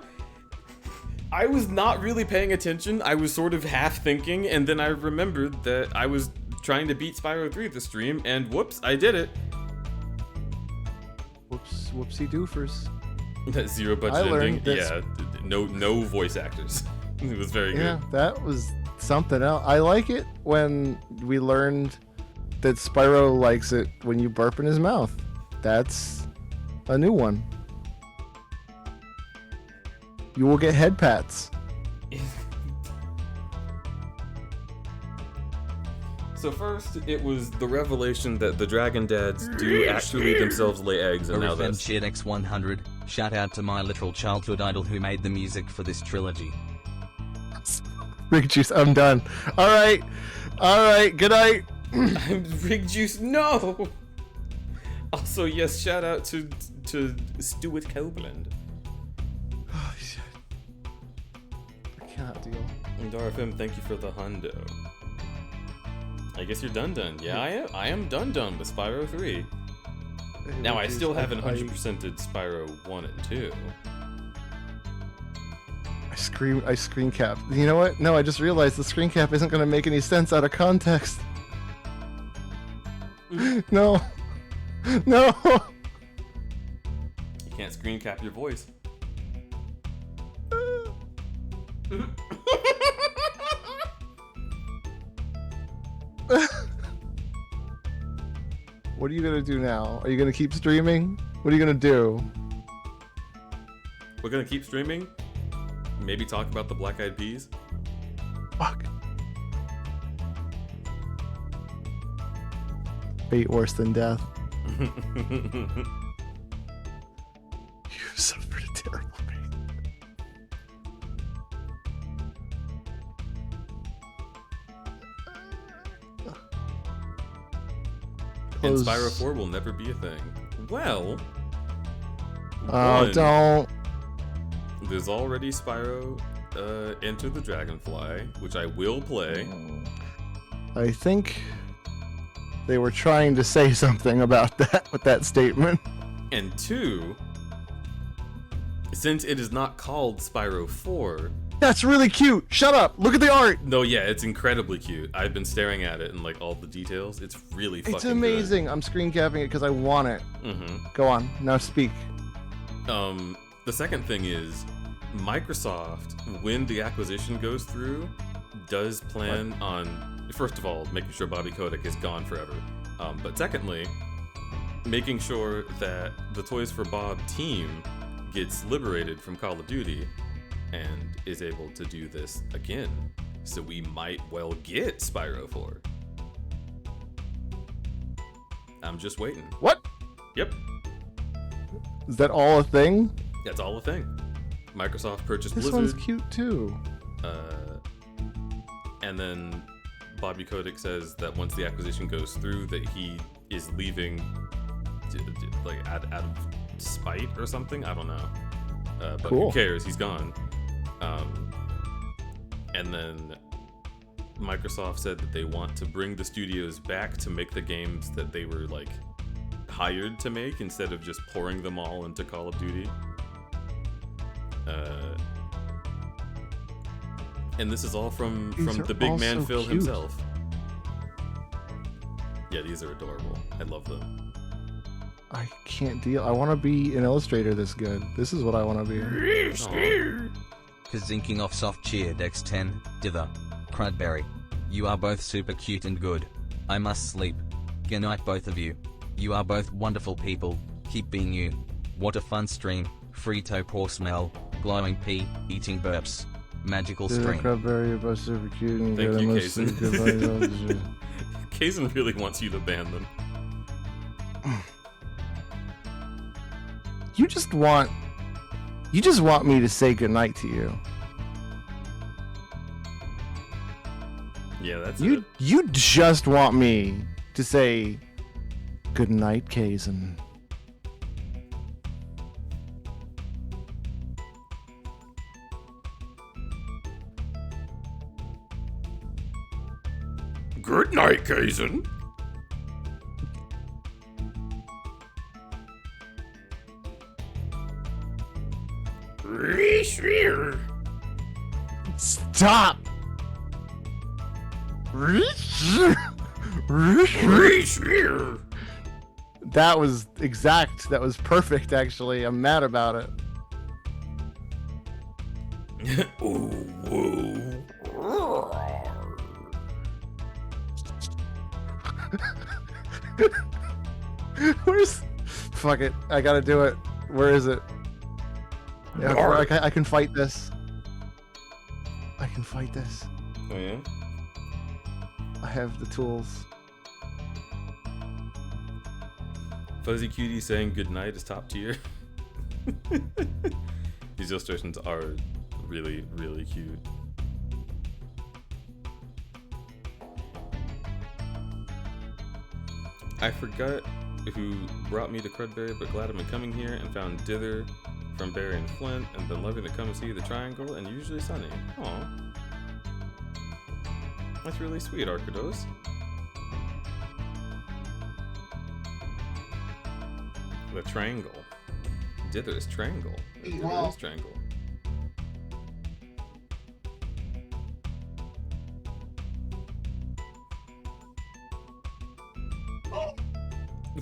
I was not really paying attention. I was sort of half thinking, and then I remembered that I was trying to beat Spyro 3 at the stream, and whoops, I did it. Whoops, whoopsie doofers. That zero budget ending, yeah, no voice actors. It was very Yeah, good. that was something else. I like it when we learned that Spyro likes it when you burp in his mouth. That's a new one. You will get head pats. So first, it was the revelation that the Dragon Dads do actually themselves lay eggs, and now that's... Shit X100. Shout out to my literal childhood idol who made the music for this trilogy. Rig Juice, I'm done. Alright. Alright, good night. Rig Juice, no! Also, yes, shout out to Stuart Copeland. Oh, shit. I cannot deal. And RFM, thank you for the hundo. I guess you're done. Yeah, I am done with Spyro 3. Now, I still haven't 100%ed Spyro 1 and 2. I screen cap. You know what? No, I just realized the screen cap isn't going to make any sense out of context. No. No. You can't screen cap your voice. What are you gonna do now? Are you gonna keep streaming? What are you gonna do? We're gonna keep streaming. Maybe talk about the Black Eyed Peas. Fuck. Fate worse than death. You suffered a terrible fate. And Spyro 4 will never be a thing. Well, oh, don't. There's already Spyro Enter the Dragonfly, which I will play. I think they were trying to say something about that with that statement. And 2, since it is not called Spyro 4... That's really cute! Shut up! Look at the art! No, yeah, it's incredibly cute. I've been staring at it and like all the details. It's really fucking It's amazing. I'm screen capping it because I want it. Go on, now speak. The second thing is, Microsoft, when the acquisition goes through, does plan on, first of all, making sure Bobby Kotick is gone forever. But secondly, making sure that the Toys for Bob team gets liberated from Call of Duty and is able to do this again. So we might well get Spyro 4. I'm just waiting. What? Yep. Is that all a thing? That's all a thing. Microsoft purchased This Blizzard. one's cute too. And then Bobby Kotick says that once the acquisition goes through, that he is leaving, like out of spite or something. I don't know. But Cool. who cares? He's gone. And then Microsoft said that they want to bring the studios back to make the games that they were like hired to make instead of just pouring them all into Call of Duty. And this is all from the big man so Phil cute. himself. Yeah, these are adorable. I love them. I can't deal. I want to be an illustrator this good. This is what I want to be. Kazinking off soft cheer Dex 10, Dither, Crudberry. You are both super cute and good. I must sleep. Good night both of you. You are both wonderful people. Keep being you. What a fun stream. Frito poor smell. Glowing pee. Eating burps. Magical stream. Crudberry, you're both super cute and Thank good. you, I must Kaysen. say goodbye. Kaysen really wants you to ban them. You just want me to say goodnight to you. Yeah, that's You it. you just want me to say goodnight, Kaysen. Good night, Kaysen. Stop. That was exact. That was perfect, actually. I'm mad about it. Where's... Fuck it. I gotta do it. Where is it? Yeah, I can fight this. I can fight this. Oh yeah? I have the tools. Fuzzy Cutie saying goodnight is top tier. These illustrations are really, really cute. I forgot who brought me to Crudberry, but glad I've been coming here and found Dither from Barry and Flint and been loving to come and see the triangle and usually sunny. Aw. That's really sweet, Arcados. The triangle. Dither's triangle. Dither's triangle.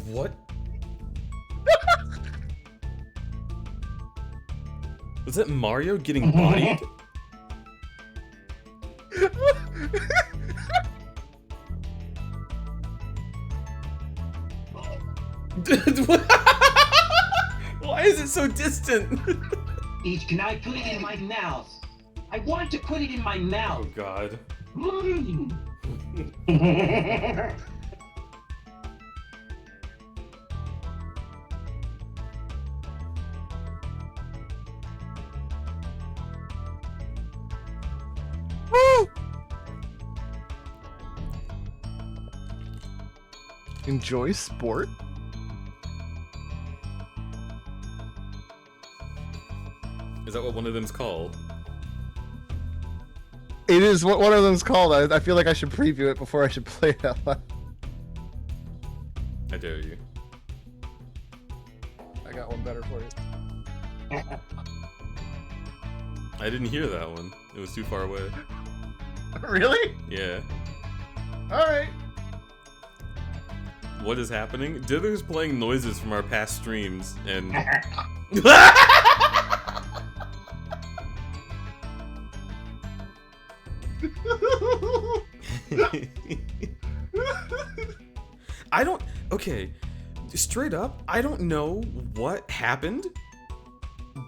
What? Was that Mario getting bodied? Why is it so distant? Can I put it in my mouth? I want to put it in my mouth. Oh God. Woo! Enjoy sport? Is that what one of them's called? It is what one of them's called. I feel like I should preview it before I should play it out loud. I dare you. I got one better for you. I didn't hear that one. It was too far away. Really? Yeah. Alright. What is happening? Dither's playing noises from our past streams, and... I don't... Okay, straight up, I don't know what happened,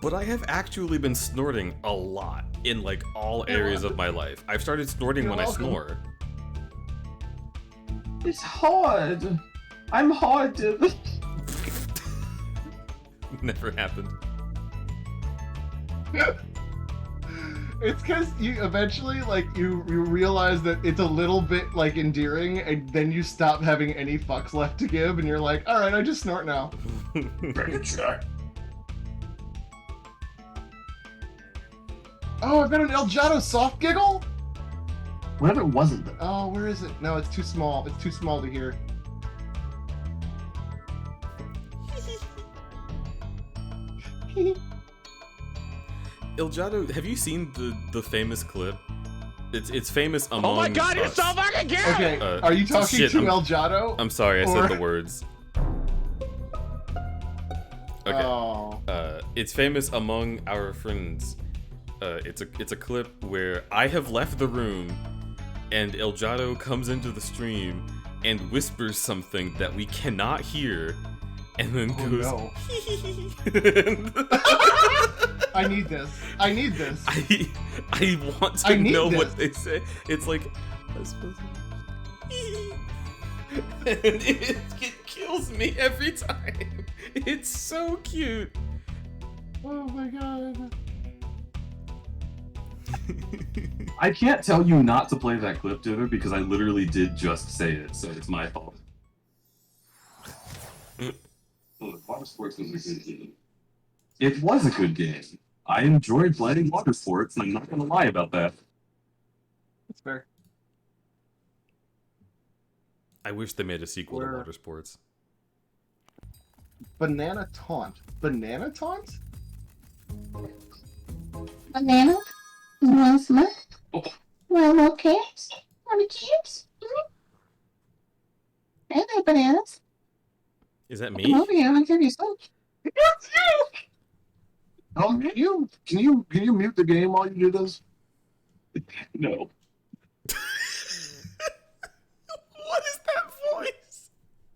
but I have actually been snorting a lot in, like, all areas of my life. I've started snorting when I snore. It's hard. I'm hard to... Never happened. It's because you eventually, like, you realize that it's a little bit, like, endearing, and then you stop having any fucks left to give, and you're like, alright, I just snort now. Oh, I've got an Elgato soft giggle? Whatever wasn't there. Oh, where is it? No, it's too small. It's too small to hear. Elgato, have you seen the famous clip? It's famous among Oh my God, you're us. so fucking cute! Okay, are you talking shit, to Elgato? I'm sorry, I said the words. Okay. Oh. It's famous among our friends. It's a clip where I have left the room, and Elgato comes into the stream and whispers something that we cannot hear, and then goes. No. I need this. I need this. I want to know what they say. It's like. And it kills me every time. It's so cute. Oh my God. I can't tell you not to play that clip, Dither, because I literally did just say it, so it's my fault. Water sports was a good game. It was a good game. I enjoyed playing water sports, and I'm not gonna lie about that. That's fair. I wish they made a sequel to Water Sports. Banana taunt. Banana taunt? Banana? You want some milk? Well, okay. Want a chips? I like bananas. Is that Come me? over here, I'll give you some. Can you mute the game while you do this? No. What is that voice?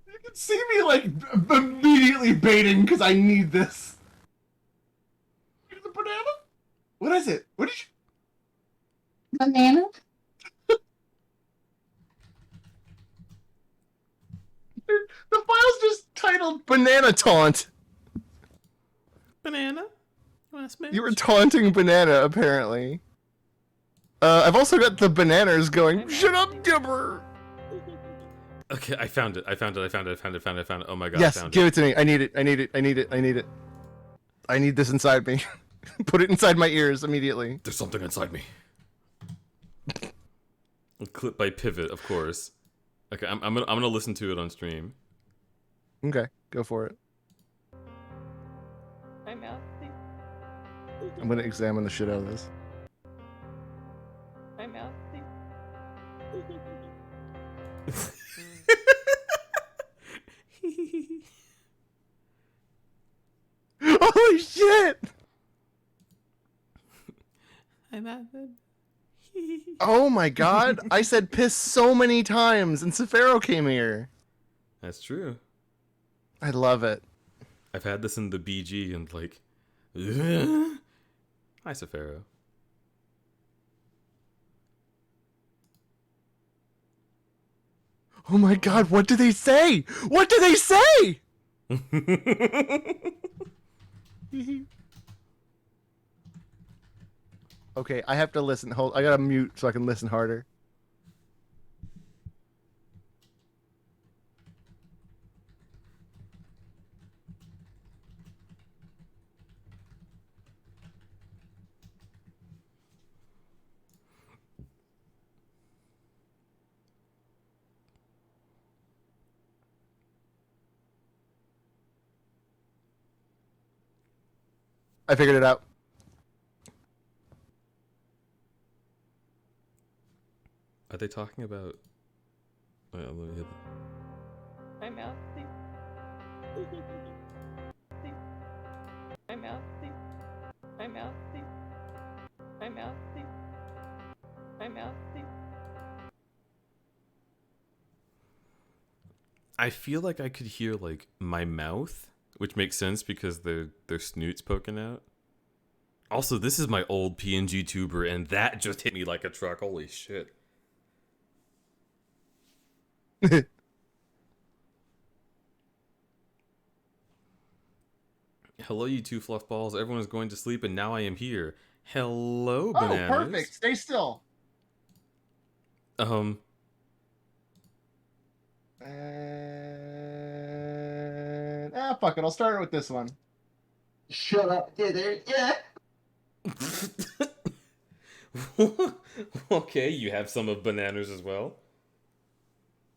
You can see me, like, immediately baiting because I need this. Here's a banana? What is it? What did you... Banana? The file's just titled Banana Taunt. Banana? You were taunting Banana, apparently. I've also got the bananas going, shut up, Dipper! Okay, I found it. I found it. Oh my God, Yes, I found give it. it to me. I need it. I need it. I need this inside me. Put it inside my ears immediately. There's something inside me. A clip by Pivot, of course. Okay, I'm gonna listen to it on stream. Okay, go for it. My mouth. I'm gonna examine the shit out of this. My mouth. Holy shit! My mouth. Oh my God! I said piss so many times, and Sefero came here. That's true. I love it. I've had this in the BG and like, hi, Safaro. Oh my god, what do they say? What do they say? Okay, I have to listen. Hold, I gotta mute so I can listen harder. I figured it out. Are they talking about? Wait, let me hit My mouth. My mouth. My mouth. My mouth. My mouth. I feel like I could hear like my mouth, which makes sense because their snoot's poking out. Also, this is my old PNG tuber, and that just hit me like a truck. Holy shit. Hello, you two fluff balls. Everyone is going to sleep, and now I am here. Hello, bananas. Oh, perfect. Stay still. Um. And fuck it. I'll start it with this one. Shut up, Dither. Yeah. Okay, you have some of bananas as well.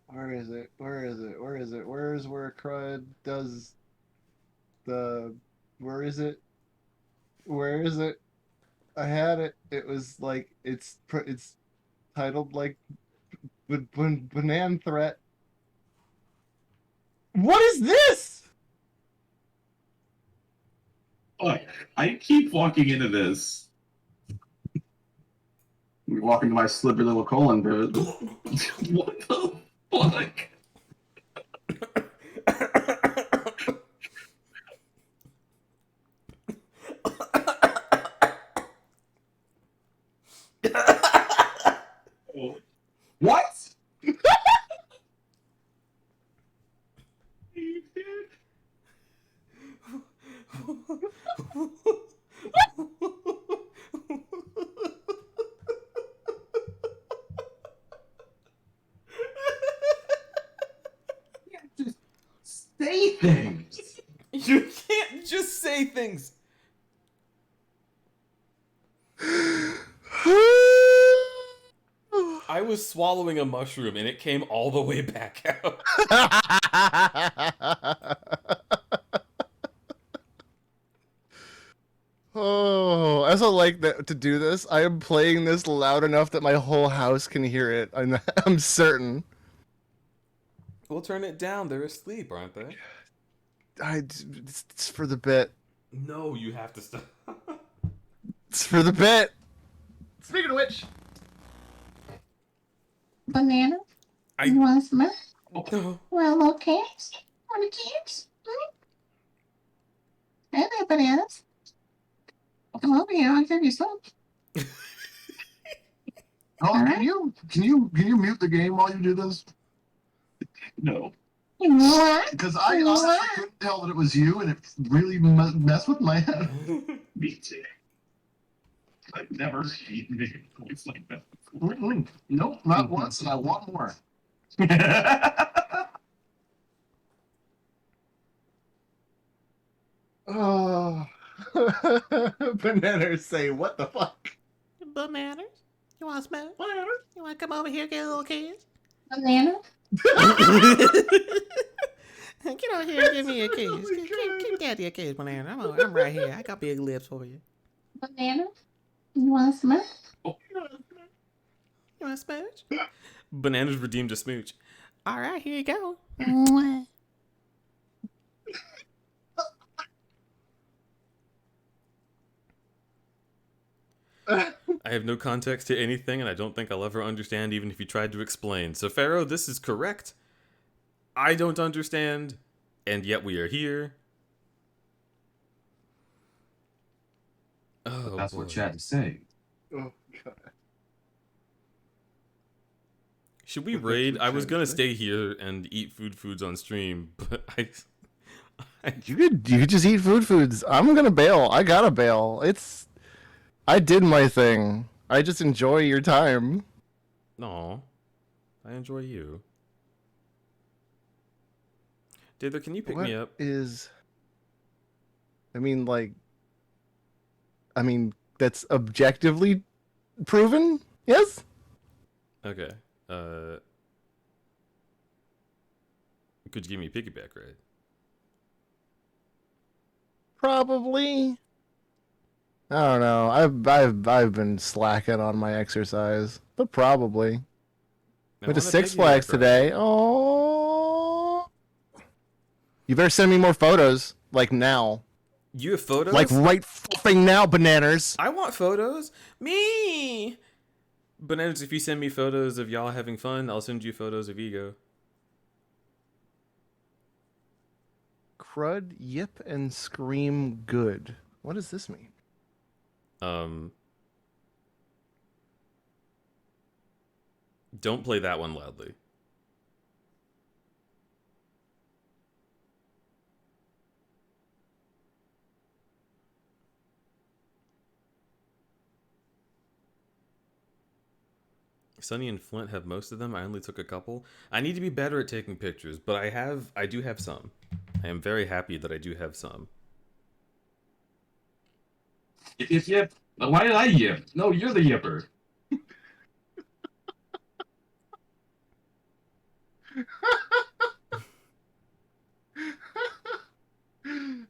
Where is it? Where is it? Where is it? Where's where Crud does the... Where is it? Where is it? I had it. It was like, it's titled like Banan Threat. What is this? Look, I keep walking into this. We walk into my slippery little colon, dude. What the fuck? What? Just say things. You can't just say things. I was swallowing a mushroom and it came all the way back out. Oh, I also like that to do this. I am playing this loud enough that my whole house can hear it. I'm certain. We'll turn it down. They're asleep, aren't they? It's for the bit. No, you have to stop. It's for the bit. Speaking of which, Banana? You want some milk? No. Well, little cats? Want the cats? Hey there, bananas. Come over here, I'll give you some. Oh, can you mute the game while you do this? No. What? Because I honestly couldn't tell that it was you, and it really messed with my head. Me too. I've never seen a voice like that before. Nope, not once, and I want more. oh, bananas say, "What the fuck?" Bananas? You want to smoke? Bananas? You want to come over here, get a little kiss? Banana? Get over here and give me a kiss. Give daddy a kiss, banana. I'm right here. I got big lips for you. Banana? You want some milk? You want to smooch? Bananas redeemed a smooch. All right, here you go. I have no context to anything, and I don't think I'll ever understand even if you tried to explain. So, Pharaoh, this is correct. I don't understand And yet we are here. Oh, That's boy. what Chad is saying. Oh god. Should we That's raid? what I was Chad gonna is stay here and eat foods on stream, but You could just eat foods. I'm gonna bail. I gotta bail. I did my thing. I just enjoy your time. No, I enjoy you. Dither, can you pick me up? I mean, that's objectively proven. Yes. Okay. Could you give me a piggyback ride? Probably. I don't know. I've been slacking on my exercise, but probably. Went to Six Flags today. Oh. You better send me more photos, like now. You have photos? Like right flipping now, bananas. I want photos. Me. Bananas, if you send me photos of y'all having fun, I'll send you photos of Ego. Crud, yip, and scream good. What does this mean? Don't play that one loudly. Sunny and Flint have most of them. I only took a couple. I need to be better at taking pictures, but I do have some. I am very happy that I do have some. Yip. Why did I yip? No, you're the yipper.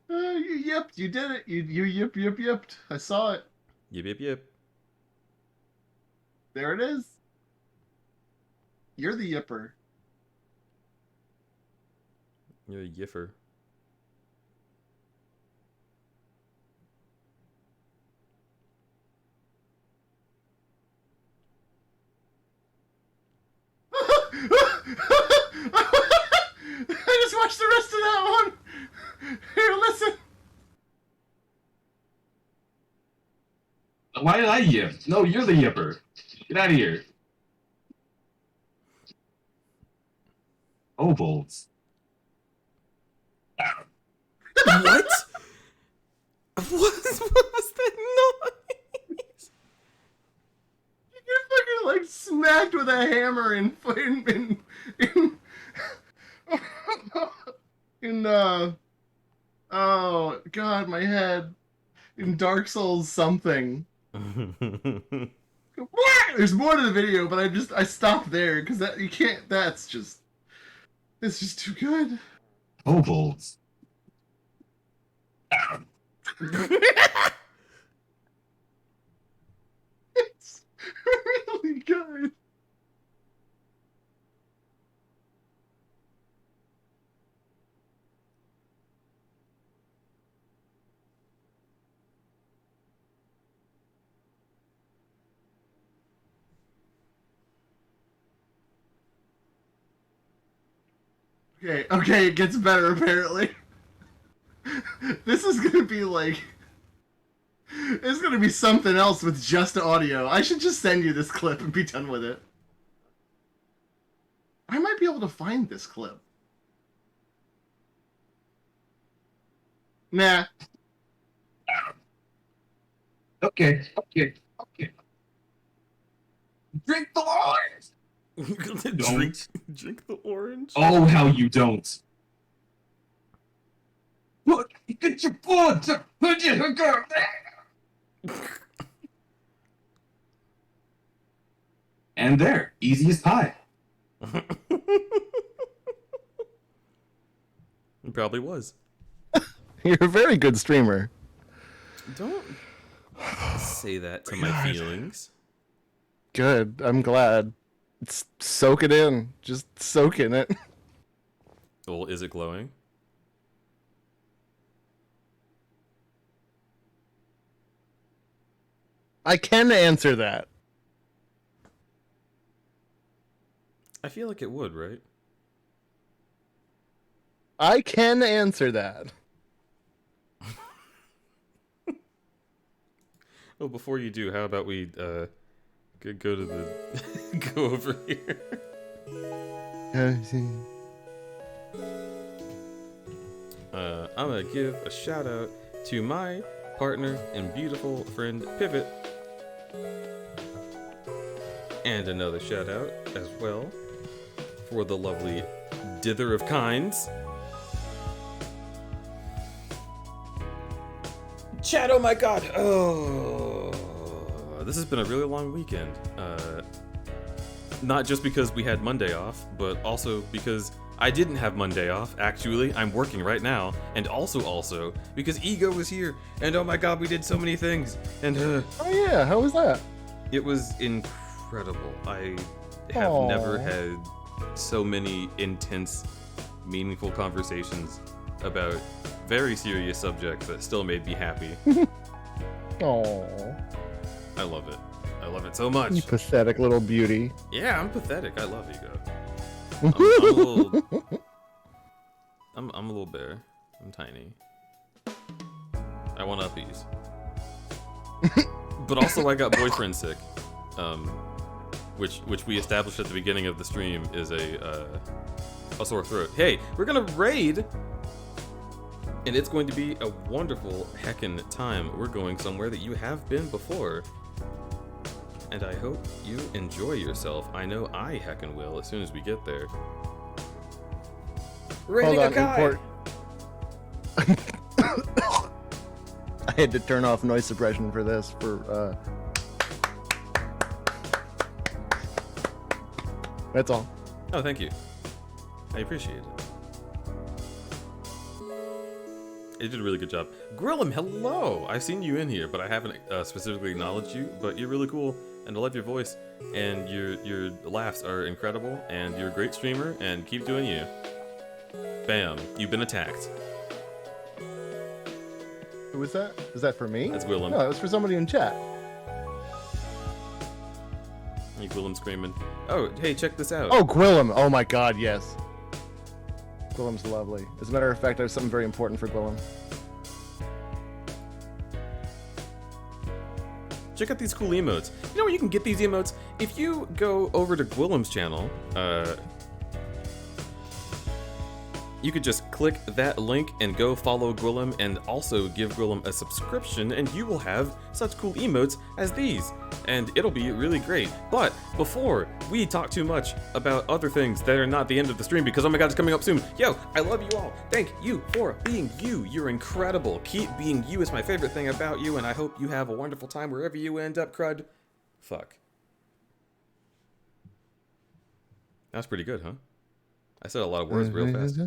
You yipped. You did it. You yipped. I saw it. Yip. There it is. You're the yipper. You're a yiffer. I just watched the rest of that one. Here, listen. Why did I yip? No, you're the yipper. Get out of here. Ovals. What? What was that noise? You fucking like smacked with a hammer oh god, my head. In Dark Souls something. There's more to the video, but I stopped there because that you can't. It's just too good. Ovals. It's really good. Okay, it gets better apparently. This is gonna be like... It's gonna be something else with just audio. I should just send you this clip and be done with it. I might be able to find this clip. Nah. Okay. Drink the orange! Drink the orange? Oh, how you don't. Look, get your foot! And there, easy as pie. It probably was. You're a very good streamer. Don't say that to my feelings. Good. I'm glad. Soak it in. Just soak in it. Well, is it glowing? I can answer that. I feel like it would, right? I can answer that. Well, before you do, how about we go to the go over here. I'm gonna give a shout out to my partner and beautiful friend Pivot, and another shout out as well for the lovely Dither of Kinds. Chat, oh my god! Oh, this has been a really long weekend. Not just because we had Monday off, but also because I didn't have Monday off. Actually, I'm working right now, and also because Ego was here, and oh my god, we did so many things. And oh yeah, how was that? It was incredible. I have never had so many intense, meaningful conversations about very serious subjects that still made me happy. Aww. I love it. I love it so much. You pathetic little beauty. Yeah, I'm pathetic. I love Ego. I'm a little. I'm a little bear. I'm tiny. I want uppies. But also, I got boyfriend sick. Which we established at the beginning of the stream is a sore throat. Hey, we're gonna raid, and it's going to be a wonderful heckin' time. We're going somewhere that you have been before, and I hope you enjoy yourself. I know I heckin' will as soon as we get there. Raiding a guy. I had to turn off noise suppression for this. That's all. Oh, thank you. I appreciate it. You did a really good job. Grillum, hello! I've seen you in here, but I haven't specifically acknowledged you, but you're really cool, and I love your voice, and your laughs are incredible, and you're a great streamer, and keep doing you. Bam. You've been attacked. Who was that? Was that for me? That's Willem. No, it was for somebody in chat. Hey, Willem screaming. Oh, hey, check this out. Oh, Gwillem. Oh my god, yes. Gwillem's lovely. As a matter of fact, I have something very important for Gwillem. Check out these cool emotes. You know where you can get these emotes? If you go over to Gwillem's channel, you could just click that link and go follow Gwillem, and also give Gwillem a subscription, and you will have such cool emotes as these. And it'll be really great. But before we talk too much about other things that are not the end of the stream, because oh my god, it's coming up soon. Yo, I love you all. Thank you for being you. You're incredible. Keep being you is my favorite thing about you, and I hope you have a wonderful time wherever you end up, crud. Fuck. That's pretty good, huh? I said a lot of words real fast.